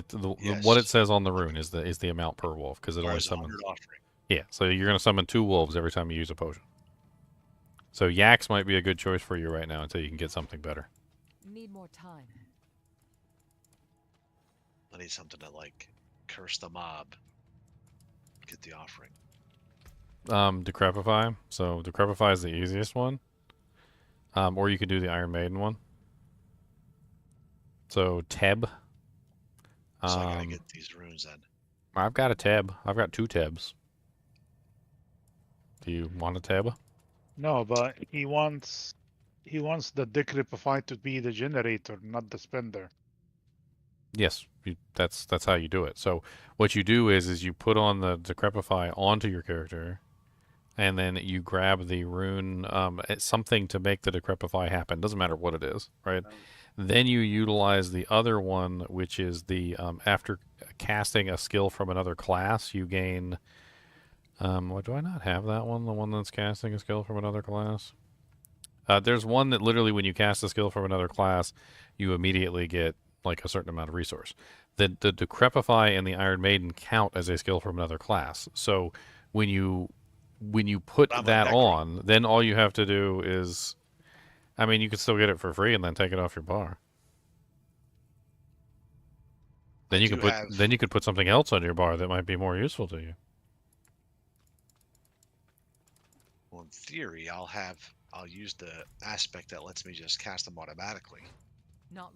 what it says on the rune is the amount per wolf because it only summons. Yeah, so you're going to summon 2 wolves every time you use a potion. So Yax might be a good choice for you right now until you can get something better. Need more time. I need something to like curse the mob. Get the offering. Decrepify. So Decrepify is the easiest one. Or you could do the Iron Maiden one. So Teb. So I gotta get these runes then. I've got a Teb. I've got 2 Tebs. Do you want a Teb? No, but he wants the Decrepify to be the generator, not the spender. Yes, that's how you do it. So what you do is you put on the Decrepify onto your character, and then you grab the rune, something to make the Decrepify happen. Doesn't matter what it is, right? Then you utilize the other one, which is the after casting a skill from another class, you gain. What do I not have that one? The one that's casting a skill from another class. There's one that literally, when you cast a skill from another class, you immediately get like a certain amount of resource. The Decrepify and the Iron Maiden count as a skill from another class. So when you put that on, then all you have to do is. I mean, you could still get it for free and then take it off your bar. Then you could put something else on your bar that might be more useful to you. Well, in theory, I'll use the aspect that lets me just cast them automatically.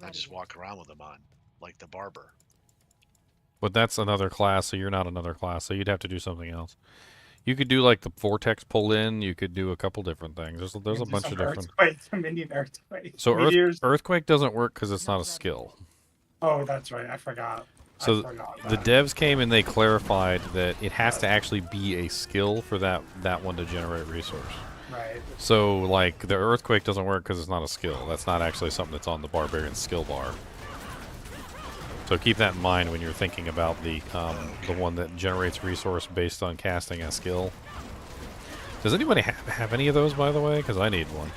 I just walk around with them on, like the barber. But that's another class, so you're not another class, so you'd have to do something else. You could do like the vortex pull in. You could do a couple different things. There's a bunch of different. Earthquake. So earthquake doesn't work because it's not a skill. Oh, that's right. I forgot. So the devs came and they clarified that it has to actually be a skill for that one to generate resource. Right. So like the earthquake doesn't work because it's not a skill. That's not actually something that's on the barbarian skill bar. So keep that in mind when you're thinking about the one that generates resource based on casting a skill. Does anybody have any of those, by the way? Because I need one.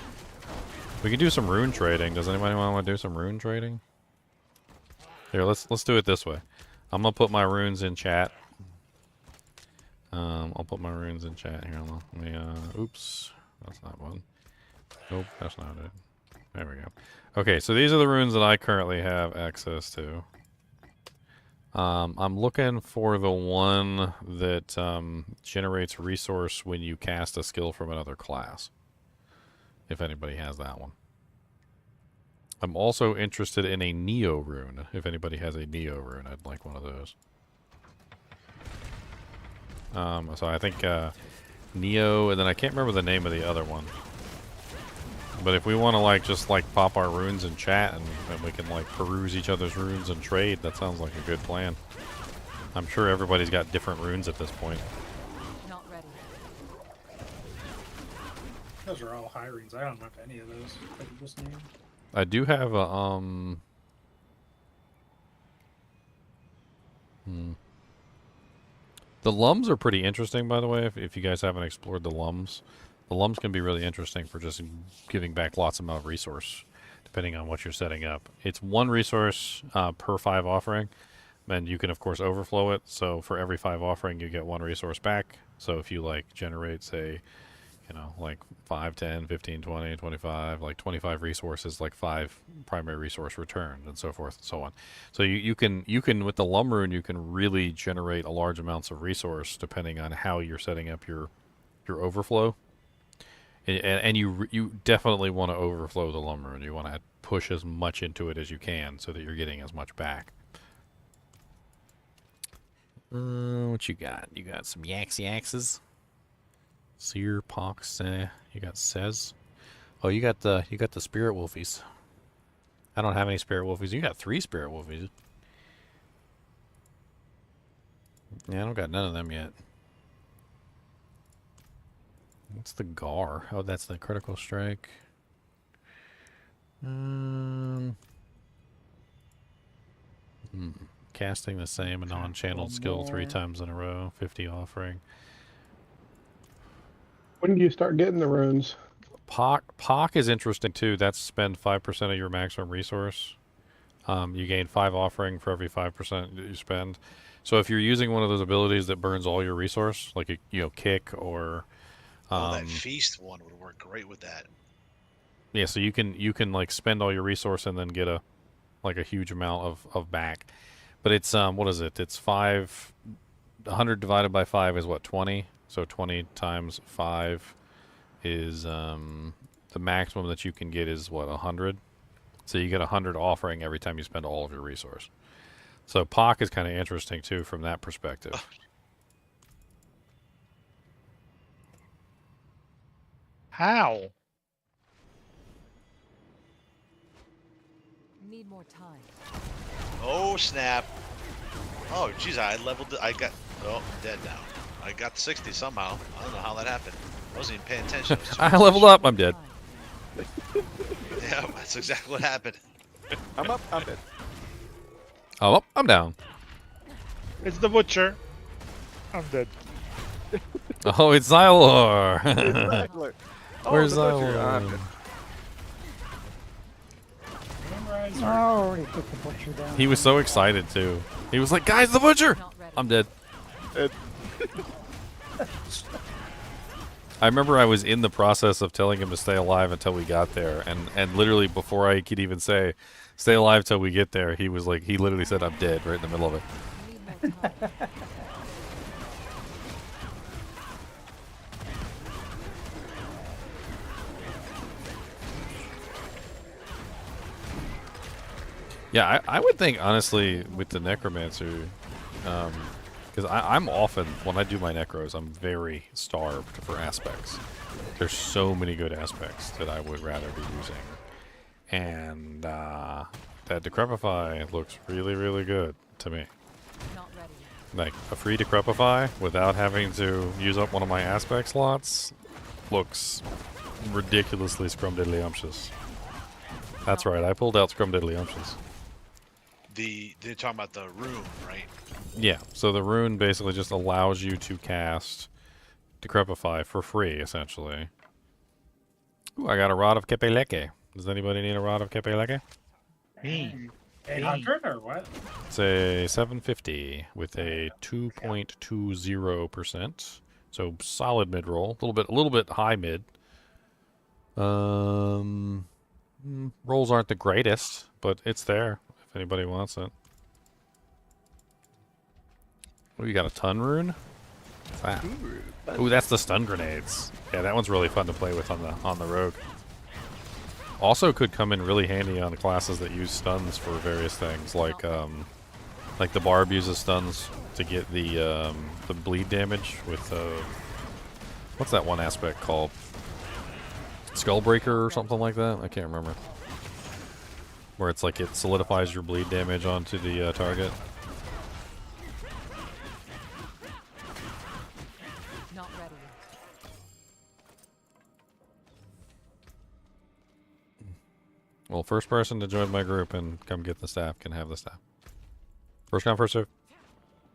We can do some rune trading. Does anybody want to do some rune trading? Here, let's do it this way. I'm gonna put my runes in chat, I'll put my runes in chat here. Let me, oops. That's not one. Nope, that's not it. There we go. Okay, so these are the runes that I currently have access to. I'm looking for the one that generates resource when you cast a skill from another class. If anybody has that one. I'm also interested in a Neo rune. If anybody has a Neo rune, I'd like one of those. So I think Neo, and then I can't remember the name of the other one. But if we want to like just like pop our runes in chat and we can like peruse each other's runes and trade, that sounds like a good plan. I'm sure everybody's got different runes at this point. Not ready. Those are all high runes. I don't have any of those that you just named. I do have a The lums are pretty interesting, by the way, if you guys haven't explored the lums. The lums can be really interesting for just giving back lots amount of resource, depending on what you're setting up. It's 1 resource per 5 offering, and you can, of course, overflow it. So for every 5 offering, you get 1 resource back. So if you, like, generate, say, you know, like 5, 10, 15, 20, 25, like 25 resources, like 5 primary resource returned, and so forth and so on. So you can, with the lum rune, you can really generate a large amounts of resource depending on how you're setting up your overflow. And you definitely want to overflow the lum rune. You want to push as much into it as you can so that you're getting as much back. What you got? You got some Yaxes? Seer, Pox, you got Says. Oh, you got the Spirit Wolfies. I don't have any Spirit Wolfies. You got 3 Spirit Wolfies. Yeah, I don't got none of them yet. What's the Gar? Oh, that's the critical strike. Casting the same non-channeled skill 3 times in a row. 50 offering. When do you start getting the runes? Pock is interesting too. That's spend 5% of your maximum resource. You gain 5 offering for every 5% that you spend. So if you're using one of those abilities that burns all your resource, like a kick or that feast one would work great with that. Yeah, so you can like spend all your resource and then get a huge amount of back. But it's what is it? It's 100 divided by 5 is what, 20? So 20 times 5 is the maximum that you can get is what, 100? So you get 100 offering every time you spend all of your resource. So POC is kind of interesting too from that perspective. How? Need more time. Oh snap! Oh jeez, I leveled. I got. Oh, I'm dead now. I got 60 somehow. I don't know how that happened. I wasn't even paying attention. I leveled up. I'm dead. Yeah, that's exactly what happened. I'm up. I'm dead. I'm up. I'm down. It's the butcher. I'm dead. Oh, it's Xylor. Exactly. Where's the butcher. Xylor? I already put the butcher down. He was so excited too. He was like, "Guys, the butcher!" I'm dead. I remember I was in the process of telling him to stay alive until we got there, and literally before I could even say, "Stay alive till we get there," he was like, he literally said, "I'm dead," right in the middle of it. Yeah, I would think, honestly, with the Necromancer, because I'm often, when I do my Necros, I'm very starved for aspects. There's so many good aspects that I would rather be using. And that Decrepify looks really, really good to me. Like, a free Decrepify without having to use up one of my aspect slots looks ridiculously scrumdiddlyumptious. That's right, I pulled out scrumdiddlyumptious. They're talking about the rune, right? Yeah, so the rune basically just allows you to cast Decrepify for free, essentially. Ooh, I got a Rod of Kepeleke. Does anybody need a Rod of Kepeleke? Me. 800 or what? It's a 750 with a 2.20%. So solid mid roll, a little bit high mid. Rolls aren't the greatest, but it's there if anybody wants it. Oh, you got a ton rune? What's that? Ooh, that's the stun grenades. Yeah, that one's really fun to play with on the rogue. Also could come in really handy on the classes that use stuns for various things, like the barb uses stuns to get the bleed damage with what's that one aspect called? Skullbreaker or something like that? I can't remember. Where it's like it solidifies your bleed damage onto the target. Not ready. Well, first person to join my group and come get the staff can have the staff. First come, first serve.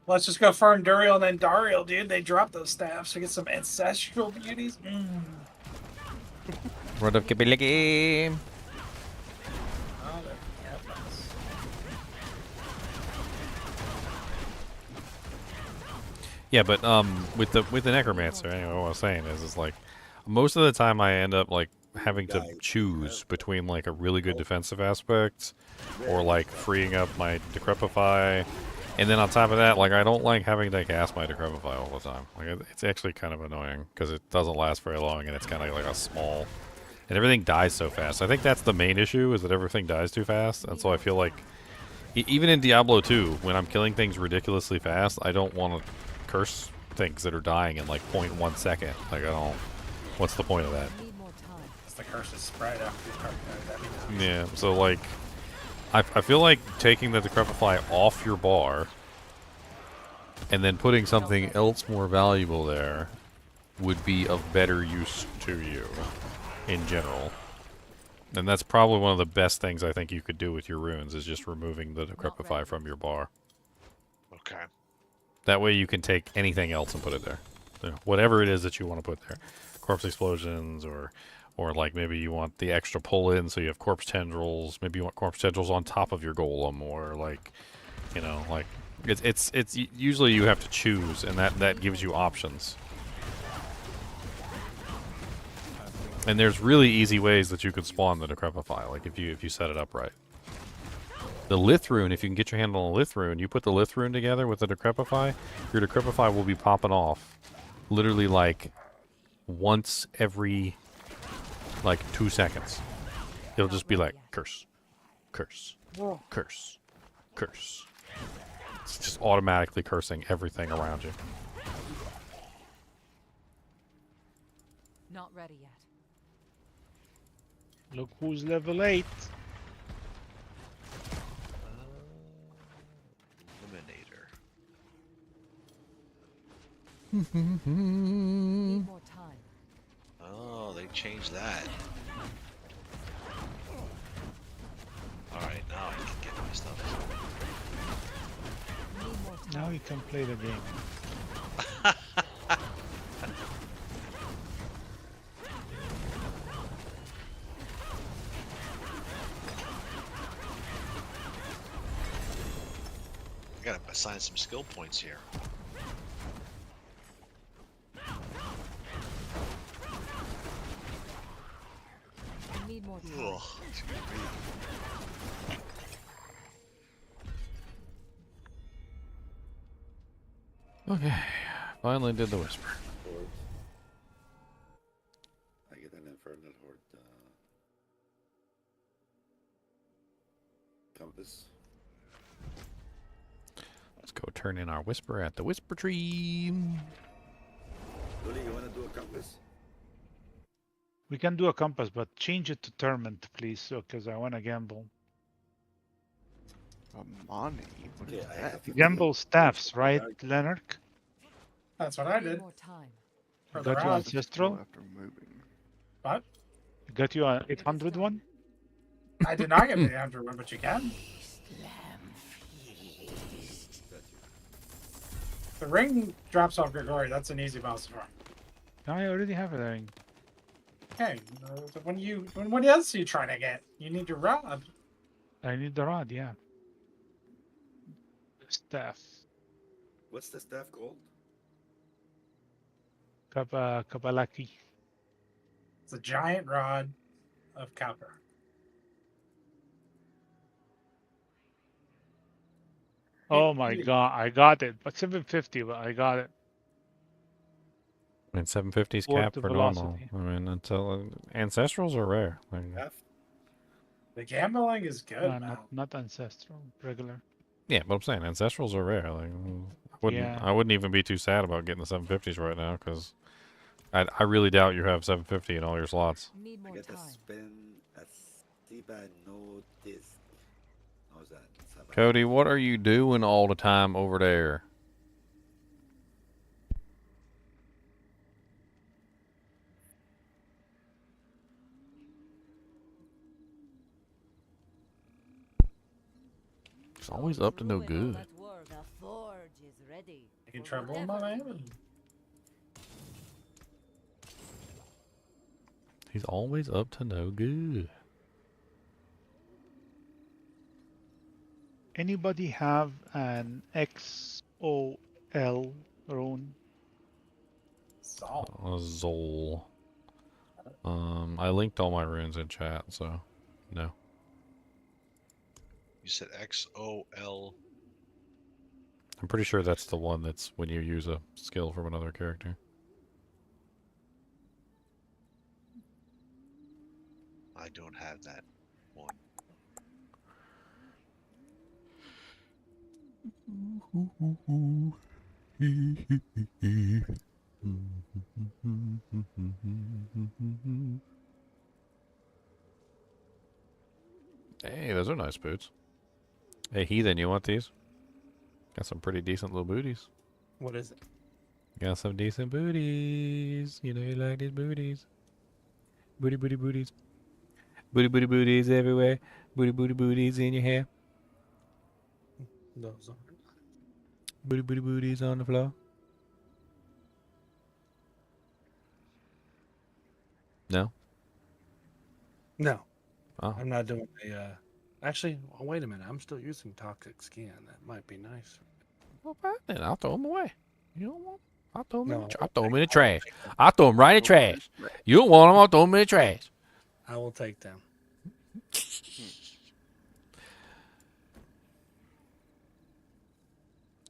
Let's just go farm Duriel and then Dariel, dude. They drop those staffs. We get some ancestral beauties. What up, Kibiliki? Yeah, but with the necromancer, anyway, what I was saying is like most of the time I end up like having to choose between like a really good defensive aspect or like freeing up my decrepify, and then on top of that, like I don't like having to cast my decrepify all the time. Like it's actually kind of annoying because it doesn't last very long and it's kind of like a small, and everything dies so fast. I think that's the main issue, is that everything dies too fast, and so I feel like even in Diablo 2, when I'm killing things ridiculously fast, I don't want to curse things that are dying in like 0.1 second. Like I don't. What's the point of that? It's the curse is spread after you start that. Yeah. So like, I feel like taking the decrepify off your bar and then putting something else more valuable there would be of better use to you in general. And that's probably one of the best things I think you could do with your runes, is just removing the decrepify from your bar. Okay. That way you can take anything else and put it there. You know, whatever it is that you want to put there. Corpse explosions, or like maybe you want the extra pull in so you have corpse tendrils. Maybe you want corpse tendrils on top of your golem, or like, you know, like it's usually you have to choose, and that gives you options. And there's really easy ways that you could spawn the decrepify, like if you set it up right. The Lith rune, if you can get your hand on a Lith rune, you put the Lith rune together with the decrepify, your decrepify will be popping off literally like once every like 2 seconds. It'll just be like curse, curse, curse, curse. It's just automatically cursing everything around you. Not ready yet. Look who's level 8. Need more time. Oh, they changed that. Alright, now I can get my stuff. Now you can play the game. I gotta assign some skill points here. Need more time. Ugh. Okay, finally did the whisper. I get an infernal horde compass. Let's go turn in our whisper at the whisper tree. Luli, you want to do a compass? We can do a compass, but change it to tournament, please, because I want to gamble. Money? What is that? Gamble staffs, right, Leonard? That's what I did. More time. For the Got you round. ancestral? After moving. What? Got you an 800 one? I did not get the 800 one, but you can. The ring drops off Grigori. That's an easy mouse to run. I already have a ring. Okay, what else are you trying to get? You need your rod. I need the rod, yeah. Staff. What's the staff called? Kabalaki. It's a giant rod of copper. Oh my god, I got it. But 750, but I got it. I mean, 750's Worth cap the for normal. velocity. I mean, until ancestrals are rare. Like, The gambling is good, No, man. not ancestral, regular. yeah, but I'm saying ancestrals are rare. Like, Yeah. I wouldn't even be too sad about getting the 750s right now because I really doubt you have 750 in all your slots. Need more I get to time. spin a Siba no disc. How's that? Siba. Cody, what are you doing all the time over there? He's always up to no good. The forge is ready. I can trouble my enemy. He's always up to no good. Anybody have an XOL rune? Zol. I linked all my runes in chat, so no. You said XOL. I'm pretty sure that's the one that's when you use a skill from another character. I don't have that one. Hey, those are nice boots. Hey, Heathen, you want these? Got some pretty decent little booties. What is it? Got some decent booties. You know you like these booties. Booty, booty, booties. Booty, booty, booties everywhere. Booty, booty, booties in your hair. Those are. Booty, booty, booties on the floor. No? No. Oh. I'm not doing a. Actually, oh, wait a minute. I'm still using toxic skin. That might be nice. Well, then I'll throw them away. You don't want them? I'll throw them, No, I'll throw them in the trash. I'll throw them right in the trash. You don't want them, I'll throw them in the trash. I will take them.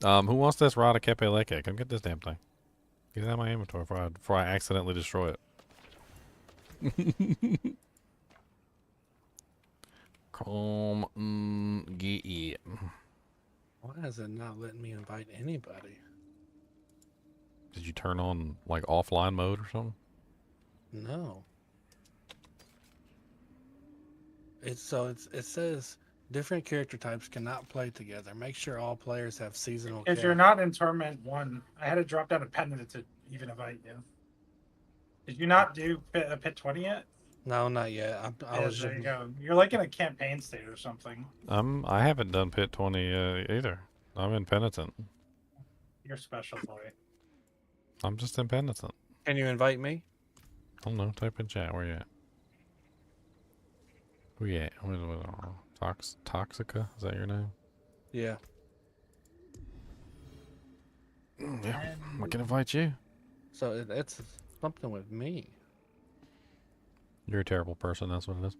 Who wants this Rada Kepe Leke? Come get this damn thing. Get it out of my inventory before I accidentally destroy it. Come get it. Why is it not letting me invite anybody? Did you turn on like offline mode or something? No. It says different character types cannot play together. Make sure all players have seasonal. If you're not in Torment 1, I had to drop down a pendant to even invite you. Did you not do a Pit 20 yet? No, not yet. I Yeah, was there just. you go. You're like in a campaign state or something. I haven't done Pit 20 either. I'm in Penitent. You're special, boy. I'm just in Penitent. Can you invite me? I don't know. Type in chat. Where you at? Who you at? Toxica? Is that your name? Yeah. Yeah. I can invite you. So it's something with me, You're a terrible person. That's what it is.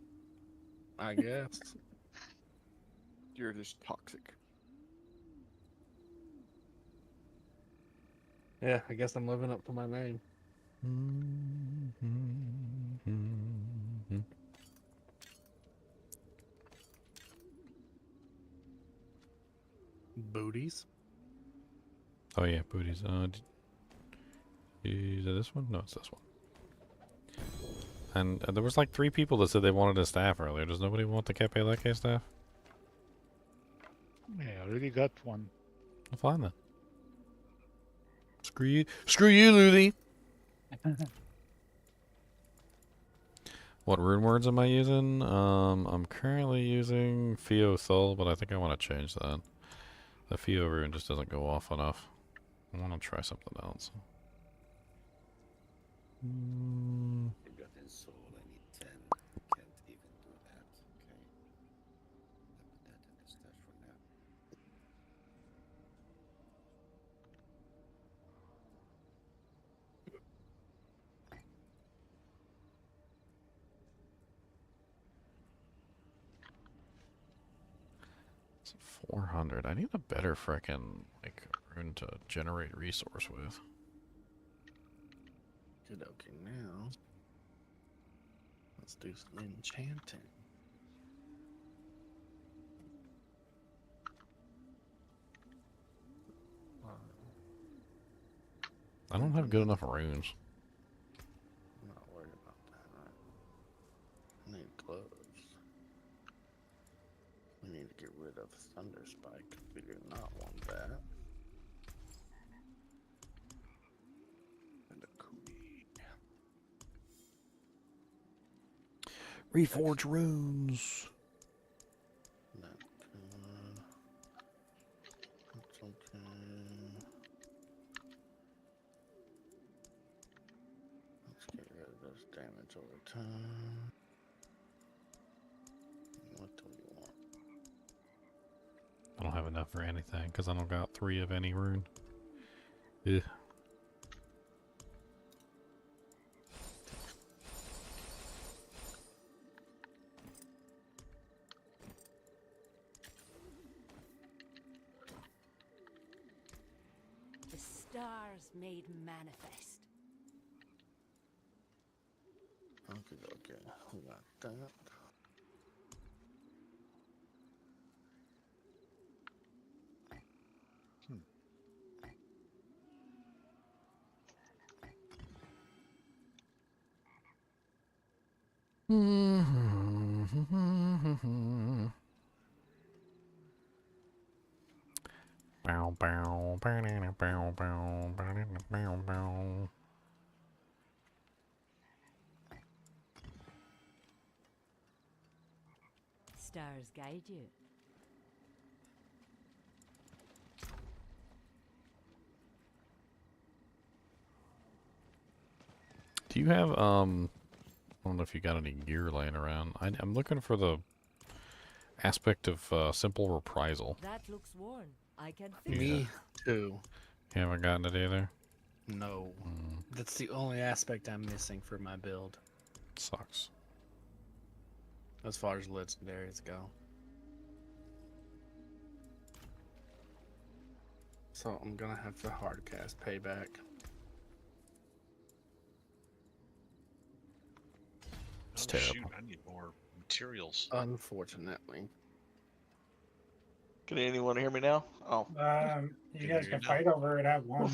I guess. You're just toxic. Yeah, I guess I'm living up to my name. Booties. Oh yeah, booties. Is it this one? No, it's this one. And there was like 3 people that said they wanted a staff earlier. Does nobody want the Kepe Leke staff? Yeah, I already got one. Well, fine then. Screw you, Luli. What rune words am I using? I'm currently using Fio Thul, but I think I want to change that. The Fio rune just doesn't go off enough. I want to try something else. Forgotten soul, I need 10. Can't even do that. Okay. I'll put that in the stash for now. It's 400. I need a better frickin' like rune to generate resource with. Good, okay, now let's do some enchanting. I don't have good enough runes. I'm not worried about that. Right? I need gloves. We need to get rid of Thunder Spike. We do not want that. And a cootie. Reforge runes. Not good. That's okay. Let's get rid of this damage over time. What do we want? I don't have enough for anything because I don't got 3 of any rune. Ugh. The stars made manifest. Okay, we got that. Bow, bow, bow, bow, bow, bow, bow. Stars guide you. Do you have, I don't know if you got any gear laying around. I'm looking for the aspect of simple reprisal. That looks worn. I can fix Me it. too. You haven't gotten it either? No. That's the only aspect I'm missing for my build. Sucks. As far as legendaries go. So I'm gonna have to hardcast payback. It's Oh, terrible. shoot, I need more materials. Unfortunately. Can anyone hear me now? Oh. You guys can fight over it at one.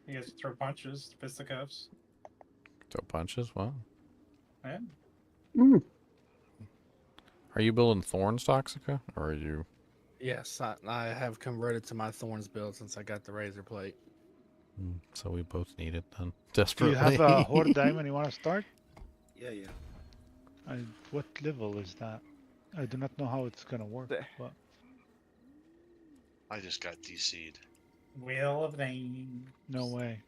You guys throw punches, fisticuffs. Throw punches? Wow. Yeah. Are you building Thorns, Toxica? Or are you... Yes, I have converted to my Thorns build since I got the Razor Plate. So we both need it then. Do Desperately. you have a Horde Diamond you want to start? Yeah, yeah. And what level is that? I do not know how it's gonna work. But... I just got DC'd. Wheel of Names. No way.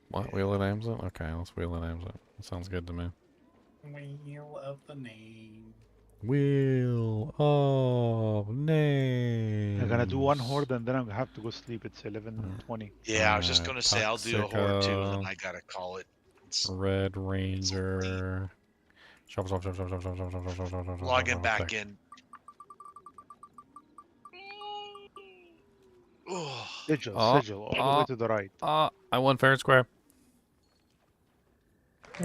What? Wheel of Names it? Okay, let's Wheel of Names it. That sounds good to me. Wheel of the Name. Wheel of Names. I'm gonna do one Horde and then I'm gonna have to go sleep. It's 11:20. Yeah, I was just gonna say I'll do a horde too, and then I gotta call it. Red Ranger. Logging back in. Sigil, sigil, all the way to the right. I won fair and square.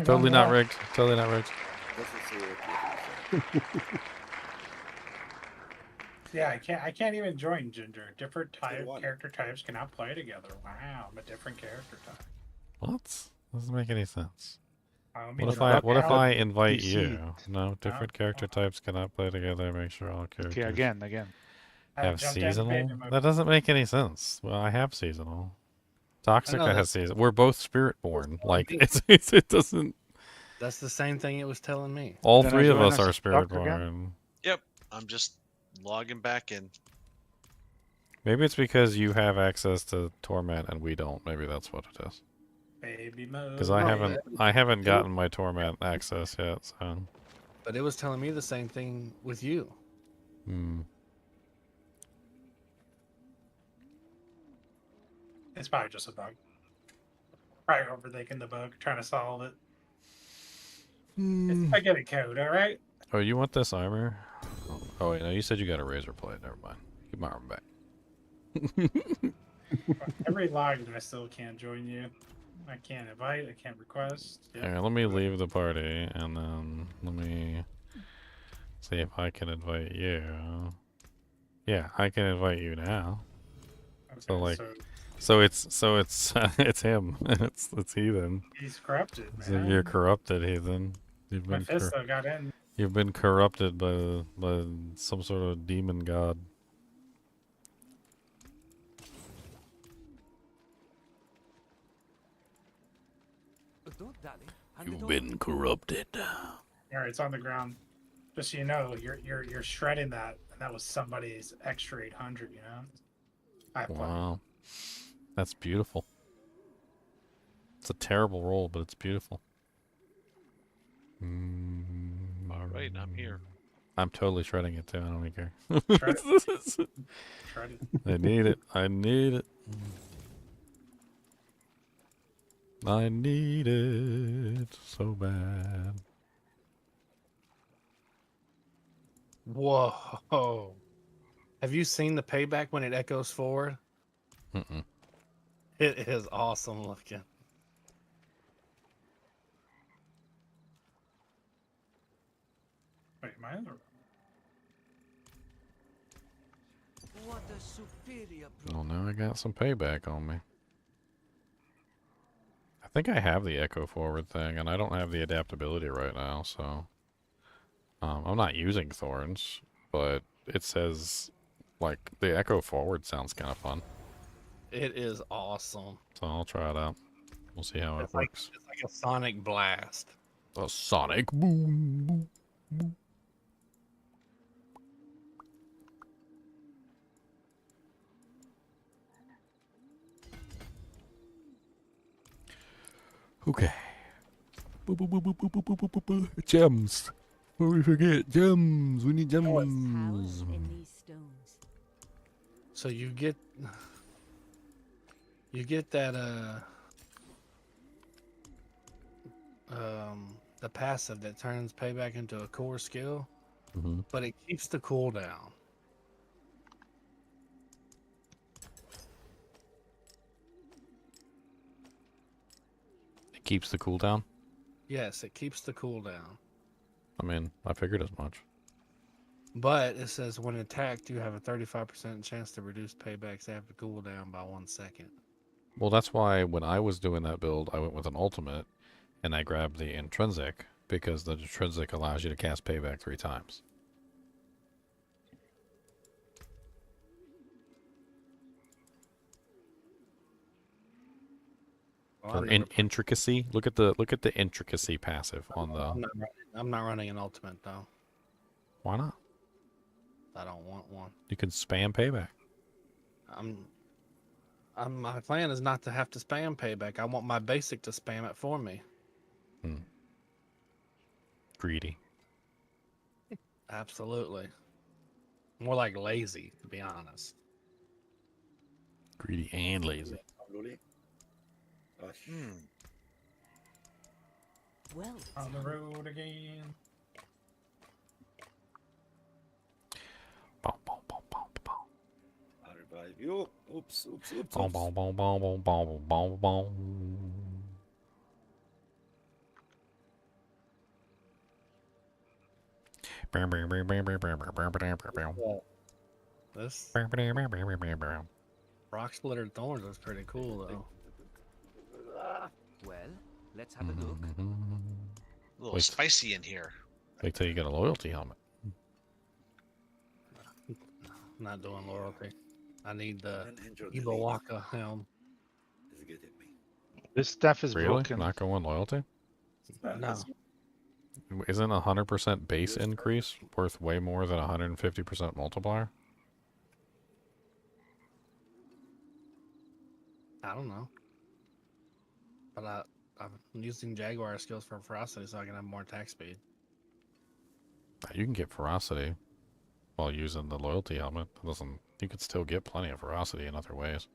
Totally not rigged. Totally not rigged. Yeah, I can't even join Ginger. Different character types cannot play together. Wow, I'm a different character type. What? Doesn't make any sense. What What if I invite DC. you? No, different character types cannot play together. Make sure all characters Okay, again. have jumped into seasonal. beta mode. That doesn't make any sense. Well, I have seasonal. Toxica has that's- season. We're both spirit born. Like it doesn't. That's the same thing it was telling me. All Then three of join us are us spirit Doc again? born. Yep, I'm just logging back in. Maybe it's because you have access to Torment and we don't. Maybe that's what it is. Baby mode. Because I haven't gotten my Torment access yet. So. But it was telling me the same thing with you. It's probably just a bug. Probably overthinking the bug, trying to solve it. It's spaghetti code, all right? Oh, you want this armor? Oh wait, no, you said you got a razor blade. Never mind. Keep my arm back. Every log, I still can't join you. I can't invite. I can't request. Yep. Alright, let me leave the party, and then let me see if I can invite you. Yeah, I can invite you now. So Okay, like, so it's it's him. it's heathen. he's corrupted, So man. you're corrupted, heathen. You've been Mephisto got in. you've been corrupted by some sort of demon god. Don't dally. You've been corrupted. All right, it's on the ground. Just so you know, you're shredding that, and that was somebody's extra 800. You know. I have plenty. Wow, that's beautiful. It's a terrible roll, but it's beautiful. All right, I'm here. I'm totally shredding it too. I don't even care. Shred it. Shred it. I need it. I need it. I need it so bad. Whoa. Have you seen the payback when it echoes forward? Mm-mm. It is awesome looking. Wait, am I in the... What a superior Well, now I got some payback on me. I think I have the echo forward thing, and I don't have the adaptability right now, so I'm not using thorns, but it says like the echo forward sounds kind of fun, It is awesome. so I'll try it out. We'll see how it Like, works. it's like a sonic blast. A sonic boom, boom, boom. Okay. Gems. Before we forget, gems. We need gems. In these stones. So you get that the passive that turns payback into a core skill, but it keeps the cooldown. It keeps the cooldown. Yes, it keeps the cooldown. I mean, I figured as much. But it says when attacked, you have a 35% chance to reduce paybacks after cooldown by 1 second. Well, that's why when I was doing that build, I went with an ultimate, and I grabbed the intrinsic, because the intrinsic allows you to cast payback 3 times. Well, For intricacy, look at the intricacy passive on the. I'm not running an ultimate though. Why not? I don't want one. You can spam payback. My plan is not to have to spam payback. I want my basic to spam it for me. Greedy. Absolutely. More like lazy, to be honest. Greedy and lazy. Well, On the road again. I'll revive you. Oops. Boom, boom, boom, boom, boom, boom, boom, boom. This rock splitter thorns is pretty cool though. Well, let's have a look. A little Wait. spicy in here. Wait till you get a loyalty helmet. I'm not doing loyalty. I need the Ibawaka helm. This stuff is Really? broken. Not going loyalty? No. Isn't 100% base increase worth way more than 150% multiplier? I don't know. But I'm using Jaguar skills for ferocity so I can have more attack speed. You can get ferocity while using the loyalty helmet. That doesn't. You could still get plenty of ferocity in other ways.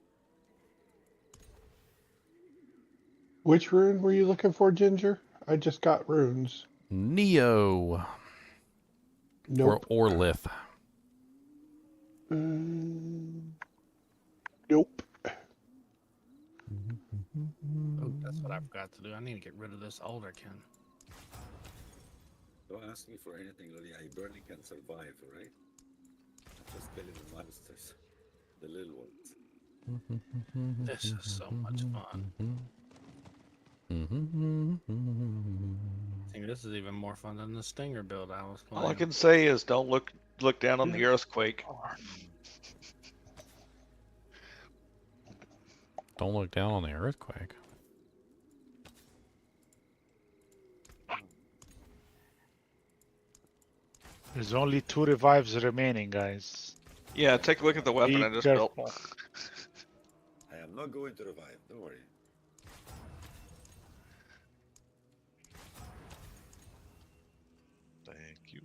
Which rune were you looking for, Ginger? I just got runes. Neo. Nope. Or Lith. Nope. Oh, that's what I forgot to do. I need to get rid of this older kin. Don't ask me for anything, Lily. I barely can survive, right? I'm just killing the monsters. The little ones. This is so much fun. I think this is even more fun than the Stinger build I was playing. All I can say is don't look down on the earthquake. Don't look down on the earthquake. There's only 2 revives remaining, guys. Yeah, take a look at the weapon Be I just careful. built. I am not going to revive. Don't worry. Thank you.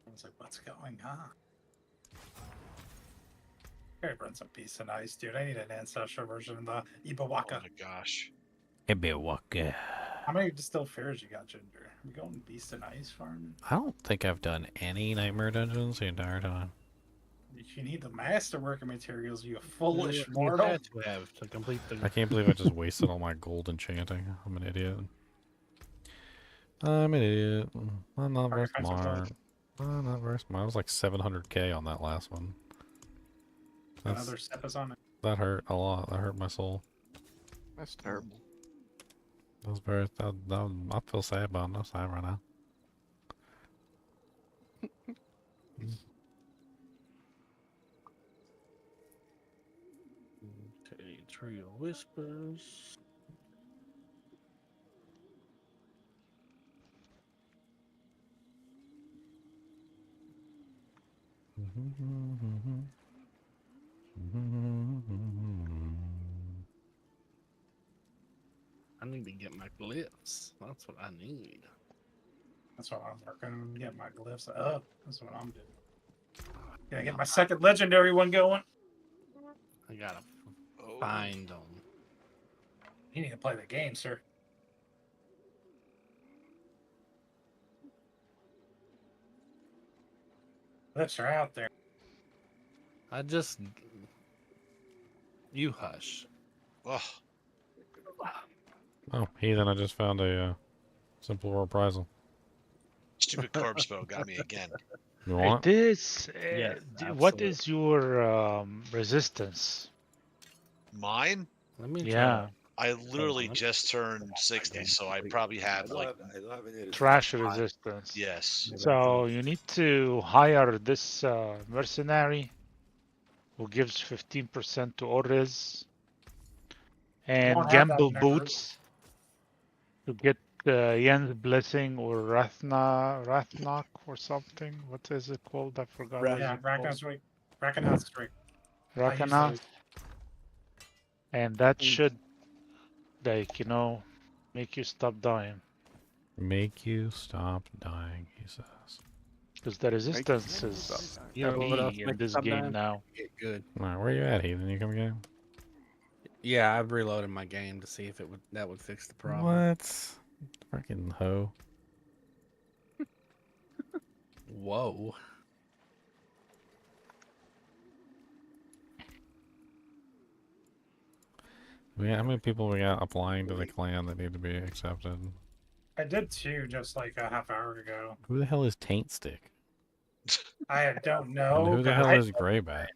I was like, what's going on? Gotta burn some Beast and Ice, dude. I need an ancestral version of the Ibawaka. Oh my gosh. Ibawaka. How many distilled fairs you got, Ginger? Are we going Beast and Ice farming? I don't think I've done any nightmare dungeons the entire time. You need the masterworking materials, you foolish You mortal. had to have to complete the. I can't believe I just wasted all my gold enchanting. I'm an idiot. I'm an idiot. I'm not very smart. I'm not very smart. I was like 700k on that last one. Another step is on it. That hurt a lot. That hurt my soul. That's terrible. That was very. I feel sad, but I'm not sad right now. Okay, Tree of Whispers. I need to get my glyphs. That's what I need. That's what I'm working on. Get my glyphs up. That's what I'm doing. Gonna get my second legendary one going. I gotta find them. You need to play the game, sir. Glyphs are out there. I just. You hush. Oh, Oh, heathen! I just found a simple reprisal. stupid corpse bow got me again. You want? This. Yes, what absolutely. is your resistance? Mine? Let me Yeah. I literally just turned 60, so I probably have like I don't have any Trash resistance. yes. So you need to hire this mercenary who gives 15% to Orez and Won't have that gamble in our boots to get Yen's blessing or Rathnok or something. What is it called? I forgot. what Yeah, it's called. Ragnar's week. Ragnar's week. Rakanath. And that Mm. should, like, you know, make you stop dying. Make you stop dying, he says. Because the resistance is You know what else heavy in makes this stop game dying? now. Get good. Alright, where you at, heathen? You coming in? Yeah, I've reloaded my game to see if it would fix the problem. What? Freaking hoe. Whoa. How many people we got applying to the clan that need to be accepted? I did too, just like a half hour ago. Who the hell is Taint Stick? I don't And know. who the but hell I- is Greybat?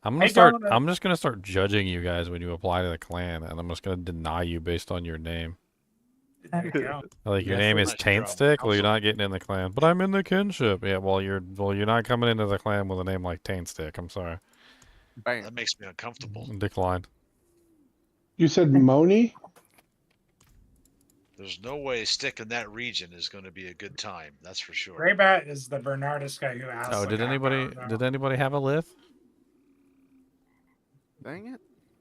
I'm I gonna start. don't know. I'm just gonna start judging you guys when you apply to the clan, and I'm just gonna deny you based on your name. There you go. Like your Yes, name that's is Taint true. Stick. Well, you're not getting in the clan, but I'm in the kinship. Yeah, well, you're not coming into the clan with a name like Taint Stick. I'm sorry. That makes me uncomfortable. Declined. You said Moni? There's no way stick in that region is going to be a good time. That's for sure. Greybat is the Bernardus guy who asked. Oh, like did a half anybody? hour ago. Did anybody have a lith? Dang it.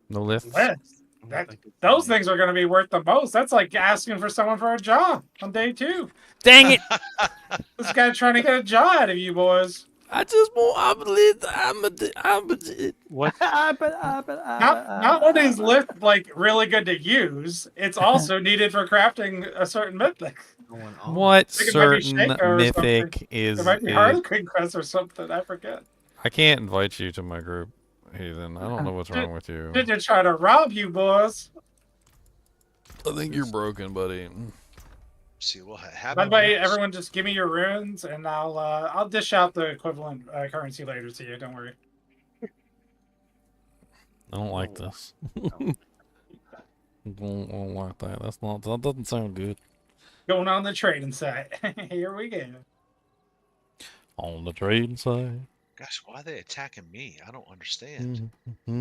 No liths. Lith? Those things are going to be worth the most. That's like asking for someone for a job on day 2. Dang it! This guy trying to get a job out of you boys. I just want. What? Not only is lift like really good to use, it's also needed for crafting a certain mythic. What I think it might be certain Shaco or mythic something. is? It might be Harlequin Quest or something. I forget. I can't invite you to my group, Heathen. I don't know what's wrong with you. Did you try to rob you, boys? I think you're broken, buddy. See, we'll have. By the way, everyone, just give me your runes, and I'll dish out the equivalent currency later to you. Don't worry. I don't like this. don't like that. That doesn't sound good. Going on the trading site. Here we go. On the trading side. Gosh, why are they attacking me? I don't understand. I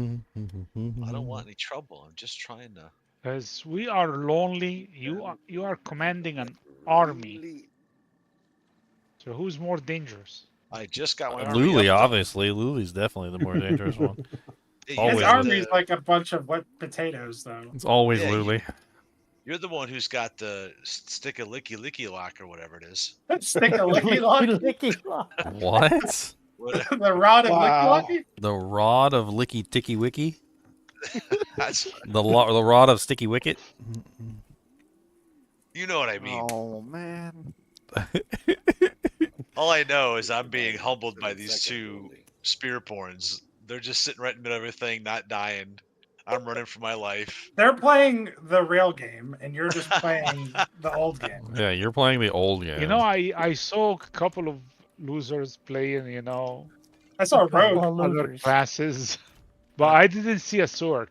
don't want any trouble. I'm just trying to. Because we are lonely. You are commanding an army. So who's more dangerous? I just got my army Luli, up, though. obviously. Luli's definitely the more dangerous one. His Always army's like a bunch of wet potatoes, though. It's always Yeah, Luli. You're the one who's got the stick a licky licky lock or whatever it is. Stick a licky lock. What? The rod of licky locky? The rod of Licky Ticky Wicky? That's The rod of Sticky Wicket? You know what I mean. Oh man. All I know is I'm being humbled by these two spearporns. They're just sitting right in the middle of everything, not dying. I'm running for my life. They're playing the real game, and you're just playing the old game. Yeah, you're playing the old game. You know, I saw a couple of losers playing, you know. I saw a rogue. Other classes. But I didn't see a Sork.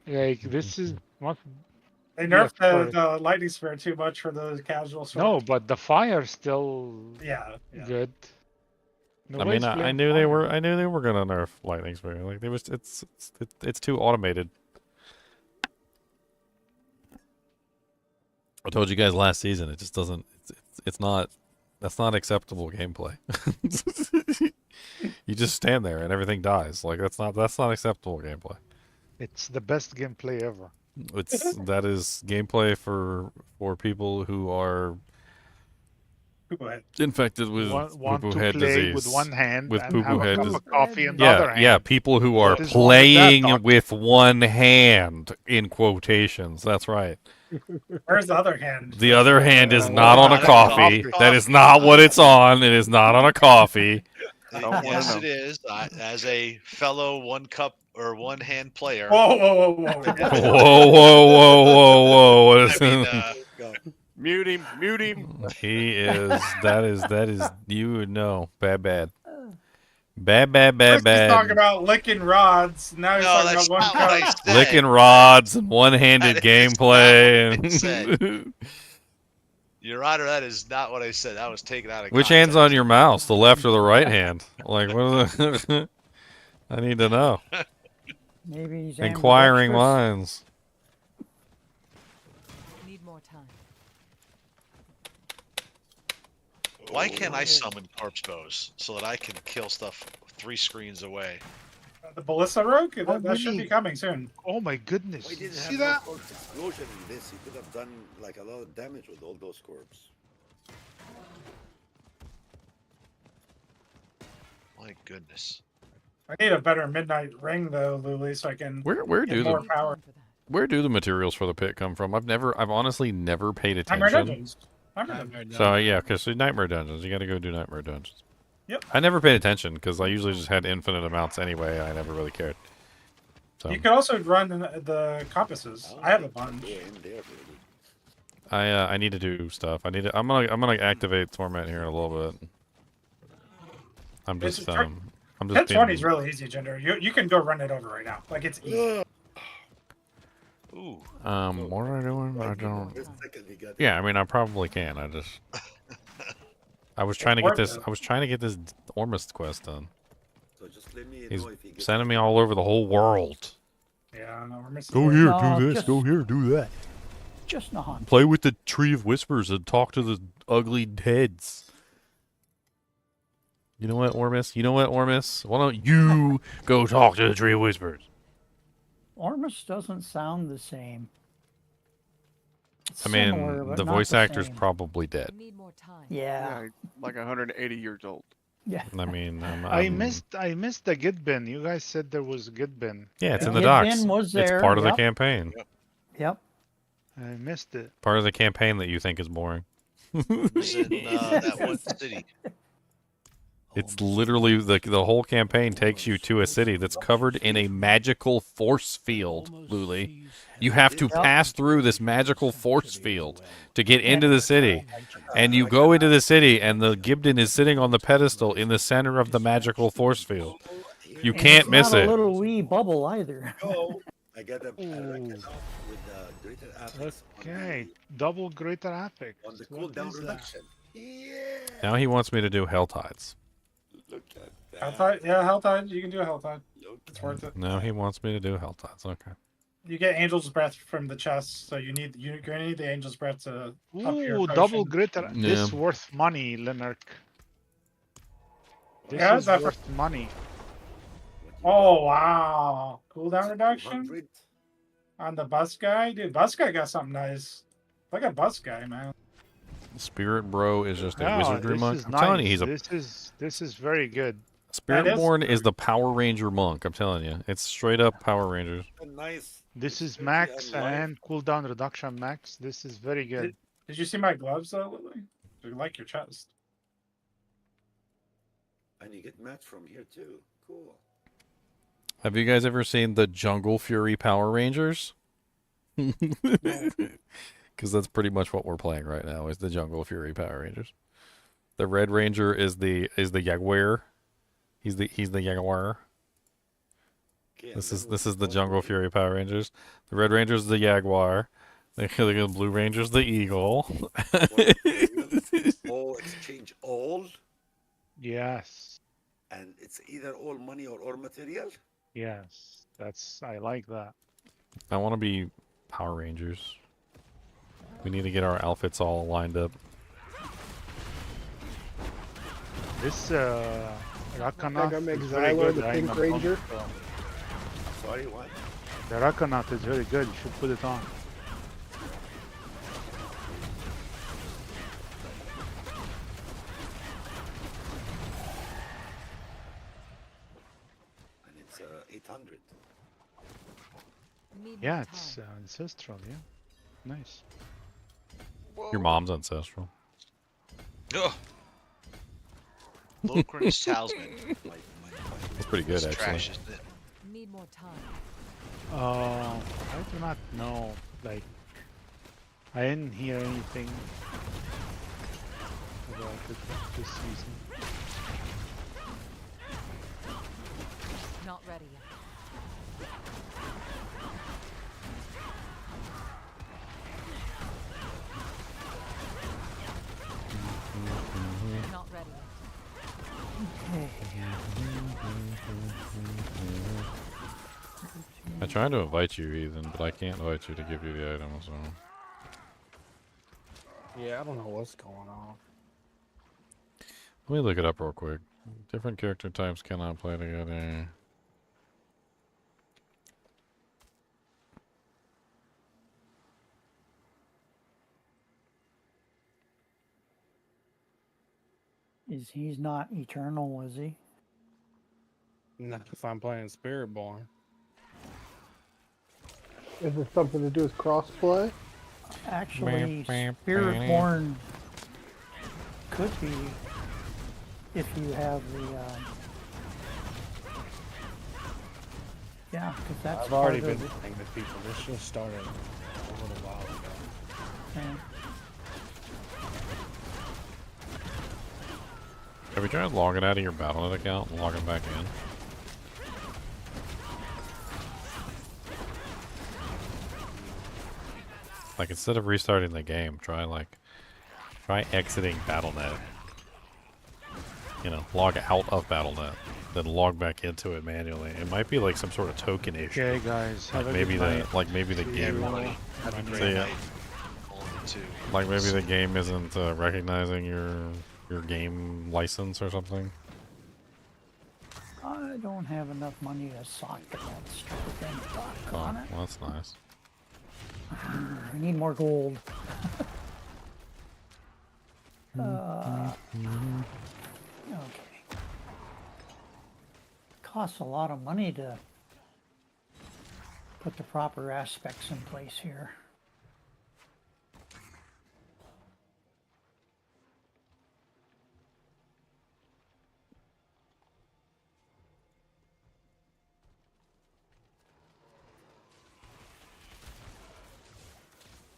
Like, this is what. They nerfed the lightning spear too much for the casual sword. No, but the fire's still Yeah. good. I mean, I knew they were. I knew they were gonna nerf lightning spear. Like, it's too automated. I told you guys last season. It just doesn't. It's not. That's not acceptable gameplay. You just stand there and everything dies. Like that's not acceptable gameplay. It's the best gameplay ever. That is gameplay for people who are infected with poo-poo head disease. With one hand with and poo-poo have a head cup disease. of coffee in the Yeah, other hand. yeah, people who are What is wrong with that, playing doctor? with one hand in quotations. That's right. Where's the other hand? The other hand is not on a coffee. That is not what it's on. It is not on a coffee. Yes, it is. As a fellow one cup or one hand player. Whoa, whoa, whoa, whoa! Whoa, whoa, whoa, whoa, whoa! What is Mute him, mute him. He is. That is. You would know. Bad. Bad. First he's talking about licking rods. Now he's talking about one cup. Licking rods and one-handed gameplay. And Your Honor, that is not what I said. That was taken out of which context. hand's on your mouse? The left or the right hand? Like, what is it? I need to know. Maybe he's Inquiring ambidextrous. minds. Need more time. Why can't I summon corpse bows so that I can kill stuff 3 screens away? The Ballista Rogue? That should be coming soon. Oh my goodness. We didn't See have that? no explosion in this. He could have done like a lot of damage with all those corpses. My goodness. I need a better midnight ring though, Luli, so I can Where get do more the power. Where do the materials for the pit come from? I've honestly never paid Nightmare attention. Dungeons. Nightmare Dungeons. So yeah, because Nightmare Dungeons, you got to go do Nightmare Dungeons. Yep. I never paid attention because I usually just had infinite amounts anyway. I never really cared. So You can also run the compasses. I have a bunch. I need to do stuff. I'm gonna activate Torment here in a little bit. I'm just being 1020 is really easy, Gender. You can go run it over right now. Like it's easy. Ooh. What am I doing? I don't. Yeah, I mean, I probably can. I was trying to get this. I was trying to get this Ormust quest done. So just let me He's know if you get sending me all over the whole world. Yeah, no, we're missing. Go here, No, do this. just- Go here, do that. Just no hunt. Play with the Tree of Whispers and talk to the ugly heads. You know what, Ormus? Why don't you go talk to the Tree of Whispers? Ormus doesn't sound the same. It's I mean, similar, but the not voice the actor's same. probably dead. Yeah. Like 180 years old. Yeah. I mean, I missed the Gid bin. You guys said there was a Gid bin. Yeah, it's in the Gid docks. bin was there, It's part of the yep. campaign. Yep. I missed it. Part of the campaign that you think is boring. Was in that one city. It's literally the whole campaign takes you to a city that's covered in a magical force field, Luli. You have to pass through this magical force field to get into the city. And you go into the city and the Gibden is sitting on the pedestal in the center of the magical force field. You And can't it's miss not it. a little wee bubble either. I got a with greater affix Okay, double greater affix. on the What cooldown is that? reduction. Now he wants me to do HellTides. Look at that. HellTide? Yeah, HellTide. You can do a HellTide. It's worth it. Now he wants me to do HellTides. Okay. You get Angel's Breath from the chest, so you're gonna need the Angel's Breath to up your Ooh, potion. double greater. Yeah. This worth money, Linark. This Yeah, is that for- worth money. Oh wow! Cooldown reduction on the bus guy, dude. Bus guy got something nice. Look at bus guy, man. Spirit Bro is just a Yeah, wizardry this monk. is I'm telling you, nice. he's a This is very good. Spiritborn is the Power Ranger monk. I'm telling you, it's straight up Power Rangers. Nice. This is max and cooldown reduction max. This is very good. Did you see my gloves though, Lily? I like your chest. And you get mats from here too. Cool. Have you guys ever seen the Jungle Fury Power Rangers? Because that's pretty much what we're playing right now. Is the Jungle Fury Power Rangers? The Red Ranger is the Jaguar. He's the Jaguar. This is the Jungle Fury Power Rangers. The Red Ranger's the Jaguar. The Blue Ranger's the Eagle. All exchange all, Yes. and it's either all money or material. Yes. I like that. I want to be Power Rangers. We need to get our outfits all lined up. This Rakanat Like I'm is very Xylo, good. the I'm Pink a Ranger. punk, Sorry, what? The Rakanat is very good. You should put it on. And it's 800. Yeah, it's ancestral. Yeah, nice. Your mom's ancestral. Ugh. Locrin's Talisman. That's pretty good, It's actually. trash, isn't it? Need more time. I do not know. Like, I didn't hear anything about it this season. Not ready yet. Not ready yet. I tried to invite you, Ethan, but I can't invite you to give you the item, so... Yeah, I don't know what's going on. Let me look it up real quick. Different character types cannot play together. He's not eternal, is he? Not if I'm playing Spiritborn. Is it something to do with crossplay? Actually, Spiritborn could be if you have the. Yeah, because that's I've already part been of playing with people. This just started a little while ago. Yeah. Have you tried logging out of your Battle.net account and logging back in? Like, instead of restarting the game, try exiting Battle.net. You know, log out of Battle.net, then log back into it manually. It might be like some sort of token issue. Okay, guys. Like Have a maybe good the night. maybe the See game. you. Have a great See ya. night. Only two. Like maybe the game isn't recognizing your game license or something. I don't have enough money to socket that stupid thing back on it. Well, that's nice. I need more gold. Okay. Costs a lot of money to put the proper aspects in place here.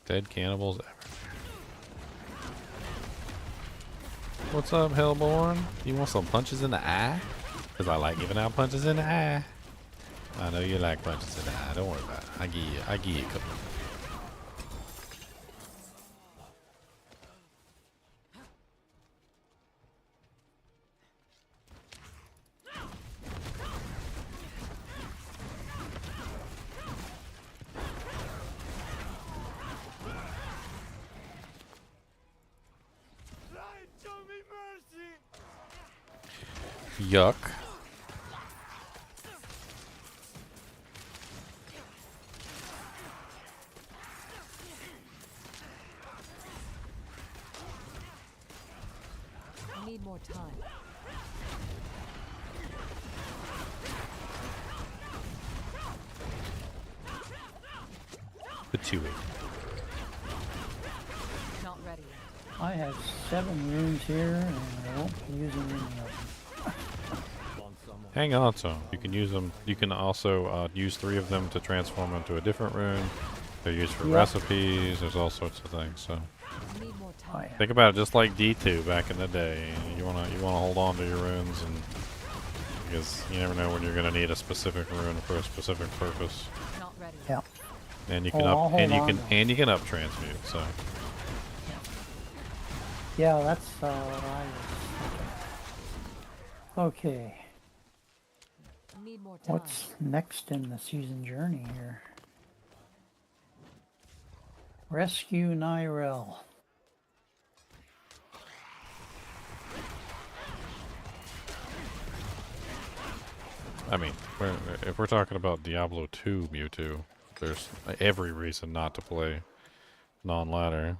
Dead cannibals everywhere. What's up, Hellborn? You want some punches in the eye? Because I like giving out punches in the eye. I know you like punches in the eye. Don't worry about it. I give you a couple. Yuck. I need more time. The 2-8. Not ready. I have 7 runes here, and I won't be using any of them. Hang on to them. You can use them. You can also use 3 of them to transform into a different rune. They're used for recipes. There's all sorts of things. So think about it just like D2 back in the day. You wanna hold on to your runes, and because you never know when you're gonna need a specific rune for a specific purpose. Not ready. Yeah. And you can you can up transmute. So yeah, that's what I was thinking. Okay. Need more time. What's next in the season journey here? Rescue Nyrel. I mean, if we're talking about Diablo 2 Mewtwo, there's every reason not to play non-ladder.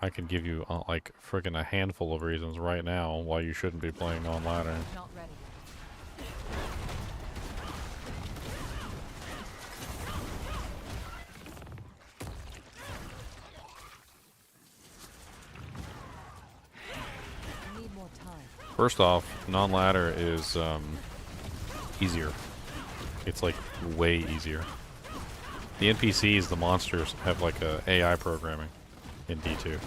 I can give you like friggin' a handful of reasons right now why you shouldn't be playing non-ladder. Not ready. Need more time. First off, non-ladder is easier. It's like way easier. The NPCs, the monsters, have like a AI programming in D2,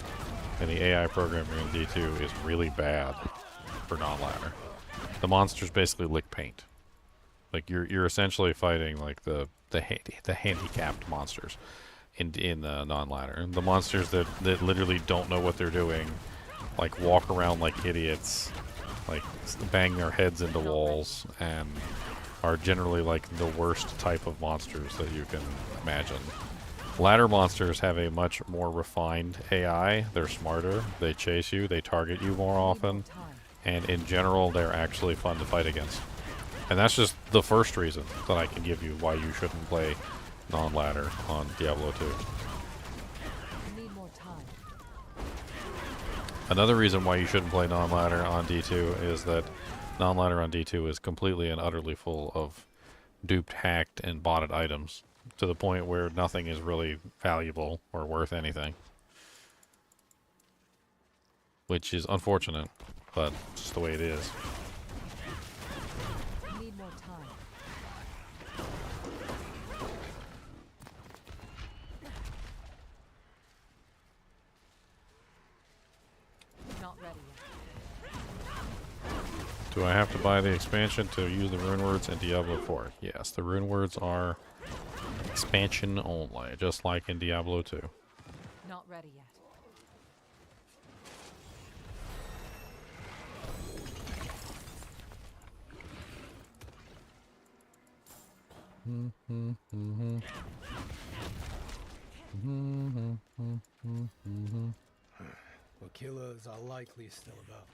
and the AI programming in D2 is really bad for non-ladder. The monsters basically lick paint. Like you're essentially fighting like the handicapped monsters in non-ladder. The monsters that literally don't know what they're doing, like walk around like idiots, like bang their heads into walls, and are generally like the worst type of monsters that you can imagine. Ladder monsters have a much more refined AI. They're smarter, they chase you, they target you more often, and in general they're actually fun to fight against. And that's just the first reason that I can give you why you shouldn't play non-ladder on Diablo 2. Need more time. Another reason why you shouldn't play non-ladder on D2 is that non-ladder on D2 is completely and utterly full of duped, hacked, and botted items, to the point where nothing is really valuable or worth anything. Which is unfortunate, but just the way it is. Need more time. Not ready yet. Do I have to buy the expansion to use the rune words in Diablo 4? Yes, the rune words are expansion only, just like in Diablo 2. Not ready yet. What killers are likely still about.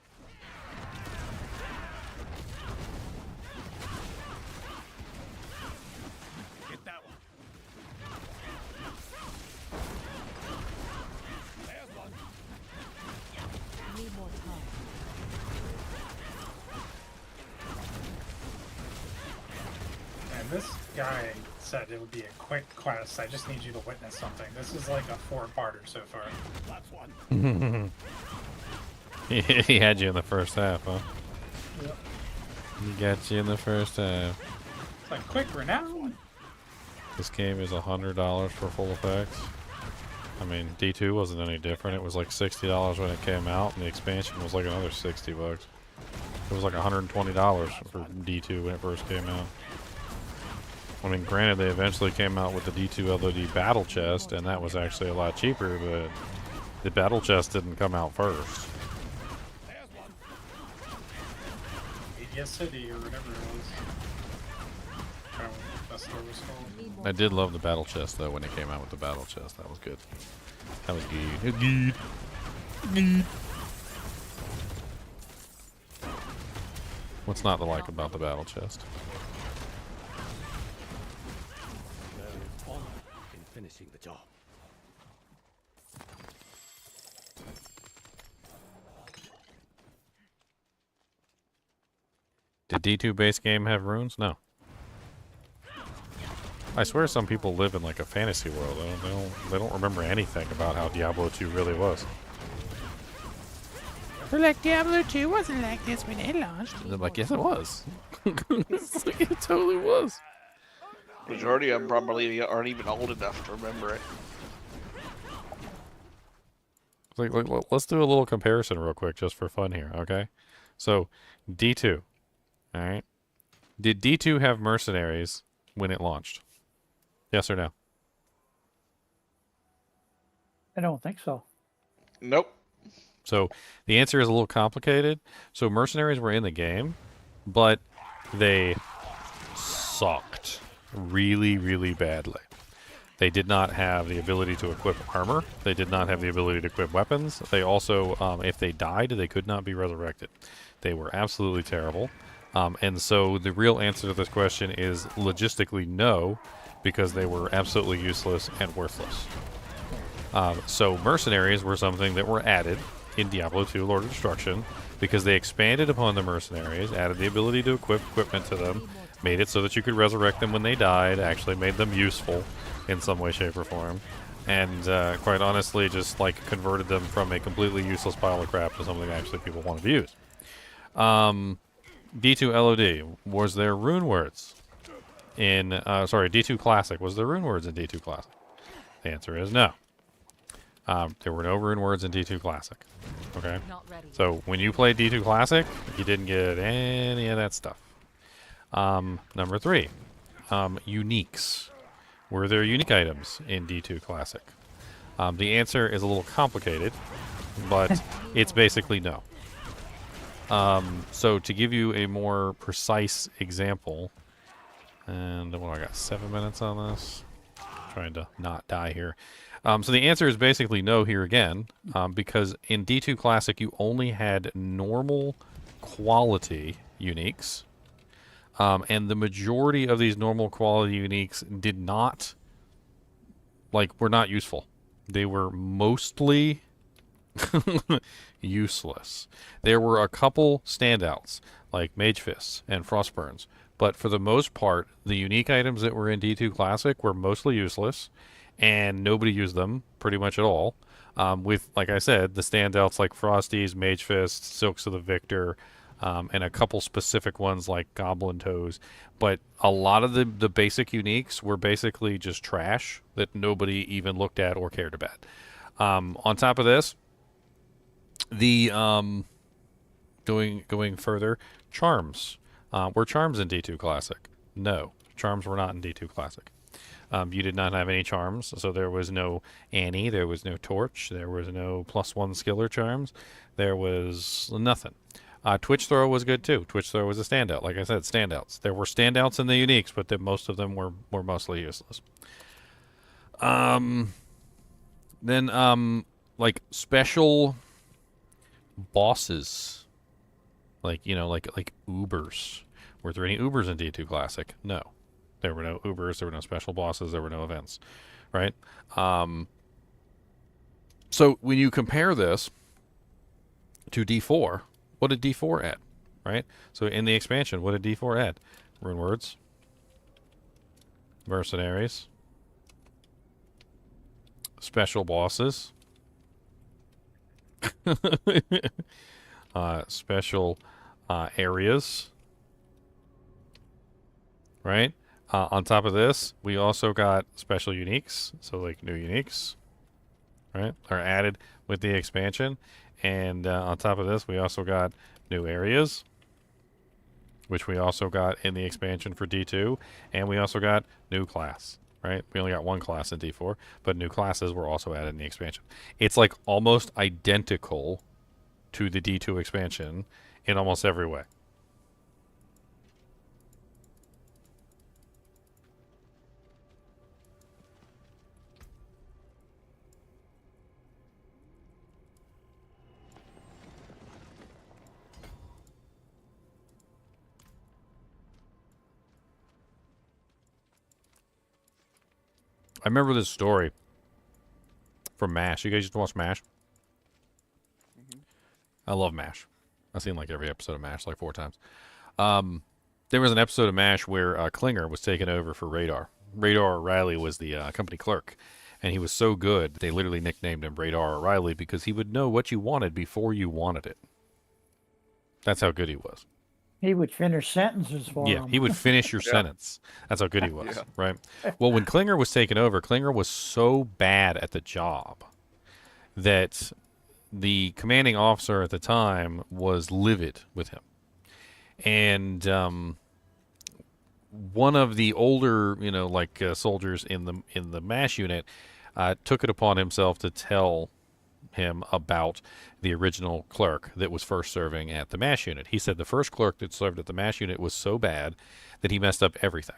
Get that one. There's one. Need more time. And this guy said it would be a quick quest. I just need you to witness something. This is like a 4-parter so far. That's one. He had you in the first half, huh? Yep. He got you in the first half. It's like quick renown. This game is $100 for full effects. I mean, D2 wasn't any different. It was like $60 when it came out, and the expansion was like another $60. It was like $120 for D2 when it first came out. I mean, granted, they eventually came out with the D2 LOD Battle Chest, and that was actually a lot cheaper, but the Battle Chest didn't come out first. Media City or whatever it was. I don't know what that store was called. I did love the Battle Chest, though, when it came out with the Battle Chest. That was good. That was good. Good. Good. What's not to like about the Battle Chest? In finishing the job. Did D2 base game have runes? No. I swear some people live in like a fantasy world. They don't remember anything about how Diablo 2 really was. They're like, Diablo 2 wasn't like this when it launched. And they're like, yes, it was. It's like, it totally was. Majority of them probably aren't even old enough to remember it. Like, let's do a little comparison real quick just for fun here, okay? So, D2, all right? Did D2 have mercenaries when it launched? Yes or no? I don't think so. Nope. So, the answer is a little complicated. So, mercenaries were in the game, but they sucked really, really badly. They did not have the ability to equip armor. They did not have the ability to equip weapons. They also, if they died, they could not be resurrected. They were absolutely terrible. And so the real answer to this question is logistically no, because they were absolutely useless and worthless. So mercenaries were something that were added in Diablo 2 Lord of Destruction because they expanded upon the mercenaries, added the ability to equip equipment to them, made it so that you could resurrect them when they died, actually made them useful in some way, shape, or form, and quite honestly just like converted them from a completely useless pile of crap to something actually people wanted to use. D2 LOD, was there rune words in, D2 Classic, was there rune words in D2 Classic? The answer is no. There were no rune words in D2 Classic. Okay? So when you played D2 Classic, you didn't get any of that stuff. Number 3, uniques. Were there unique items in D2 Classic? The answer is a little complicated, but it's basically no. So to give you a more precise example, and what do I got, 7 minutes on this? Trying to not die here. So the answer is basically no here again, because in D2 Classic you only had normal quality uniques, and the majority of these normal quality uniques did not, were not useful. They were mostly useless. There were a couple standouts, like Mage Fists and Frostburns, but for the most part, the unique items that were in D2 Classic were mostly useless, and nobody used them pretty much at all. With, like I said, the standouts like Frosties, Mage Fists, Silks of the Victor, and a couple specific ones like Goblin Toes. But a lot of the basic uniques were basically just trash that nobody even looked at or cared about. On top of this, the going further, charms. Were charms in D2 Classic? No, charms were not in D2 Classic. You did not have any charms, so there was no Annie, there was no Torch, there was no +1 skiller charms, there was nothing. Twitch Throw was good too. Twitch Throw was a standout. Like I said, standouts. There were standouts in the uniques, but most of them were mostly useless. Then, like special bosses Like, you know, like Ubers. Were there any Ubers in D2 Classic? No. There were no Ubers, there were no special bosses, there were no events. Right? So when you compare this to D4, what did D4 add? Right? So in the expansion, what did D4 add? Rune words, mercenaries, special bosses, special areas, right? On top of this, we also got special uniques, so like new uniques, right, are added with the expansion. And on top of this, we also got new areas, which we also got in the expansion for D2, and we also got new class, right? We only got one class in D4, but new classes were also added in the expansion. It's like almost identical to the D2 expansion in almost every way. I remember this story from MASH. You guys used to watch MASH? I love MASH. I've seen like every episode of MASH like 4 times. There was an episode of MASH where Klinger was taken over for Radar. Radar O'Reilly was the company clerk, and he was so good they literally nicknamed him Radar O'Reilly because he would know what you wanted before you wanted it. That's how good he was. He would finish sentences for him. Yeah, he would finish your sentence. That's how good he was, right? Well, when Klinger was taken over, Klinger was so bad at the job that the commanding officer at the time was livid with him. And one of the older, you know, like soldiers in the MASH unit took it upon himself to tell him about the original clerk that was first serving at the MASH unit. He said the first clerk that served at the MASH unit was so bad that he messed up everything.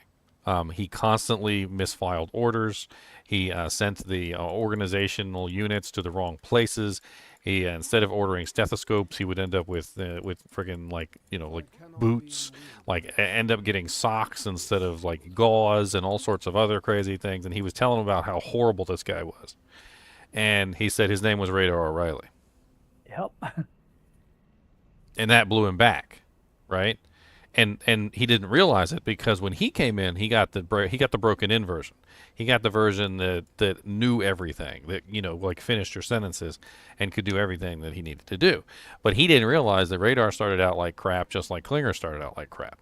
He constantly misfiled orders. He sent the organizational units to the wrong places. He instead of ordering stethoscopes, he would end up with friggin' like, you know, like boots, like end up getting socks instead of like gauze and all sorts of other crazy things. And he was telling about how horrible this guy was. And he said his name was Radar O'Reilly. Yep. And that blew him back, right? And he didn't realize it because when he came in, he got the broken in version. He got the version that knew everything, that, you know, like finished your sentences and could do everything that he needed to do. But he didn't realize that Radar started out like crap, just like Klinger started out like crap.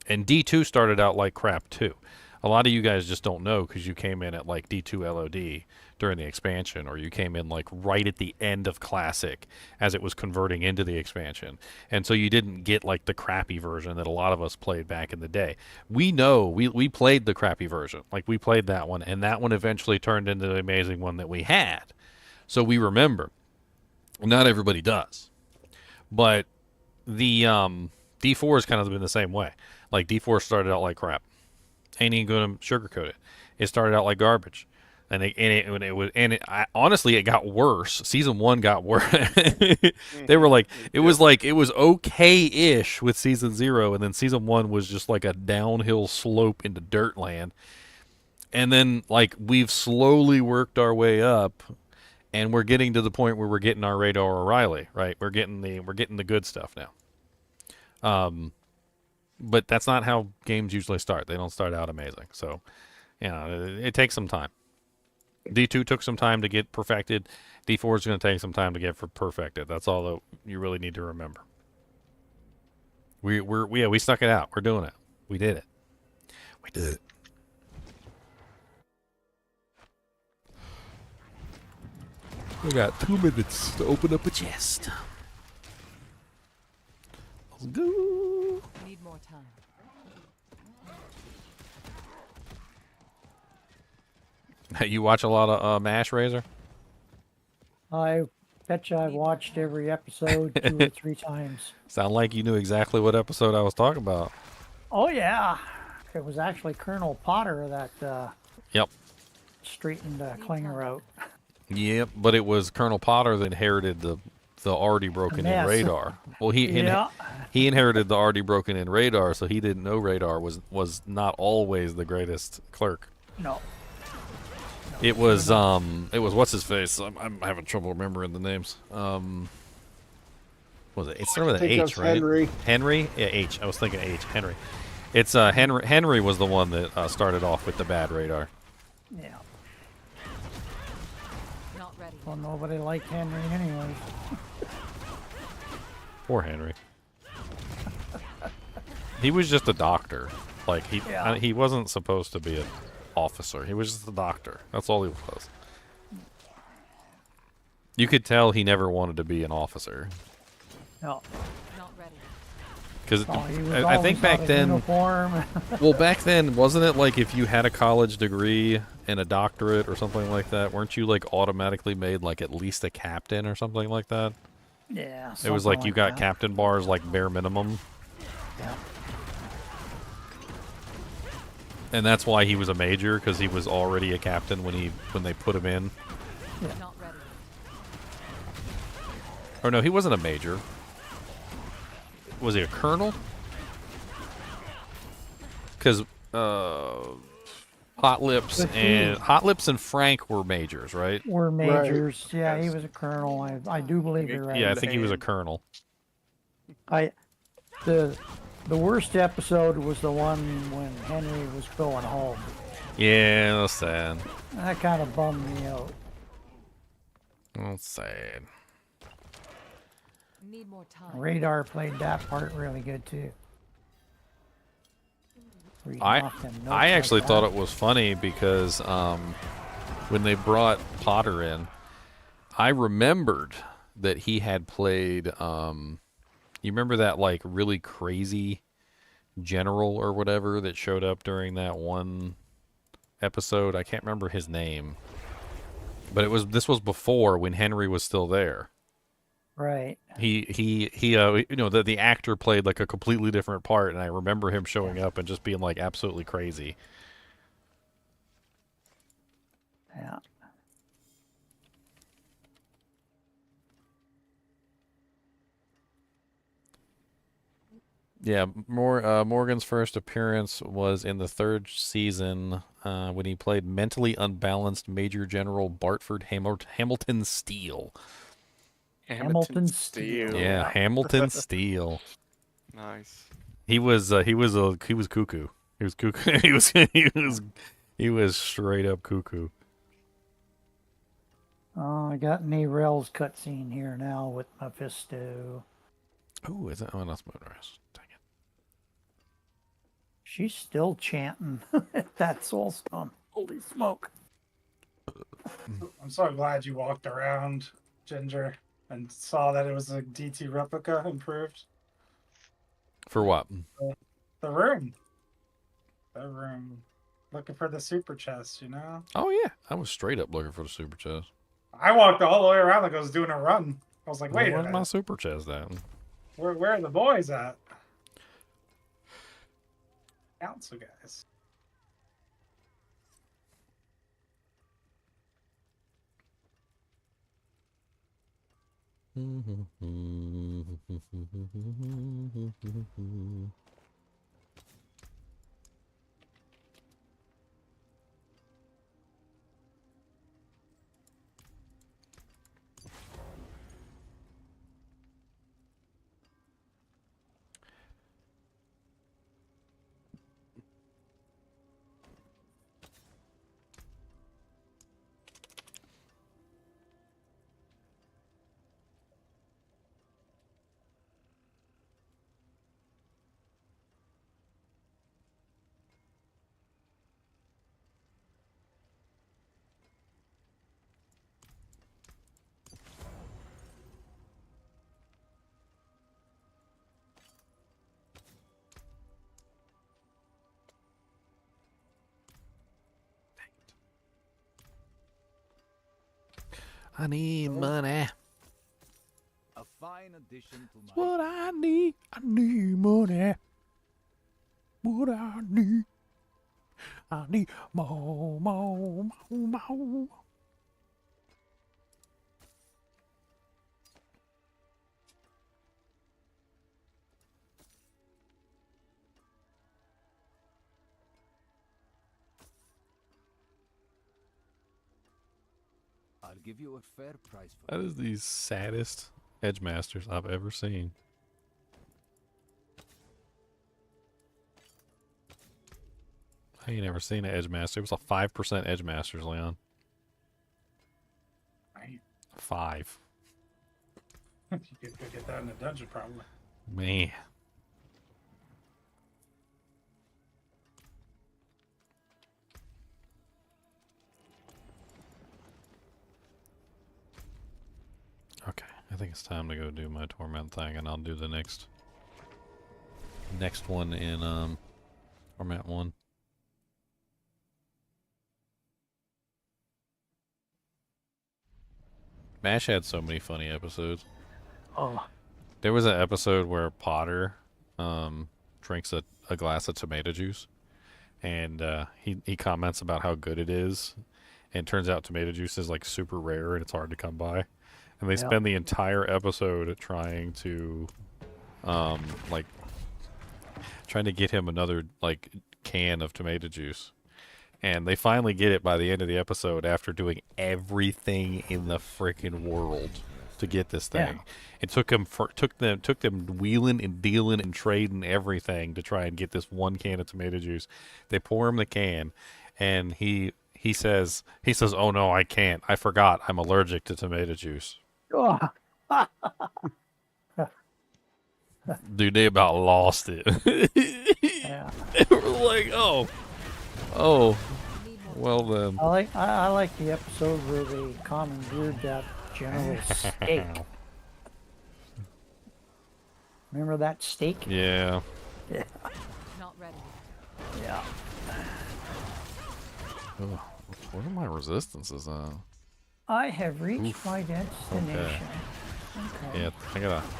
And D2 started out like crap too. A lot of you guys just don't know because you came in at like D2 LOD during the expansion, or you came in like right at the end of Classic as it was converting into the expansion. And so you didn't get like the crappy version that a lot of us played back in the day. We know, we played the crappy version. Like we played that one, and that one eventually turned into the amazing one that we had. So we remember. Not everybody does. But the D4 has kind of been the same way. Like D4 started out like crap. Ain't even going to sugarcoat it. It started out like garbage, honestly, it got worse. Season 1 got worse. They were like, it was okay-ish with season 0, and then season 1 was just like a downhill slope into Dirtland. And then like we've slowly worked our way up, and we're getting to the point where we're getting our Radar O'Reilly, right? We're getting the good stuff now. But that's not how games usually start. They don't start out amazing. So, you know, it takes some time. D2 took some time to get perfected. D4 is going to take some time to get perfected. That's all that you really need to remember. We stuck it out. We're doing it. We did it. We did it. We got 2 minutes to open up a chest. Let's go. Need more time. You watch a lot of MASH, Razor? I bet you I've watched every episode 2 or 3 times. Sound like you knew exactly what episode I was talking about. Oh, yeah. It was actually Colonel Potter that Yep. straightened Klinger out. Yep, but it was Colonel Potter that inherited the the already broken in mess. radar. Well, Yeah. he inherited the already broken in radar, so he didn't know radar was not always the greatest clerk. No. It was what's his face? I'm having trouble remembering the names. Was it? It started with an think H, of right? Henry. Henry? Yeah, H. I was thinking H. Henry. It's Henry. Henry was the one that started off with the bad radar. Yeah. Not ready. Well, nobody liked Henry anyways. Poor Henry. He was just a doctor. Like he wasn't supposed to be an officer. He was just a doctor. That's all he was. You could tell he never wanted to be an officer. No. Not ready. Because Oh, he was I think always back out of then, uniform. well, back then, wasn't it like if you had a college degree and a doctorate or something like that, weren't you like automatically made like at least a captain or something like that? Yeah. It was like you got captain bars like bare minimum. Yeah. And that's why he was a major, because he was already a captain when they put him in. Yeah. Not ready. Or no, he wasn't a major. Was he a colonel? Because Hot Lips and Frank were majors, right? Were majors. Right. Yeah, he was a colonel. I do believe you're right. Yeah, I think he was a colonel. The worst episode was the one when Henry was going home. Yeah, that's sad. That kind of bummed me out. That's sad. Need more time. Radar played that part really good too. I actually thought it was funny because when they brought Potter in, I remembered that he had played. You remember that like really crazy general or whatever that showed up during that one episode? I can't remember his name, but this was before when Henry was still there. Right. He you know, the actor played like a completely different part, and I remember him showing up and just being like absolutely crazy. Yeah. Yeah, Morgan's first appearance was in the 3rd season when he played mentally unbalanced Major General Bartford Hamilton Steele. Hamilton Steele. Yeah, Hamilton Steele. Nice. He was cuckoo. He was cuckoo. he was straight up cuckoo. Oh, I got Narel's cutscene here now with Mephisto. Oh, is that? Oh, that's Moonrise. Dang it. She's still chanting that soul stone. Holy smoke. I'm so glad you walked around, Ginger, and saw that it was a DT replica improved. For what? The room. The room. Looking for the super chest, you know? Oh, yeah. I was straight up looking for the super chest. I walked all the way around like I was doing a run. I was like, wait a Where's minute. my super chest at? Where are the boys at? Council guys. I need money. A fine addition to my What I need money. What I need more. give you a fair price for That is the saddest Edge Masters I've ever seen. I ain't never seen an Edge Master. It was a 5% Edge Masters, Leon. Right. 5. You could go get that in a dungeon, probably. Man. Okay, I think it's time to go do my torment thing, and I'll do the next one in Torment 1. MASH had so many funny episodes. Oh. There was an episode where Potter drinks a glass of tomato juice, and he comments about how good it is, and it turns out tomato juice is like super rare and it's hard to come by. And they spend the entire episode trying to trying to get him another like can of tomato juice. And they finally get it by the end of the episode after doing everything in the freaking world to get this thing. Yeah. It took them wheeling and dealing and trading everything to try and get this one can of tomato juice. They pour him the can, and he says, "Oh no, I can't. I forgot. I'm allergic to tomato juice." Oh. Dude, they about lost it. Yeah. They were like, oh, well then. I like the episode where they commandeered that general steak. Remember that steak? Yeah. Yeah. Not ready. Yeah. Ugh, what are my resistances on? I have reached my destination. Okay. Yeah,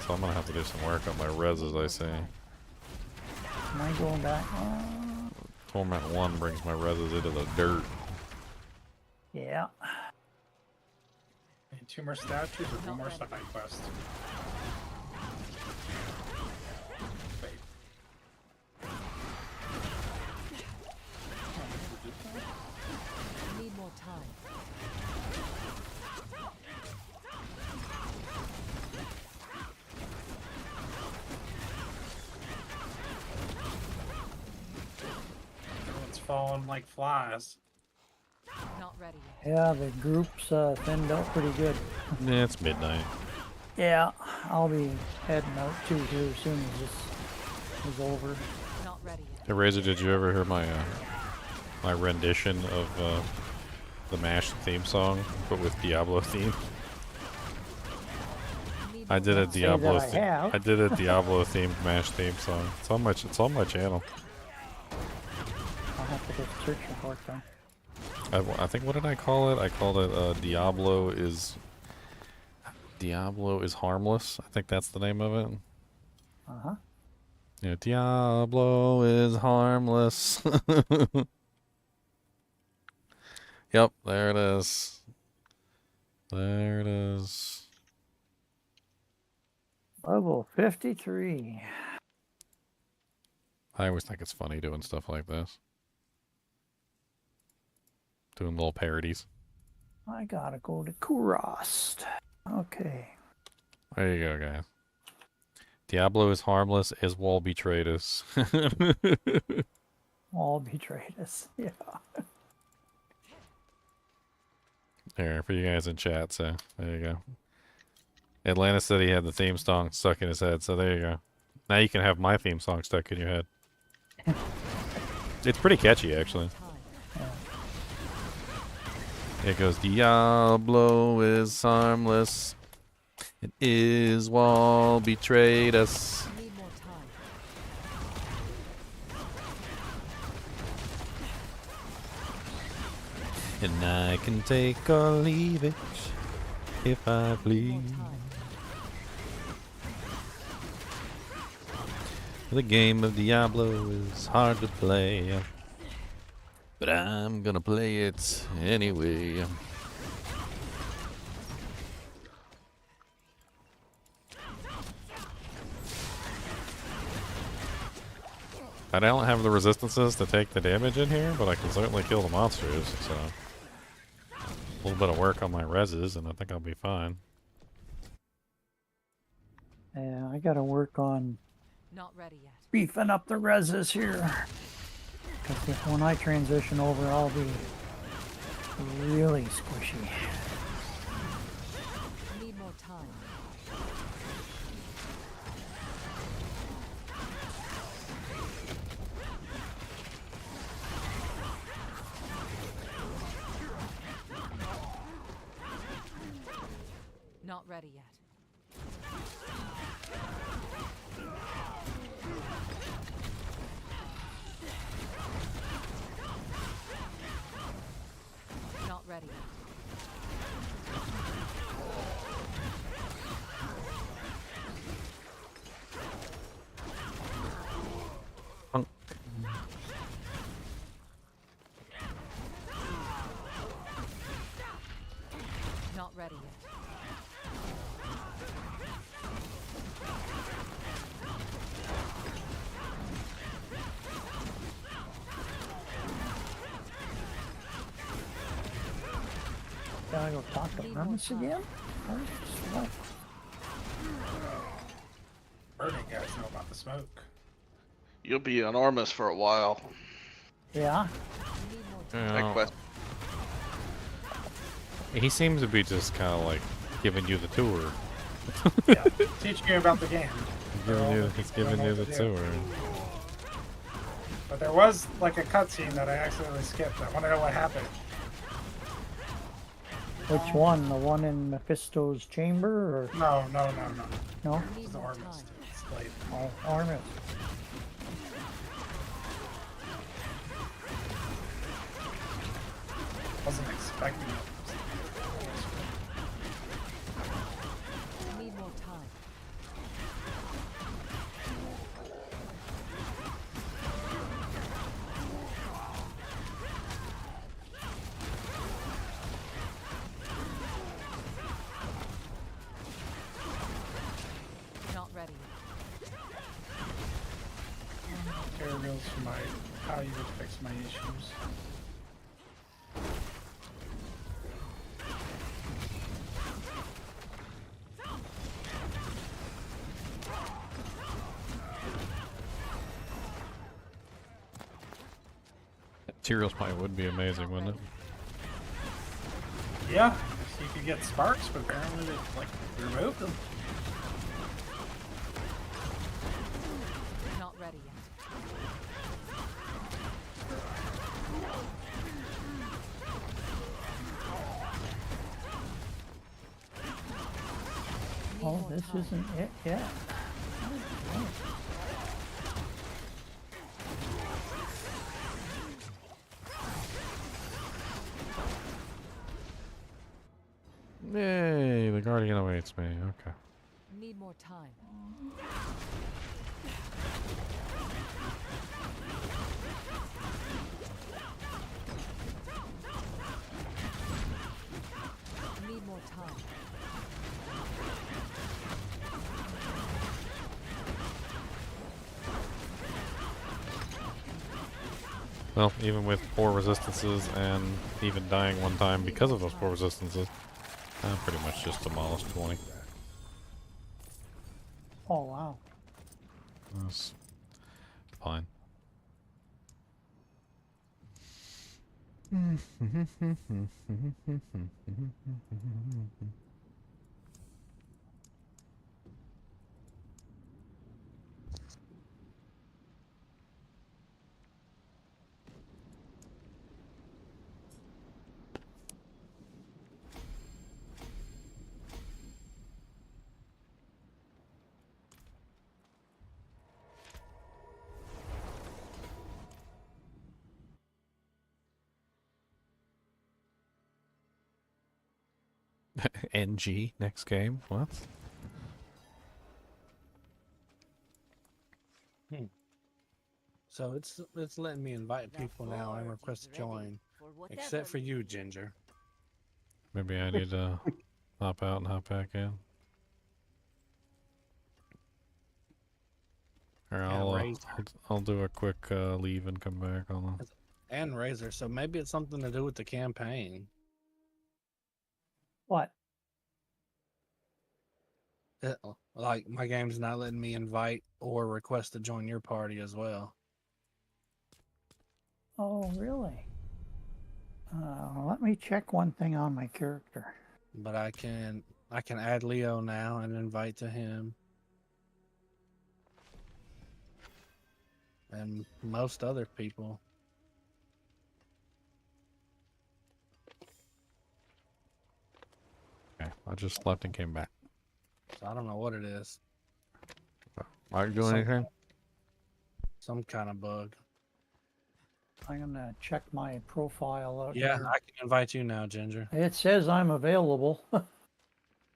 so I'm gonna have to do some work on my res, as I say. Am I going back? Torment 1 brings my reses into the dirt. Yeah. And 2 more statues or 1 more side quest? Wait. Need more time. Everyone's falling like flies. Not ready yet. Yeah, the group's thinned out pretty good. Yeah, it's midnight. Yeah, I'll be heading out too here as soon as this is over. Not ready yet. Hey Razor, did you ever hear my my rendition of the MASH theme song, but with Diablo theme? I did a Diablo. I did a Diablo themed MASH theme song. It's on my channel. I'll have to get the search report then. I think, what did I call it? I called it Diablo is harmless. I think that's the name of it. Uh-huh. Yeah, Diablo is harmless. Yep, there it is. There it is. Level 53. I always think it's funny doing stuff like this. Doing little parodies. I gotta go to Kurast. Okay. There you go, guys. Diablo is harmless as Wall betrayed us. All betrayed us. Yeah. There, for you guys in chat, so there you go. Atlanta said he had the theme song stuck in his head, so there you go. Now you can have my theme song stuck in your head. It's pretty catchy, actually. It goes, Diablo is harmless. It is Wall betrayed us. Need more time. And I can take or leave it if I please. The game of Diablo is hard to play, but I'm gonna play it anyway. I don't have the resistances to take the damage in here, but I can certainly kill the monsters, so. A little bit of work on my reses, and I think I'll be fine. Yeah, I gotta work on Not ready yet. beefing up the reses here. Because when I transition over, I'll be really squishy. Need more time. Not ready yet. Not ready yet. Not ready yet. Gotta go talk to Hermes again? What? Burning guys know about the smoke. You'll be on Armus for a while. Yeah? That quest. He seems to be just kind of like giving you the tour. Yeah, teaching you about the game. He's giving you the tour. But there was like a cutscene that I accidentally skipped. I want to know what happened. Which one? The one in Mephisto's chamber? Or No. no? It's the Armist. It's late. Oh, Armis. Wasn't expecting it. Need more time. Not ready. Materials for my how you would fix my issues. Materials probably would be amazing, wouldn't it? Yeah, you could get sparks, but apparently they like removed them. Not ready yet. Oh, this isn't it yet. Yay, the Guardian awaits me. Okay. Need more time. Need more time. Well, even with 4 resistances and even dying one time because of those 4 resistances, I pretty much just demolished 20. Oh, wow. That's fine. NG next game? What? So it's letting me invite people now and request to join, except for you, Ginger. Maybe I need to hop out and hop back in. Or I'll do a quick leave and come back on. And Razor, so maybe it's something to do with the campaign. What? Like my game's not letting me invite or request to join your party as well. Oh, really? Let me check one thing on my character. But I can add Leo now and invite to him. And most other people. Okay, I just left and came back. So I don't know what it is. Are you doing anything? Some kind of bug. I'm gonna check my profile out Yeah, here. I can invite you now, Ginger. It says I'm available.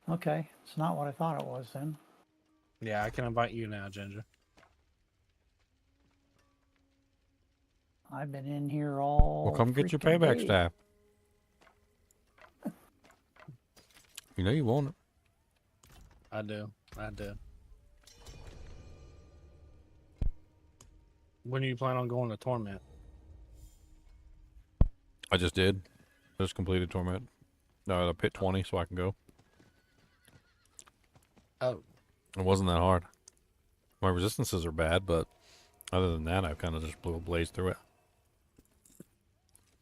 Okay, it's not what I thought it was then. Yeah, I can invite you now, Ginger. I've been in here all. Well, come get your freaking payback day. staff. You know you want it. I do. When do you plan on going to Torment? I just did. I just completed Torment. No, I hit 20 so I can go. Oh. It wasn't that hard. My resistances are bad, but other than that, I've kind of just blew a blaze through it.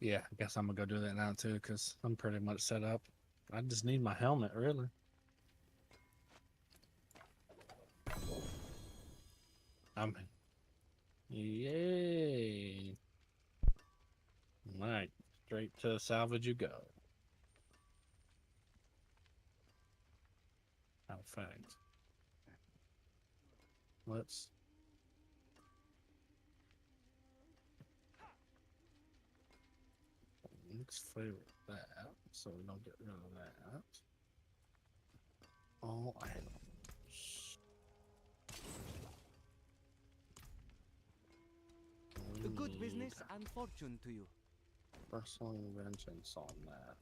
Yeah, I guess I'm gonna go do that now too, because I'm pretty much set up. I just need my helmet, really. Yay! Alright, straight to salvage you go. How fast? Let's. Let's favorite that, so we don't get rid of that. All items. A good business and fortune to you. Wrestling vengeance on that.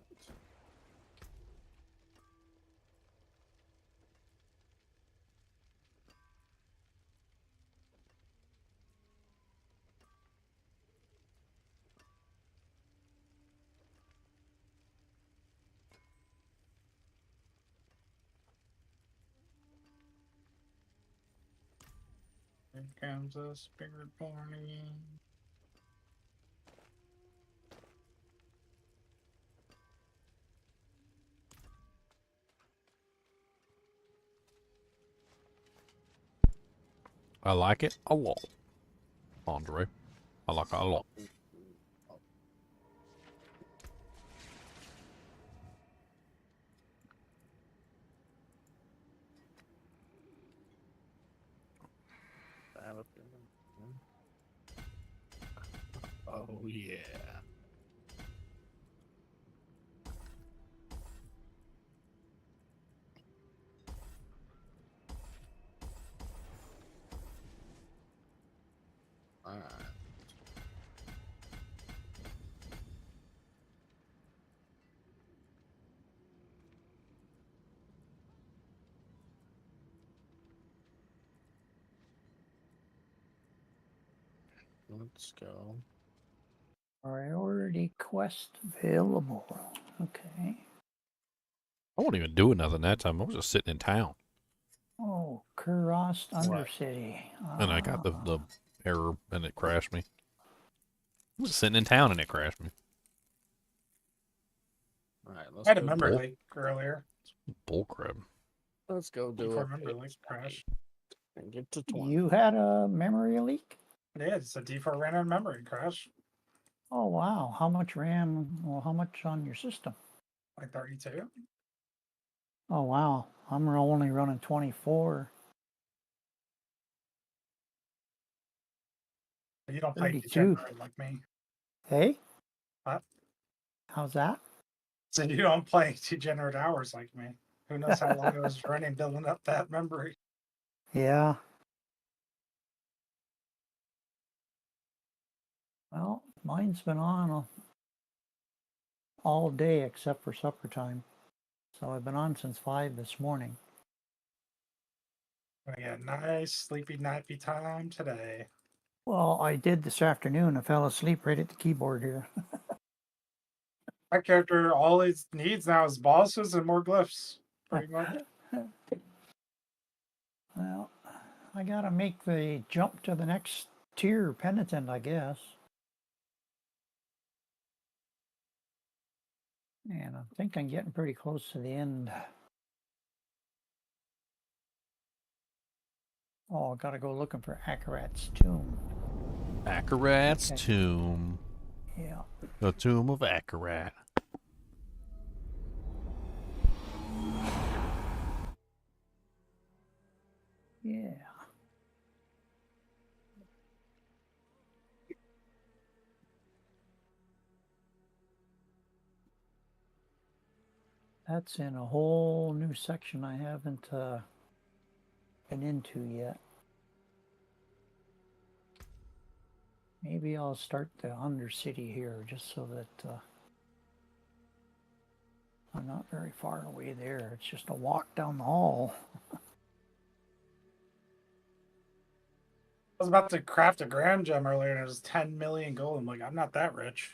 Here comes a spirit born again. I like it a lot, Andre. I like it a lot. Oh yeah. Alright. Let's go. Priority quest available. Okay. I wasn't even doing nothing that time. I was just sitting in town. Oh, Kurast Undercity. And I got the error and it crashed me. I was sitting in town and it crashed me. Alright, I let's had a go. memory leak earlier. Bullcrap. Let's go do Before it. memory leak crash. And get to 20. You had a memory leak? Yeah, it's a D4 ran out of memory crash. Oh wow! How much RAM? Well, how much on your system? Like 32. Oh wow! I'm only running 24. You don't play 32. degenerate like me. Hey? What? How's that? So you don't play degenerate hours like me. Who knows how long I was running building up that memory. Yeah. Well, mine's been on all day except for supper time. So I've been on since 5 this morning. I got a nice sleepy nighty time today. Well, I did this afternoon. I fell asleep right at the keyboard here. My character, all he needs now is bosses and more glyphs, pretty much. Well, I gotta make the jump to the next tier penitent, I guess. And I think I'm getting pretty close to the end. Oh, I gotta go looking for Akarat's tomb. Akarat's Okay. tomb. Yeah. The tomb of Akarat. Yeah. That's in a whole new section I haven't been into yet. Maybe I'll start the Undercity here just so that I'm not very far away there. It's just a walk down the hall. I was about to craft a grand gem earlier and it was 10 million gold. I'm like, I'm not that rich.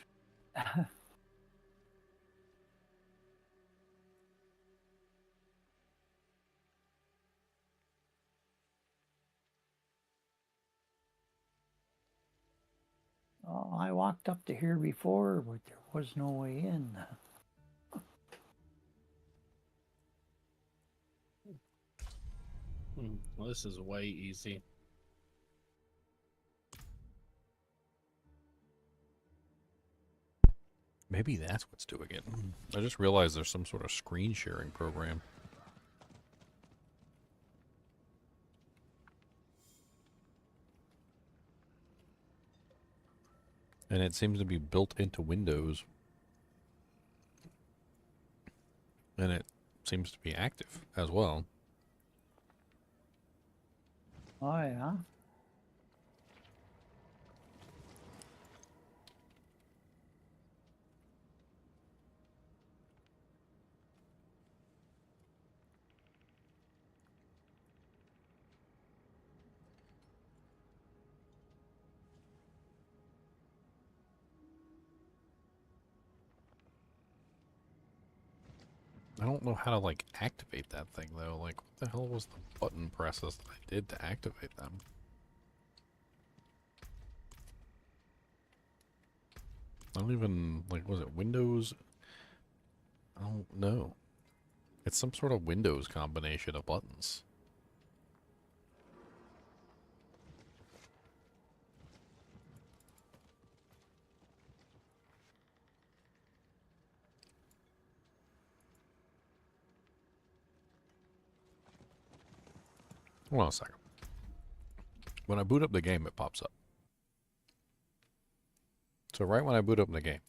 Oh, I walked up to here before, but there was no way in. Well, this is way easy. Maybe that's what's doing it. I just realized there's some sort of screen sharing program. And it seems to be built into Windows. And it seems to be active as well. Oh, yeah? I don't know how to, like, activate that thing, though. Like, what the hell was the button presses that I did to activate them? I don't even, like, was it Windows? I don't know. It's some sort of Windows combination of buttons. Hold on a second. When I boot up the game, it pops up. So right when I boot up the game,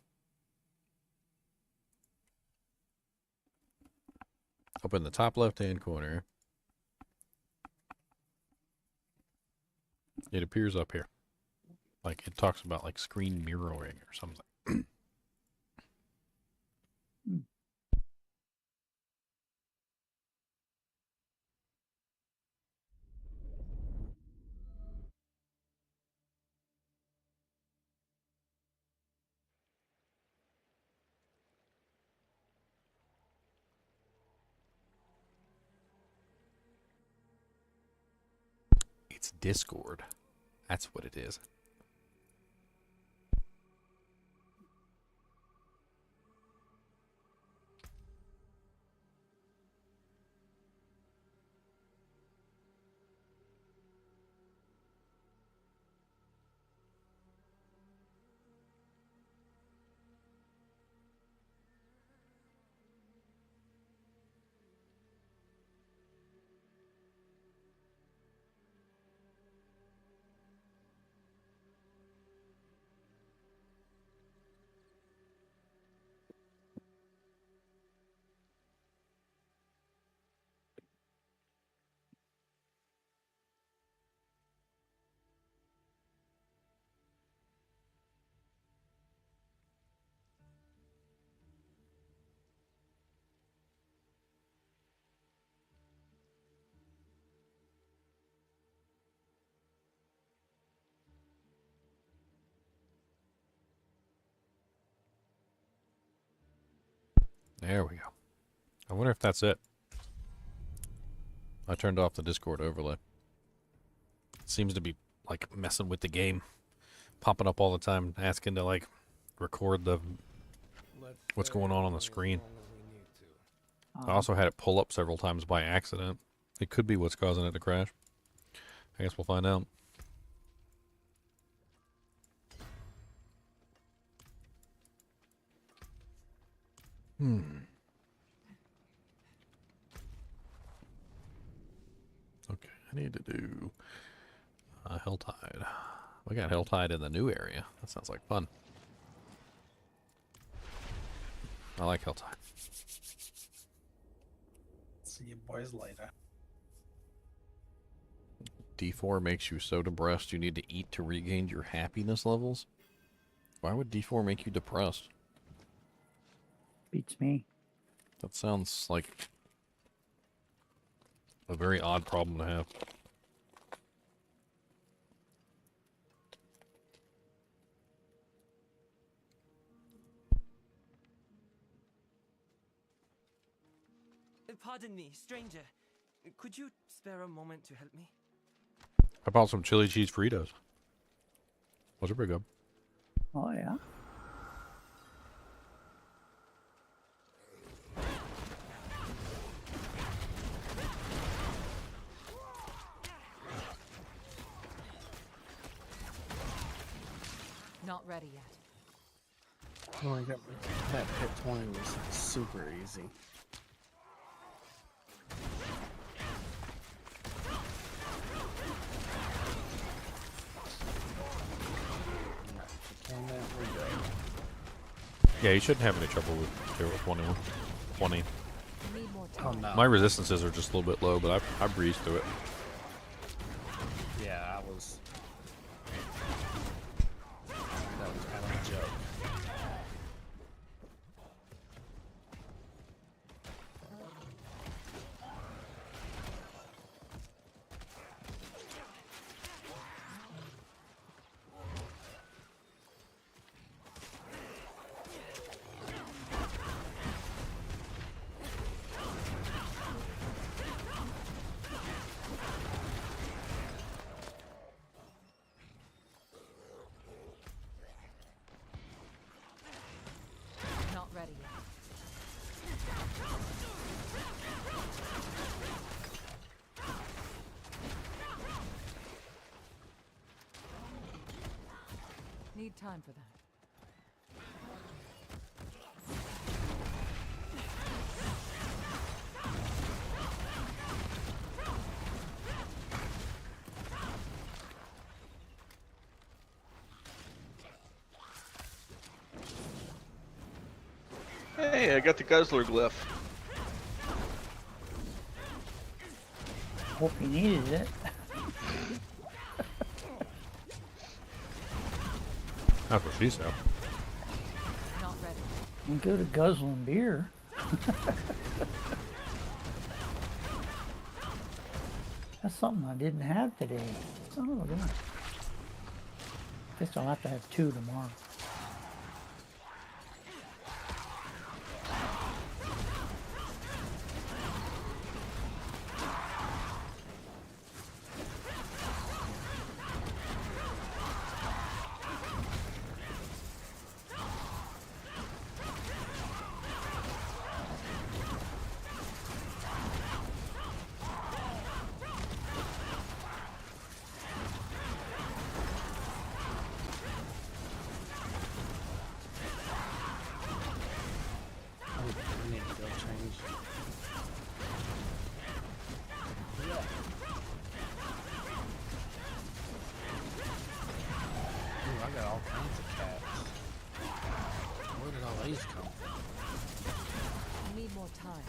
up in the top left-hand corner, it appears up here. Like, it talks about, like, screen mirroring or something. It's Discord. That's what it is. There we go. I wonder if that's it. I turned off the Discord overlay. It seems to be like messing with the game, popping up all the time, asking to like record the what's going on the screen. I also had it pull up several times by accident. It could be what's causing it to crash. I guess we'll find out. Okay, I need to do HellTide. We got HellTide in the new area. That sounds like fun. I like HellTide. See you boys later. D4 makes you so depressed you need to eat to regain your happiness levels? Why would D4 make you depressed? Beats me. That sounds like a very odd problem to have. Pardon me, stranger. Could you spare a moment to help me? I bought some chili cheese Fritos. Those are pretty good. Oh, yeah? Not ready yet. Oh, that pit 20 was super easy. And there we go. Yeah, you shouldn't have any trouble with 21. 20. Oh, no. My resistances are just a little bit low, but I breezed through it. Yeah, that was kind of a joke. Not ready yet. Need time for that. Hey, I got the Guzzler glyph. Hope you needed it. That's what she said. Not ready. I'm good at guzzling beer. That's something I didn't have today. Son of a gun. Guess I'll have to have 2 tomorrow. I need to go change. Ooh, I got all kinds of cats. Where did all these come from? Need more time.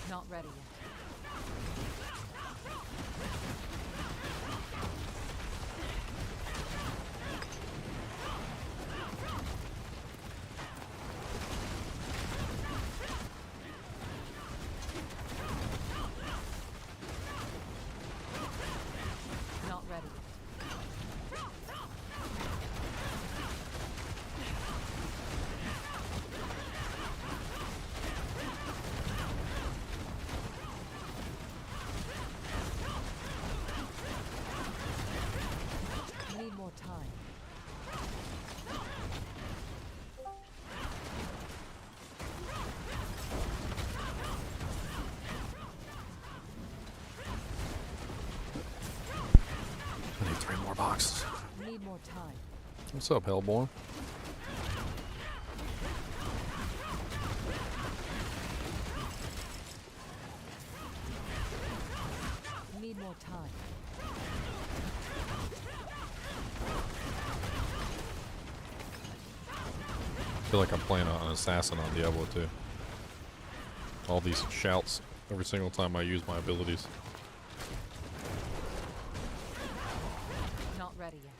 Not ready yet. Not time. I need 3 more boxes. Need more time. What's up, Hellborn? Need more time. I feel like I'm playing an assassin on Diablo 2. All these shouts every single time I use my abilities. Not ready yet.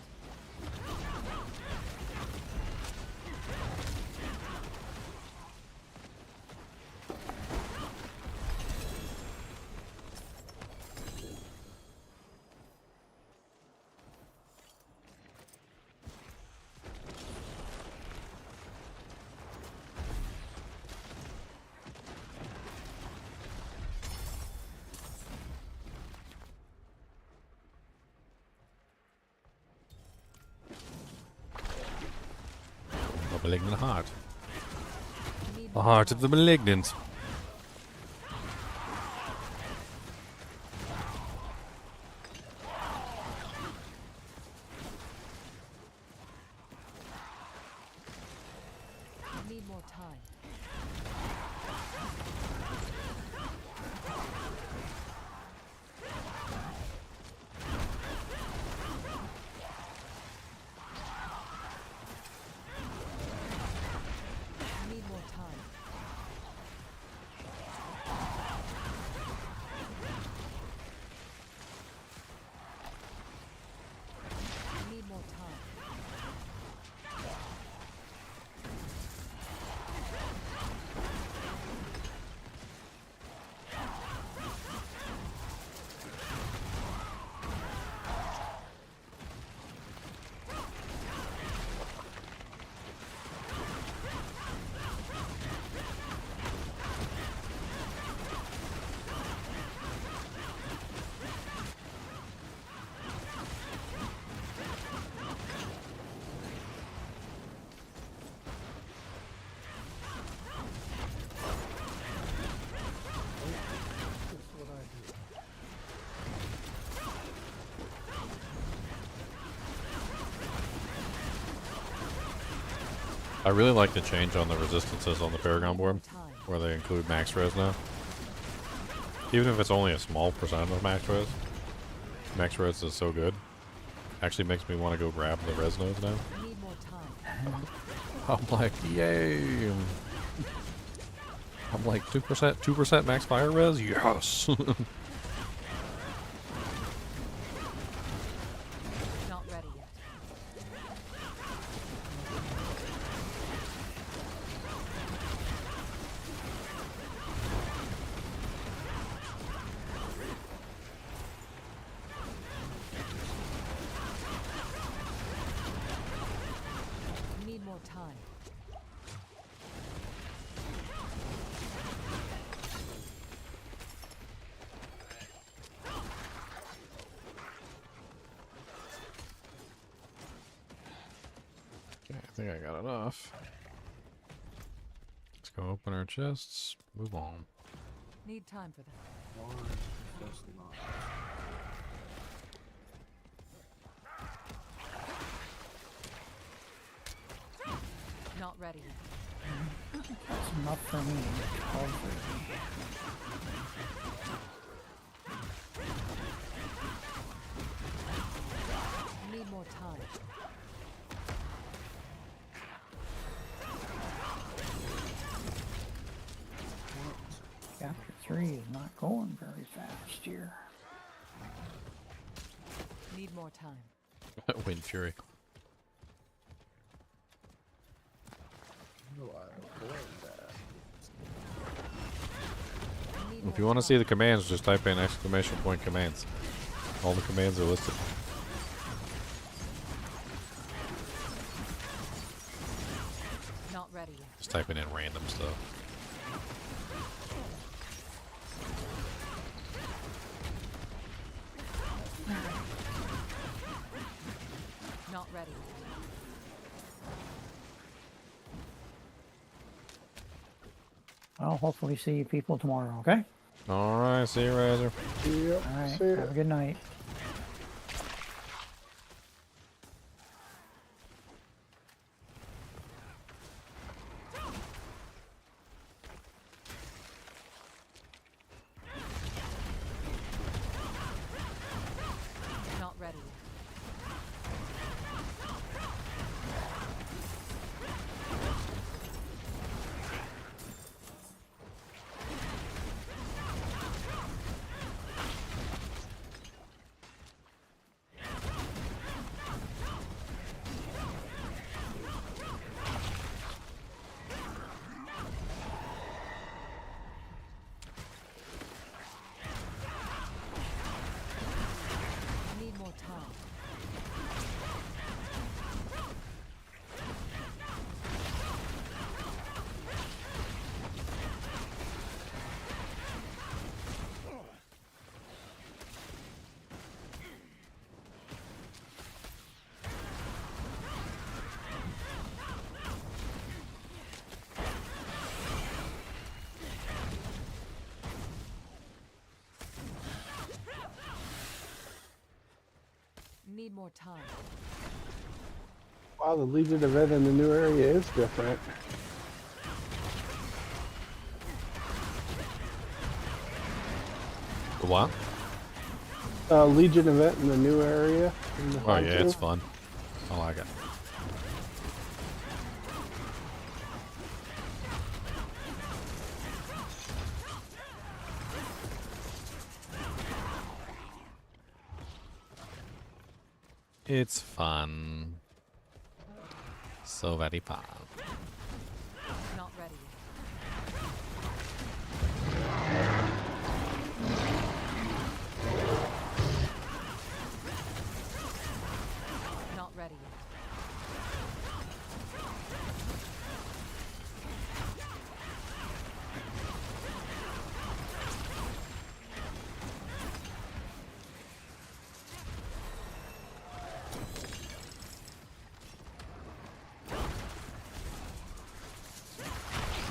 A malignant heart. The heart of the malignant. Need more time. Need more time. Need more time. I really like the change on the resistances on the Paragon board, where they include max res now. Even if it's only a small percent of max res. Max res is so good. Actually makes me want to go grab the res nodes now. Need more time. I'm like, yay! I'm like 2% max fire res? Yes! Not ready yet. Need more time. Okay, I think I got enough. Let's go open our chests, move on. Need time for that. Not ready yet. That's enough for me. All for Need more time. Chapter 3 is not going very fast here. Need more time. Wind Fury. If you want to see the commands, just type in !commands. All the commands are listed. Not ready yet. Just typing in random stuff. Not ready ready. I'll hopefully see people tomorrow, okay? All right, see you, Razor. Yep. All right, See ya. have a good night. Not ready. Need more time. Need more time. Wow, the Legion event in the new area is different. The what? Legion event in the new area. In the Oh yeah, it's Hontu. fun. I like it. It's fun. So very fun. Not ready. Not ready.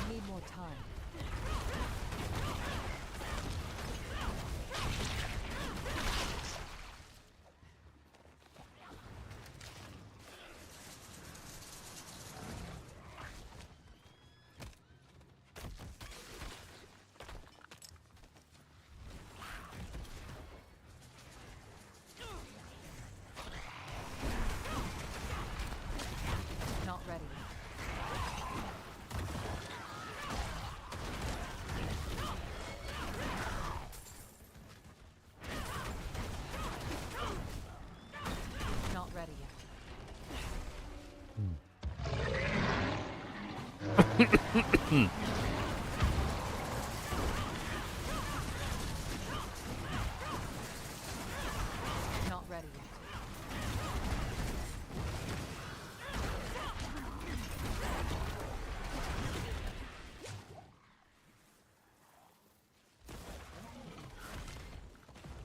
Need more time. Not ready. Not ready yet. Not ready yet.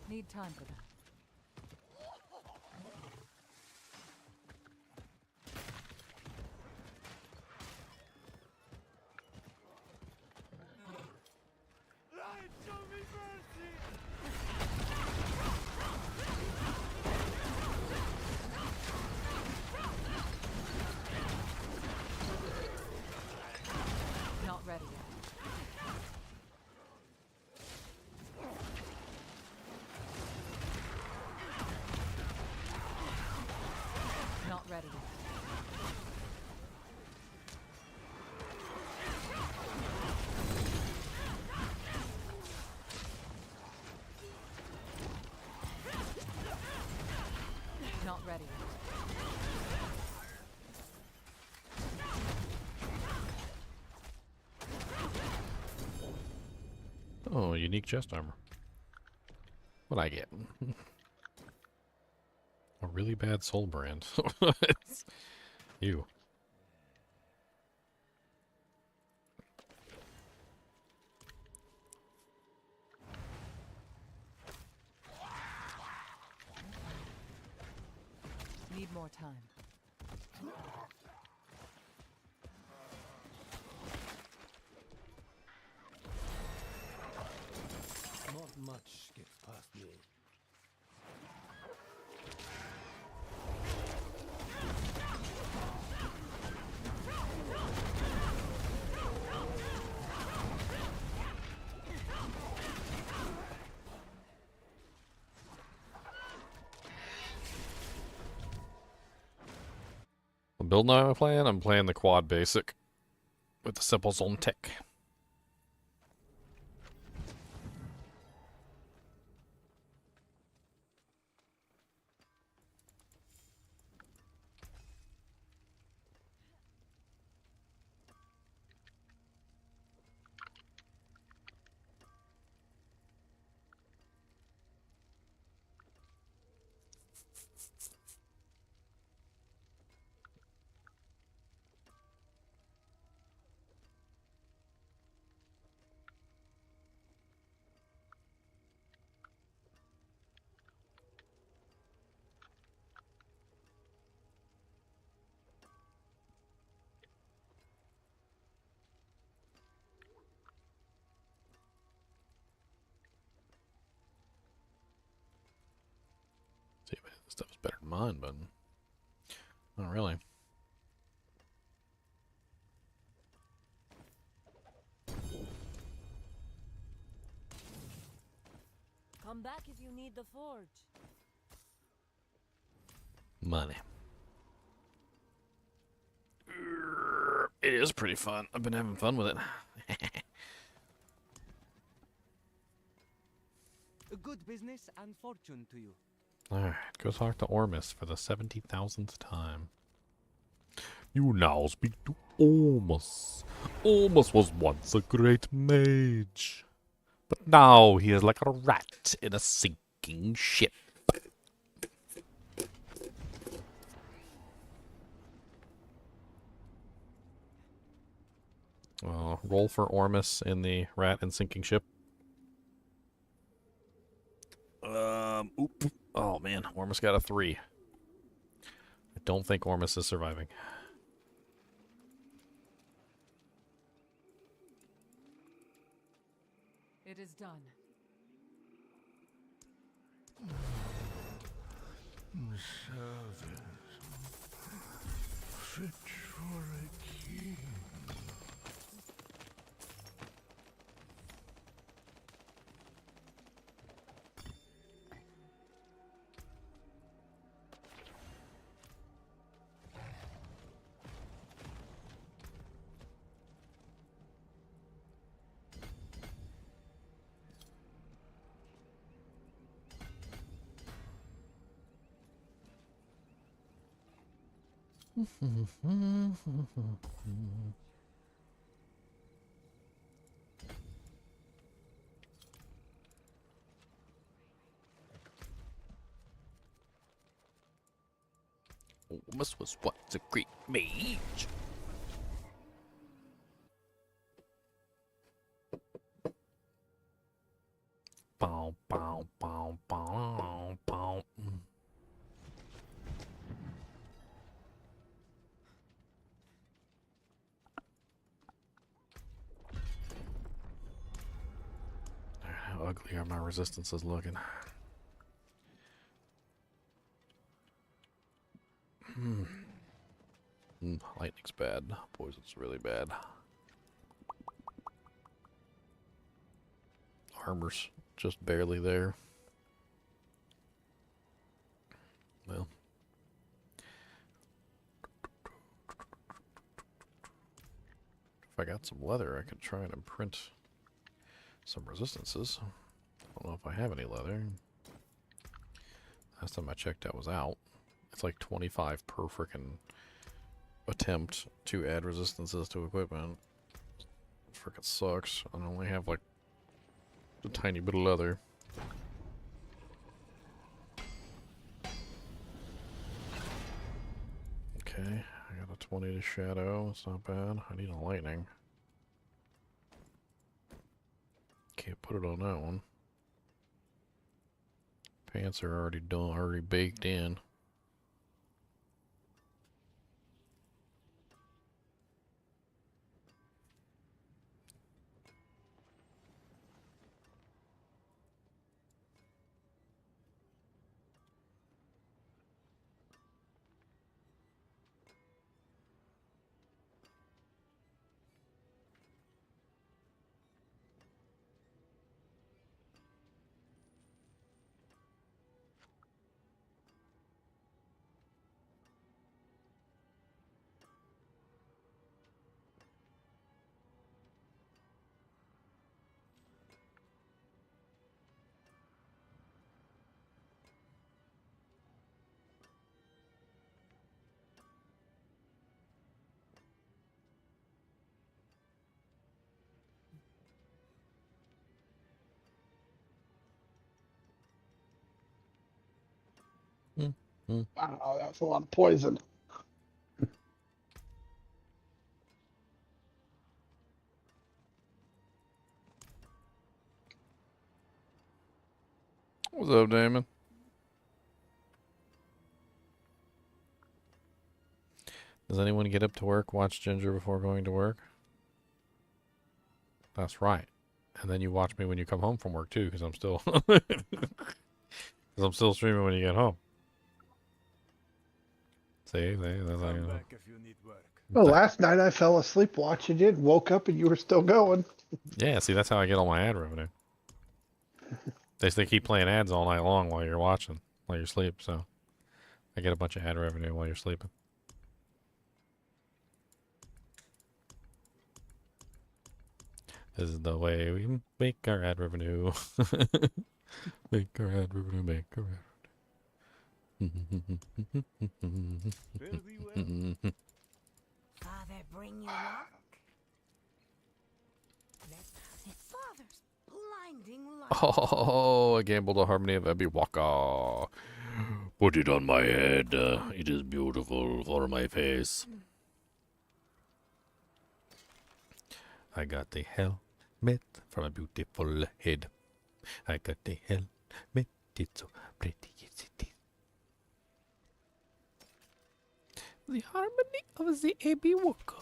Need time for that. Not ready yet. Not ready yet. Not ready yet. Oh, unique chest armor. What'd I get? A really bad soul brand. Ew. Need more time. Not much gets past me. The build now I'm playing? I'm playing the quad basic with the simple zone tech. See, this stuff is better than mine, but not really. Come back if you need the forge. Money. It is pretty fun. I've been having fun with it. A good business and fortune to you. Alright, go talk to Ormus for the 70,000th time. You now speak to Ormus. Ormus was once a great mage. But now he is like a rat in a sinking ship. Roll for Ormus in the rat and sinking ship. Oop. Oh man, Ormus got a 3. I don't think Ormus is surviving. It is done. Service fit for a king. Ormus was once a great mage. Bow, bow, bow, bow, bow. How ugly are my resistances looking? Lightning's bad. Poison's really bad. Armor's just barely there. Well. If I got some leather, I could try and imprint some resistances. I don't know if I have any leather. Last time I checked, that was out. It's like 25 per frickin' attempt to add resistances to equipment. Frickin' sucks. I only have like a tiny bit of leather. Okay, I got a 20 to shadow. It's not bad. I need a lightning. Can't put it on that one. Pants are already done, already baked in. Wow, that's a lot of poison. What's up, Damon? Does anyone get up to work, watch Ginger before going to work? That's right. And then you watch me when you come home from work too, because I'm still streaming when you get home. See, that's how you know. Well, last night I fell asleep watching it, woke up and you were still going. Yeah, see, that's how I get all my ad revenue. They keep playing ads all night long while you're watching, while you sleep, so I get a bunch of ad revenue while you're sleeping. This is the way we make our ad revenue. Make our ad revenue, make our ad revenue. Father, bring you luck. Father's blinding light. Oh, I gambled a harmony of Ebiwaka. Put it on my head. It is beautiful for my face. I got the helmet from a beautiful head. I got the helmet. It's so pretty, yes it is. The harmony of the Ebiwaka.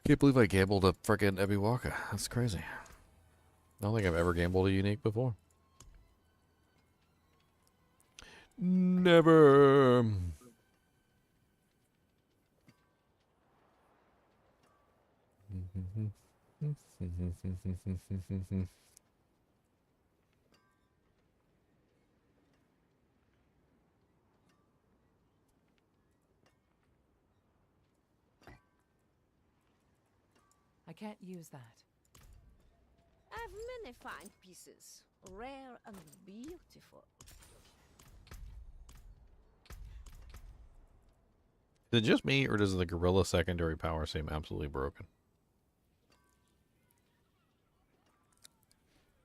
Can't believe I gambled a frickin' Ebiwaka. That's crazy. I don't think I've ever gambled a unique before. Never. I can't use that. I've many fine pieces, rare and beautiful. Is it just me, or does the gorilla secondary power seem absolutely broken?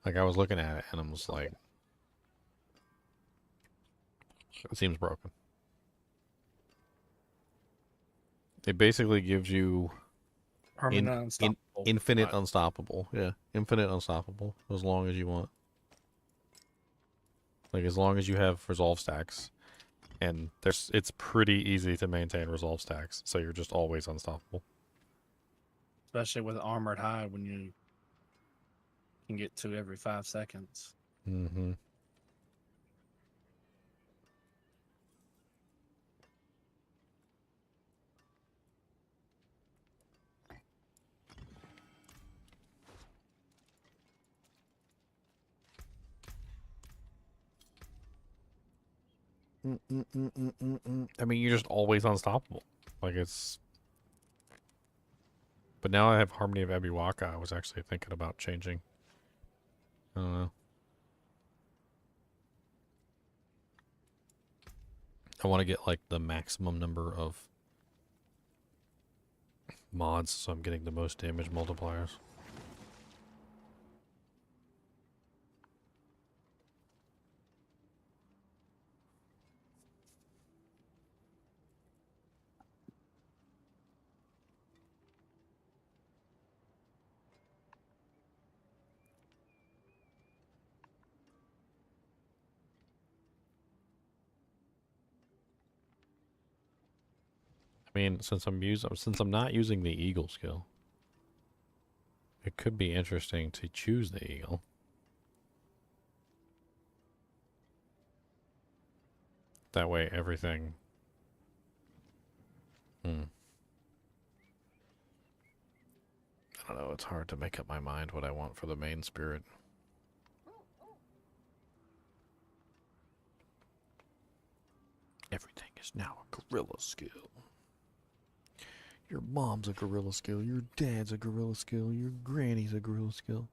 Like, I was looking at it, and I was like, it seems broken. It basically gives you infinite unstoppable. Yeah, infinite unstoppable, as long as you want. Like, as long as you have resolve stacks. And it's pretty easy to maintain resolve stacks, so you're just always unstoppable. Especially with armored hide when you can get to every 5 seconds. Mm-hmm. I mean, you're just always unstoppable. Like, it's... But now I have Harmony of Ebiwaka. I was actually thinking about changing. I don't know. I want to get, like, the maximum number of mods, so I'm getting the most damage multipliers. I mean, since I'm not using the eagle skill, it could be interesting to choose the eagle. That way, everything. I don't know. It's hard to make up my mind what I want for the main spirit. Everything is now a gorilla skill. Your mom's a gorilla skill, your dad's a gorilla skill, your granny's a gorilla skill.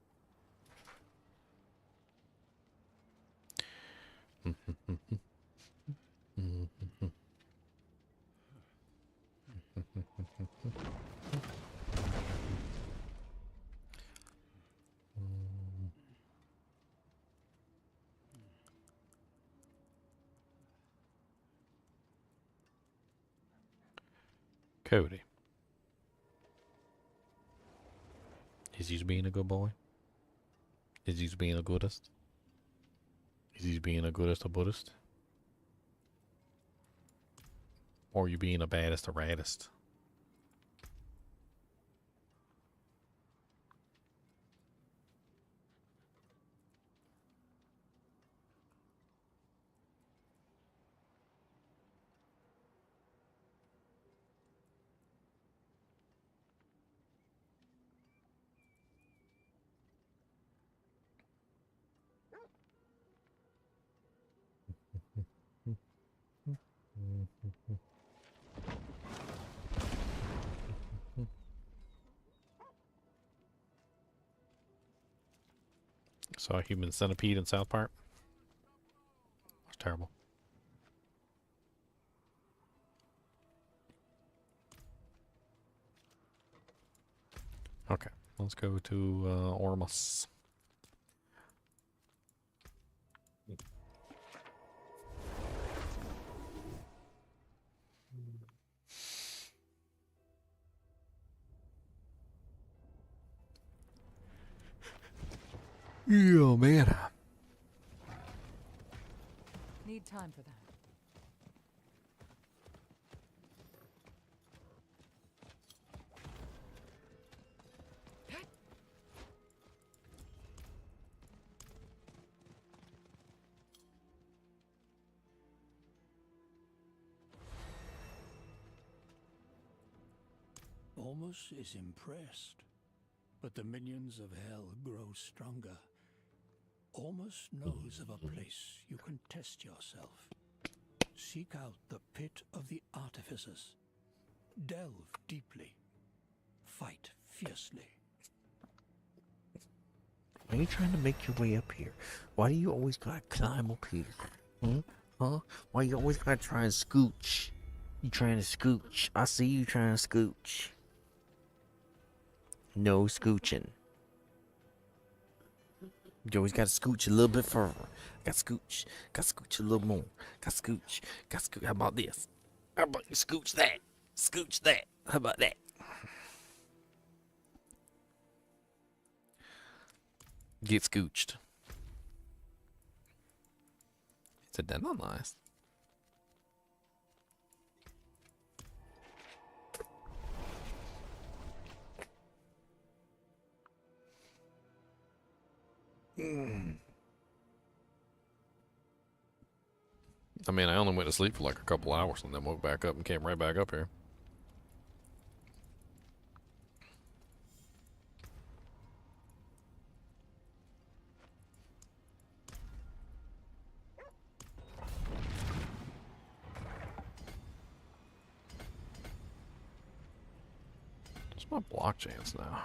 Cody. Is he being a good boy? Is he being a goodest? Is he being a goodest or Buddhist? Or are you being a baddest or raddest? Saw a human centipede in South Park. It was terrible. Okay, let's go to Ormus. Yeah, man. Need time for that. Ormus is impressed, but the minions of hell grow stronger. Ormus knows of a place you can test yourself. Seek out the pit of the artificers. Delve deeply. Fight fiercely. Why are you trying to make your way up here? Why do you always gotta climb up here? Huh? Why you always gotta try and scooch? You trying to scooch. I see you trying to scooch. No scooching. You always gotta scooch a little bit further. Gotta scooch a little more. Gotta scooch. How about this? How about you scooch that? Scooch that. How about that? Get scooched. Said that not nice. I mean, I only went to sleep for like a couple hours and then woke back up and came right back up here. What's my block chance now?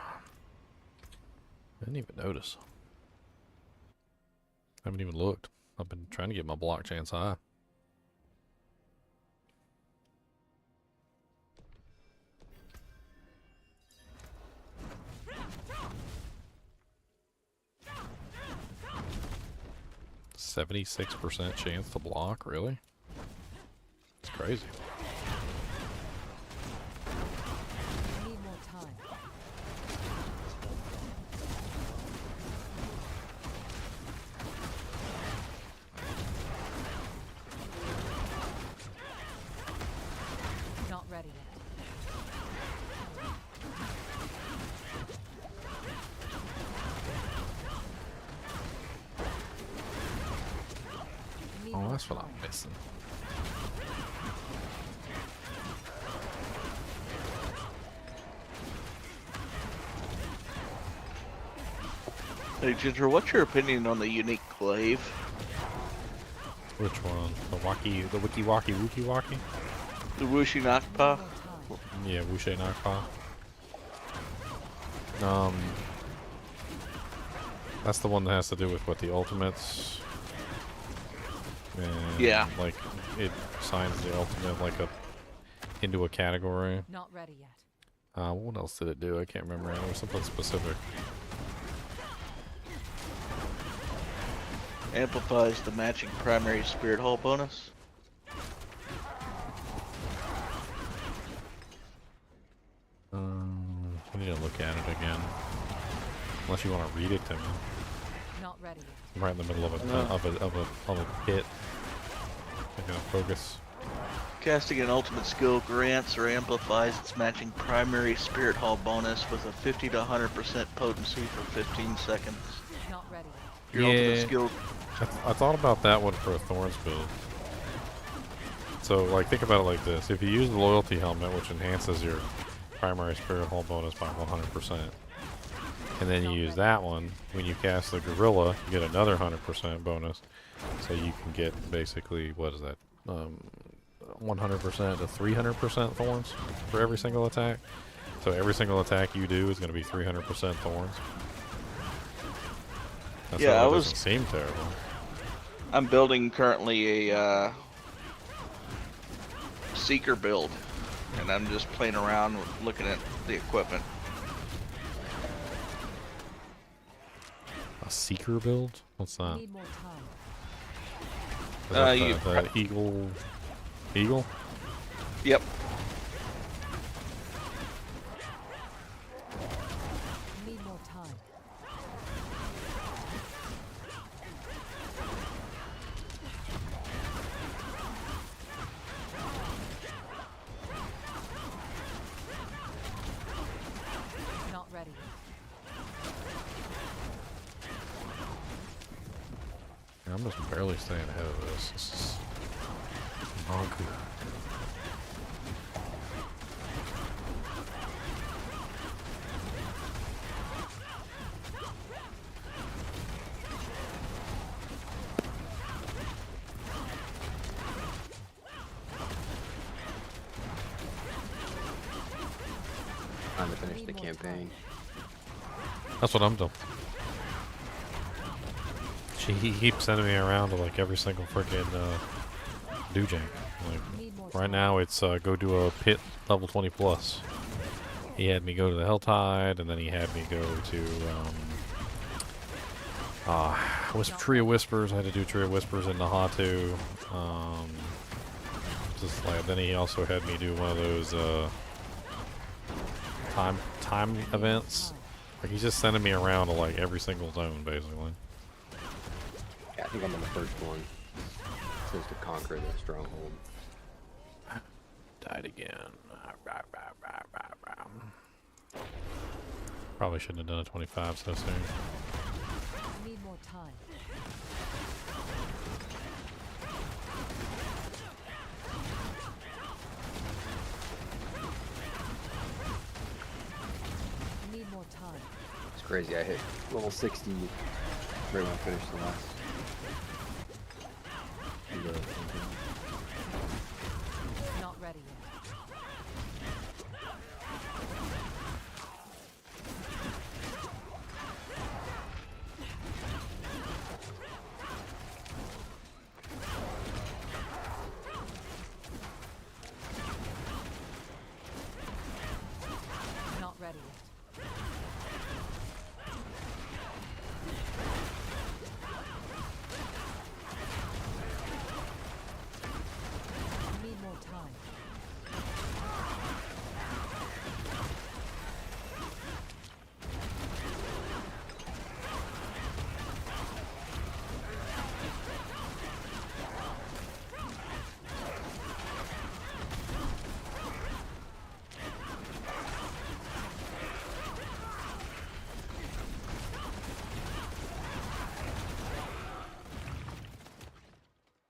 I didn't even notice. I haven't even looked. I've been trying to get my block chance high. %76% chance to block, really? It's crazy. I need more time. Not ready yet. Oh, that's what I'm missing. Hey Ginger, what's your opinion on the unique glaive? Which one? The wiki waki wookie waki? The Wushi Nakpa? Yeah, Wushe Nakpa. That's the one that has to do with what the ultimates. And yeah. Like it assigns the ultimate like into a category. Not ready yet. What else did it do? I can't remember. It was something specific. Amplifies the matching primary spirit hull bonus. need to look at it again. Unless you want to read it to me. Not ready. I'm right in the middle of a pit. I'm gonna focus. Casting an ultimate skill grants or amplifies its matching primary spirit hall bonus with a 50 to 100% potency for 15 seconds. Not ready. Your ultimate skill. I thought about that one for a Thorns build. So, like, think about it like this. If you use the Loyalty Helmet, which enhances your primary Spirit Hall bonus by 100%, and then you use that one, when you cast the Gorilla, you get another 100% bonus. So you can get basically, what is that, 100% to 300% Thorns for every single attack. So every single attack you do is going to be 300% Thorns. That's Yeah, why it doesn't seem terrible. I'm building currently a Seeker build, and I'm just playing around with looking at the equipment. A Seeker build? What's that? Need more time. Is that the Eagle? Eagle? Yep. Need more time. Not ready. I'm just barely staying ahead of this. This is not good. Time to finish the campaign. That's what I'm doing. He keeps sending me around to like every single freaking doujang. Like right now, it's go do a pit level 20 plus. He had me go to the HellTide, and then he had me go to Tree of Whispers. I had to do Tree of Whispers in Nahatu. Just like then he also had me do one of those time events. Like he's just sending me around to like every single zone basically. Yeah, I think I'm on the first one. It says to conquer the stronghold. Died again. Probably shouldn't have done a 25 so soon. Need more time. Need more time. It's crazy. I hit level 60 right when I finished the last. Not ready yet. Not ready yet. Need more time.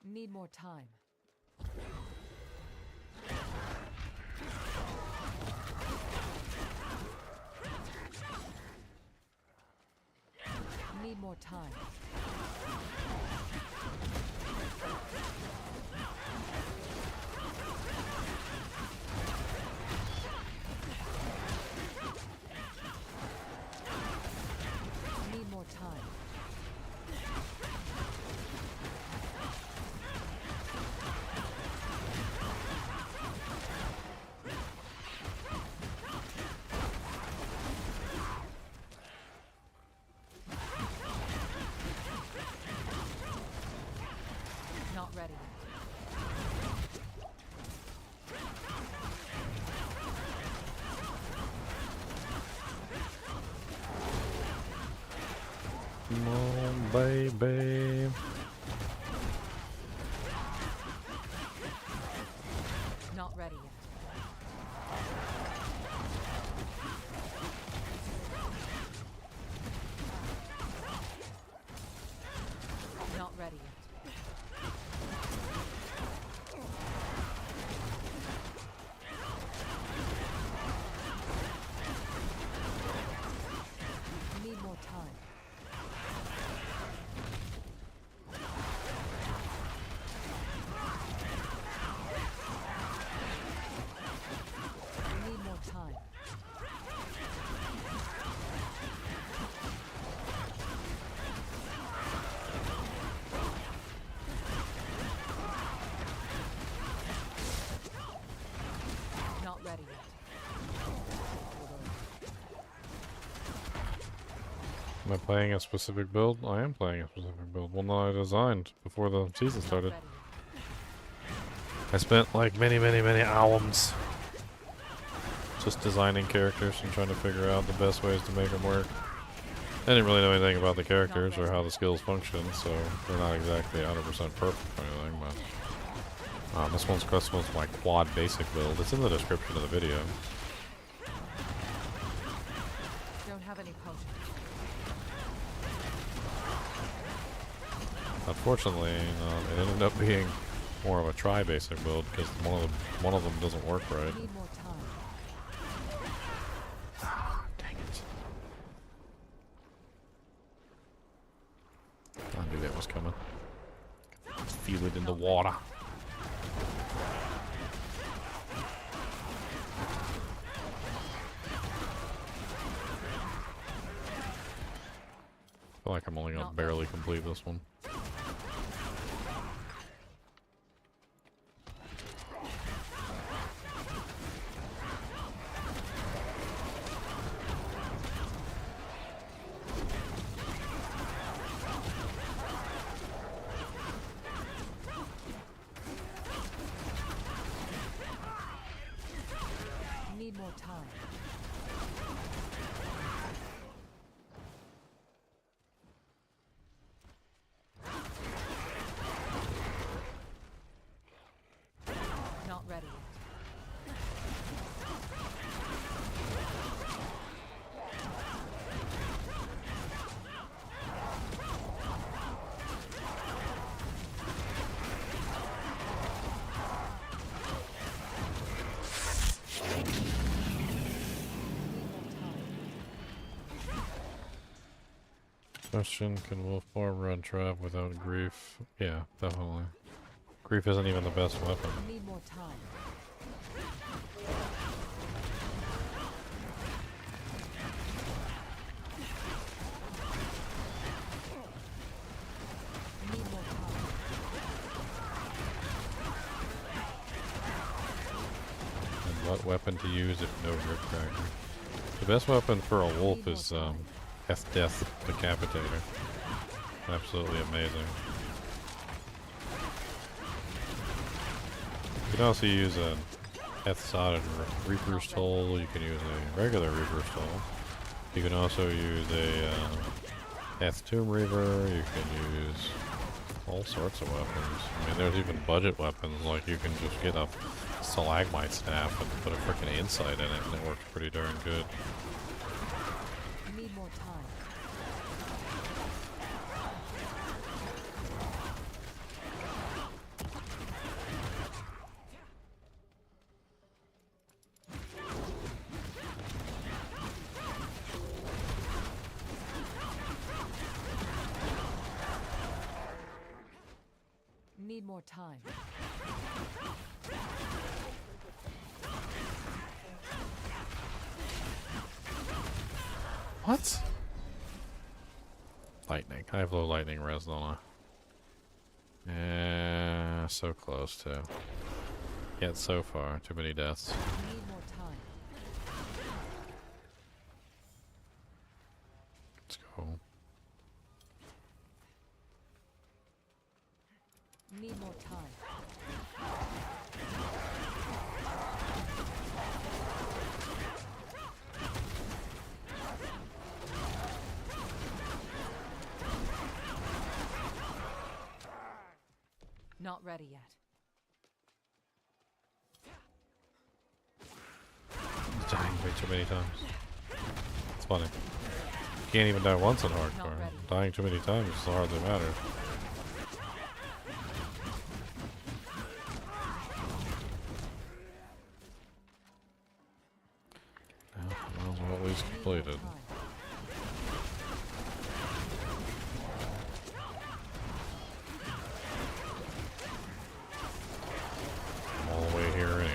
Need more time. Need more time. Need more time. Not ready. Come on, baby. Not ready yet. Not ready yet. Need more time. Need more time. Not ready yet. Am I playing a specific build? I am playing a specific build. One that I designed before the season started. I spent like many hours just designing characters and trying to figure out the best ways to make them work. I didn't really know anything about the characters or how the skills function, so they're not exactly 100% perfect or anything, but this one's my quad basic build. It's in the description of the video. Don't have any potions. Unfortunately, it ended up being more of a try-basic build because one of them doesn't work right. Need more time. Dang it! I knew that was coming. Feel it in the water. I feel like I'm only gonna barely complete this one. Need more time. Not ready yet. Question, can Wolfbar run trap without grief? Yeah, definitely. Grief isn't even the best weapon. Need more time. Need more time. And what weapon to use if no grip cracker? The best weapon for a wolf is Death Decapitator. Absolutely amazing. You can also use a Ethsod and Reaper's Toll. You can use a regular Reaper's Toll. You can also use a Eth Tomb Reaver. You can use all sorts of weapons. I mean, there's even budget weapons, like you can just get a Stalagmite Staff and put a freaking Insight in it, and it works pretty darn good. Need more time. Need more time. What? Lightning. I have low lightning res, don't I? So close to. Yet so far, too many deaths. Need more time. Let's go. Need more time. Not ready yet. He's dying way too many times. It's funny. You can't even die once in hardcore. Dying too many times hardly matters. Might as well at least completed. I'm all the way here anyway.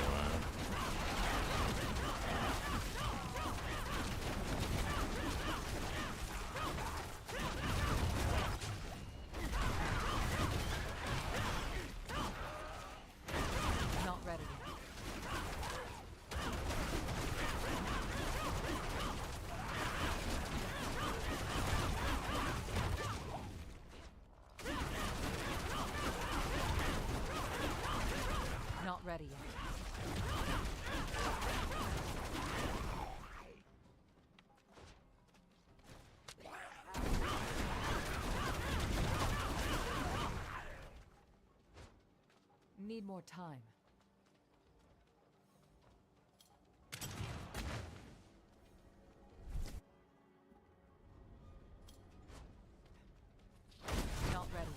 Not ready yet. Not ready yet. Need more time. Not ready yet.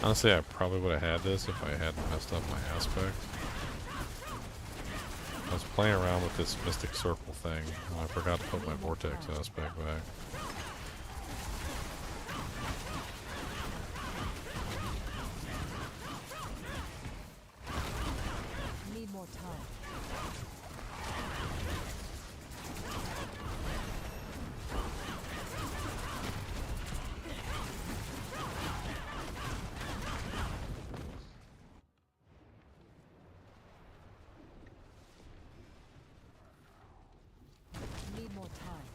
Honestly, I probably would have had this if I hadn't messed up my aspect. I was playing around with this Mystic Circle thing, and I forgot to put my Vortex aspect back. Need more time. Need more time.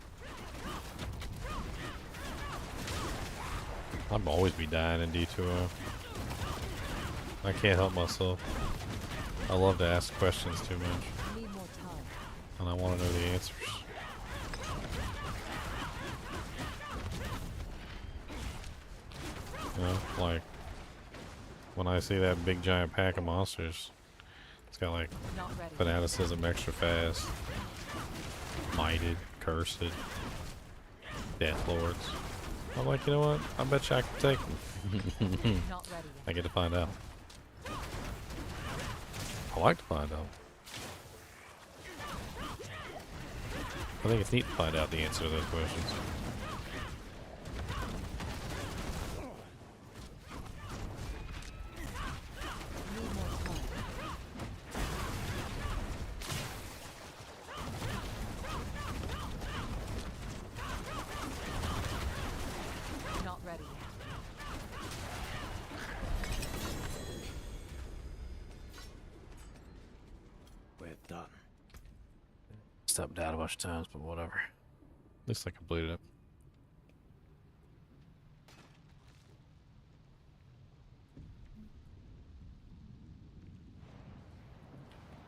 I'd always be dying in D2O. I can't help myself. I love to ask questions too much. Need more time. And I want to know the answers. You know, like when I see that big giant pack of monsters, it's got like fanaticism extra fast, mighted, cursed, death lords. I'm like, you know what? I bet you I can take them. Not ready yet. I get to find out. I like to find out. I think it's neat to find out the answer to those questions. Need more time. Not ready yet. We're done. Stepped out a bunch of times, but whatever. At least I completed it.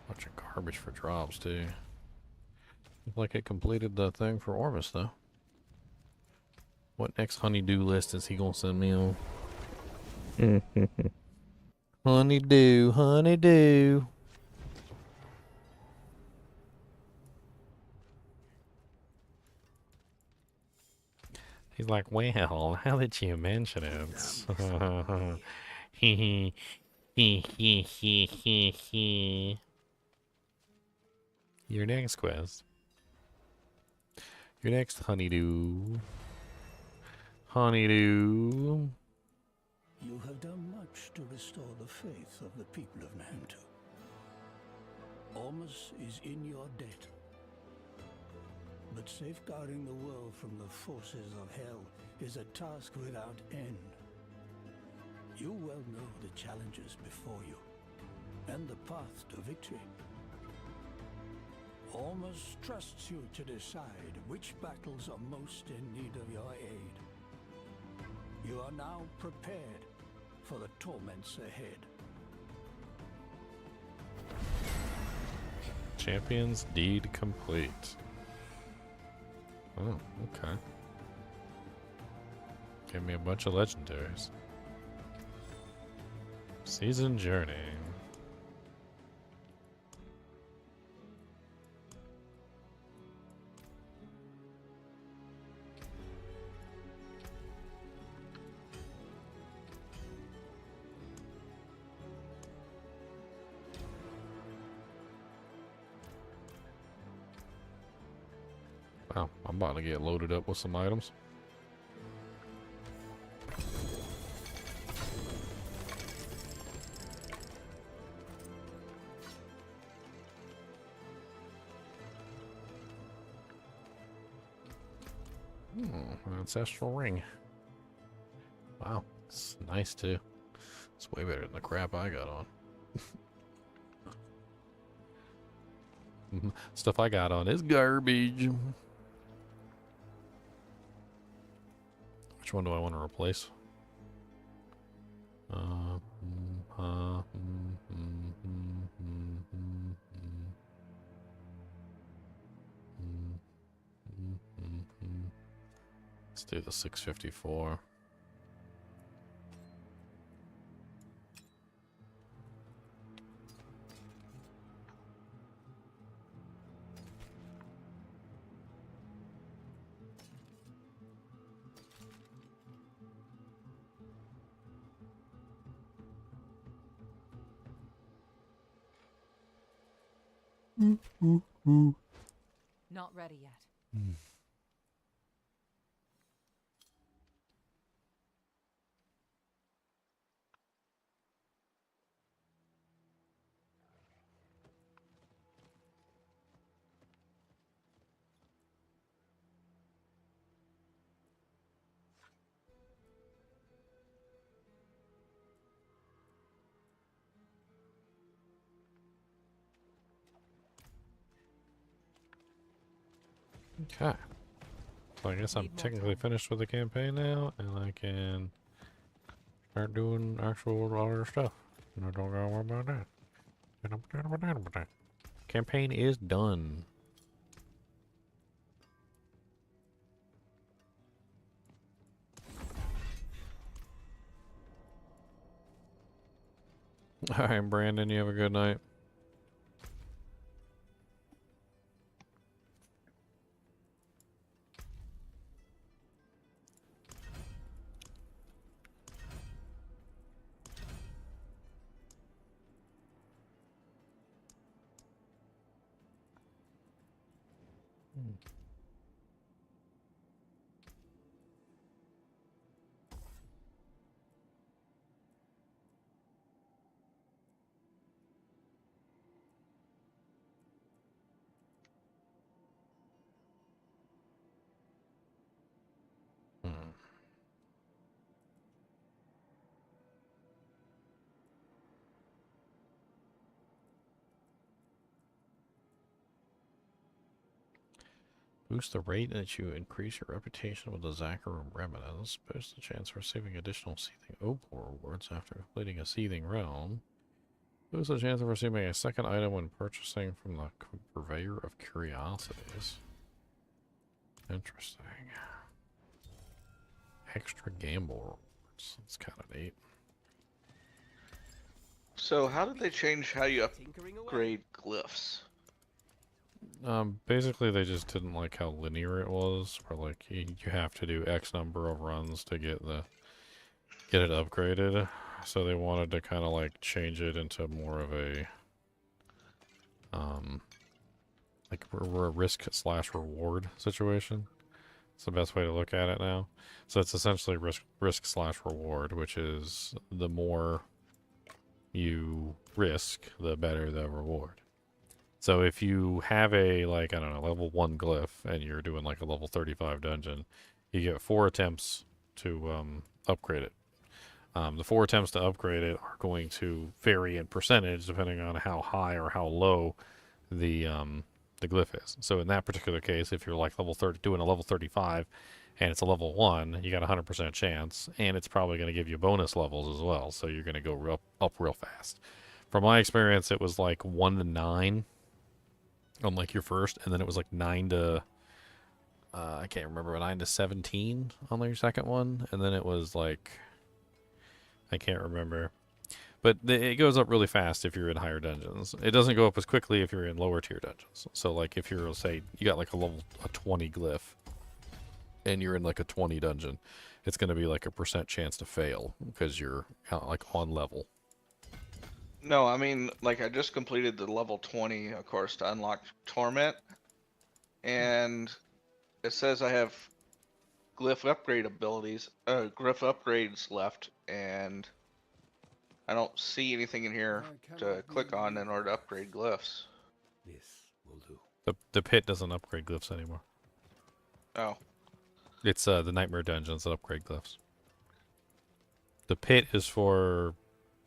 Bunch of garbage for drops too. Looked like it completed the thing for Ormus though. What next honeydew list is he gonna send me on? Honeydew, honeydew. He's like, well, how did you mention it? Your next quest. Your next honeydew. Honeydew. You have done much to restore the faith of the people of Nahantu. Ormus is in your debt. But safeguarding the world from the forces of hell is a task without end. You well know the challenges before you, and the path to victory. Ormus trusts you to decide which battles are most in need of your aid. You are now prepared for the torments ahead. Champion's deed complete. Oh, okay. Give me a bunch of legendaries. Season Journey. Wow, I'm about to get loaded up with some items. Ancestral ring. Wow, it's nice too. It's way better than the crap I got on. Stuff I got on is garbage. Which one do I want to replace? Let's do the 654. Not ready yet. Okay. So I guess I'm technically finished with the campaign now, and I can start doing actual other stuff. And I don't gotta worry about that. Campaign is done. Alright, Brandon, you have a good night. Boost the rate that you increase your reputation with the Zachary Remnants. Boost the chance of receiving additional seething opal rewards after completing a seething realm. Boost the chance of receiving a second item when purchasing from the Purveyor of Curiosities. Interesting. Extra gamble rewards. That's kind of neat. So how did they change how you upgrade glyphs? Basically they just didn't like how linear it was, where like you have to do X number of runs to get it upgraded. So they wanted to kind of like change it into more of a like we're a risk/reward situation. It's the best way to look at it now. So it's essentially risk/reward, which is the more you risk, the better the reward. So if you have a, like, I don't know, level 1 glyph, and you're doing like a level 35 dungeon, you get 4 attempts to upgrade it. The 4 attempts to upgrade it are going to vary in percentage depending on how high or how low the glyph is. So in that particular case, if you're like level 30, doing a level 35, and it's a level 1, you got a 100% chance, and it's probably going to give you bonus levels as well, so you're going to go up real fast. From my experience, it was like 1 to 9 on like your first, and then it was like 9 to I can't remember, 9 to 17 on your second one, and then it was like, I can't remember. But it goes up really fast if you're in higher dungeons. It doesn't go up as quickly if you're in lower tier dungeons. So like if you're, say, you got like a 20 glyph, and you're in like a 20 dungeon, it's going to be like a % chance to fail because you're like on level. No, I mean, like I just completed the level 20, of course, to unlock Torment. And it says I have glyph upgrade abilities, glyph upgrades left, and I don't see anything in here to click on in order to upgrade glyphs. This will do. The pit doesn't upgrade glyphs anymore. Oh. It's the nightmare dungeons that upgrade glyphs. The pit is for.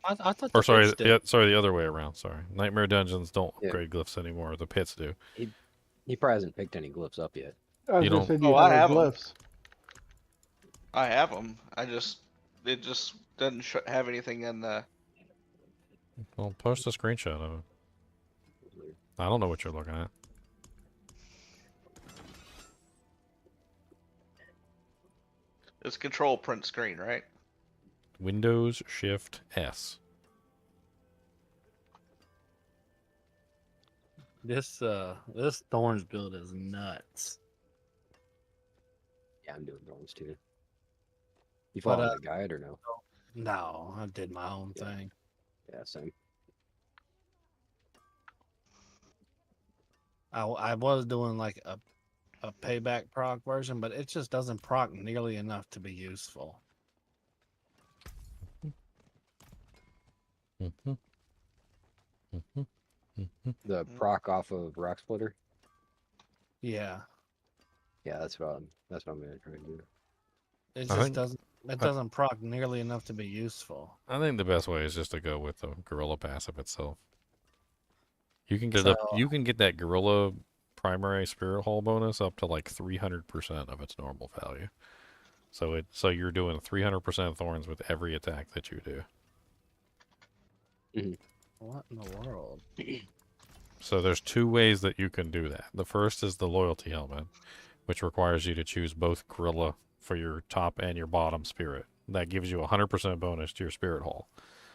I thought. Or sorry, the other way around. Sorry, nightmare dungeons don't upgrade glyphs anymore. The pits do. He probably hasn't picked any glyphs up yet. I was You gonna don't- say, do you Oh, I have have 'em. glyphs? I have them. It just doesn't have anything in the. Well, post a screenshot of it. I don't know what you're looking at. It's control print screen, right? Windows Shift S. This Thorns build is nuts. Yeah, I'm doing thorns too. You But, follow the guide or no? No, I did my own thing. Yeah, same. I was doing like a payback proc version, but it just doesn't proc nearly enough to be useful. The proc off of Rock Splitter. Yeah, Yeah, that's what I'm gonna try and do. it I just think- doesn't proc nearly enough to be useful. I think the best way is just to go with the gorilla passive itself. You can get So- you can get that gorilla primary spirit hall bonus up to like 300% of its normal value. So you're doing 300% thorns with every attack that you do. What in the world? So there's 2 ways that you can do that. The first is the loyalty helmet, which requires you to choose both gorilla for your top and your bottom spirit. That gives you a 100% bonus to your spirit hall.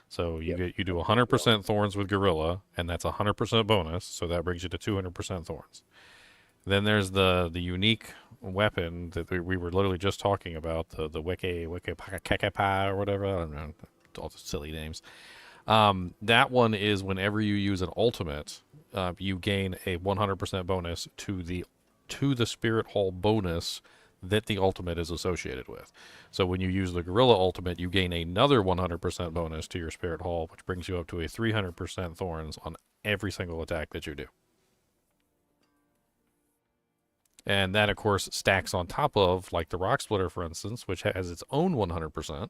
So you do 100% thorns with gorilla, and that's a 100% bonus. So that brings you to 200% thorns. Then there's the unique weapon that we were literally just talking about, the Weke Kakapa or whatever. I don't know, all the silly names. That one is whenever you use an ultimate, you gain a 100% bonus to the spirit hall bonus that the ultimate is associated with. So when you use the gorilla ultimate, you gain another 100% bonus to your spirit hall, which brings you up to a 300% thorns on every single attack that you do. And that, of course, stacks on top of, like the Rock Splitter, for instance, which has its own 100%.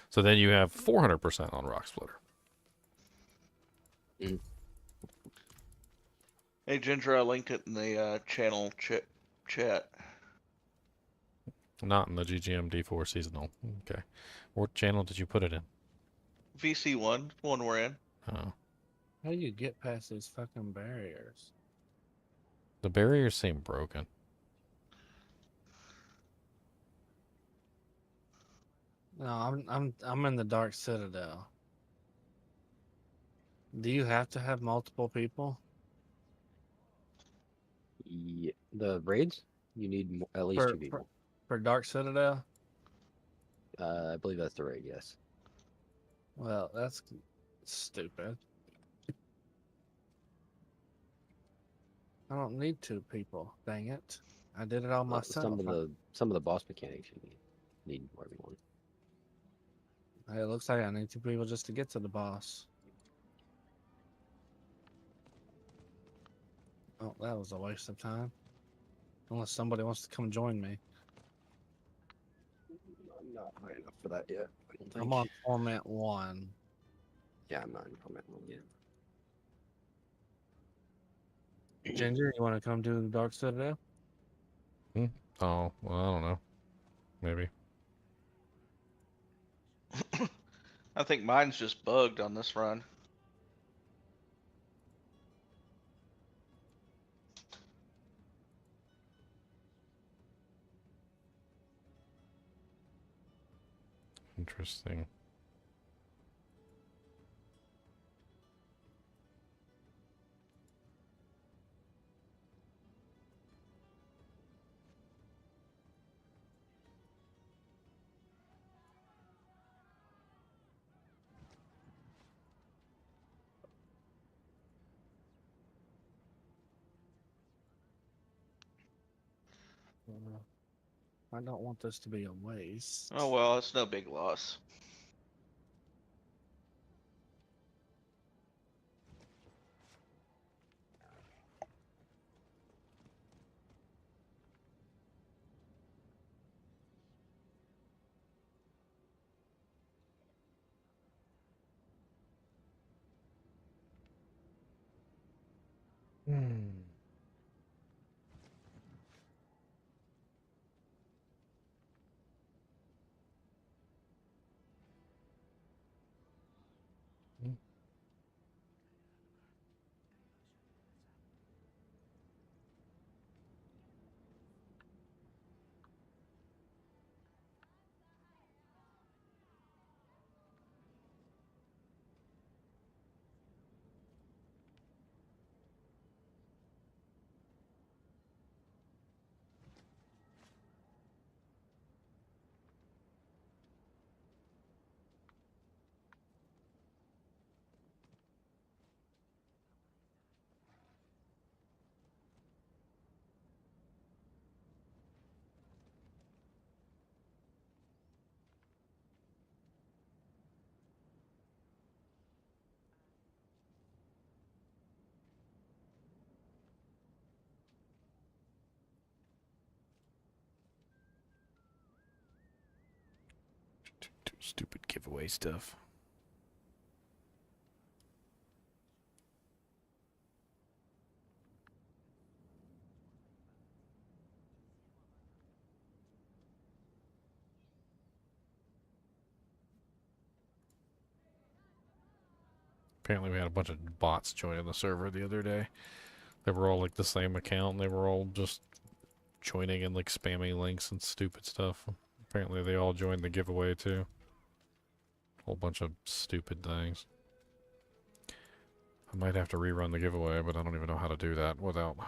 So then you have 400% on Rock Splitter. Hey Ginger, I linked it in the channel chat. Not in the GGM D4 seasonal. Okay. What channel did you put it in? VC1, one we're in. Oh. How do you get past these fucking barriers? The barriers seem broken. No, I'm in the Dark Citadel. Do you have to have multiple people? Yeah, the raids, you need at least 2 people. For Dark Citadel? I believe that's the raid. Yes. Well, that's stupid. I don't need 2 people. Dang it! I did it all myself. Some of the boss mechanics you need more than one. It looks like I need 2 people just to get to the boss. Oh, that was a waste of time. Unless somebody wants to come join me. I'm not high enough for that yet. I don't think. I'm on Torment 1. Yeah, I'm not in Torment 1 yet. Ginger, you want to come to the Dark Citadel? Oh, well, I don't know. Maybe. I think mine's just bugged on this run. Interesting. I don't want this to be a waste. Oh well, it's no big loss. Hmm. Stupid giveaway stuff. Apparently we had a bunch of bots joining the server the other day. They were all like the same account, and they were all just joining and like spamming links and stupid stuff. Apparently they all joined the giveaway too. Whole bunch of stupid things. I might have to rerun the giveaway, but I don't even know how to do that without...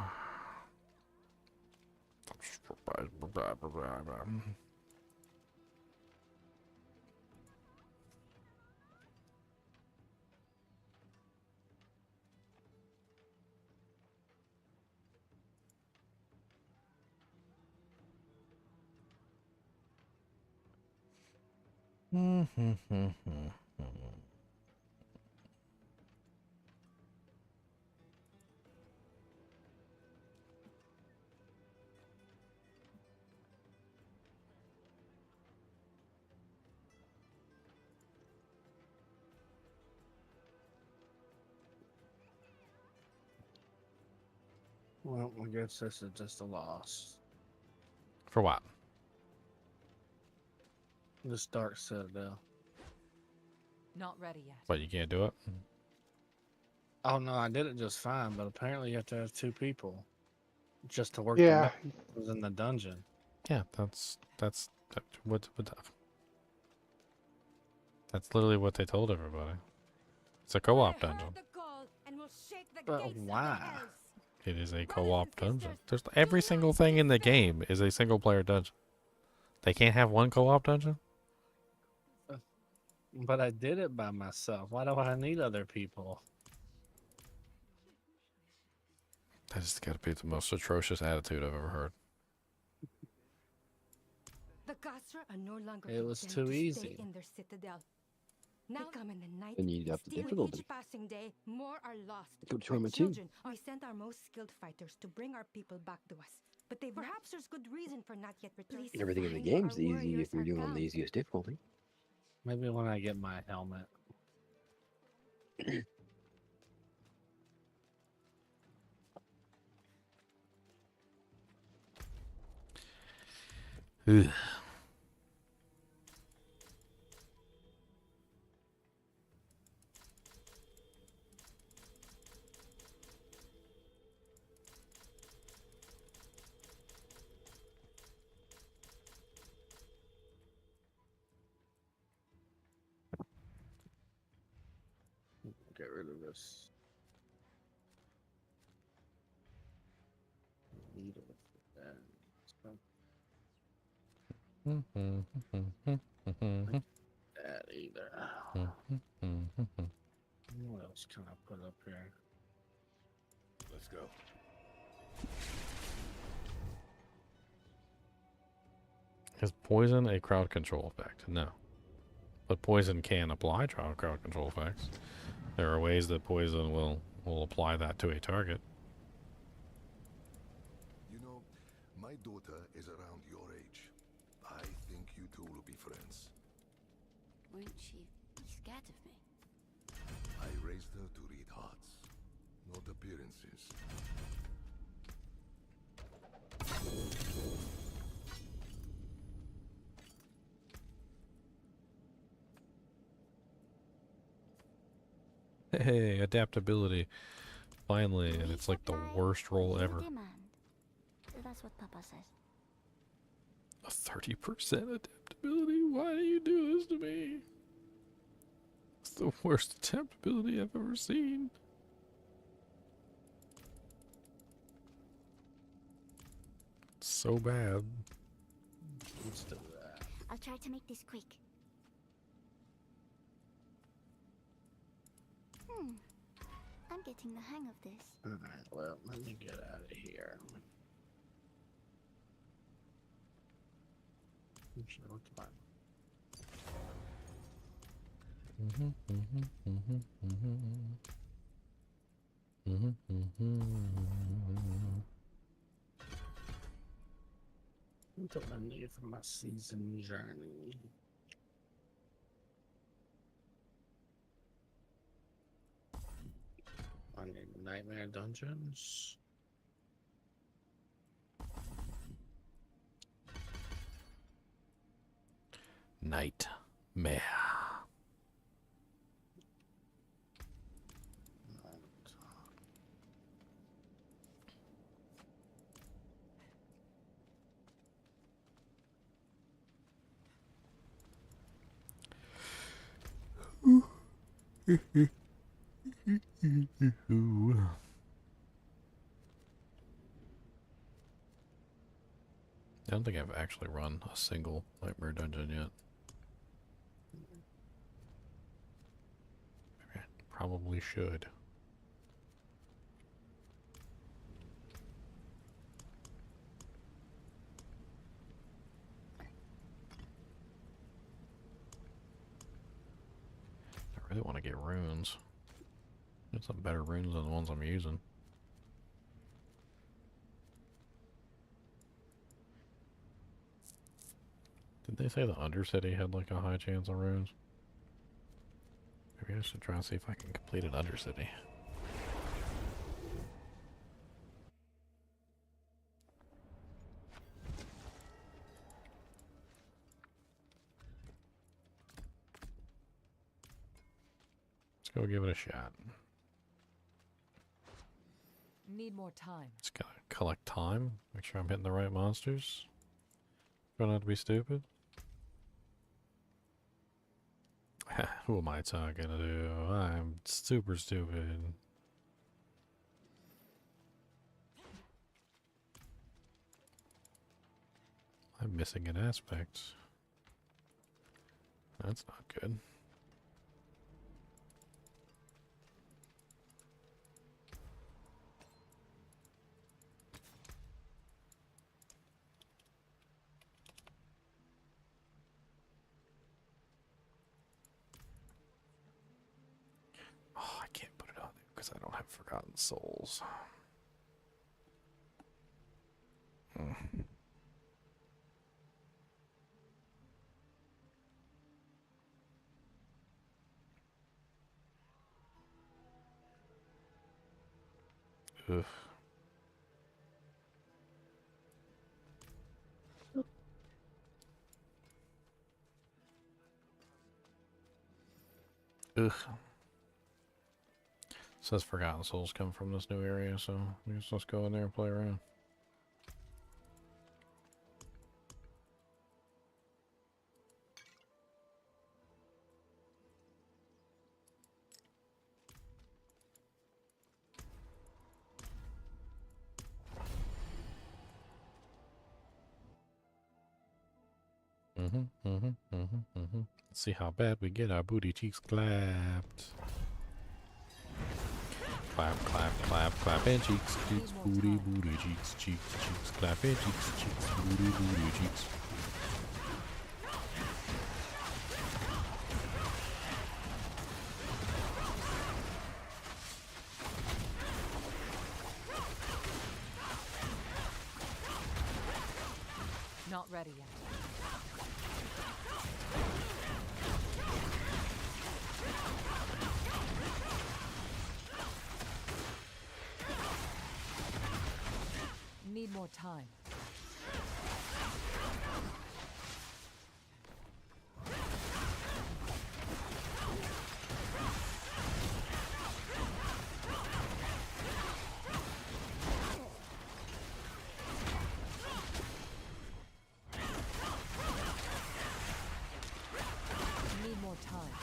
Well, I guess this is just a loss. For what? This Dark Citadel. Not ready yet. But you can't do it? Oh no, I did it just fine, but apparently you have to have 2 people just to work Yeah. the mechanisms in the dungeon. Yeah, that's literally what they told everybody. It's a co-op dungeon. But why? It is a co-op dungeon. There's every single thing in the game is a single player dungeon. They can't have one co-op dungeon? But I did it by myself. Why do I need other people? That has got to be the most atrocious attitude I've ever heard. The Gastra are no longer It was content too to stay easy. in their citadel. Now they come in the night. Then you up the steal difficulty. each passing day, more are lost. Go to Our tournament 2. children, we sent our most skilled fighters to bring our people back to us. But they perhaps there's good reason for not yet returning. Everything in the game's easy if you're doing on the easiest difficulty. Maybe when I get my helmet. Ugh. rid of this. Need it for that. That either. What else can I put up here? Let's go. Is poison a crowd control effect? No. But poison can apply crowd control effects. There are ways that poison will apply that to a target. You know, my daughter is around your age. I think you two will be friends. Won't she be scared of me? I raised her to read hearts, not appearances. Hey, adaptability. Finally, and it's like the worst roll ever. That's what Papa says. A 30% adaptability? Why do you do this to me? It's the worst adaptability I've ever seen. It's so bad. Let's do that. I'll try to make this quick. I'm getting the hang of this. Alright, well, let me get out of here. What do I need for my season journey? I need nightmare dungeons. Nightmare. I don't think I've actually run a single Nightmare dungeon yet. Maybe I probably should. I really want to get runes. Get some better runes than the ones I'm using. Did they say the Undercity had like a high chance of runes? Maybe I should try and see if I can complete an Undercity. Let's go give it a shot. Need more time. Just gotta collect time. Make sure I'm hitting the right monsters. Try not to be stupid. Who am I talking to? I'm super stupid. I'm missing an aspect. That's not good. Oh, I can't put it on there because I don't have Forgotten Souls. Ugh. Ugh. Says Forgotten Souls come from this new area, so I guess let's go in there and play around. Let's see how bad we get our booty cheeks clapped. Clap, clap, clap, clap, and cheeks, cheeks, booty, booty, cheeks, cheeks, cheeks, clap, and cheeks, cheeks, booty, booty, cheeks. Not ready yet. Need more time. Need more time.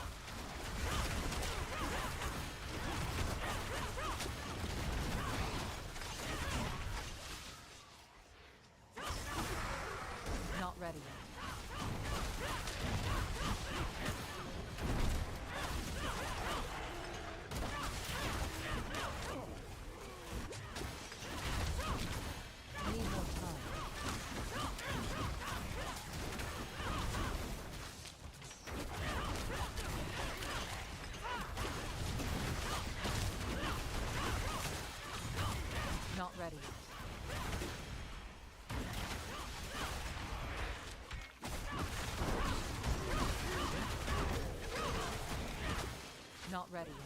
Not ready yet. Need more time. Not ready yet. Not ready yet.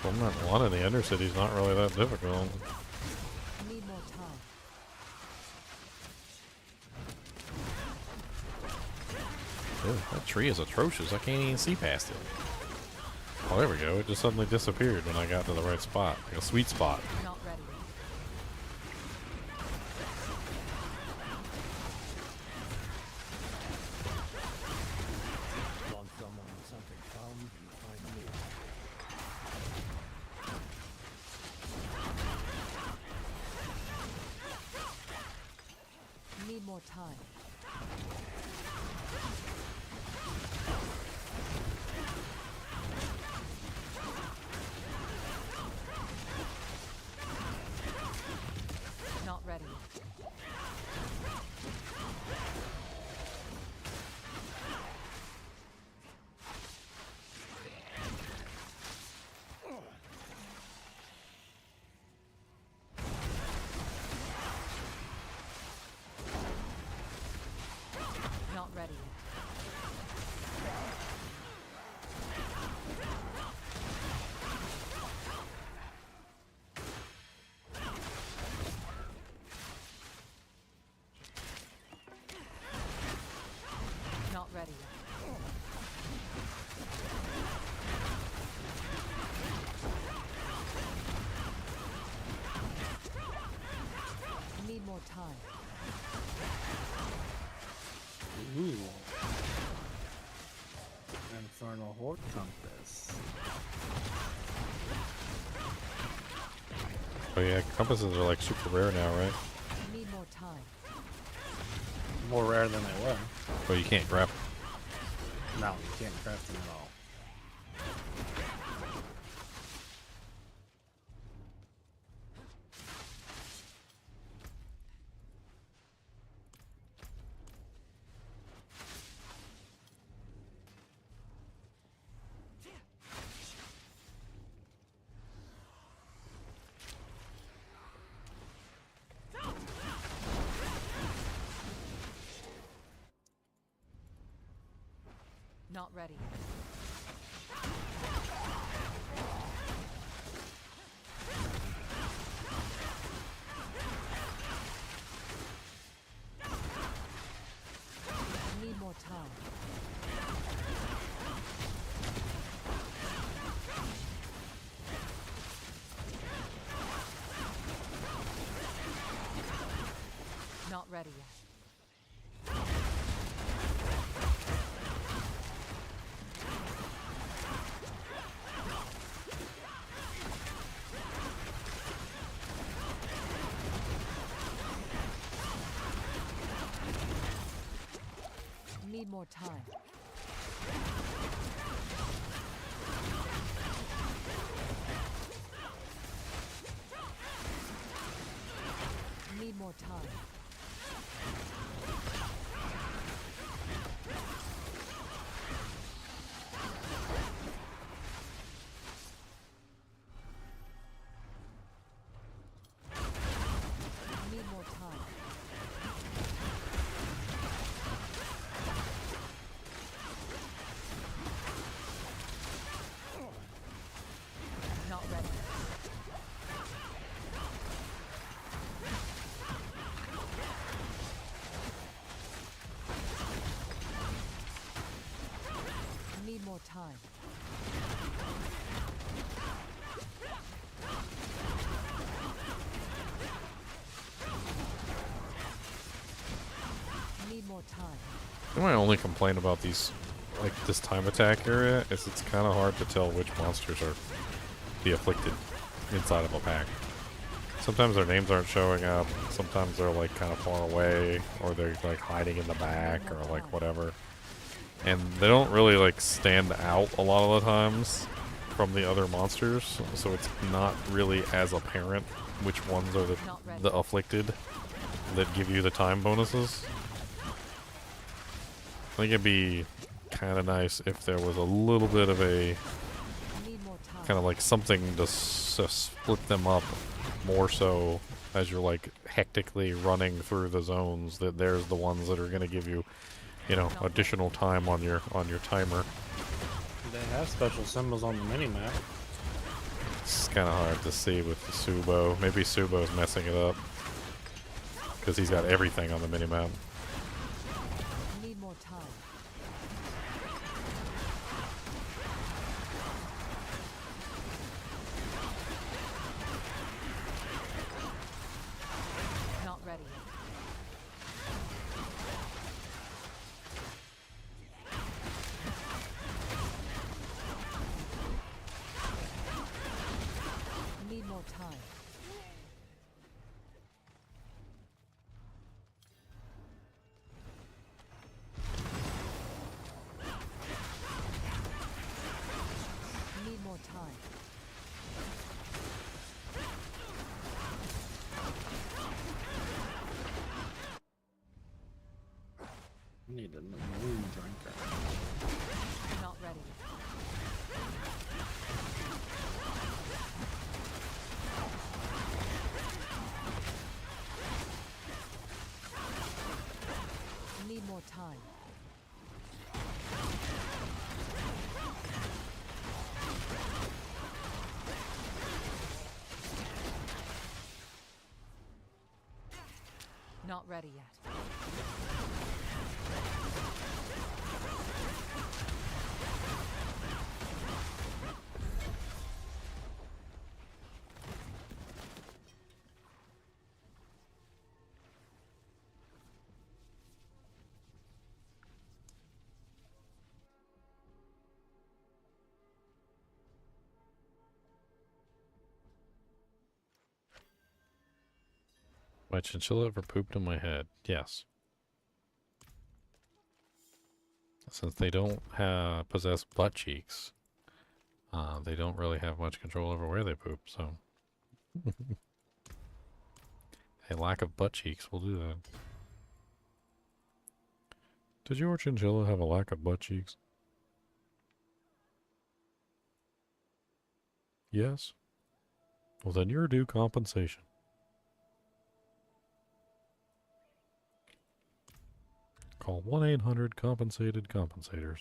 I'm not one of the Undercity's not really that difficult. Need more time. Ew, that tree is atrocious. I can't even see past it. Oh, there we go. It just suddenly disappeared when I got to the right spot. Like a sweet spot. Not ready yet. Want someone with something found, you find me. Need more time. Not ready yet. Not ready yet. Not ready yet. Need more time. Ooh. Infernal Horde Compass. Oh yeah, compasses are like super rare now, right? Need more time. More rare than they were. But you can't grab them. No, you can't craft them at all. Not ready. Need more time. Not ready yet. Need more time. Need more time. Need more time. Not ready. Need more time. Need more time. My only complaint about these, like this time attack area, is it's kind of hard to tell which monsters are the afflicted inside of a pack. Sometimes their names aren't showing up, sometimes they're like kind of far away, or they're like hiding in the back, or like whatever. And they don't really like stand out a lot of the times from the other monsters, so it's not really as apparent which ones are the afflicted that give you the time bonuses. I think it'd be kind of nice if there was a little bit of a kind of like something to split them up more, so as you're like hectically running through the zones, that there's the ones that are going to give you, you know, additional time on your timer. They have special symbols on the mini-map. It's kind of hard to see with the Subo. Maybe Subo's messing it up because he's got everything on the mini-map. Need more time. Not ready. Need more time. Need more time. Need a moon drinker. Not ready. Need more time. Not ready yet. My chinchilla ever pooped in my head? Yes. Since they don't possess butt cheeks, they don't really have much control over where they poop, so... a lack of butt cheeks will do that. Did your chinchilla have a lack of butt cheeks? Yes? Well, then you're due compensation. Call 1-800 compensators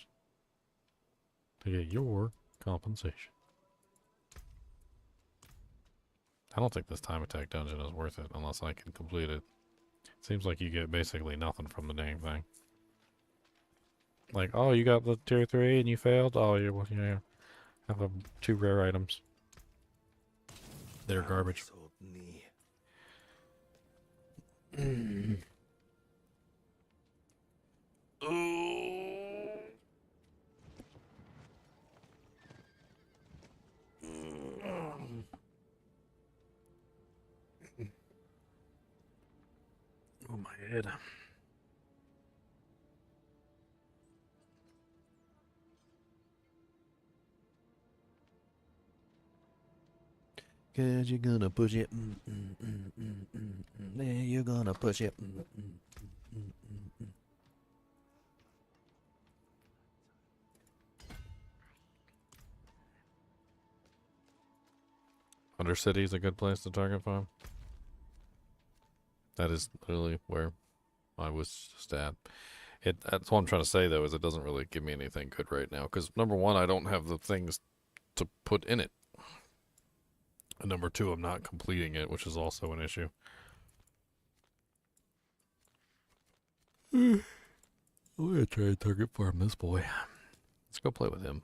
to get your compensation. I don't think this time attack dungeon is worth it unless I can complete it. Seems like you get basically nothing from the dang thing. Like, oh, you got the tier 3 and you failed? Oh, you have 2 rare items. They're garbage. Oh, my head. Cause you're gonna push it. Yeah, you're gonna push it. Undercity is a good place to target farm. That is literally where I was just at. That's what I'm trying to say, though, is it doesn't really give me anything good right now. Because, number one, I don't have the things to put in it. And number two, I'm not completing it, which is also an issue. I'm going to try to target farm this boy. Let's go play with him.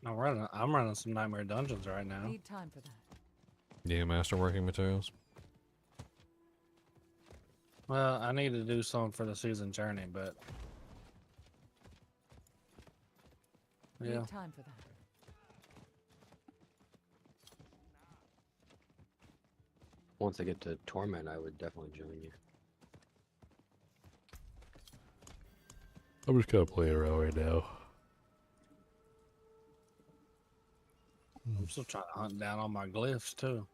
I'm running some Nightmare Dungeons right now. Need time for that. Yeah, masterworking materials. Well, I need to do some for the season journey, but yeah. Need time for that. Once I get to Torment, I would definitely join you. I'm just gonna play around right now. I'm still trying to hunt down all my glyphs too.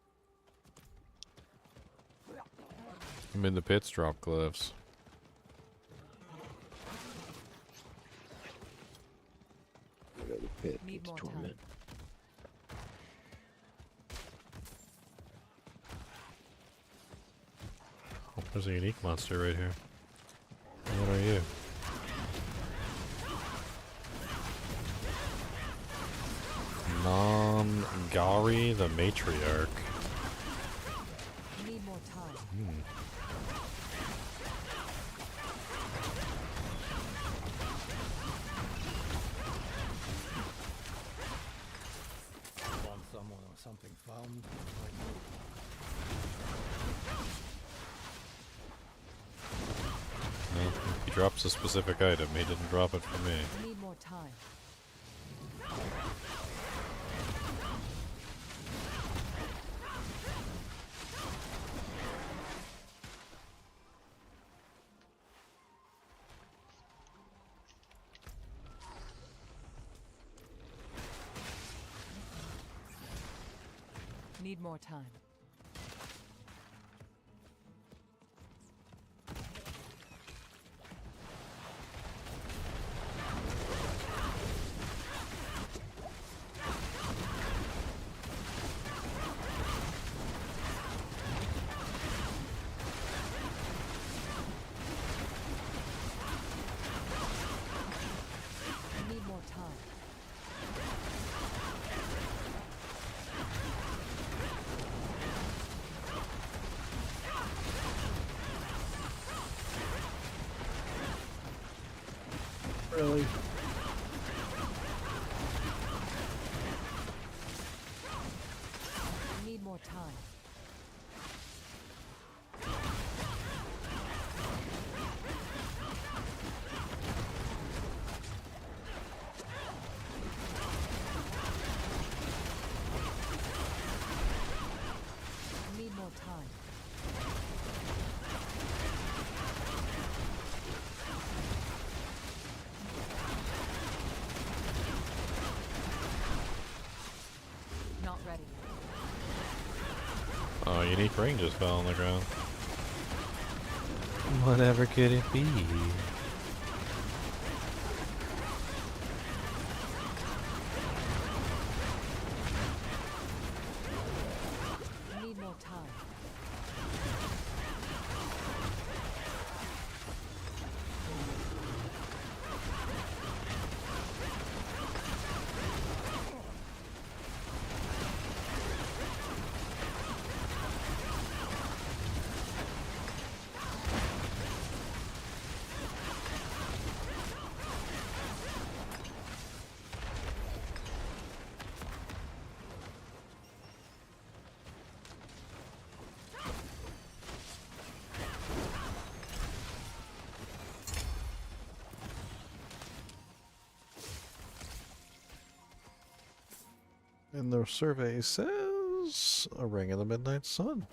I'm in the pits, drop glyphs. I go to the pit, Need get to more Torment. Oh, there's a unique monster right here. What are you? Gari the Matriarch. Need more time. Want someone or something found? Well, he drops a specific item. He didn't drop it for me. Need more time. Need more time. Need more time. Really? Need more time. Need more time. Not ready. Oh, unique ring just fell on the ground. Whatever could it be? Need more time. And the survey says a ring of the midnight sun.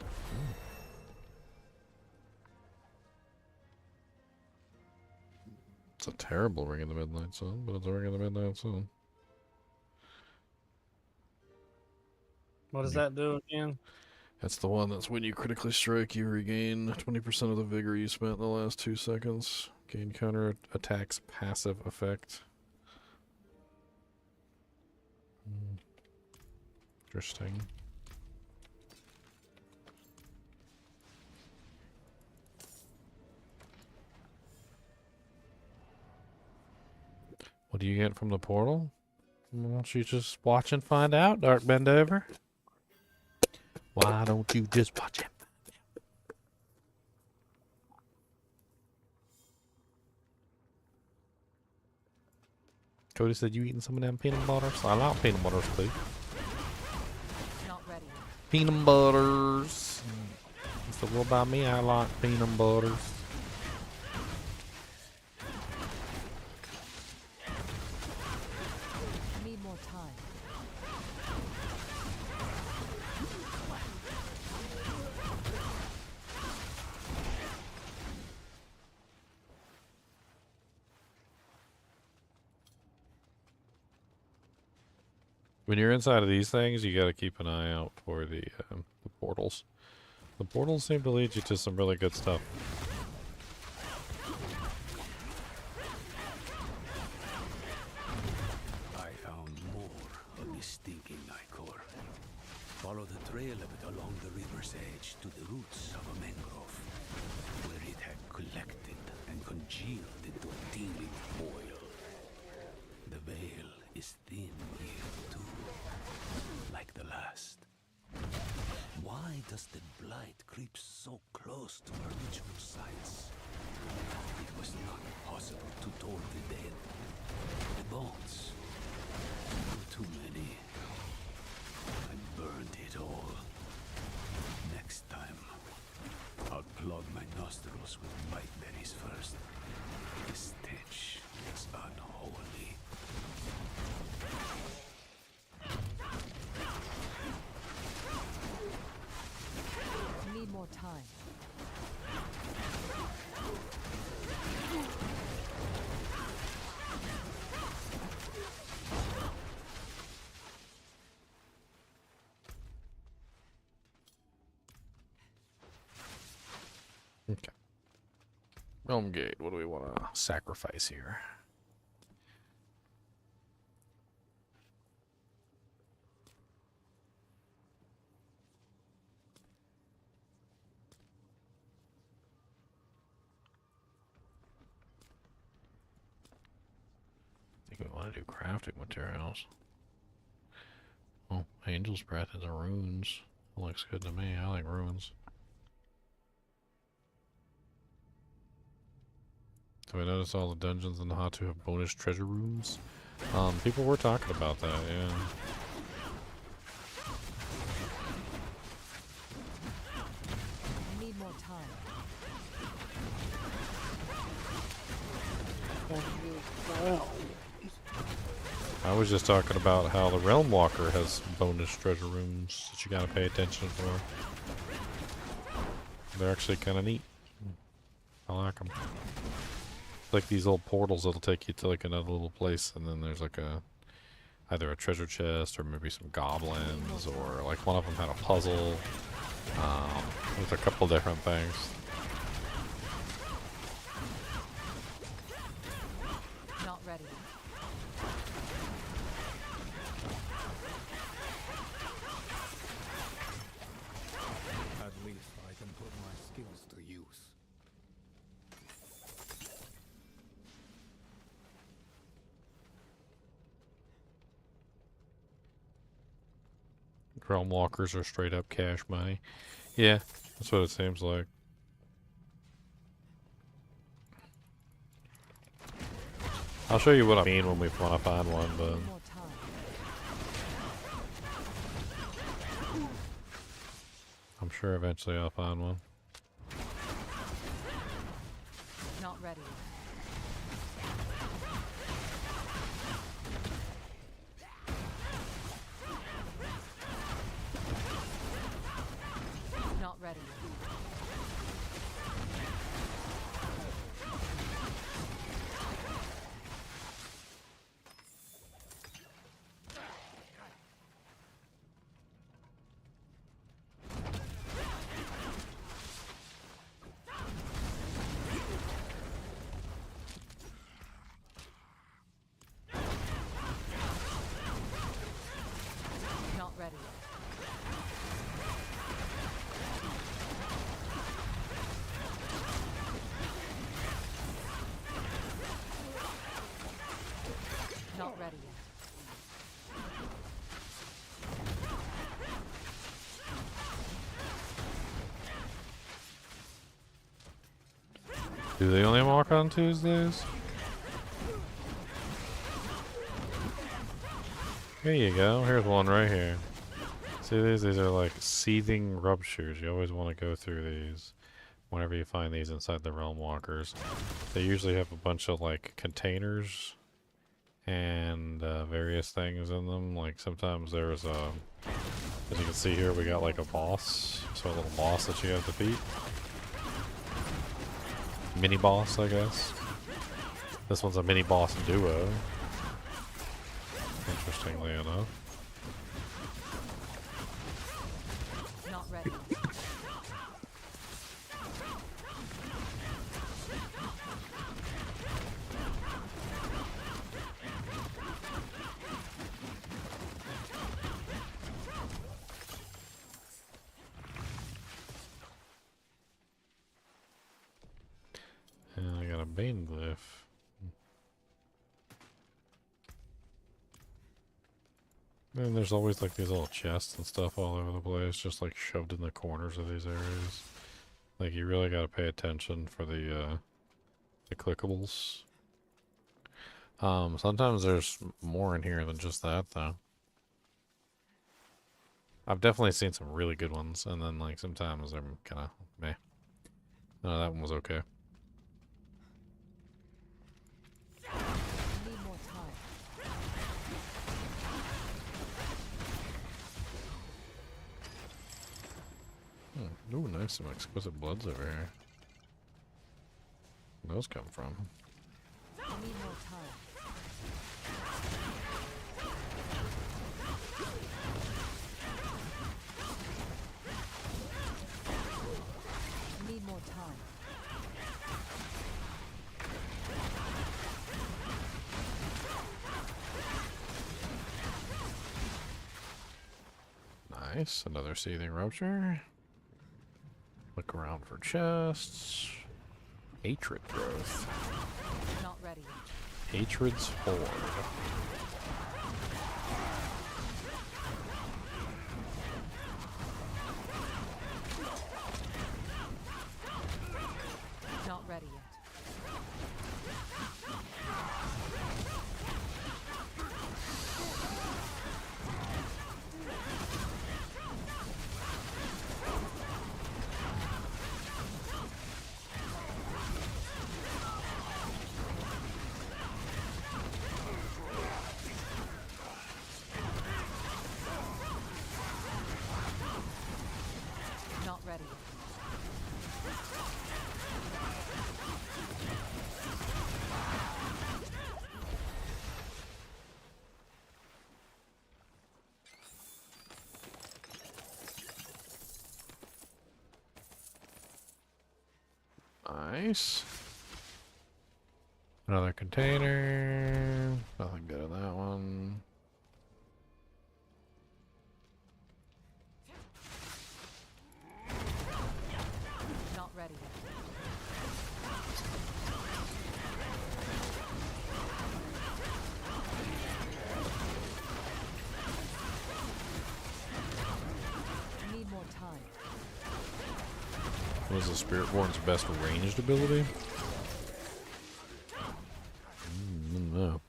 It's a terrible Ring of the Midnight Sun, but it's a Ring of the Midnight Sun. What does that do again? That's the one that's when you critically strike, you regain 20% of the vigor you spent in the last 2 seconds. Gain counter attacks passive effect. Interesting. What do you get from the portal? Why don't you just watch and find out, Dark Bendover? Why don't you just watch it? Cody said you eating some of them peanut butters? I like peanut butters too. Not ready. Peanut butters. So what about me? I like peanut butters. Need more time. When you're inside of these things, you got to keep an eye out for the portals. The portals seem to lead you to some really good stuff. I found more of this stinking ichor. Follow the trail of it along the river's edge to the roots of a mangrove, where it had collected and congealed into a teeming boil. The veil is thin here too, like the last. Why does the blight creep so close to our ritual sites? It was not possible to toll the dead. The bones. Too many. I burned it all. Next time, I'll plug my nostrils with white berries first. The stench is unholy. Need more time. Okay. Realm Gate, what do we want to sacrifice here? I think we want to do crafting materials. Oh, Angel's Breath is a runes. That looks good to me. I like runes. So I noticed all the dungeons in the Hatu have bonus treasure rooms. People were talking about that, yeah. Need more time. I was just talking about how the Realm Walker has bonus treasure rooms that you gotta pay attention for. They're actually kind of neat. I like them. Like these old portals that'll take you to like another little place, and then there's like a either a treasure chest or maybe some goblins, or like one of them had a puzzle. There's a couple different things. Not ready. At least I can put my skills to use. Realm Walkers are straight up cash money. Yeah, that's what it seems like. I'll show you what I mean when we want to find one, but I'm sure eventually I'll find one. Not ready. Not ready. Do they only walk on Tuesdays? Here you go. Here's one right here. See these? These are like seething ruptures. You always want to go through these whenever you find these inside the realm walkers. They usually have a bunch of like containers and various things in them. Like sometimes there's a, as you can see here, we got like a boss. So a little boss that you have to defeat. Mini boss, I guess. This one's a mini boss duo. Interestingly enough. Not ready. And I got a Bane glyph. And there's always like these little chests and stuff all over the place, just like shoved in the corners of these areas. Like you really gotta pay attention for the clickables. Sometimes there's more in here than just that though. I've definitely seen some really good ones, and then like sometimes they're kinda meh. No, that one was okay. Need more time. Ooh, nice, some exquisite bloods over here. Where those come from? I need more time. I need more time. Nice, another seething rupture. Look around for chests. Hatred growth. Not ready. Hatred's horde. Not ready yet. Not ready yet. Nice. Another container. Nothing good in that one. Not ready yet. I need more time. What is the Spiritborn's best ranged ability? No.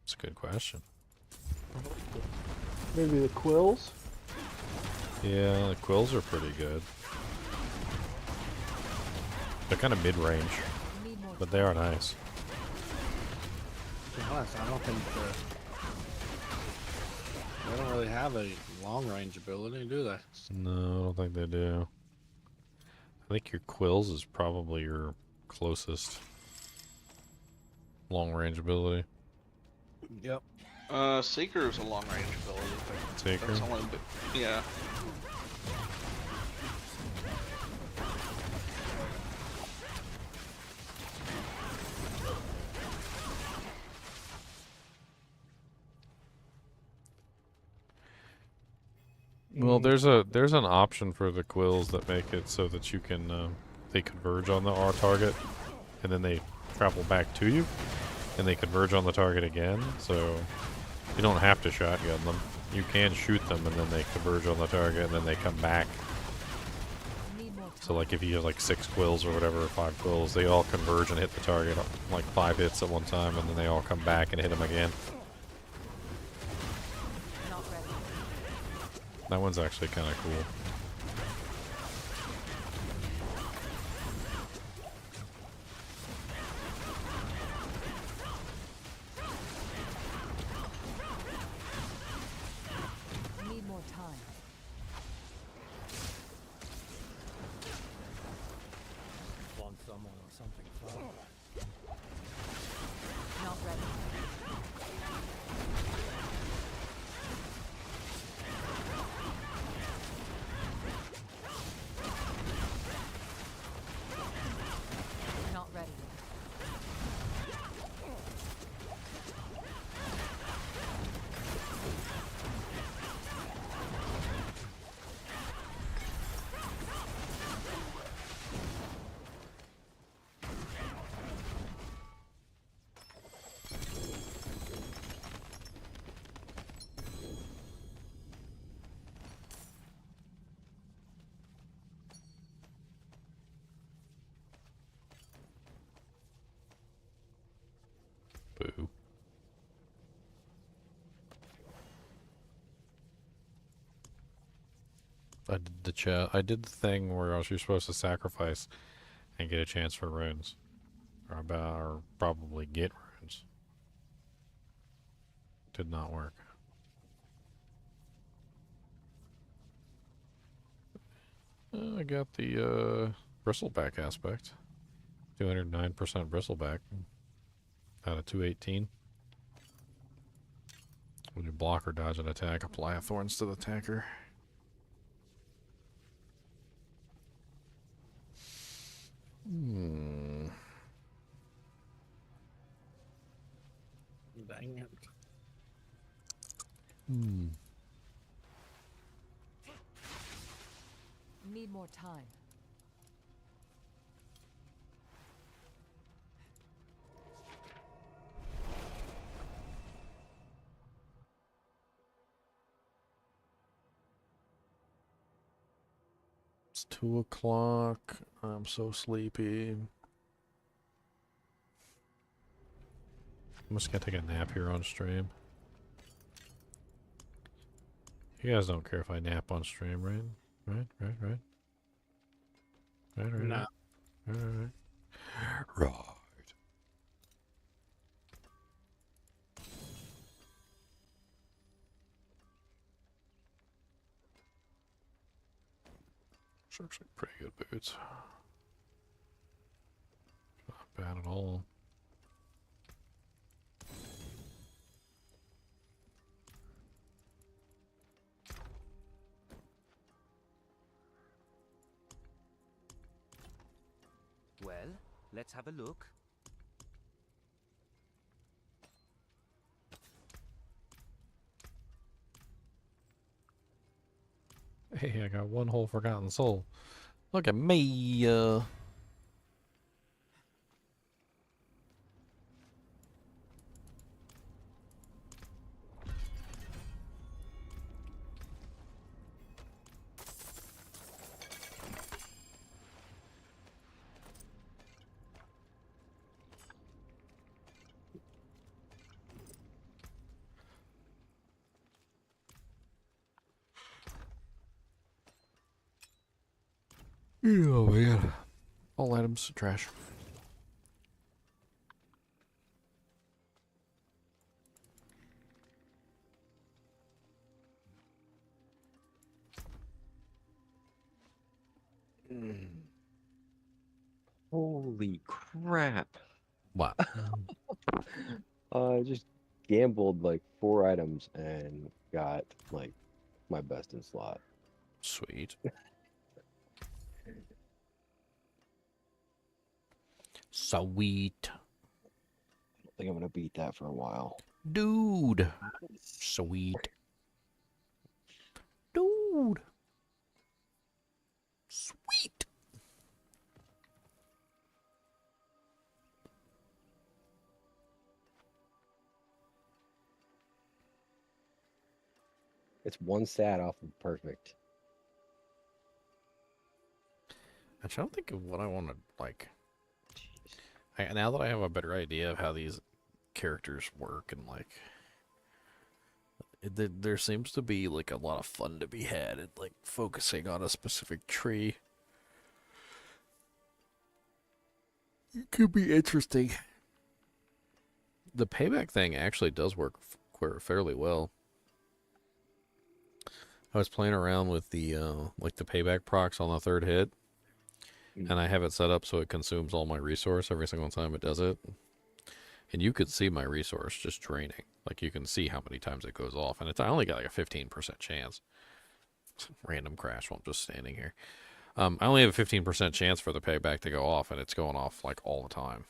That's a good question. Maybe the quills? Yeah, the quills are pretty good. They're kind of mid-range, but they are nice. To be honest, I don't think they don't really have a long range ability, do they? No, I don't think they do. I think your quills is probably your closest long-range ability. Yep. Seeker is a long range ability. But Seeker? That's only, yeah. Well, there's an option for the quills that make it so that you can they converge on the R target, and then they travel back to you, and they converge on the target again. So you don't have to shotgun them. You can shoot them, and then they converge on the target, and then they come back So like if you have like 6 quills or whatever, or 5 quills, they all converge and hit the target like 5 hits at one time, and then they all come back and hit them again. That one's actually kind of cool. Need more time. Want someone or something fun? Not ready. Not ready. Boo. I did the thing where you're supposed to sacrifice and get a chance for runes. Or probably get runes. Did not work. I got the bristleback aspect. 209% bristleback out of 218. When you block or dodge an attack, apply a thorns to the attacker. Dang it. Need more time. It's 2 o'clock. I'm so sleepy. I'm just gonna take a nap here on stream. You guys don't care if I nap on stream, right? Right. No. Right. It's actually pretty good boots. Not bad at all. Well, let's have a look. Hey, I got 1 whole forgotten soul. Look at me. Oh man. All items trash. Holy crap. What? I just gambled like 4 items and got like my best in slot. Sweet. Sweet. I don't think I'm gonna beat that for a while. Dude. Sweet. Dude. Sweet. It's 1 stat off of perfect. I'm trying to think of what I want to, like... now that I have a better idea of how these characters work and, like... There seems to be, like, a lot of fun to be had in, like, focusing on a specific tree. It could be interesting. The payback thing actually does work fairly well. I was playing around with the like the payback procs on the third hit, and I have it set up so it consumes all my resource every single time it does it. And you could see my resource just draining. Like you can see how many times it goes off, and I only got like a 15% chance. Random crash while I'm just standing here. I only have a 15% chance for the payback to go off, and it's going off like all the time.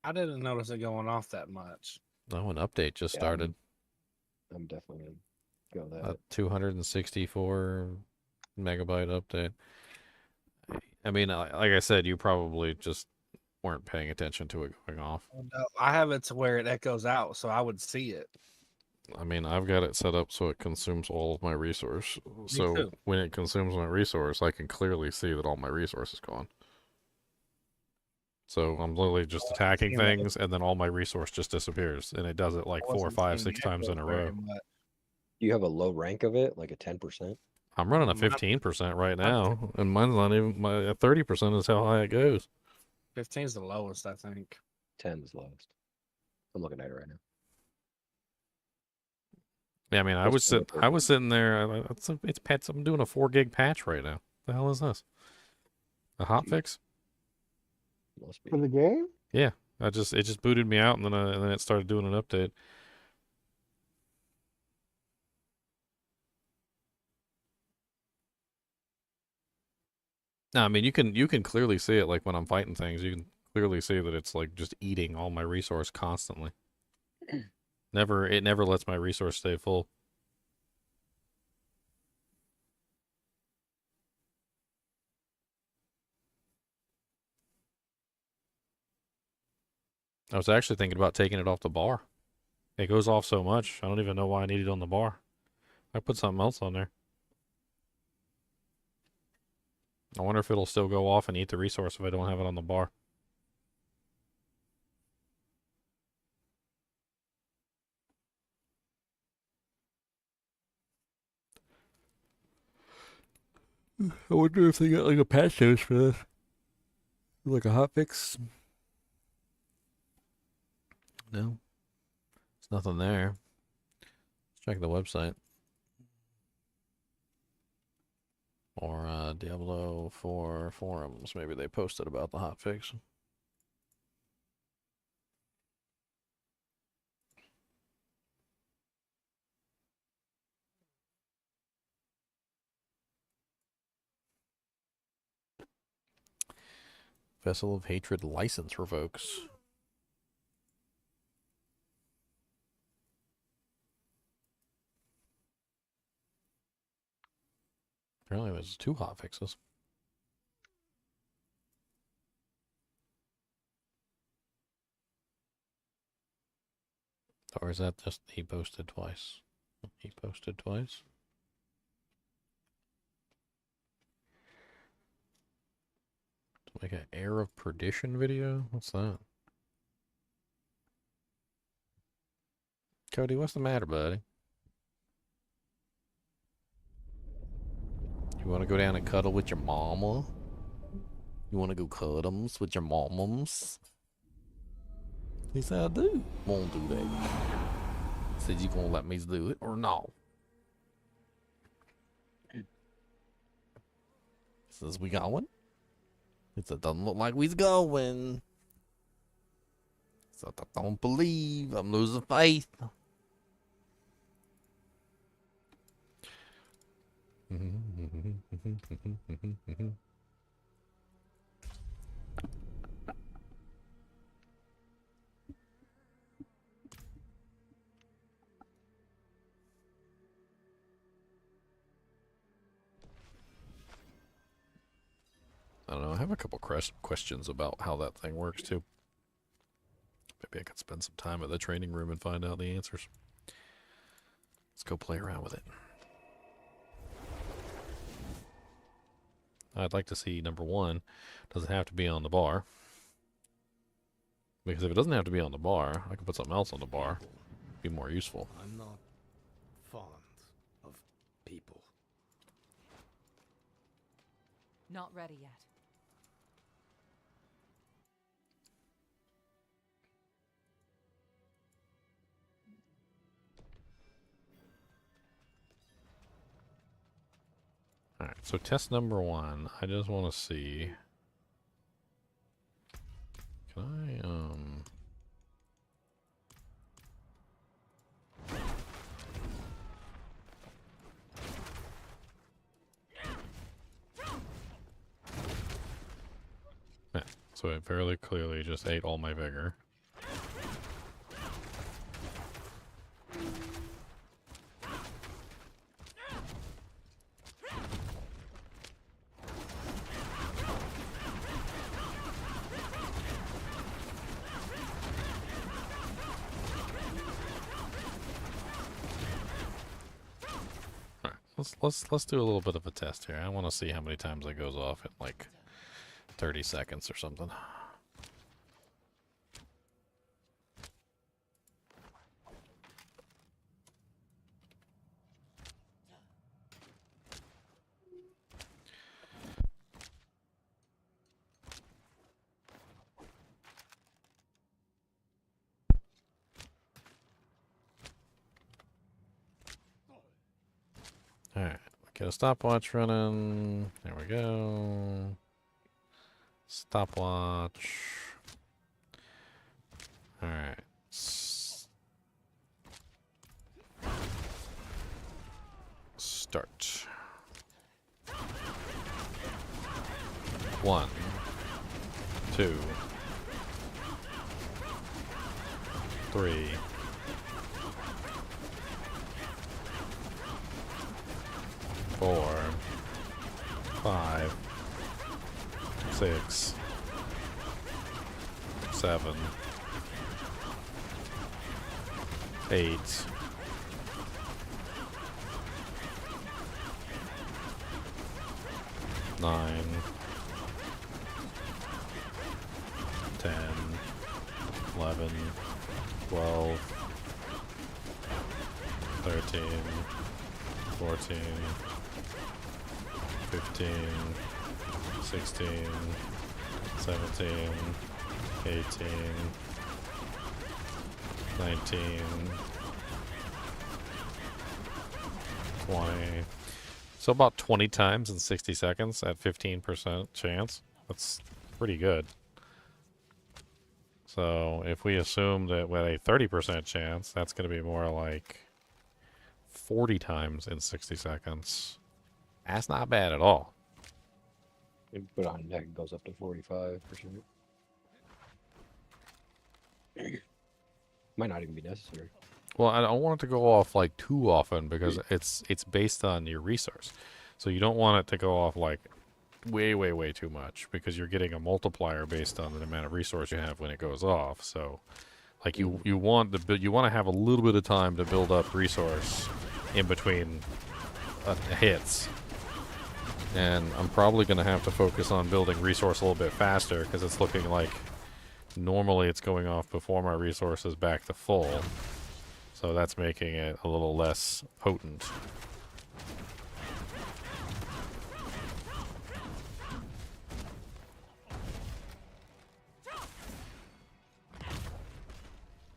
I didn't notice it going off that much. Oh, an update just started. I'm definitely gonna go A that. 264 megabyte update. I mean, like I said, you probably just weren't paying attention to it going off. No, I have it to where it echoes out, so I would see it. I mean, I've got it set up so it consumes all of my resource. So too. when it consumes my resource, I can clearly see that all my resource is gone. So I'm literally just attacking things, and then all my resource just disappears, and it does it like 4, 5, 6 times in a row. Do you have a low rank of it, like a 10%? I'm running a 15% right now, and mine's not even my 30% is how high it goes. 15 is the lowest, I think. 10 is lowest. I'm looking at it right now. Yeah, I mean, I was sitting there. It's patch. I'm doing a 4 gig patch right now. The hell is this? A hotfix? For the game? Yeah, it just booted me out, and then it started doing an update. No, I mean you can clearly see it, like when I'm fighting things. You can clearly see that it's like just eating all my resource constantly. It never lets my resource stay full. I was actually thinking about taking it off the bar. It goes off so much, I don't even know why I need it on the bar. I put something else on there. I wonder if it'll still go off and eat the resource if I don't have it on the bar. I wonder if they got like a patch notes for this. Like a hotfix. No. There's nothing there. Let's check the website. Or Diablo 4 forums. Maybe they posted about the hotfix. Vessel of Hatred license revokes. Apparently there's 2 hotfixes. Or is that just he posted twice? He posted twice? To make an Air of Perdition video? What's that? Cody, what's the matter, buddy? You want to go down and cuddle with your mama? You want to go cuddles with your momums? He said, I do. Won't do that. Said you gonna let me do it or no? Says we going? It doesn't look like we's going. So I don't believe. I'm losing faith. I don't know. I have a couple questions about how that thing works too. Maybe I could spend some time at the training room and find out the answers. Let's go play around with it. I'd like to see, number one, does it have to be on the bar? Because if it doesn't have to be on the bar, I can put something else on the bar. Be more useful. I'm not fond of people. Not ready yet. Alright, so test number one. I just want to see. Can I, Yeah, so it fairly clearly just ate all my vigor. Let's do a little bit of a test here. I want to see how many times it goes off in like 30 seconds or something. Alright, get a stopwatch running. There we go. Stopwatch. Alright. Start. 1, 2, 3. 4, 5, 6, 7, 8, 9, 10, 11, 12, 13, 14, 15, 16, 17, 18, 19, 20. So about 20 times in 60 seconds at 15% chance. That's pretty good. So if we assume that with a 30% chance, that's going to be more like 40 times in 60 seconds. That's not bad at all. But on deck goes up to 45%. Might not even be necessary. Well, I don't want it to go off like too often because it's based on your resource. So you don't want it to go off like way too much because you're getting a multiplier based on the amount of resource you have when it goes off. So like you want to have a little bit of time to build up resource in between hits. And I'm probably going to have to focus on building resource a little bit faster because it's looking like normally it's going off before my resource is back to full. So that's making it a little less potent.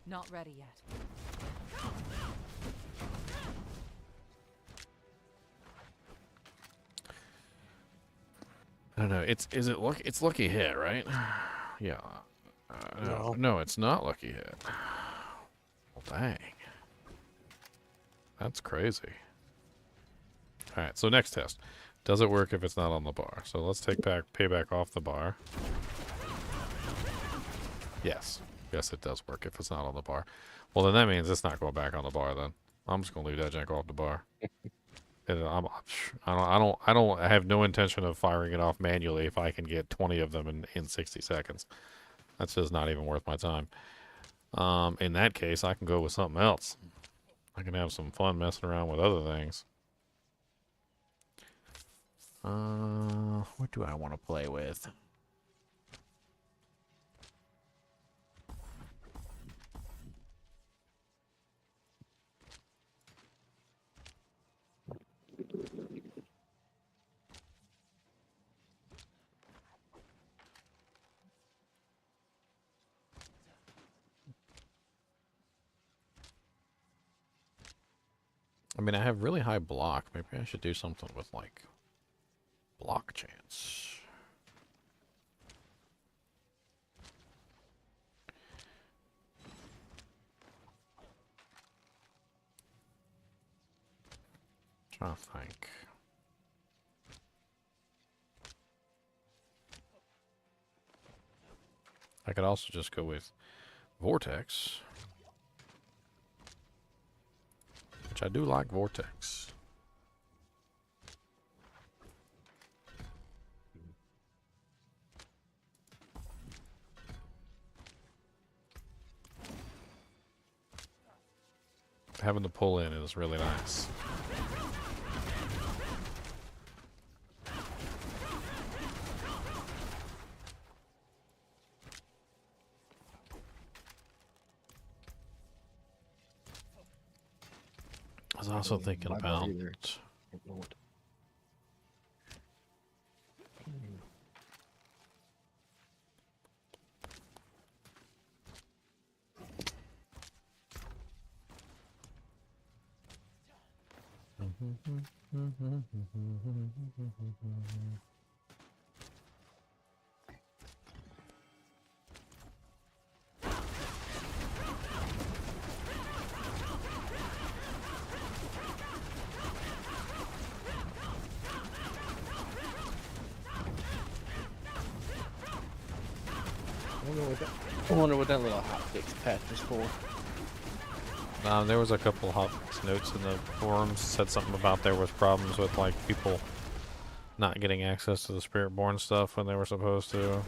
Not ready yet. I don't know. It's lucky hit, right? Yeah. No, it's not lucky hit. Well, dang. That's crazy. All right. So next test. Does it work if it's not on the bar? So let's take payback off the bar. Yes. Yes, it does work if it's not on the bar. Well, then that means it's not going back on the bar. Then I'm just going to leave that jank off the bar. I have no intention of firing it off manually if I can get 20 of them in 60 seconds. That's just not even worth my time. In that case, I can go with something else. I can have some fun messing around with other things. What do I want to play with? I mean, I have really high block. Maybe I should do something with, like, block chance. Trying to think. I could also just go with Vortex. Which I do like Vortex. Having the pull in is really nice. I was also thinking about I wonder what that little hotfix patch is for. There was a couple hotfix notes in the forums said something about there was problems with like people not getting access to the Spiritborn stuff when they were supposed to,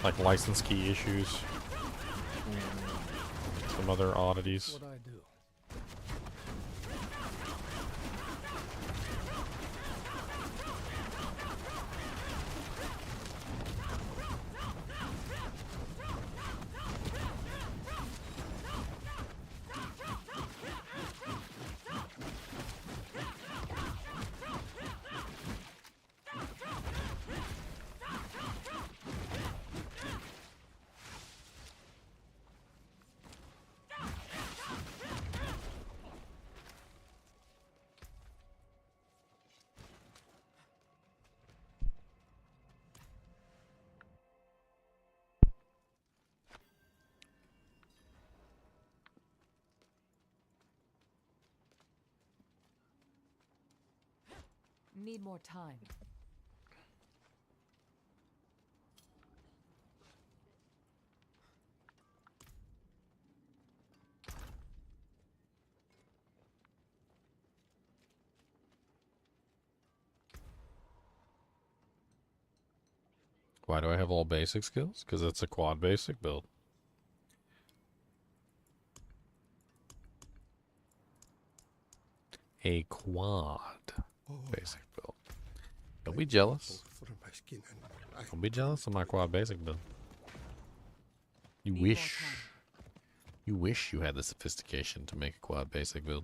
like license key issues, some other oddities. What I do. Need more time. Why do I have all basic skills? Because it's a quad basic build. A quad basic build. Don't be jealous. Don't be jealous of my quad basic build. You wish you had the sophistication to make a quad basic build.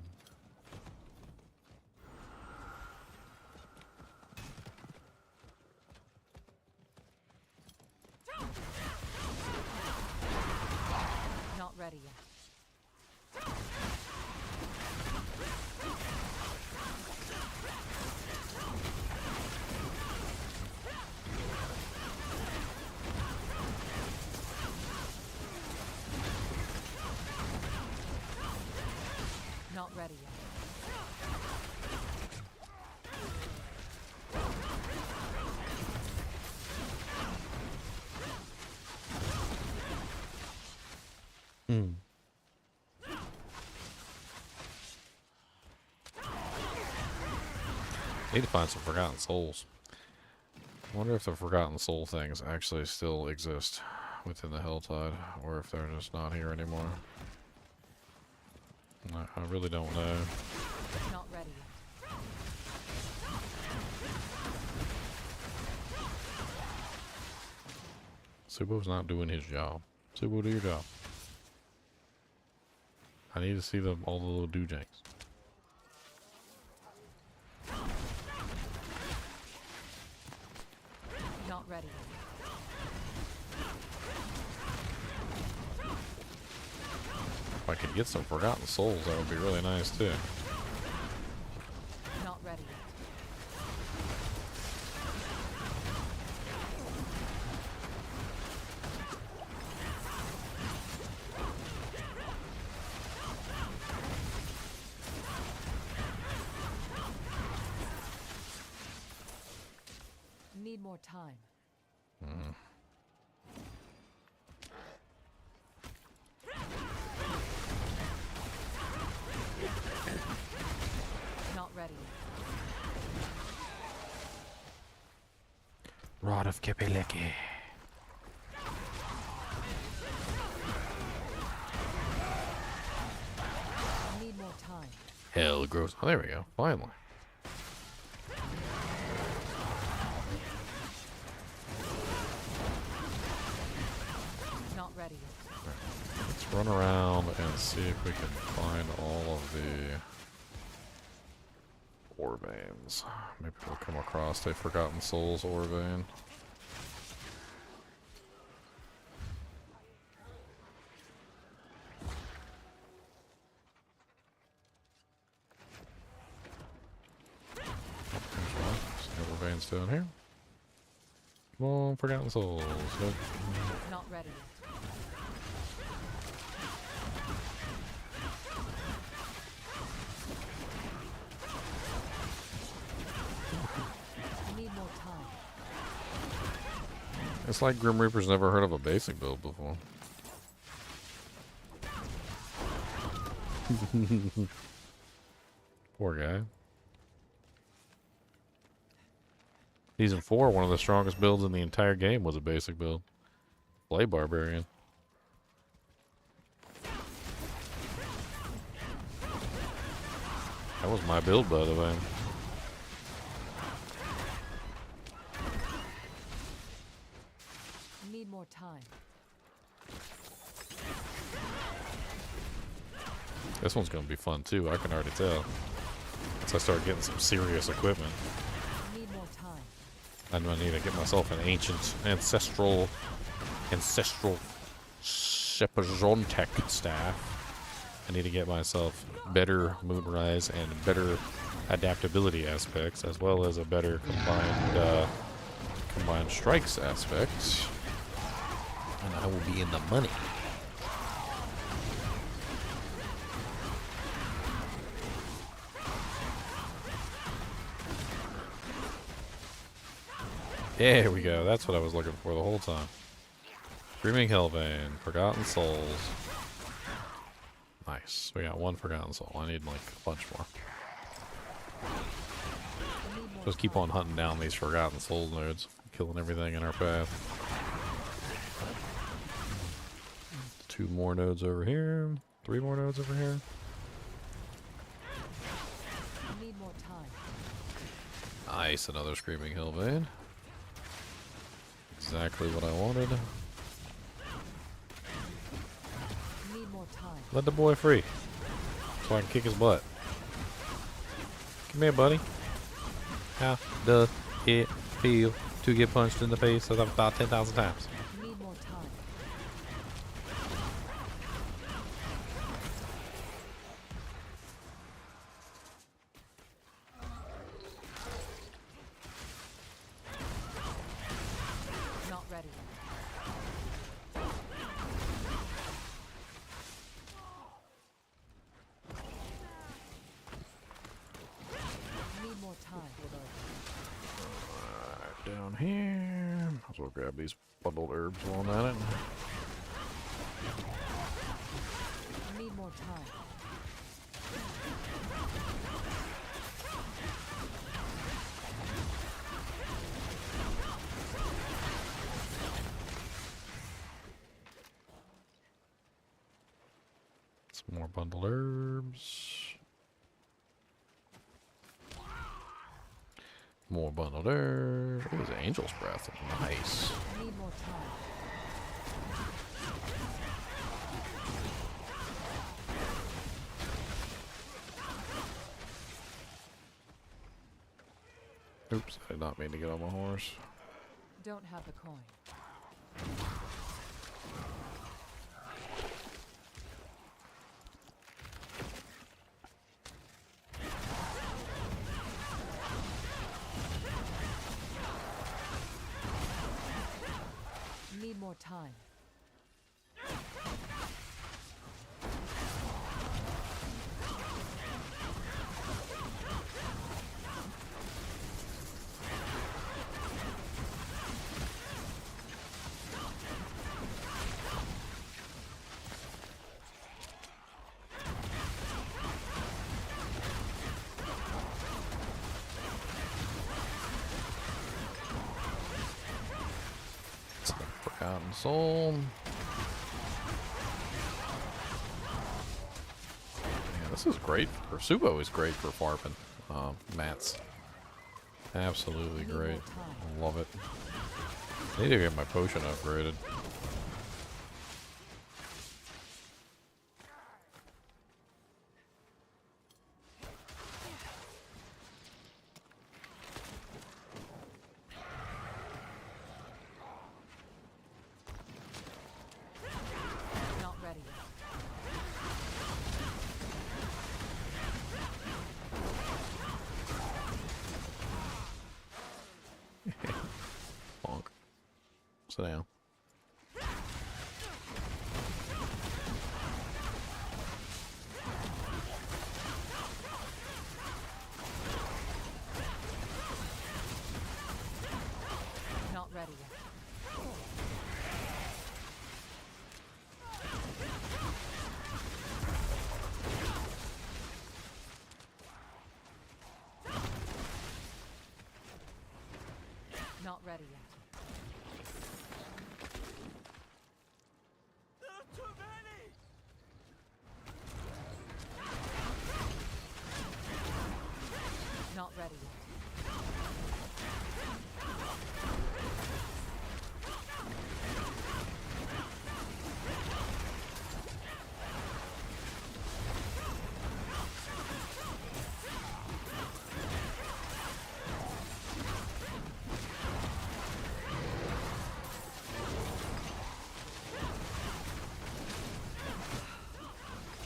Not ready yet. Not ready yet. Need to find some Forgotten Souls. I wonder if the Forgotten Soul things actually still exist within the HellTide, or if they're just not here anymore. I really don't know. Not ready yet. Subo's not doing his job. Subo, do your job. I need to see all the little doojanks. Not ready. If I could get some Forgotten Souls, that would be really nice too. Not ready. Need more time. Not ready. Rod of Kepeleki. Need more time. Hell grows. Oh, there we go. Finally. Not ready. Let's run around and see if we can find all of the ore veins. Maybe we'll come across a Forgotten Souls ore vein. There's ore veins down here. Come on, Forgotten Souls. Nope. Not ready. Need more time. It's like Grim Reaper's never heard of a basic build before. Poor guy. Season 4, one of the strongest builds in the entire game was a basic build. Play Barbarian. That was my build, by the way. Need more time. This one's going to be fun, too. I can already tell. Once I start getting some serious equipment. Need more time. I'm going to need to get myself an ancient, ancestral Shepherdzontech staff. I need to get myself better Moonrise and better adaptability aspects, as well as a better combined strikes aspect. And I will be in the money. There we go. That's what I was looking for the whole time. Screaming Hellvein, Forgotten Souls. Nice. We got one Forgotten Soul. I need like a bunch more. Just keep on hunting down these Forgotten Soul nodes, killing everything in our path. 2 more nodes over here. 3 more nodes over here. Need more time. Nice, another Screaming Hellvein. Exactly what I wanted. Need more time. Let the boy free, so I can kick his butt. Come here, buddy. How does it feel to get punched in the face about 10,000 times? Need more time. Not ready. Need more time. Down here. Might as well grab these bundled herbs while I'm at it. Need more time. Some more bundled herbs. More bundled herbs. Oh, there's Angel's Breath. Nice. Need more time. Oops, I did not mean to get on my horse. Don't have the coin. Need more time. Forgotten Soul. Yeah, this is great. Subo is great for farping mats. Absolutely great. I love it. I need to get my potion upgraded. Not ready yet. Bonk. Sit down. Not ready yet. Not ready yet. Not ready yet.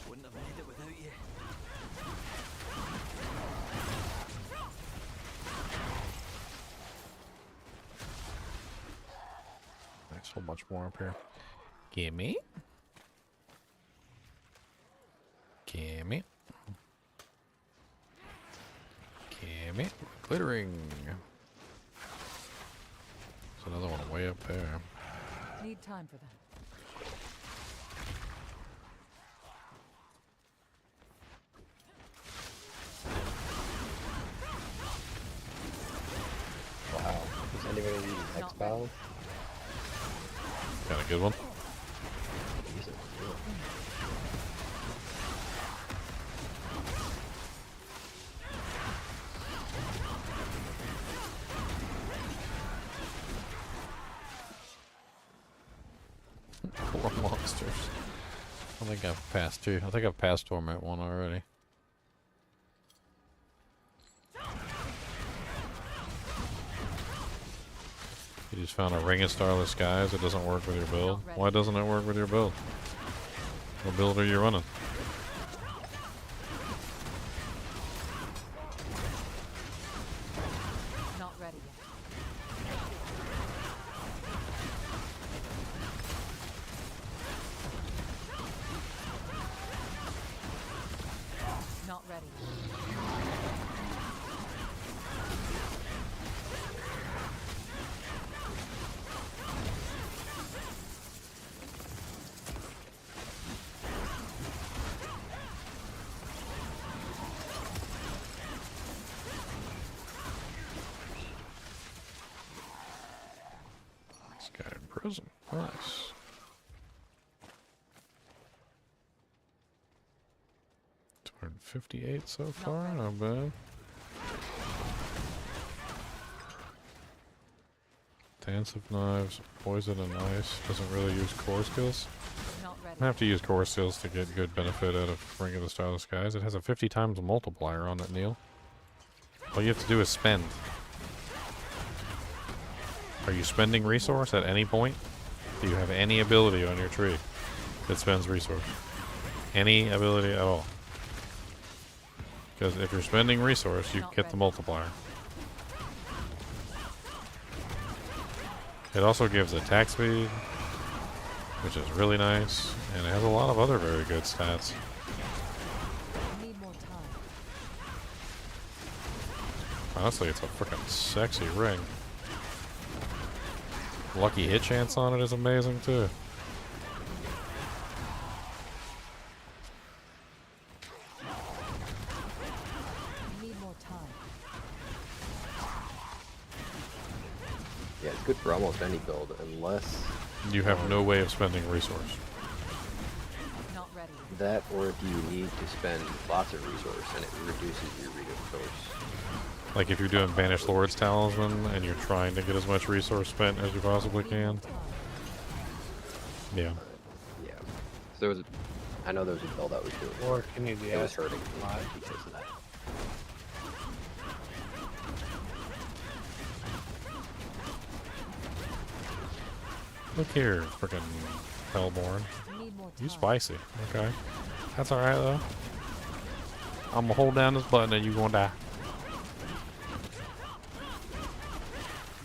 Wouldn't have made it without you. There's so much more up here. Gimme. Gimme. Gimme. Glittering. There's another one way up there. Need time for that. Wow. Is anybody using X-Bow? Got a good one. Use it. Cool. Poor monsters. I think I've passed two. I think I've passed Torment 1 already. You just found a Ring of Starless Skies. It doesn't work with your build. Why doesn't it work with your build? What build are you running? Not ready yet. Not ready yet. This guy in prison. Nice. $258 so far. Not bad. Dance of Knives, Poison and Ice. Doesn't really use core skills. Not ready. I have to use core skills to get good benefit out of Ring of the Starless Skies. It has a 50 times multiplier on it, Neil. All you have to do is spend. Are you spending resource at any point? Do you have any ability on your tree that spends resource? Any ability at all? Because if you're spending resource, you get the multiplier. It also gives attack speed, which is really nice, and it has a lot of other very good stats. Need more time. Honestly, it's a freaking sexy ring. Lucky hit chance on it is amazing too. Need more time. Yeah, it's good for almost any build, unless You have no way of spending resource. Not ready. that, or if you need to spend lots of resource and it reduces your resource. Like if you're doing Banished Lord's Talisman and you're trying to get as much resource spent as you possibly can. Yeah. Yeah. So there was a, I know there was a build that was doing it. Or can you It was hurting me because of that. Look here, freaking Hellborn. You spicy. Okay. That's alright though. I'm gonna hold down this button and you gonna die.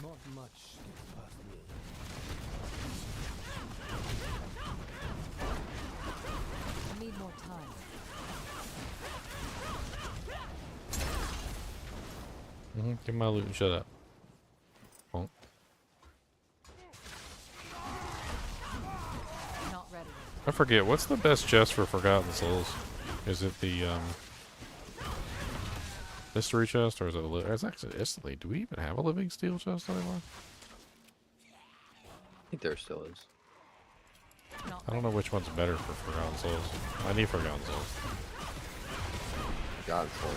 Not much gets past me. Need more time. Give my loot and shut up. Bonk. Not ready. I forget, what's the best chest for Forgotten Souls? Is it the mystery chest, or is it it's actually instantly. Do we even have a living steel chest anymore? I think there still is. I don't know which one's better for Forgotten Souls. I need Forgotten Souls. Forgotten Souls.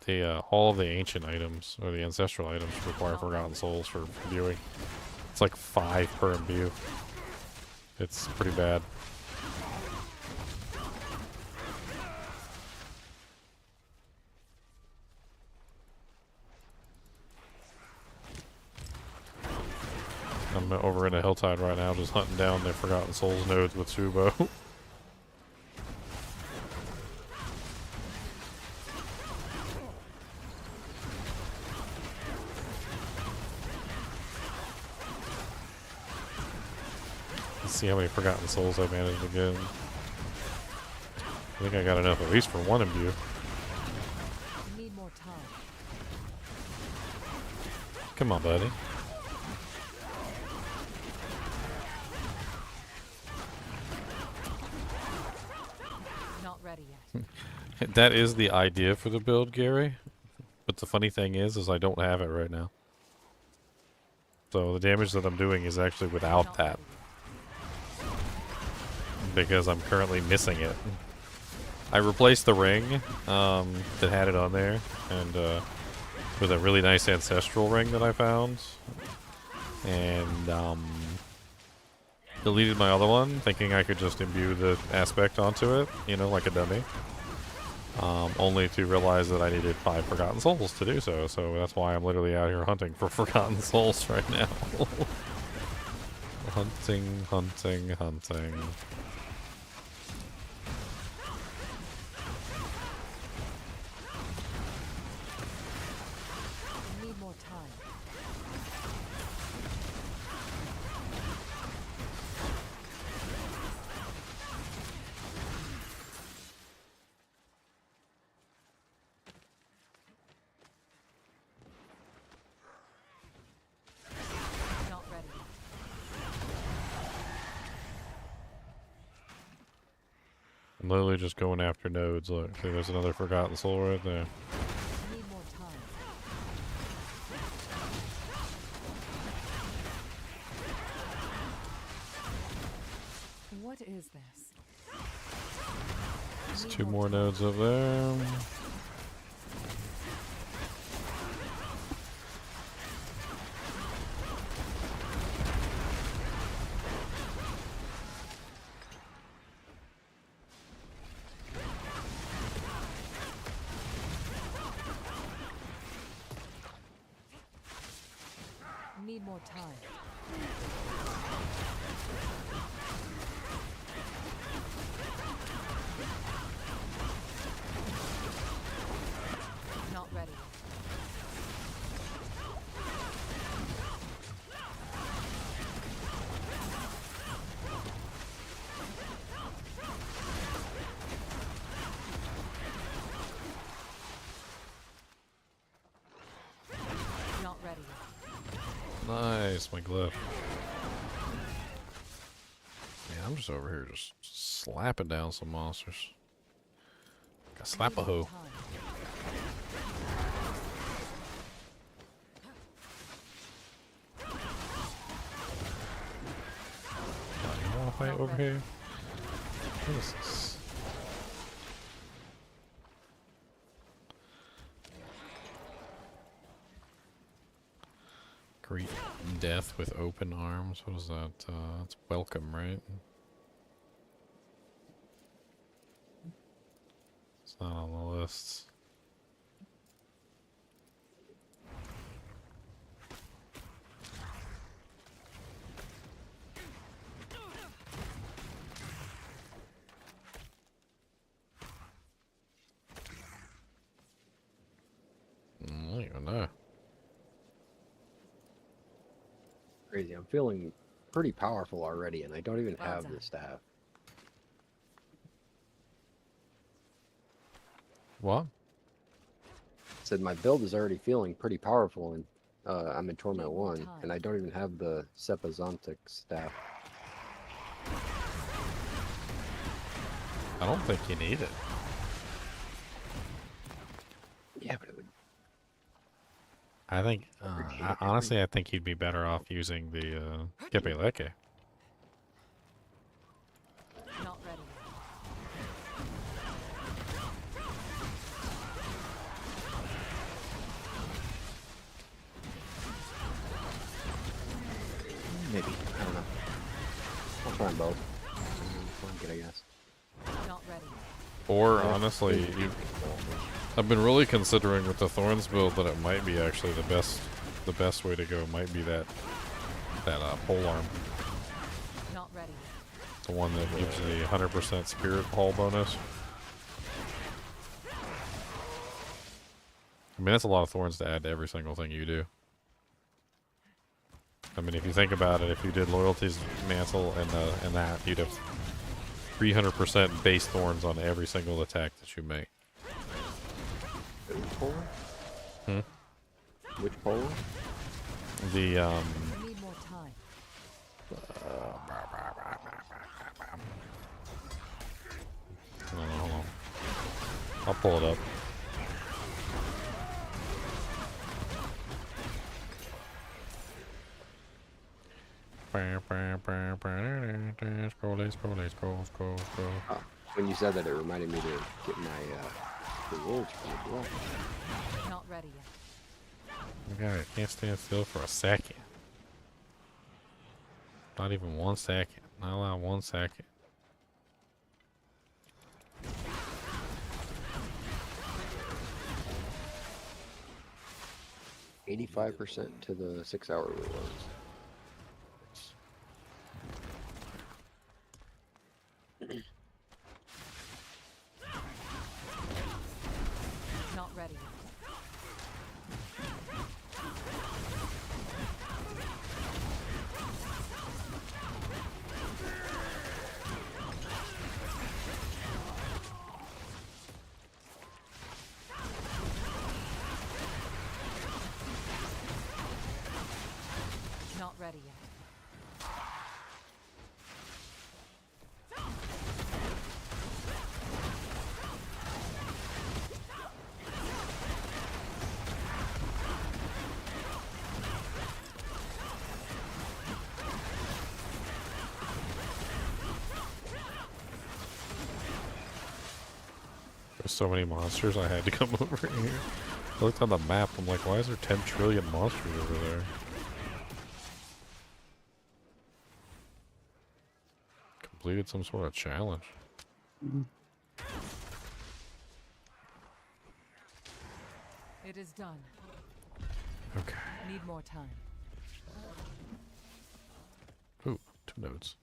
The all of the ancient items or the ancestral items require Forgotten Souls for imbuing. It's like 5 per imbue. It's pretty bad. I'm over in a HellTide right now, just hunting down the Forgotten Souls nodes with Subo. Let's see how many Forgotten Souls I managed to get. I think I got enough at least for one imbue. Need more time. Come on, buddy. Not ready yet. That is the idea for the build, Gary. But the funny thing is I don't have it right now. So the damage that I'm doing is actually without that. Because I'm currently missing it. I replaced the ring that had it on there, and with a really nice ancestral ring that I found, and deleted my other one, thinking I could just imbue the aspect onto it, you know, like a dummy. Only to realize that I needed 5 Forgotten Souls to do so. So that's why I'm literally out here hunting for Forgotten Souls right now. Hunting, hunting, hunting. Need more time. Not ready. I'm literally just going after nodes. Look, see, there's another Forgotten Soul right there. Need more time. What is this? There's 2 more nodes up there. more time. Not ready. Not ready. Nice, my glyph. Man, I'm just over here just slapping down some monsters. Like a slap a hoe. You wanna fight over here? What is this? Greet death with open arms. What is that? It's welcome, right? It's not on the list. I don't even know. Crazy. I'm feeling pretty powerful already, and I don't even have the staff. What? Said my build is already feeling pretty powerful, and I'm in Torment 1, and I don't even have the Sepazontic staff. I don't think you need it. Yeah, but it would. I think, honestly, I think you'd be better off using the Kepeleke. Not ready. Maybe. I don't know. I'll try them both. Good, I guess. Not ready. Or, honestly, I've been really considering with the Thorns build that it might be actually the best way to go might be that pole arm. Not ready. The one that gives you the 100% spirit haul bonus. I mean, that's a lot of thorns to add to every single thing you do. I mean, if you think about it, if you did Loyalty's Mantle and that, you'd have 300% base thorns on every single attack that you make. Which pole? Hmm? Which pole? The, I need more time. Hold on. I'll pull it up. Scroll. When you said that, it reminded me to get my rewards from it as well. Not ready yet. Oh my god, I can't stand still for a second. Not even 1 second. Not allowed 1 second. $85% to the 6-hour rewards. Not ready. Not ready yet. There's so many monsters, I had to come over here. I looked on the map, I'm like, why is there 10 trillion monsters over there? Completed some sort of challenge. It is done. Okay. Need more time. nodes.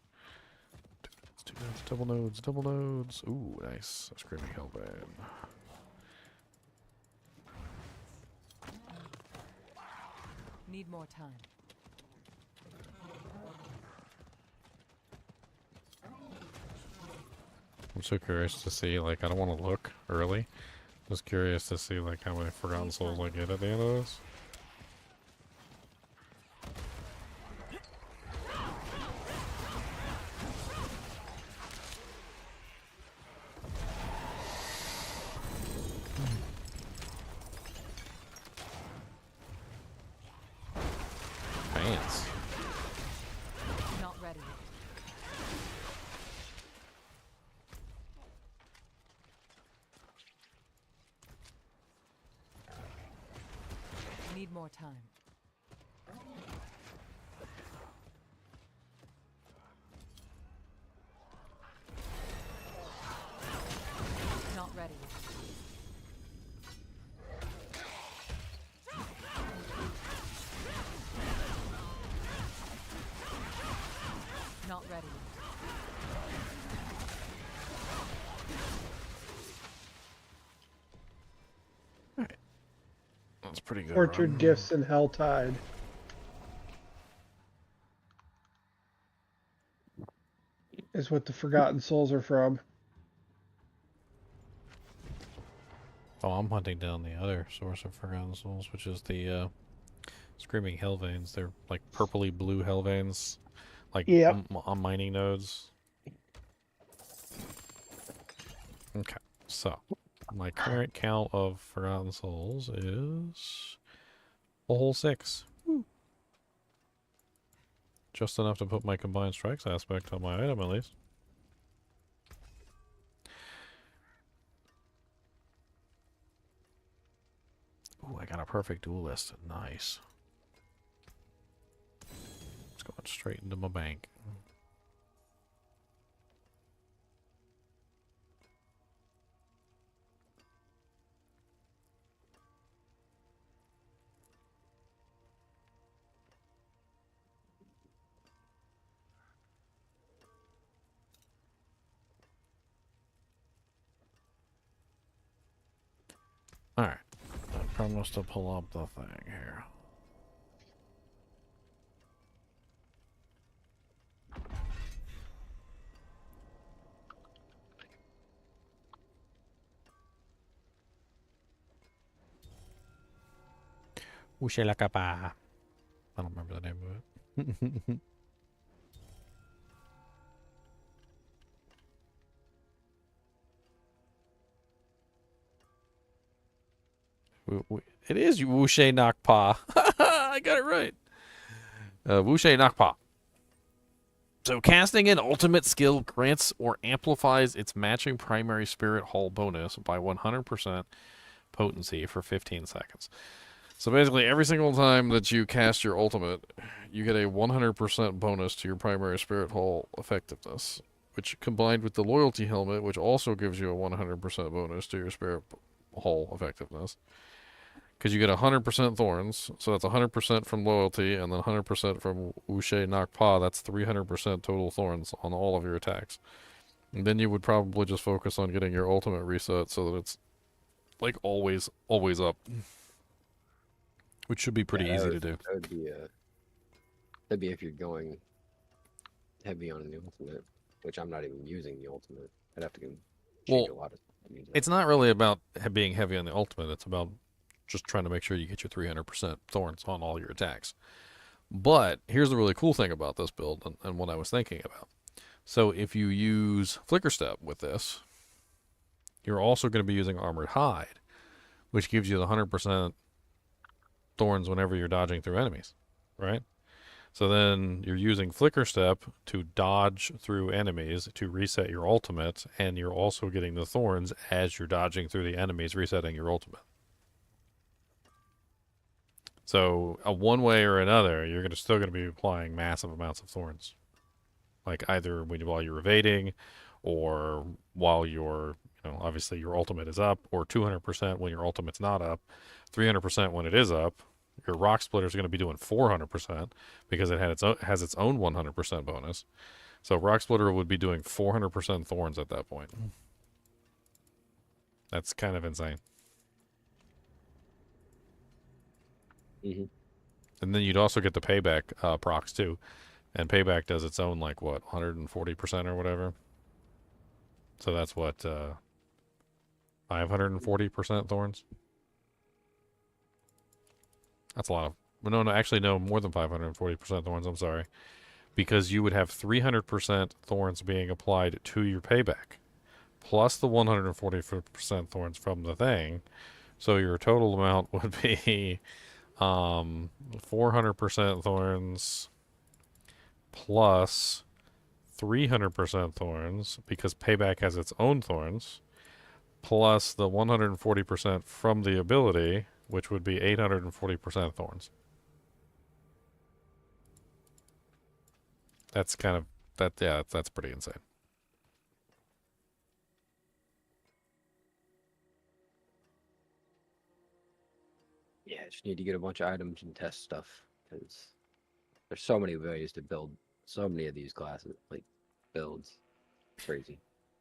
Two nodes, double nodes, double nodes. Ooh, nice. A screaming hellbane. Need more time. I'm so curious to see, like, I don't want to look early. Just curious to see, like, how many Forgotten Souls I get at the end of this. Pants. Not ready. Need more time. Not ready. Not ready. That's pretty good. Orchard run. Gifts and HellTide. Is what the Forgotten Souls are from. Oh, I'm hunting down the other source of Forgotten Souls, which is the Screaming Hellveins. They're like purpley blue Hellveins, like on mining nodes. Okay, so my current count of Forgotten Souls is a whole 6. Woo. Just enough to put my combined strikes aspect on my item at least. Ooh, I got a perfect duelist. Nice. It's going straight into my bank. Alright. I promise to pull up the thing here. Ushelakapa. I don't remember the name of it. It is Wushe Nakpa. I got it right. Wushe Nakpa. So casting an ultimate skill grants or amplifies its matching primary spirit hull bonus by 100% potency for 15 seconds. So basically, every single time that you cast your ultimate, you get a 100% bonus to your primary spirit hull effectiveness, which combined with the loyalty helmet, which also gives you a 100% bonus to your spirit hull effectiveness. Because you get 100% thorns, so that's 100% from loyalty, and then 100% from Wushe Nakpa, that's 300% total thorns on all of your attacks. And then you would probably just focus on getting your ultimate reset so that it's, like, always up. Which should be pretty easy to do. That'd be if you're going heavy on the ultimate, which I'm not even using the ultimate. I'd have to change a lot of things. It's not really about being heavy on the ultimate, it's about just trying to make sure you get your 300% thorns on all your attacks. But here's the really cool thing about this build and what I was thinking about. So if you use Flicker Step with this, you're also going to be using Armored Hide, which gives you the 100% thorns whenever you're dodging through enemies, right? So then you're using Flicker Step to dodge through enemies to reset your ultimate, and you're also getting the thorns as you're dodging through the enemies, resetting your ultimate. So one way or another, you're still going to be applying massive amounts of thorns, like either while you're evading, or while you're, obviously your ultimate is up, or 200% when your ultimate's not up, 300% when it is up. your rock splitter is going to be doing 400% because it has its own 100% bonus. So rock splitter would be doing 400% thorns at that point. That's kind of insane. Mm-hmm. And then you'd also get the payback procs too, and payback does its own like what 140% or whatever. So that's what 540% thorns. That's a lot of. No, actually, no, more than 540% thorns. I'm sorry, because you would have 300% thorns being applied to your payback, plus the 140% thorns from the thing. So your total amount would be 400% thorns plus 300% thorns because payback has its own thorns, plus the 140% from the ability, which would be 840% thorns. That's kind of that. Yeah, that's pretty insane. Yeah, I just need to get a bunch of items and test stuff because there's so many ways to build so many of these classes, like builds. Crazy.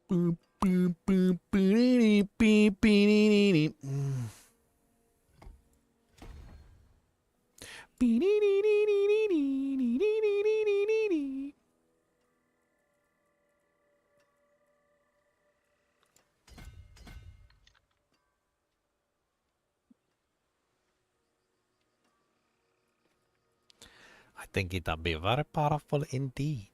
Boop, boop, boop, boop, beep, beep, I think it'll be very powerful indeed.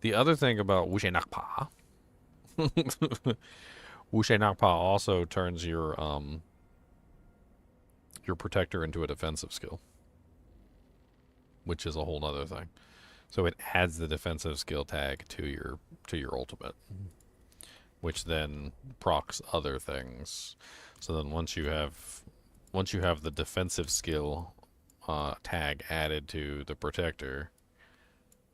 The other thing about Wuxie Nakpa, Wuxie Nakpa also turns your protector into a defensive skill, which is a whole other thing. So it adds the defensive skill tag to your ultimate, which then procs other things. So then once you have the defensive skill tag added to the protector,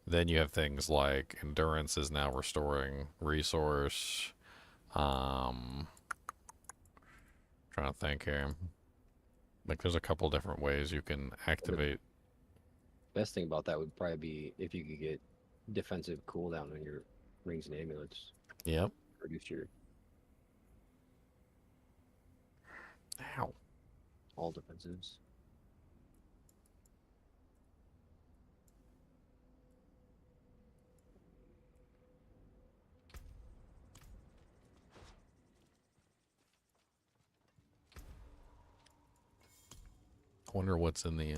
then you have things like endurance is now restoring resource. Trying to think here. Like there's a couple different ways you can activate. Best thing about that would probably be if you could get defensive cooldown on your rings and amulets. Yep. Reduce your Ow. all defensives. I wonder what's in the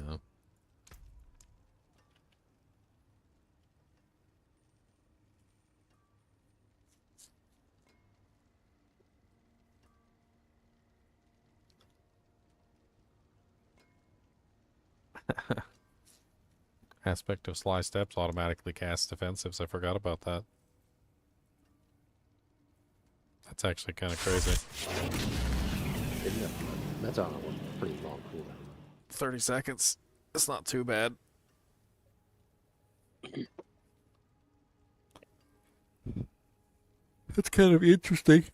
aspect of Sly Steps automatically casts defensives. I forgot about that. That's actually kind of crazy. That's on a pretty long cooldown. 30 seconds. It's not too bad. That's kind of interesting.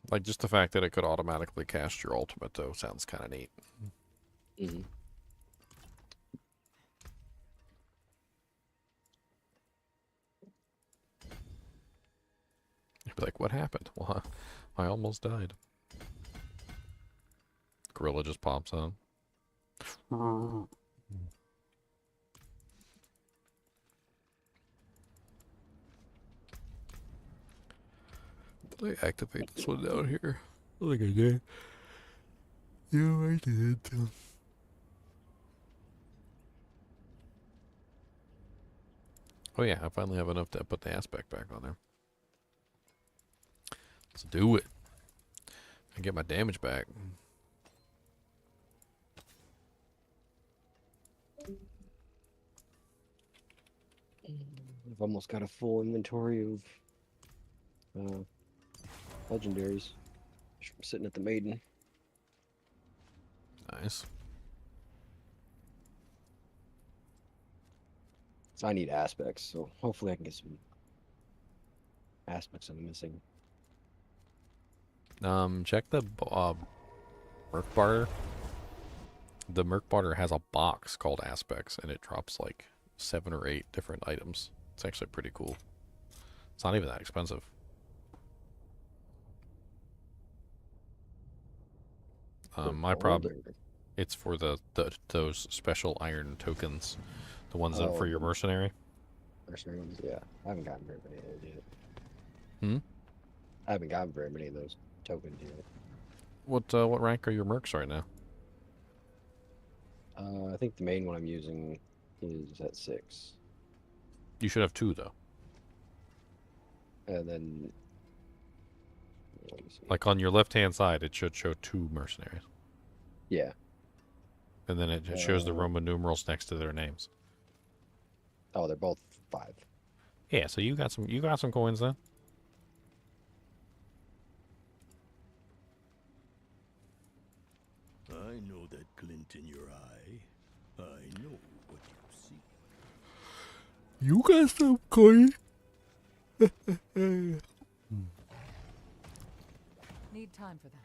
Like just the fact that it could automatically cast your ultimate though sounds kind of neat. Mm-hmm. You'd be like, what happened? Well, I almost died. Gorilla just pops on. Did I activate this one down here? I think I did. Yeah, I did. Oh yeah, I finally have enough to put the aspect back on there. Let's do it. And get my damage back. I've almost got a full inventory of legendaries just from sitting at the maiden. Nice. So I need aspects, so hopefully I can get some aspects I'm missing. Check the Merc Barter. The Merc Barter has a box called Aspects, and it drops like 7 or 8 different items. It's actually pretty cool. It's not even that expensive. My problem, it's for those special iron tokens, the ones that for your mercenary. Mercenary ones, yeah. I haven't gotten very many of those yet. Hmm. I haven't gotten very many of those tokens yet. What rank are your mercs right now? I think the main one I'm using is at 6. You should have 2 though. And then, like on your left-hand side, it should show 2 mercenaries. Yeah. And then it shows the Roman numerals next to their names. Oh, they're both 5. Yeah, so you got some coins then. I know that glint in your eye. I know what you see. You got some coin. Need time for that.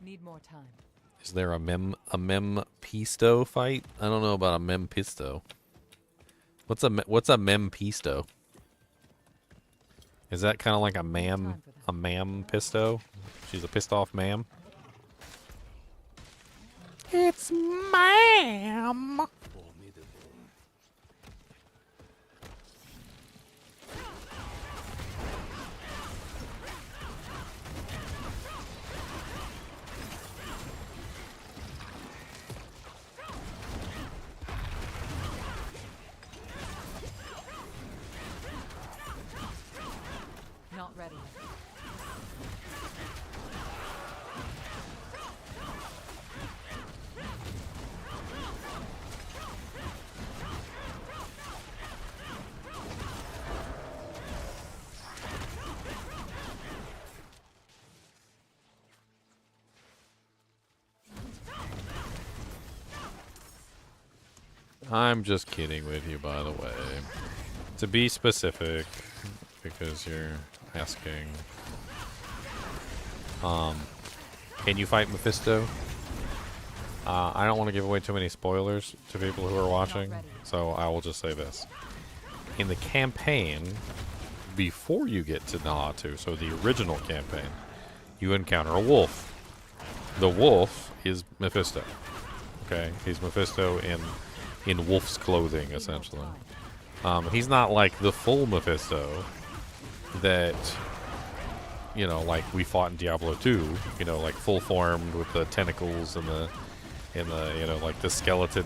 Need more time. Is there a mem pisto fight? I don't know about a mem pisto. What's a mem pisto? Is that kind of like a mam pisto? She's a pissed off mam. It's ma'am. Not ready. I'm just kidding with you, by the way. To be specific, because you're asking. Can you fight Mephisto? I don't want to give away too many spoilers to people who are watching, so I will just say this. In the campaign, before you get to Nahatu, so the original campaign, you encounter a wolf. The wolf is Mephisto. Okay? He's Mephisto in wolf's clothing, essentially. He's not like the full Mephisto that, you know, like we fought in Diablo 2, you know, like full formed with the tentacles and the you know, like the skeleton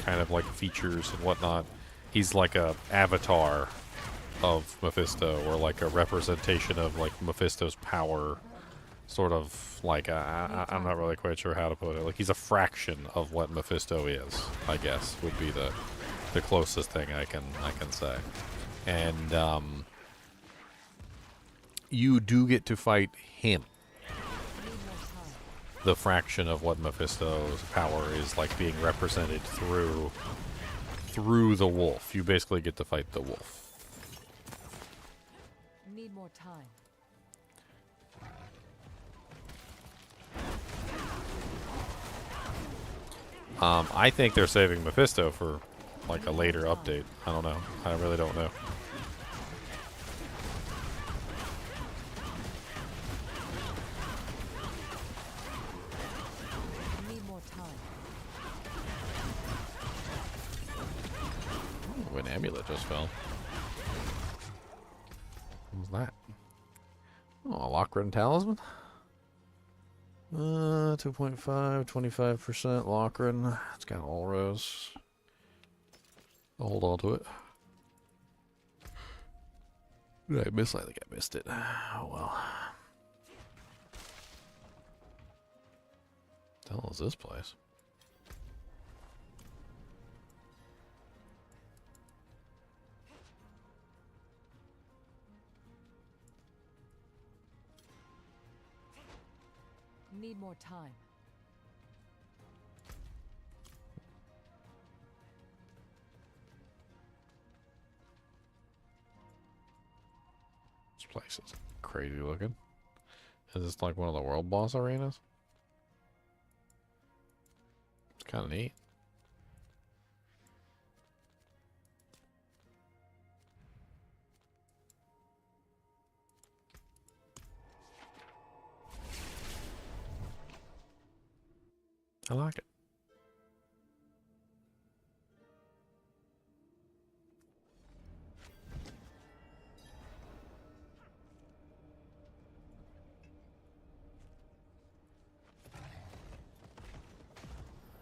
kind of like features and whatnot. He's like a avatar of Mephisto, or like a representation of like Mephisto's power, sort of like I'm not really quite sure how to put it. Like he's a fraction of what Mephisto is, I guess, would be the closest thing I can say. And you do get to fight him. The fraction of what Mephisto's power is like being represented through the wolf. You basically get to fight the wolf. Need more time. I think they're saving Mephisto for like a later update. I don't know. I really don't know. Need more time. Ooh, an amulet just fell. What was that? Oh, a lock-ridden talisman? 2.5, 25% lock-ridden. It's got all rose. I'll hold on to it. Did I miss? I think I missed it. Oh well. What the hell is this place? Need more time. This place is crazy looking. Is this like one of the world boss arenas? It's kind of neat. I like it.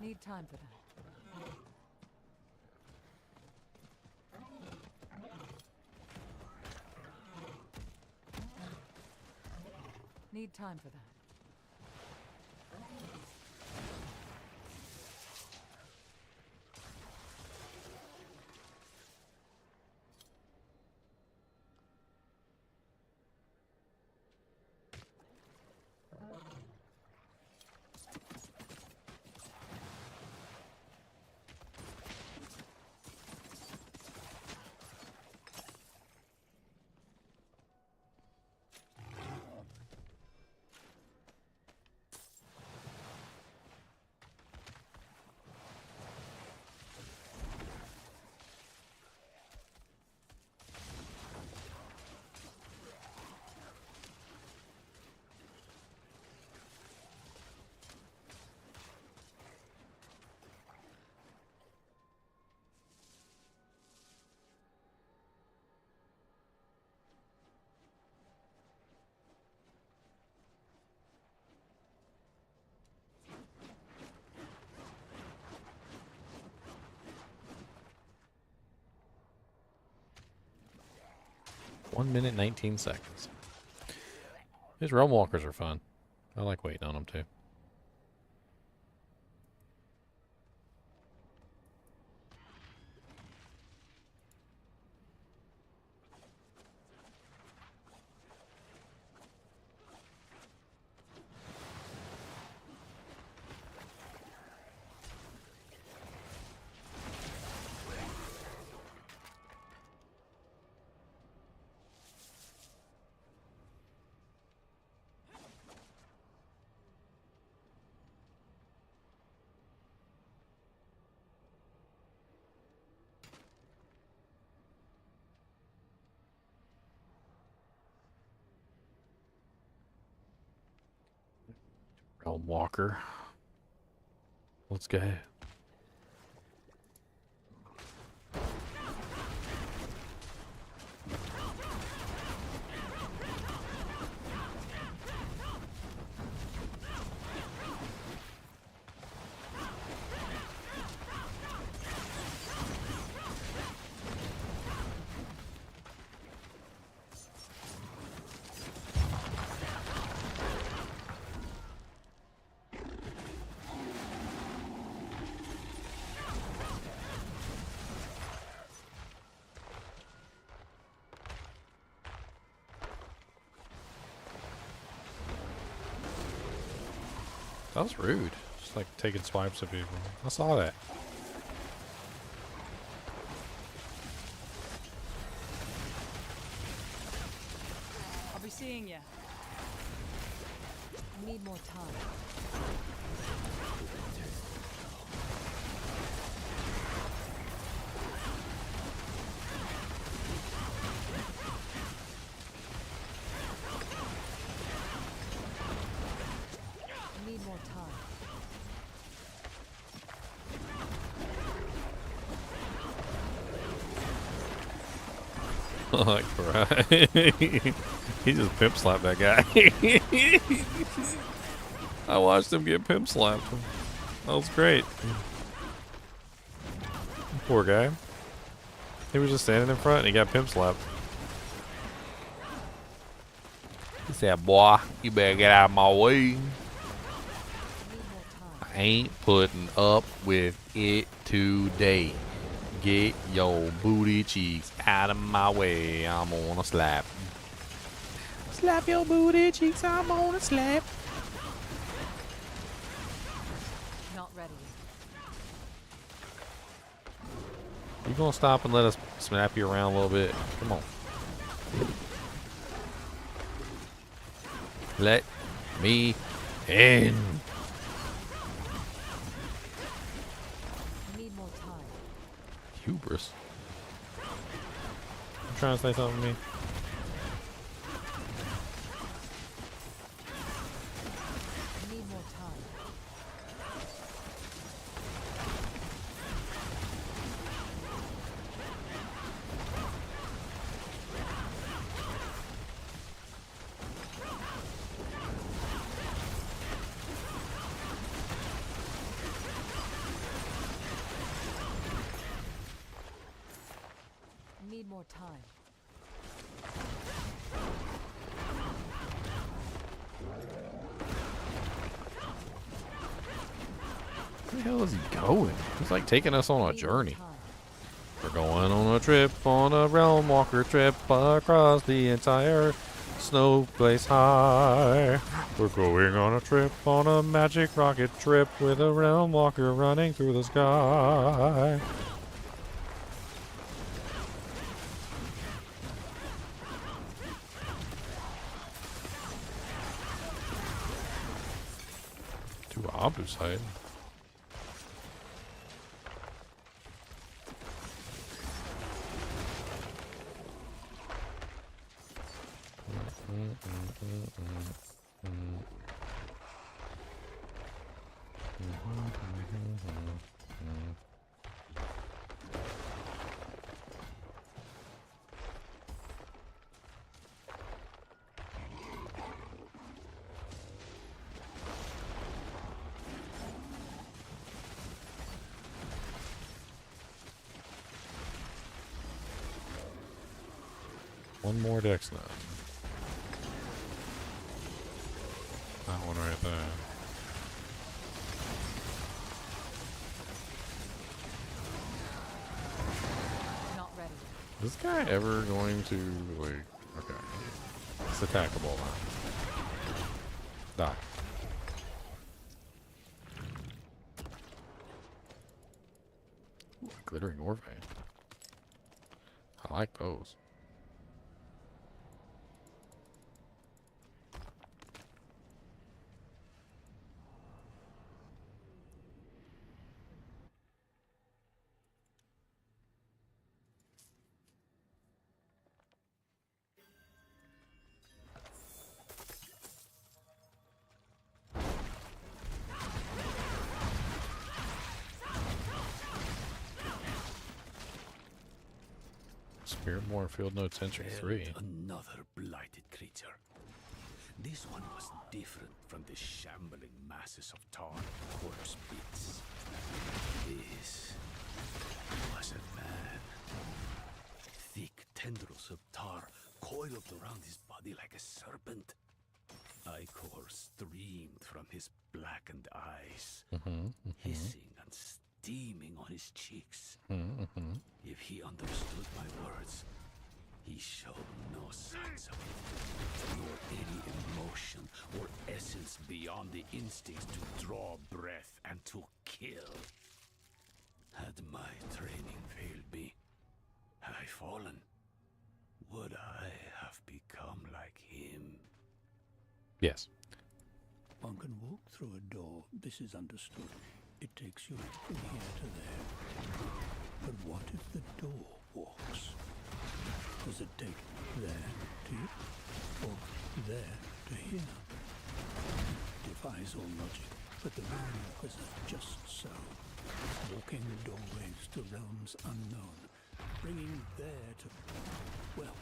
Need time for that. Need time for that. One minute, 19 seconds. These realm walkers are fun. I like waiting on them too. Realm walker. Let's go. That was rude. Just like taking swipes of people. I saw that. I'll be seeing you. I need more time. I need more time. Like, right. He just pimp slapped that guy. I watched him get pimp slapped. That was great. Poor guy. He was just standing in front and he got pimp slapped. He said, "Boy, you better get out of my way. I ain't putting up with it today. Get your booty cheeks out of my way. I'm gonna slap. Slap your booty cheeks. I'm gonna slap." You gonna stop and let us snap you around a little bit? Come on. Let me in. Need more time. Hubris. You trying to say something to me? Need more time. Need more time. Where the hell is he going? He's like taking us on a journey. We're going on a trip, on a realm walker trip across the entire snow place high. We're going on a trip, on a magic rocket trip with a realm walker running through the sky. To Abu's hide. One more dex nut. That one right there. Not ready. Is this guy ever going to, like, okay. It's attackable now. Die. Ooh, glittering ore vein. I like those. Spiritborn Field Notes Entry 3. Another blighted creature. This one was different from the shambling masses of tar and corpse bits. This was a man. Thick tendrils of tar coiled around his body like a serpent. Ichor streamed from his blackened eyes, hissing and steaming on his cheeks. If he understood my words, he showed no signs of it, nor any emotion or essence beyond the instincts to draw breath and to kill. Had my training failed me, had I fallen, would I have become like him? Yes. One can walk through a door, this is understood. It takes you from here to there. But what if the door walks? Does it take there to you, or there to here? It defies all logic, but the Rune was just so. Walking doorways to realms unknown, bringing there to, well,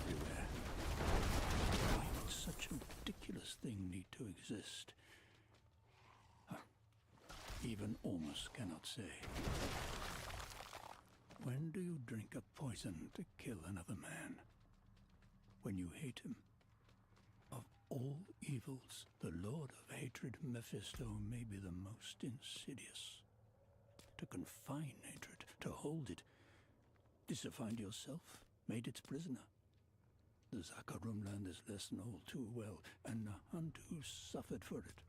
everywhere. Why would such a ridiculous thing need to exist? Even Ormus cannot say. When do you drink a poison to kill another man? When you hate him? Of all evils, the Lord of Hatred, Mephisto, may be the most insidious. To confine hatred, to hold it, disappointed yourself, made its prisoner. The Zakarum learned this lesson all too well, and Nahantu suffered for it.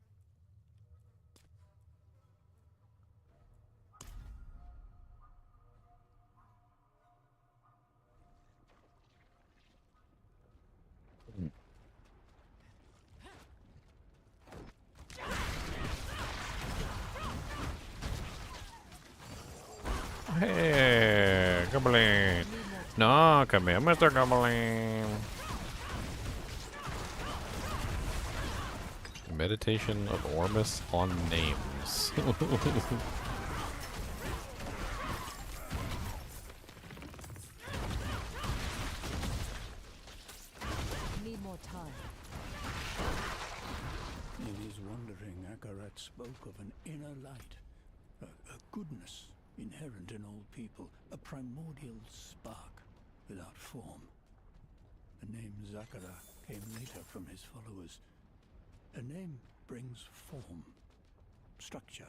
Hey, Goblin. No, come here, Mr. Goblin. Meditation of Ormus on names. Need more time. In his wandering, Akarat spoke of an inner light, a goodness inherent in all people, a primordial spark without form. The name Zakara came later from his followers. A name brings form, structure,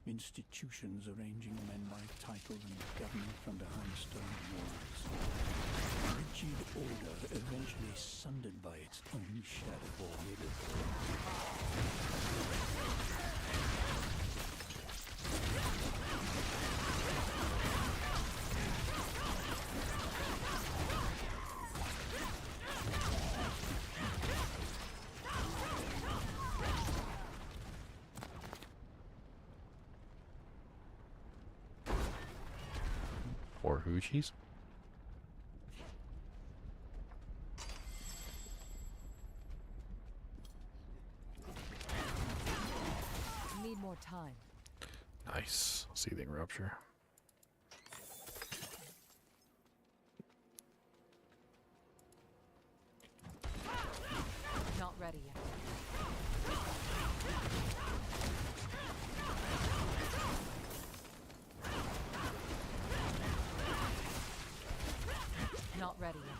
institutions arranging men by title and government from behind stone walls. A rigid order eventually sundered by its own shadow. Or hoochies. Need more time. Nice. Seething rupture. Not ready yet. Not ready yet.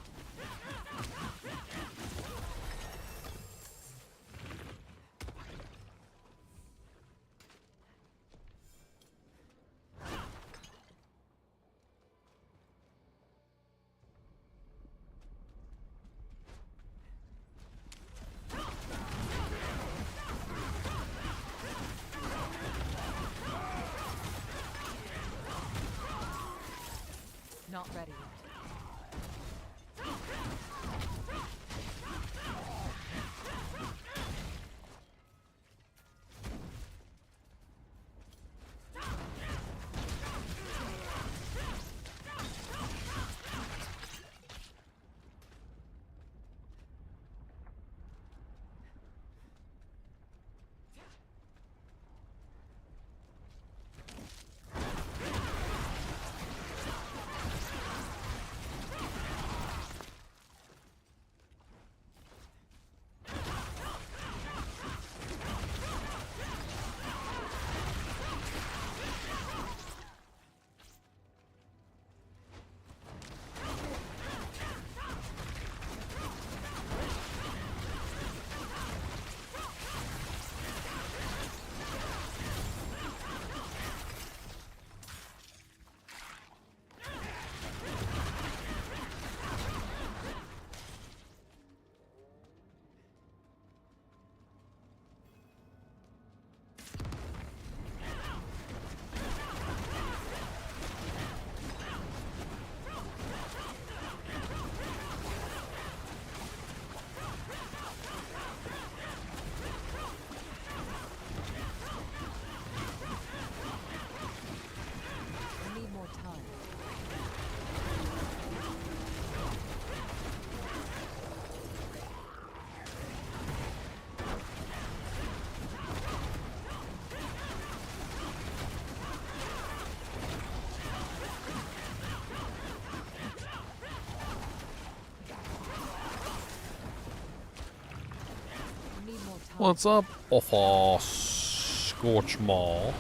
Not ready yet. What's up, Offa Scorchmaw?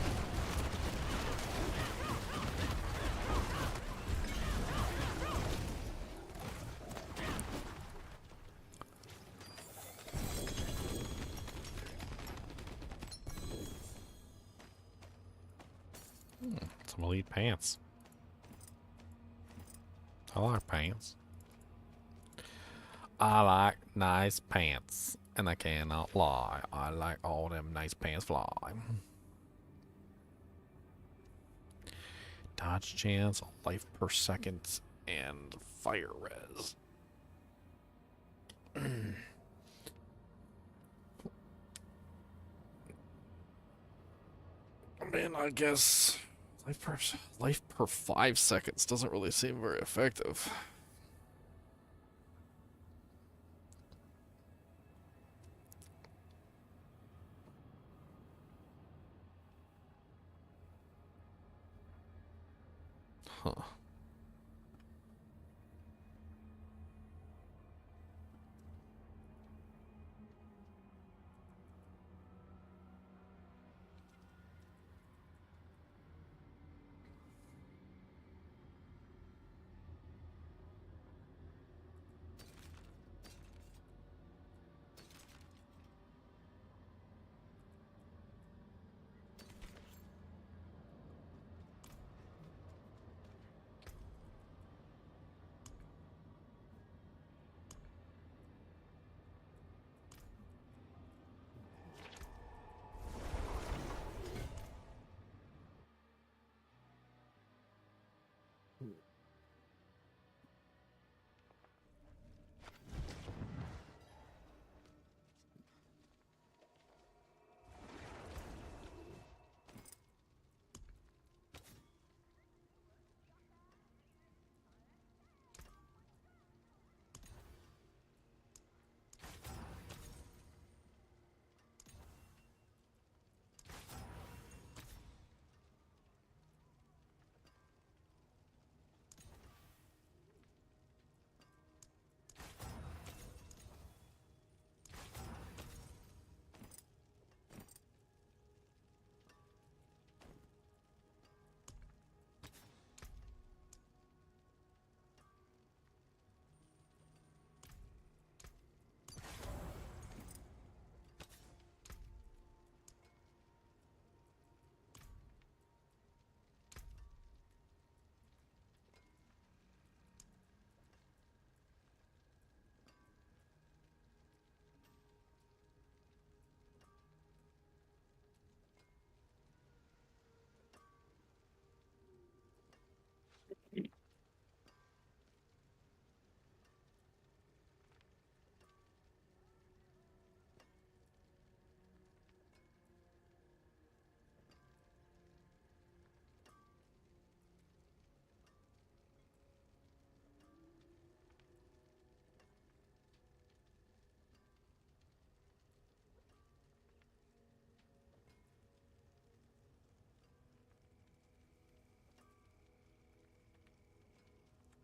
Some elite pants. I like pants. I like nice pants. And I cannot lie. I like all them nice pants fly. Dodge chance, life per second, and fire res. I mean, I guess Life per 5 seconds doesn't really seem very effective. Huh.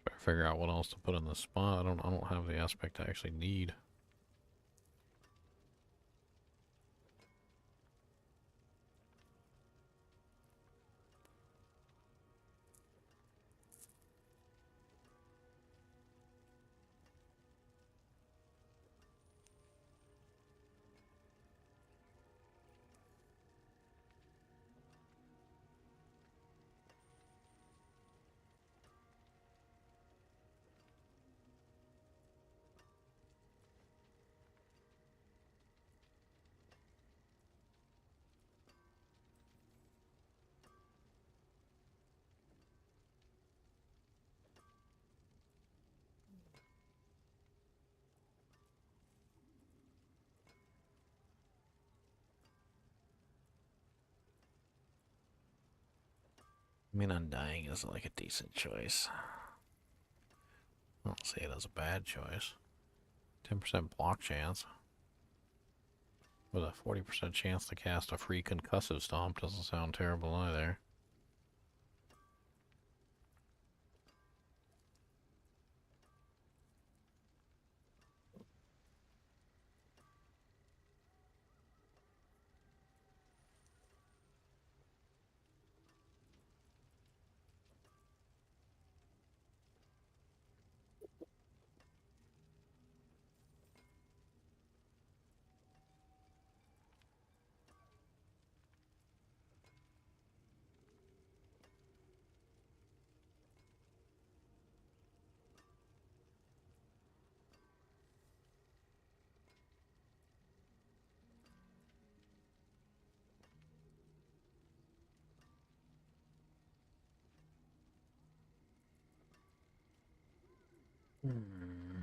Try to figure out what else to put in the spot. I don't have the aspect I actually need. I mean, Undying is like a decent choice. I don't see it as a bad choice. 10% block chance. With a 40% chance to cast a free concussive stomp doesn't sound terrible either. Hmm.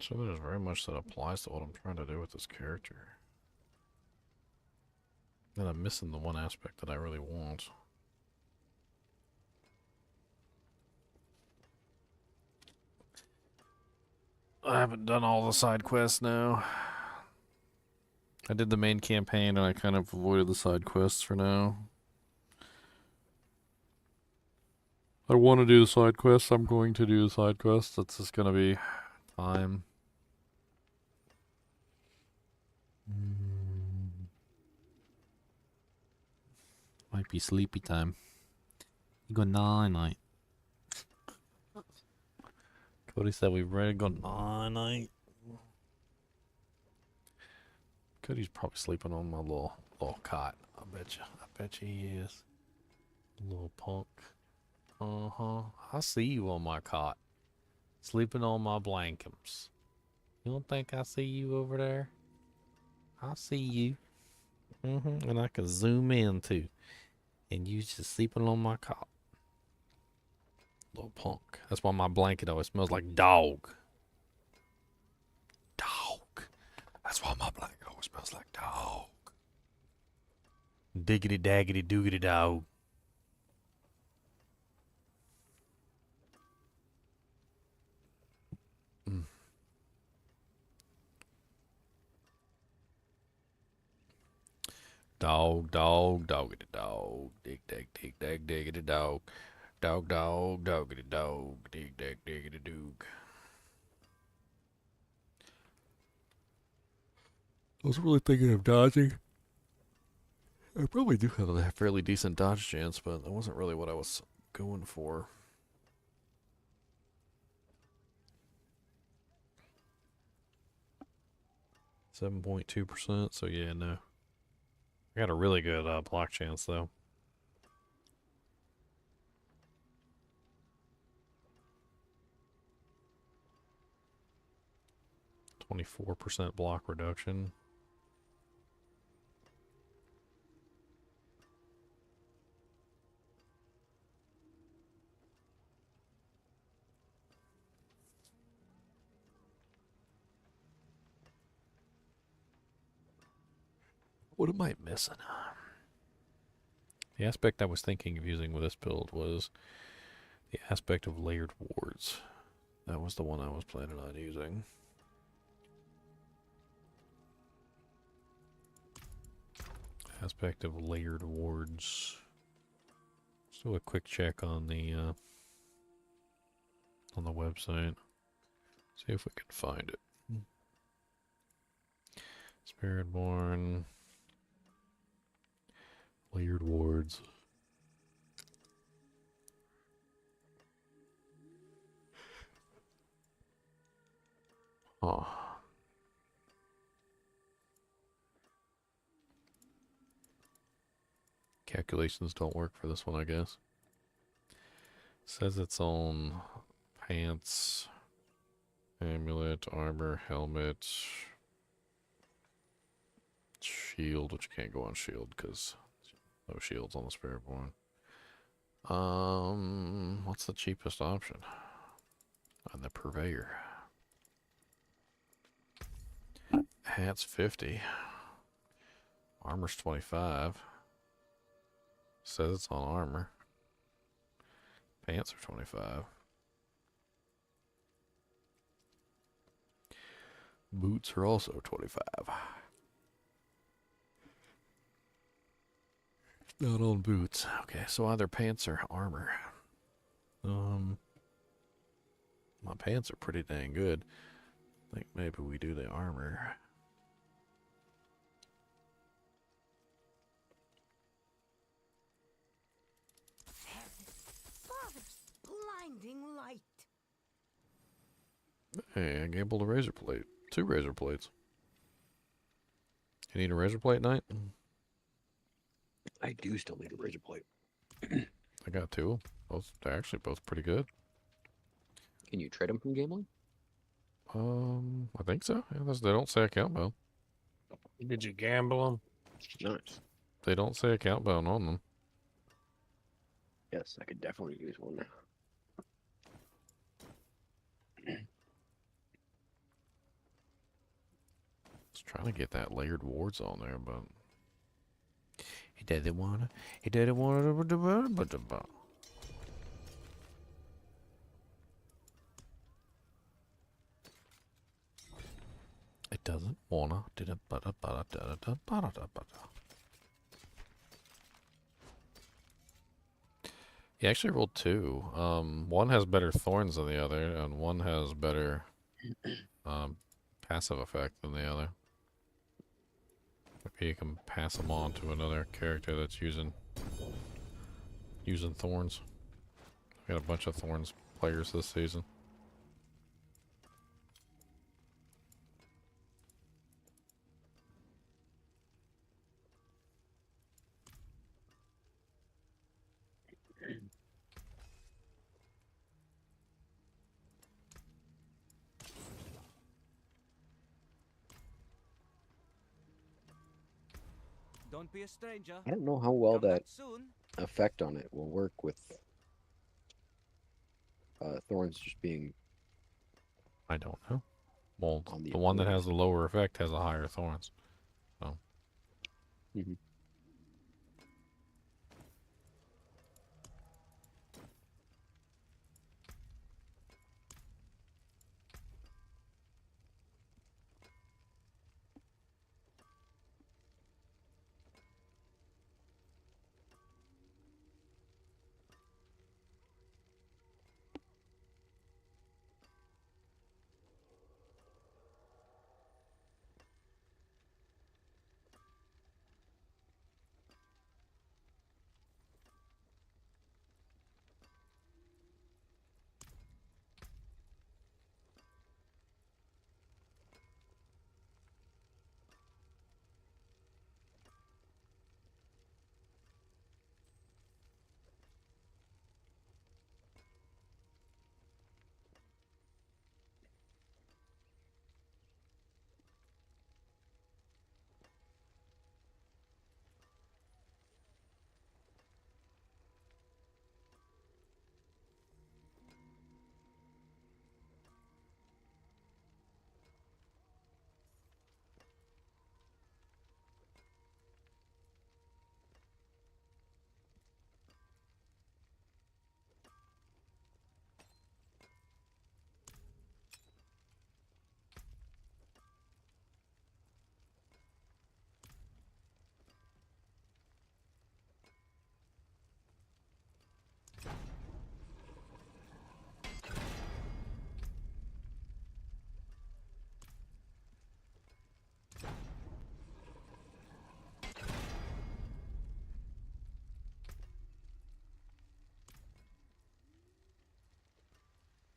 So there's very much that applies to what I'm trying to do with this character. And I'm missing the one aspect that I really want. I haven't done all the side quests now. I did the main campaign and I kind of avoided the side quests for now. I want to do the side quests. I'm going to do the side quests. That's just going to be time. Might be sleepy time. You go night. Cody said we've ready to go night. Cody's probably sleeping on my little cot. I bet you he is. Little punk. I see you on my cot. Sleeping on my blankets. You don't think I see you over there? I see you. And I can zoom in too. And you just sleeping on my cot. Little punk. That's why my blanket always smells like dog. Dog. That's why my blanket always smells like dog. Diggity daggity doogity dog. Dog, doggity dog. Dig, diggity dog. Dog, doggity dog. Dig, diggity doog. I was really thinking of dodging. I probably do have a fairly decent dodge chance, but that wasn't really what I was going for. .2%, so yeah, no. I got a really good block chance, though. .24% block reduction. What am I missing? The aspect I was thinking of using with this build was the aspect of layered wards. That was the one I was planning on using. Aspect of layered wards. Let's do a quick check on the website. See if we can find it. Spiritborn. Layered wards. Oh. Calculations don't work for this one, I guess. Says it's on pants, amulet, armor, helmet, shield, which can't go on shield because no shields on the Spiritborn. What's the cheapest option? On the Purveyor. Hat's 50. Armor's 25. Says it's on armor. Pants are 25. Boots are also 25. Not on boots. Okay, so either pants or armor. My pants are pretty dang good. I think maybe we do the armor. Father's blinding light. Hey, I gambled a razor plate. 2 razor plates. You need a razor plate, Knight? I do still need a razor plate. I got 2. They're actually both pretty good. Can you trade them from gambling? I think so. Yeah, they don't say account bound. Did you gamble them? Nice. They don't say account bound on them. Yes, I could definitely use one. was trying to get that layered wards on there, but He doesn't wanna. He doesn't wanna. it doesn't wanna. He actually rolled two. One has better thorns than the other, and one has better passive effect than the other. Maybe you can pass them on to another character that's using thorns. We got a bunch of thorns players this season. Don't be a stranger. I don't know how well Come back that soon. effect on it will work with thorns just being. I don't know. Well, On the the one that ability. has the lower effect has a higher thorns. So. Mhm.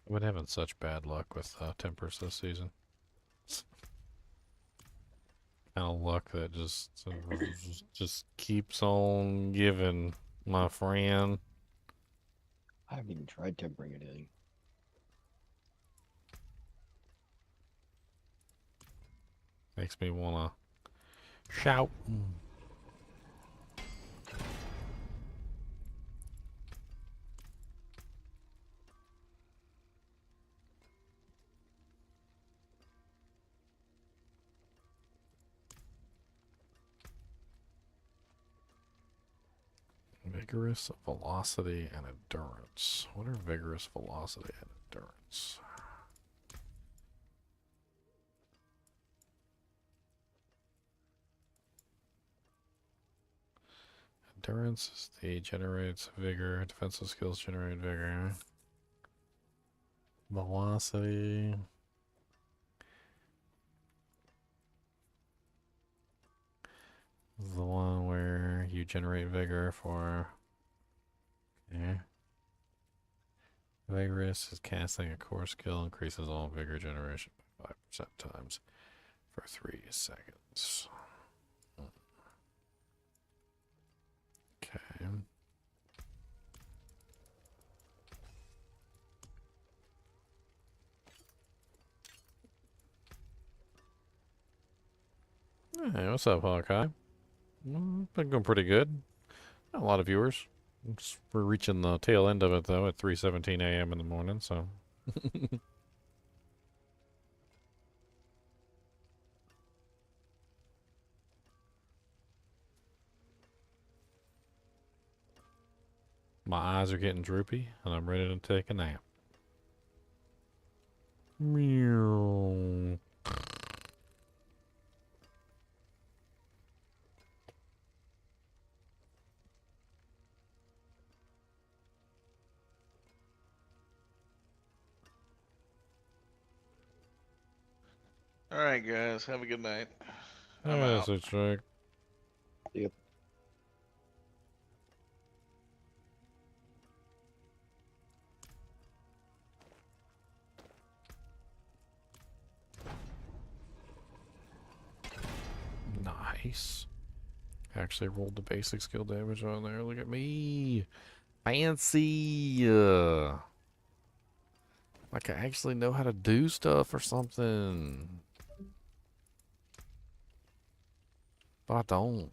I've been having such bad luck with tempers this season. Kind of luck that just keeps on giving, my friend. I haven't even tried tempering anything. Makes me wanna shout. Vigorous velocity and endurance. What are vigorous velocity and endurance? Endurance is the generates vigor. Defensive skills generate vigor. Velocity. Is the one where you generate vigor for. Okay. Vigorous is casting a core skill, increases all vigor generation by 5% times for 3 seconds. Okay. Hey, what's up, Hawkeye? Been going pretty good. Not a lot of viewers. We're reaching the tail end of it, though, at 3:17 a.m. in the morning, so... My eyes are getting droopy, and I'm ready to take a nap. Meow. All right, guys. Have a good night. I'm Yes, out. it's right. Yep. Nice. Actually rolled the basic skill damage on there. Look at me. Fancy. Like I actually know how to do stuff or something. But I don't.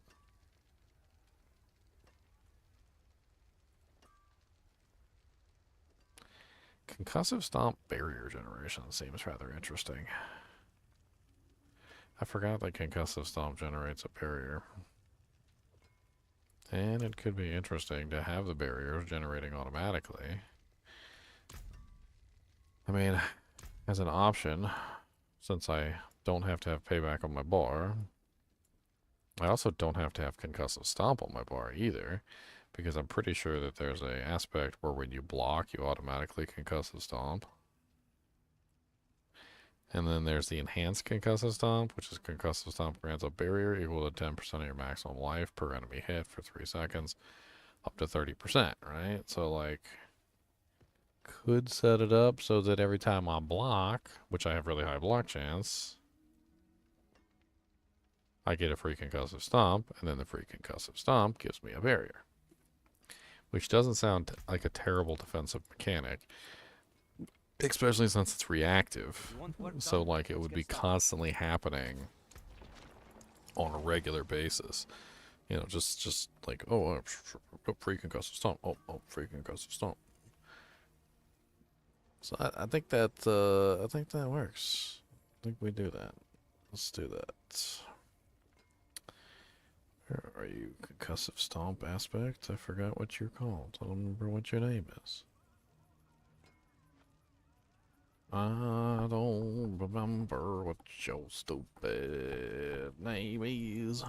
Concussive Stomp barrier generation seems rather interesting. I forgot that Concussive Stomp generates a barrier. And it could be interesting to have the barriers generating automatically. I mean, as an option, since I don't have to have payback on my bar, I also don't have to have Concussive Stomp on my bar either, because I'm pretty sure that there's a aspect where when you block, you automatically Concussive Stomp. And then there's the Enhanced Concussive Stomp, which is Concussive Stomp grants a barrier equal to 10% of your maximum life per enemy hit for 3 seconds, up to 30%, right? So, like, could set it up so that every time I block, which I have really high block chance, I get a free Concussive Stomp, and then the free Concussive Stomp gives me a barrier. Which doesn't sound like a terrible defensive mechanic, especially since it's reactive. So, like, it would be constantly happening on a regular basis. You know, just like, oh, free Concussive Stomp. Oh, free Concussive Stomp. So I think that works. I think we do that. Let's do that. Where are you? Concussive Stomp aspect? I forgot what you're called. I don't remember what your name is. I don't remember what your stupid name is.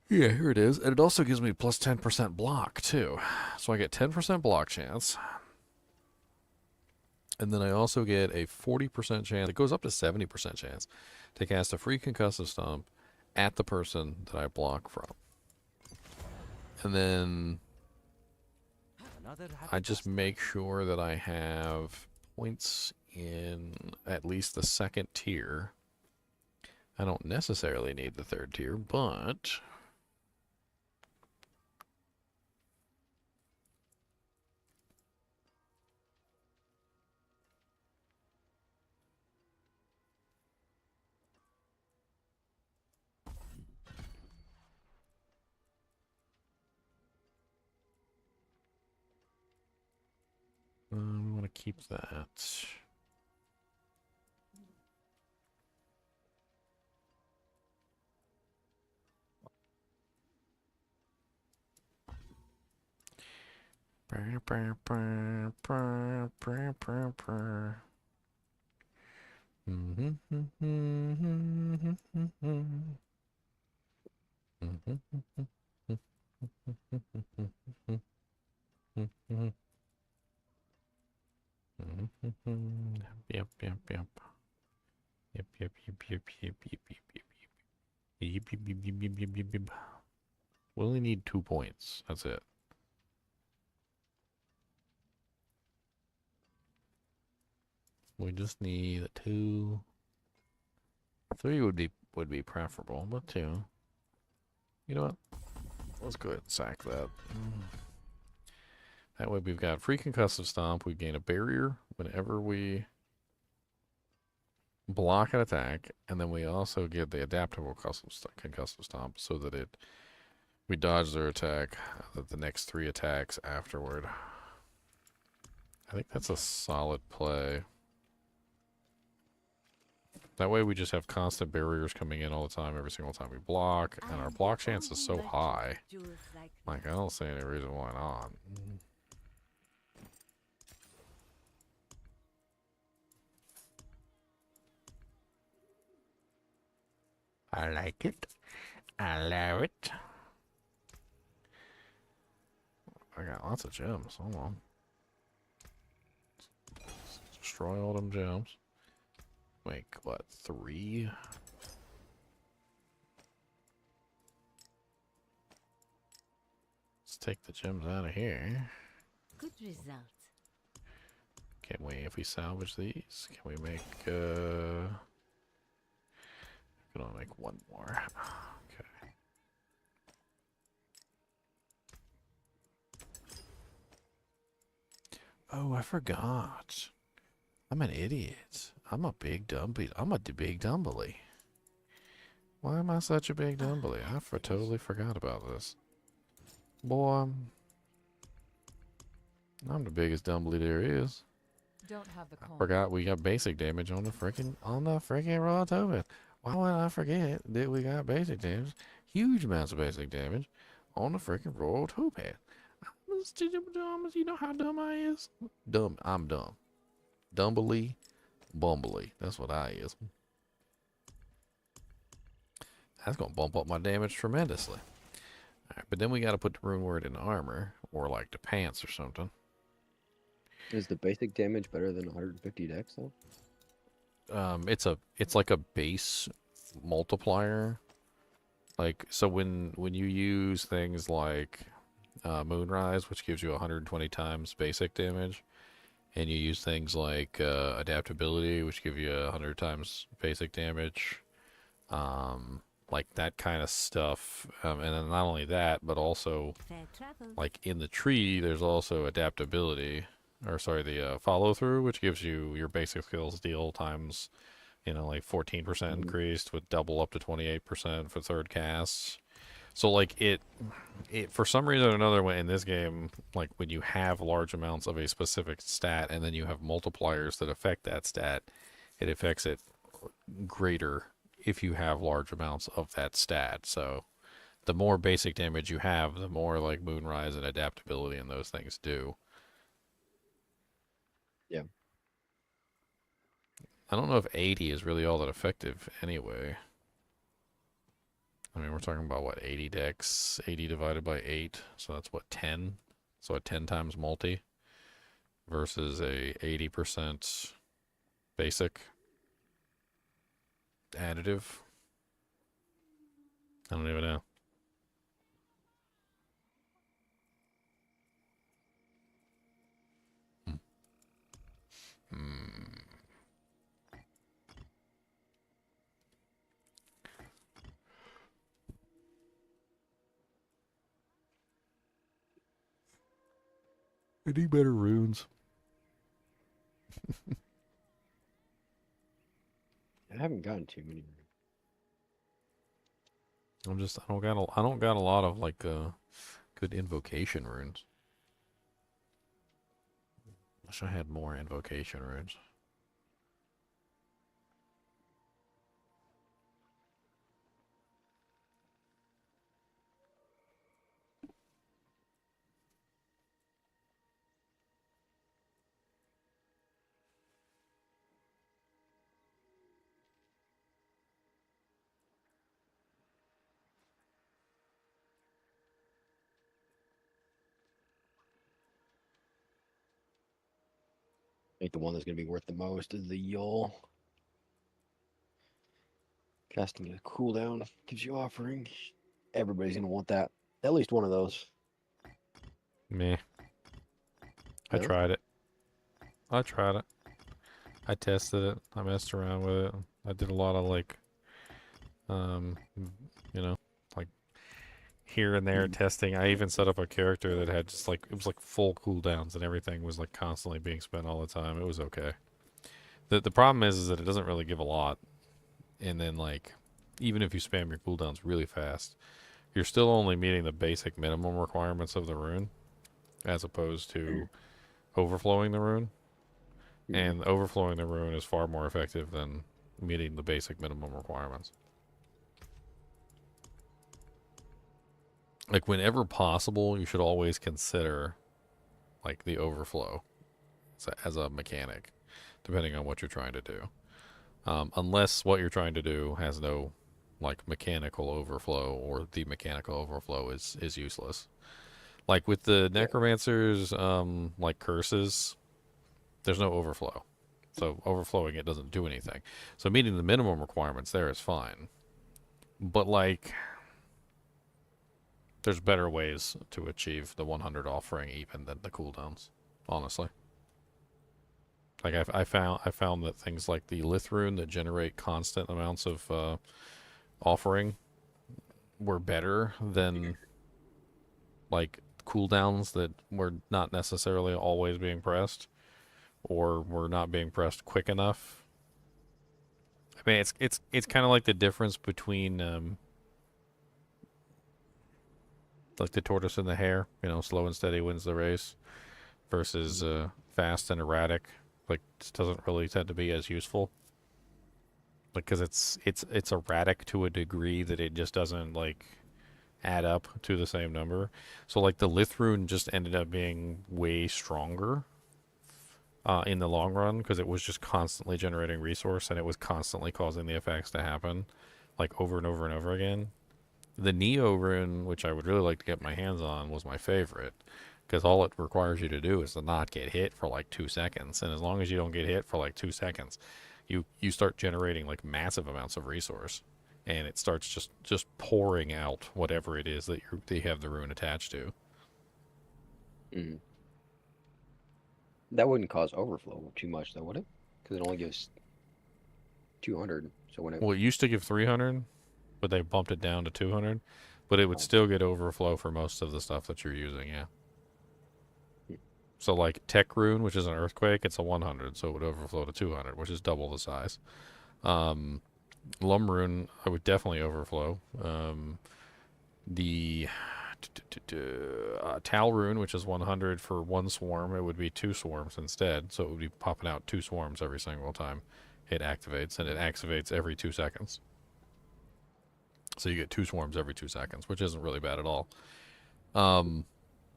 Yeah, here it is. And it also gives me plus 10% block, too. So I get 10% block chance. And then I also get a 40% chance. It goes up to 70% chance to cast a free Concussive Stomp at the person that I block from. And then I just make sure that I have points in at least the second tier. I don't necessarily need the third tier, but we want to keep that. Yep, yep, yep. Yep, yep, yep, yep, yep, yep, yep, yep, yep. Yep, yep, yep, yep, yep, yep, yep, yep. We only need 2 points. That's it. We just need 2. 3 would be preferable, but 2. You know what? Let's go ahead and sack that. That way we've got free Concussive Stomp. We gain a barrier whenever we block an attack, and then we also get the adaptable Concussive Stomp so that we dodge their attack the next 3 attacks afterward. I think that's a solid play. That way we just have constant barriers coming in all the time, every single time we block, and our block chance is so high. Like, I don't see any reason why not. I like it. I love it. I got lots of gems. Hold on. Let's destroy all them gems. Make, what, 3? Let's take the gems out of here. Good results. Can we, if we salvage these, can we make, we can only make one more. Okay. Oh, I forgot. I'm an idiot. I'm a big dumbly. I'm a big dumbly. Why am I such a big dumbly? I totally forgot about this. Boy, I'm the biggest dumbly there is. Don't have the I forgot we got basic damage on the freaking raw topaz. Why would I forget that we got basic damage? Huge amounts of basic damage on the freaking royal topaz. You know how dumb I is? Dumb. I'm dumb. Dumbly, bumbly. That's what I is. That's gonna bump up my damage tremendously. Alright, but then we gotta put the rune word in the armor, or like the pants or something. Is the basic damage better than 150 dex though? It's like a base multiplier. Like, so when you use things like Moonrise, which gives you 120 times basic damage, and you use things like adaptability, which give you 100 times basic damage, like that kind of stuff. And then not only that, but also like in the tree, there's also adaptability, or sorry, the follow through, which gives you your basic skills deal times, you know, like 14% increased with double up to 28% for third casts. So like it for some reason or another in this game, like when you have large amounts of a specific stat and then you have multipliers that affect that stat, it affects it greater if you have large amounts of that stat. So the more basic damage you have, the more like Moonrise and adaptability and those things do. Yeah. I don't know if 80 is really all that effective anyway. I mean, we're talking about, what, 80 dex, 80 divided by 8, so that's, what, 10? So a 10 times multi versus a 80% basic additive. I don't even know. Any better runes? I haven't gotten too many. I don't got a lot of like good invocation runes. Wish I had more invocation runes. I think the one that's going to be worth the most is the Yule. Casting a cooldown gives you offering. Everybody's going to want that. At least one of those. Meh. I tried it. I tested it. I messed around with it. I did a lot of like, you know, like here and there testing. I even set up a character that had just like, it was like full cooldowns and everything was like constantly being spent all the time. It was okay. The problem is that it doesn't really give a lot. And then like, even if you spam your cooldowns really fast, you're still only meeting the basic minimum requirements of the rune, as opposed to overflowing the rune. And overflowing the rune is far more effective than meeting the basic minimum requirements. Like, whenever possible, you should always consider, like, the overflow as a mechanic, depending on what you're trying to do. Unless what you're trying to do has no, like, mechanical overflow, or the mechanical overflow is useless. Like, with the necromancers, like, curses, there's no overflow. So overflowing it doesn't do anything. So meeting the minimum requirements there is fine. But, like, there's better ways to achieve the 100 offering even than the cooldowns, honestly. Like, I found that things like the Lith Rune that generate constant amounts of offering were better than, like, cooldowns that were not necessarily always being pressed, or were not being pressed quick enough. I mean, it's kind of like the difference between like the tortoise and the hare, you know, slow and steady wins the race, versus fast and erratic. Like, just doesn't really tend to be as useful. Like, because it's erratic to a degree that it just doesn't, like, add up to the same number. So, like, the Lith Rune just ended up being way stronger in the long run, because it was just constantly generating resource, and it was constantly causing the effects to happen, like, over and over and over again. The Neo Rune, which I would really like to get my hands on, was my favorite, because all it requires you to do is to not get hit for like 2 seconds, and as long as you don't get hit for like 2 seconds, you start generating like massive amounts of resource, and it starts just pouring out whatever it is that you have the rune attached to. Mm. That wouldn't cause overflow too much, though, would it? Because it only gives 200. So when it Well, it used to give 300, but they bumped it down to 200, but it would still get overflow for most of the stuff that you're using, yeah. So, like, Tech Rune, which is an Earthquake, it's a 100, so it would overflow to 200, which is double the size. Lum Rune, I would definitely overflow. The Tal Rune, which is 100 for 1 swarm, it would be 2 swarms instead, so it would be popping out 2 swarms every single time it activates, and it activates every 2 seconds. So you get 2 swarms every 2 seconds, which isn't really bad at all.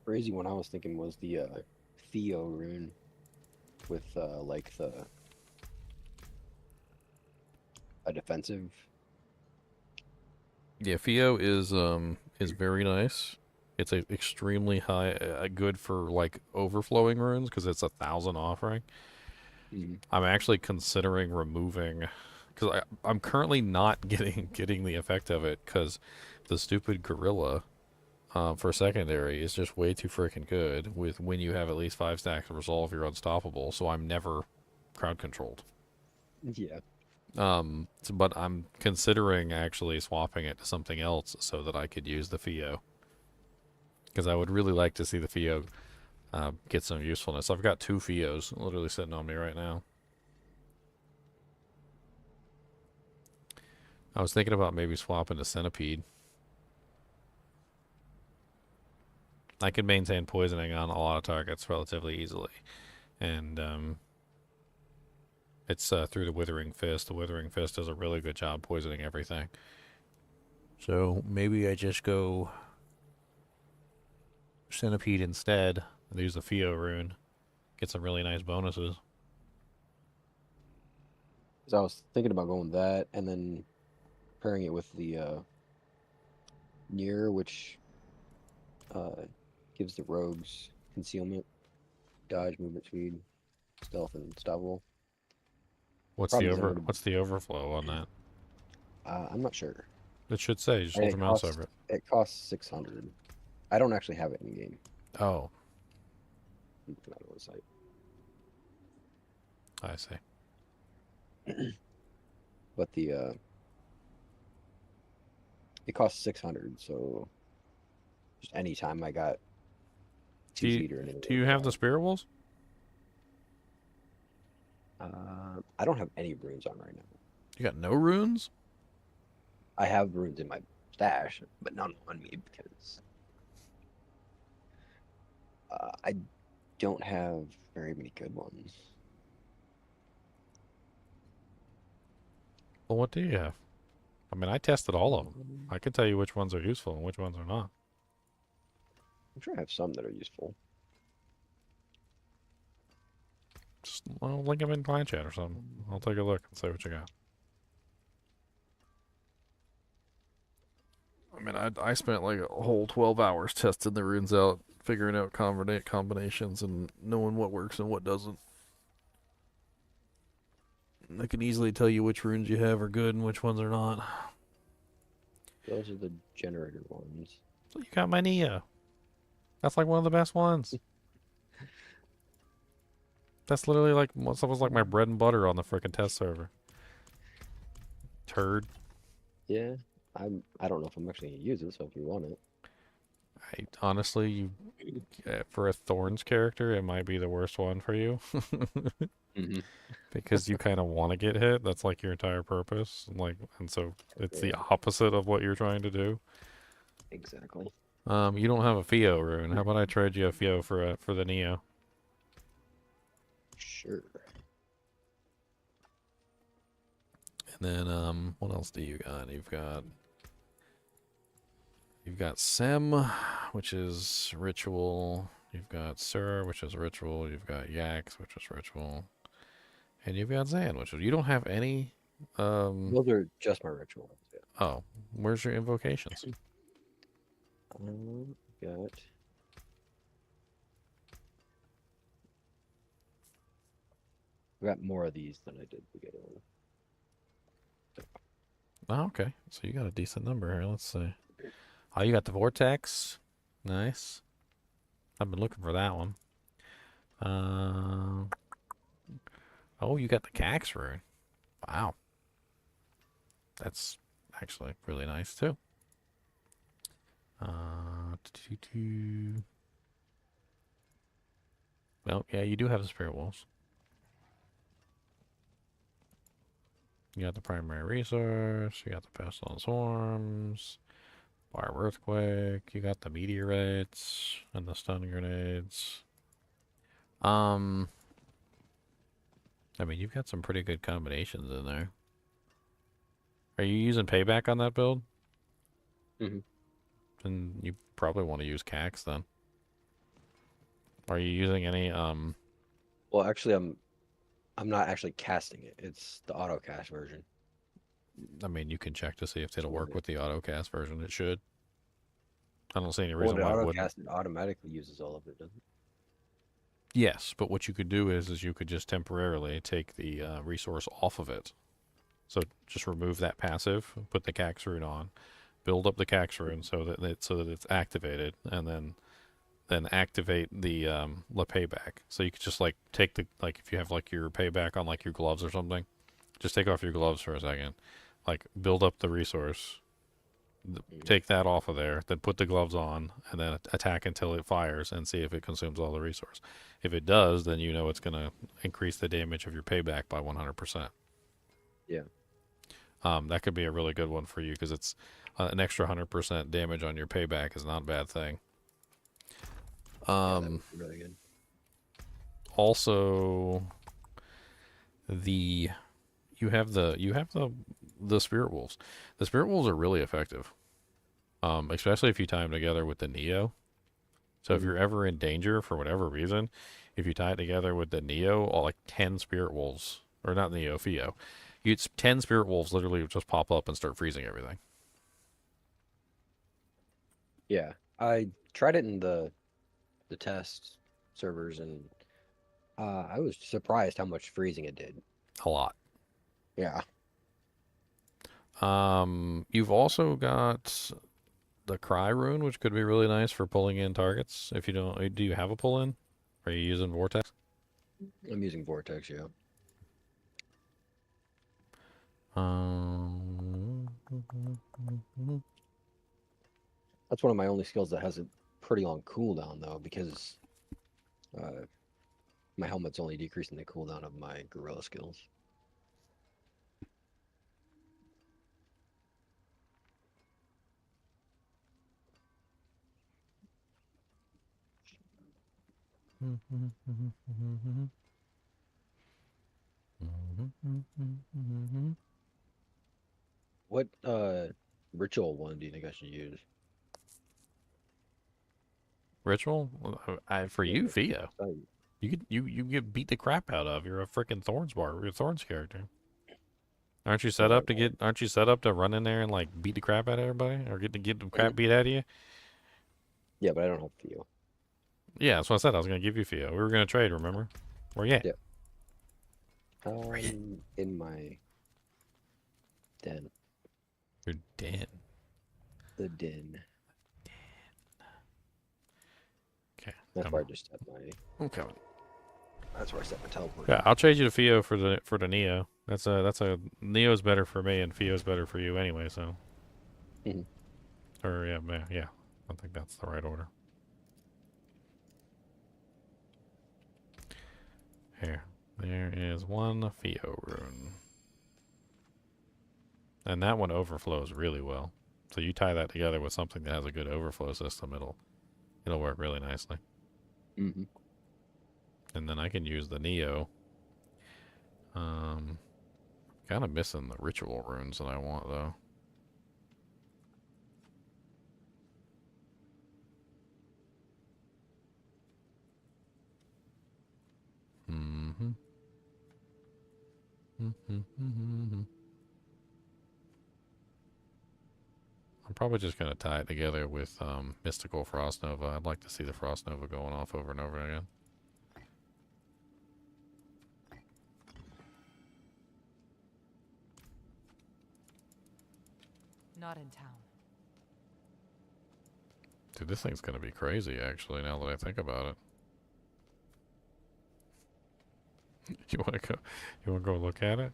Crazy one I was thinking was the Theo Rune with like a defensive. Yeah, Theo is very nice. It's a extremely high, good for like overflowing runes, because it's 1,000 offering. I'm actually considering removing, because I'm currently not getting the effect of it, because the stupid gorilla for secondary is just way too freaking good. With when you have at least 5 stacks of resolve, you're unstoppable. So I'm never crowd controlled. Yeah. But I'm considering actually swapping it to something else so that I could use the Theo, because I would really like to see the Theo get some usefulness. I've got 2 Theos literally sitting on me right now. I was thinking about maybe swapping to Centipede. I can maintain poisoning on a lot of targets relatively easily, and it's through the Withering Fist. The Withering Fist does a really good job poisoning everything. So maybe I just go Centipede instead and use the Theo rune. Get some really nice bonuses. So I was thinking about going that, and then pairing it with the Near, which gives the rogues concealment, dodge, movement speed, stealth, and unstoppable. What's the overflow on that? I'm not sure. It should say, just hold your mouse over it. It costs 600. I don't actually have it in game. Oh. Not on the site. I see. But the it costs 600, so just any time I got Do you have the Spirit Wolves? I don't have any runes on right now. You got no runes? I have runes in my stash, but none on me because I don't have very many good ones. Well, what do you have? I mean, I tested all of them. I can tell you which ones are useful and which ones are not. I'm sure I have some that are useful. Just link them in client chat or something. I'll take a look and see what you got. I mean, I spent like a whole 12 hours testing the runes out, figuring out combinations, and knowing what works and what doesn't. I can easily tell you which runes you have are good and which ones are not. Those are the generator ones. So you got my Neo. That's like one of the best ones. That's literally like that was like my bread and butter on the freaking test server. Turd. Yeah, I don't know if I'm actually gonna use it. So if you want it, Honestly, for a Thorns character, it might be the worst one for you. Because you kind of want to get hit. That's like your entire purpose. And so it's the opposite of what you're trying to do. Exactly. You don't have a Theo rune. How about I trade you a Theo for the Neo? Sure. And then what else do you got? You've got Sem, which is ritual. You've got Sir, which is ritual. You've got Yax, which is ritual. And you've got Zan, which is... You don't have any... Those are just my ritual ones, yeah. Oh, where's your invocations? Got... I got more of these than I did the other one. Oh, okay. So you got a decent number here. Let's see. Oh, you got the Vortex. Nice. I've been looking for that one. Oh, you got the Cax rune. Wow. That's actually really nice, too. Well, yeah, you do have the Spirit Wolves. You got the primary resource, you got the pestilence swarms, fire earthquake, you got the meteorites and the stun grenades. I mean, you've got some pretty good combinations in there. Are you using payback on that build? Mm-hmm. Then you probably want to use Cax then. Are you using any Well, actually, I'm not actually casting it. It's the auto cast version. I mean, you can check to see if it'll work with the auto cast version. It should. I don't see any reason why it wouldn't. Cast, it automatically uses all of it, doesn't it? Yes, but what you could do is you could just temporarily take the resource off of it. So just remove that passive, put the Cax rune on, build up the Cax rune so that it's activated, and then activate the payback. So you could just like take the if you have like your payback on like your gloves or something, just take off your gloves for a second, like build up the resource, take that off of there, then put the gloves on, and then attack until it fires and see if it consumes all the resource. If it does, then you know it's going to increase the damage of your payback by 100%. Yeah. That could be a really good one for you because it's an extra 100% damage on your payback is not a bad thing. Yeah, that would be really good. Also, you have the Spirit Wolves. The Spirit Wolves are really effective, especially if you tie them together with the Neo. So if you're ever in danger for whatever reason, if you tie it together with the Neo, or like 10 Spirit Wolves, or not Neo, Theo, 10 Spirit Wolves literally just pop up and start freezing everything. Yeah, I tried it in the test servers, and I was surprised how much freezing it did. A lot. Yeah. You've also got the Cry rune, which could be really nice for pulling in targets. If you don't, do you have a pull in? Are you using Vortex? I'm using Vortex, yeah. That's one of my only skills that has a pretty long cooldown, though, because my helmet's only decreasing the cooldown of my gorilla skills. What ritual one do you think I should use? Ritual? For you, Theo. Oh, You get beat the crap out of. You're a freaking Thorns bar. You're a Thorns character. Aren't you set up to get? Aren't you set up to run in there and like beat the crap out of everybody, or get the crap beat out of you? Yeah, but I don't have Theo. Yeah, that's what I said. I was gonna give you Theo. We were gonna trade. Remember? Where you at? Yeah. In my den. Your den. The den. Okay. That's where I just set my. Okay. That's where I set my teleport. Yeah, I'll trade you to Theo for the Neo. That's a Neo's better for me and Theo's better for you anyway. So. Or yeah. I think that's the right order. Here, there is one Theo rune, and that one overflows really well. So you tie that together with something that has a good overflow system, it'll work really nicely. Mm-hmm. And then I can use the Neo. Kind of missing the ritual runes that I want though. Mm-hmm. I'm probably just going to tie it together with Mystical Frost Nova. I'd like to see the Frost Nova going off over and over again. Not in town. Dude, this thing's going to be crazy, actually, now that I think about it. You want to go? You want to go look at it?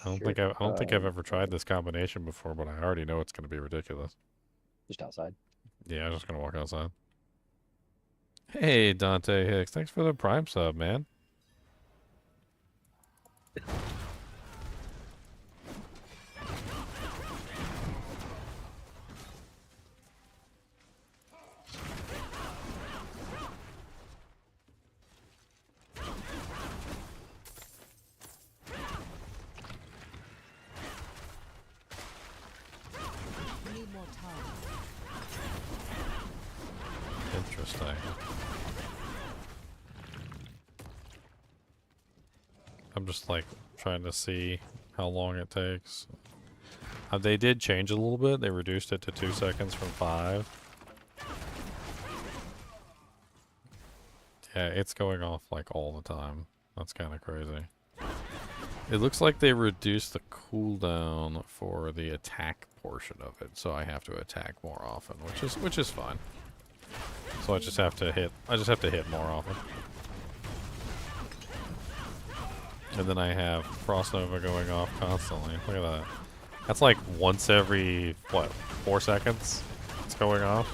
I don't think I've ever tried this combination before, but I already know it's going to be ridiculous. Just outside. Yeah, I'm just going to walk outside. Hey, Dante Hicks, thanks for the Prime sub, man. Interesting. I'm just like trying to see how long it takes. They did change a little bit. They reduced it to 2 seconds from 5. Yeah, it's going off like all the time. That's kind of crazy. It looks like they reduced the cooldown for the attack portion of it, so I have to attack more often, which is fine. So I just have to hit more often. And then I have Frost Nova going off constantly. Look at that. That's like once every, what, 4 seconds it's going off?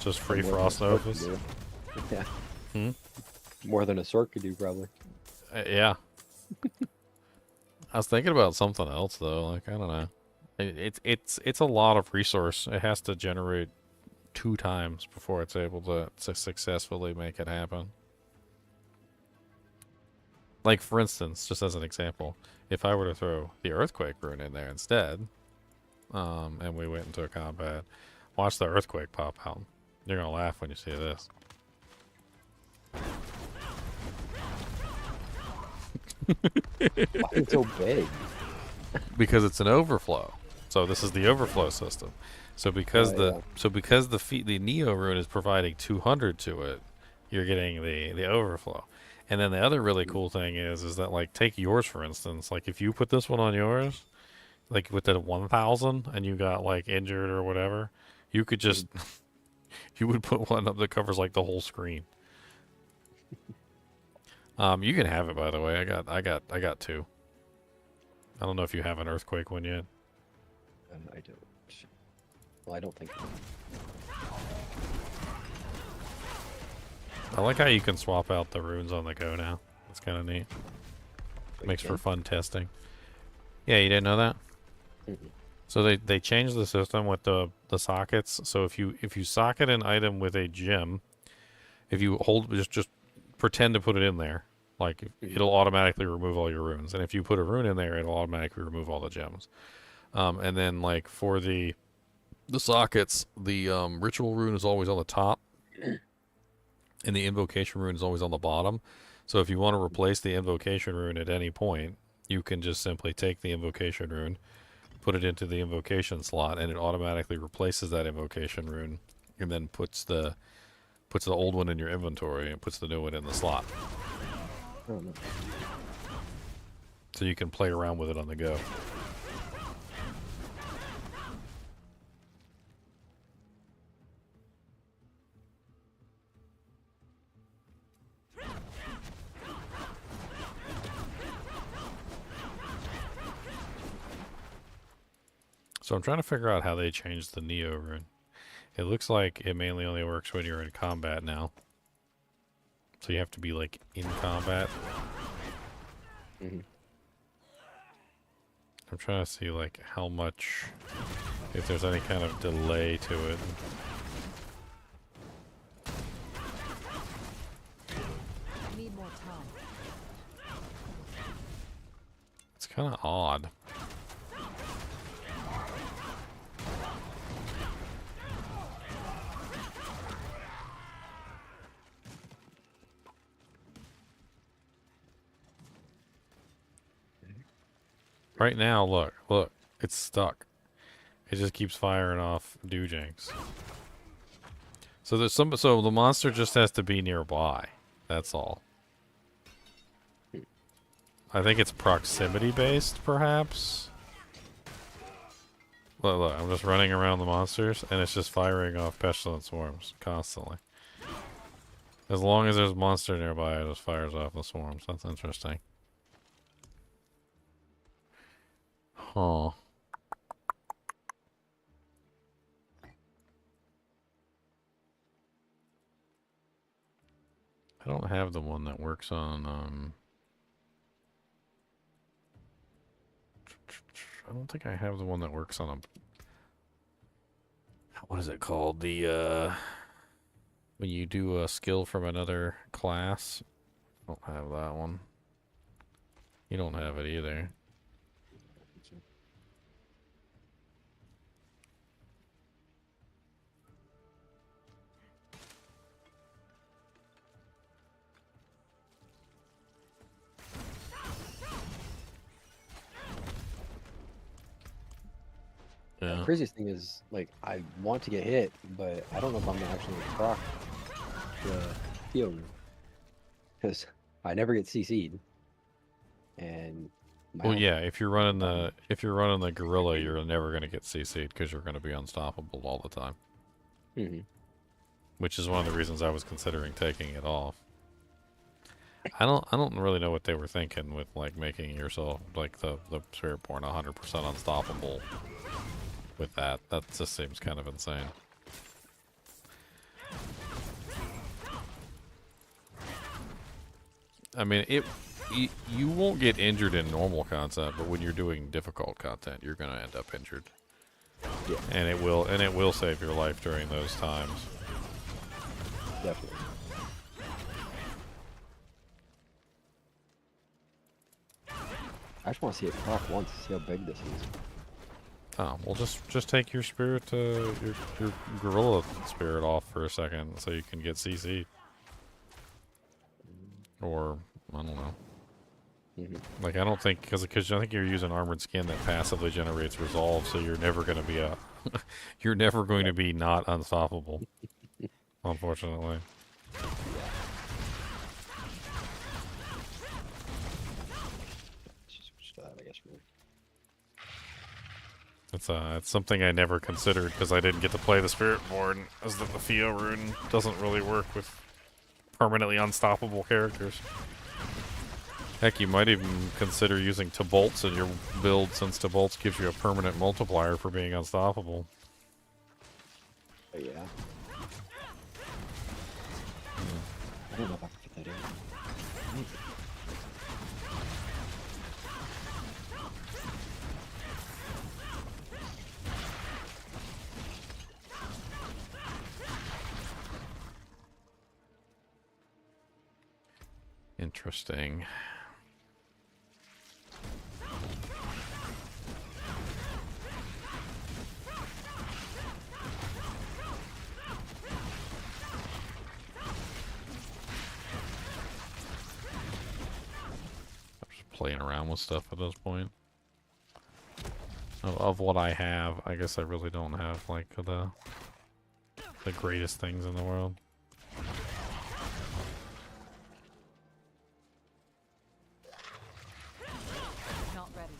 Just free Frost Novas? Yeah. Hmm? More than a sword could do, probably. Yeah. I was thinking about something else, though. Like, I don't know. It's a lot of resource. It has to generate 2 times before it's able to successfully make it happen. Like, for instance, just as an example, if I were to throw the Earthquake rune in there instead, and we went into a combat, watch the Earthquake pop out. You're gonna laugh when you see this. Why is it so big? Because it's an overflow. So this is the overflow system. So because the Neo rune is providing 200 to it, you're getting the overflow. And then the other really cool thing is that, like, take yours for instance. Like, if you put this one on yours, like with the 1000, and you got like injured or whatever, you could just you would put one up that covers like the whole screen. You can have it, by the way. I got 2. I don't know if you have an Earthquake one yet. I don't. Well, I don't think. I like how you can swap out the runes on the go now. That's kind of neat. Makes for fun testing. Yeah, you didn't know that? So they changed the system with the sockets. So if you socket an item with a gem, if you hold just pretend to put it in there, Like, it'll automatically remove all your runes. And if you put a rune in there, it'll automatically remove all the gems. And then, like, for the sockets, the ritual rune is always on the top. And the invocation rune is always on the bottom. So if you want to replace the invocation rune at any point, you can just simply take the invocation rune, put it into the invocation slot, and it automatically replaces that invocation rune, and then puts the old one in your inventory and puts the new one in the slot. So you can play around with it on the go. So I'm trying to figure out how they changed the Neo rune. It looks like it mainly only works when you're in combat now. So you have to be, like, in combat. I'm trying to see, like, how much, if there's any kind of delay to it. Need more time. It's kind of odd. Right now, look, it's stuck. It just keeps firing off doojanks. So the monster just has to be nearby. That's all. I think it's proximity based, perhaps. Look, I'm just running around the monsters, and it's just firing off pestilent swarms constantly. As long as there's a monster nearby, it just fires off the swarms. That's interesting. Huh. I don't have the one that works on, I don't think I have the one that works on a... What is it called? The, when you do a skill from another class. I don't have that one. You don't have it either. The craziest thing is, like, I want to get hit, but I don't know if I'm actually going to proc the Theo because I never get CC'd. And well, yeah, if you're running the gorilla, you're never going to get CC'd because you're going to be unstoppable all the time. Which is one of the reasons I was considering taking it off. I don't really know what they were thinking with, like, making yourself, like, the Spiritborn 100% unstoppable. With that just seems kind of insane. I mean, you won't get injured in normal content, but when you're doing difficult content, you're gonna end up injured. Yeah. And it will save your life during those times. Definitely. I just want to see it proc once, see how big this is. Oh, well, just take your spirit, your gorilla spirit off for a second so you can get CC'd. Or, I don't know. Like, I don't think, because I think you're using armored skin that passively generates resolve, so you're never going to be you're never going to be not unstoppable. Unfortunately. It's something I never considered because I didn't get to play the Spiritborn, as the Theo rune doesn't really work with permanently unstoppable characters. Heck, you might even consider using Tabolts in your build, since Tabolts gives you a permanent multiplier for being unstoppable. Oh, yeah. I don't know if I can fit that in. Interesting. I'm just playing around with stuff at this point. Of what I have, I guess I really don't have like the greatest things in the world. Not ready.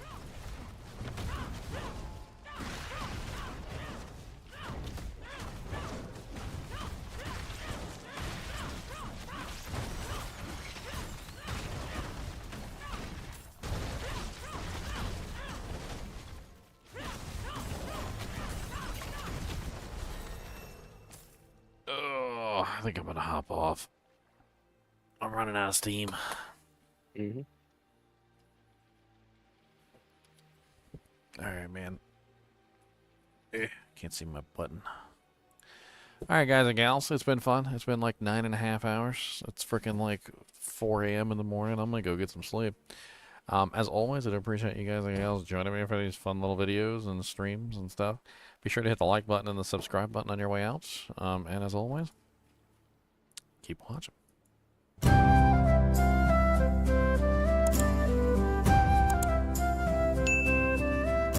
Oh, I think I'm gonna hop off. I'm running out of steam. Alright, man. Can't see my button. Alright, guys and gals, it's been fun. It's been like 9.5 hours. It's freaking like 4 a.m. in the morning. I'm gonna go get some sleep. As always, I'd appreciate you guys and gals joining me for these fun little videos and streams and stuff. Be sure to hit the like button and the subscribe button on your way out. And as always, keep watching.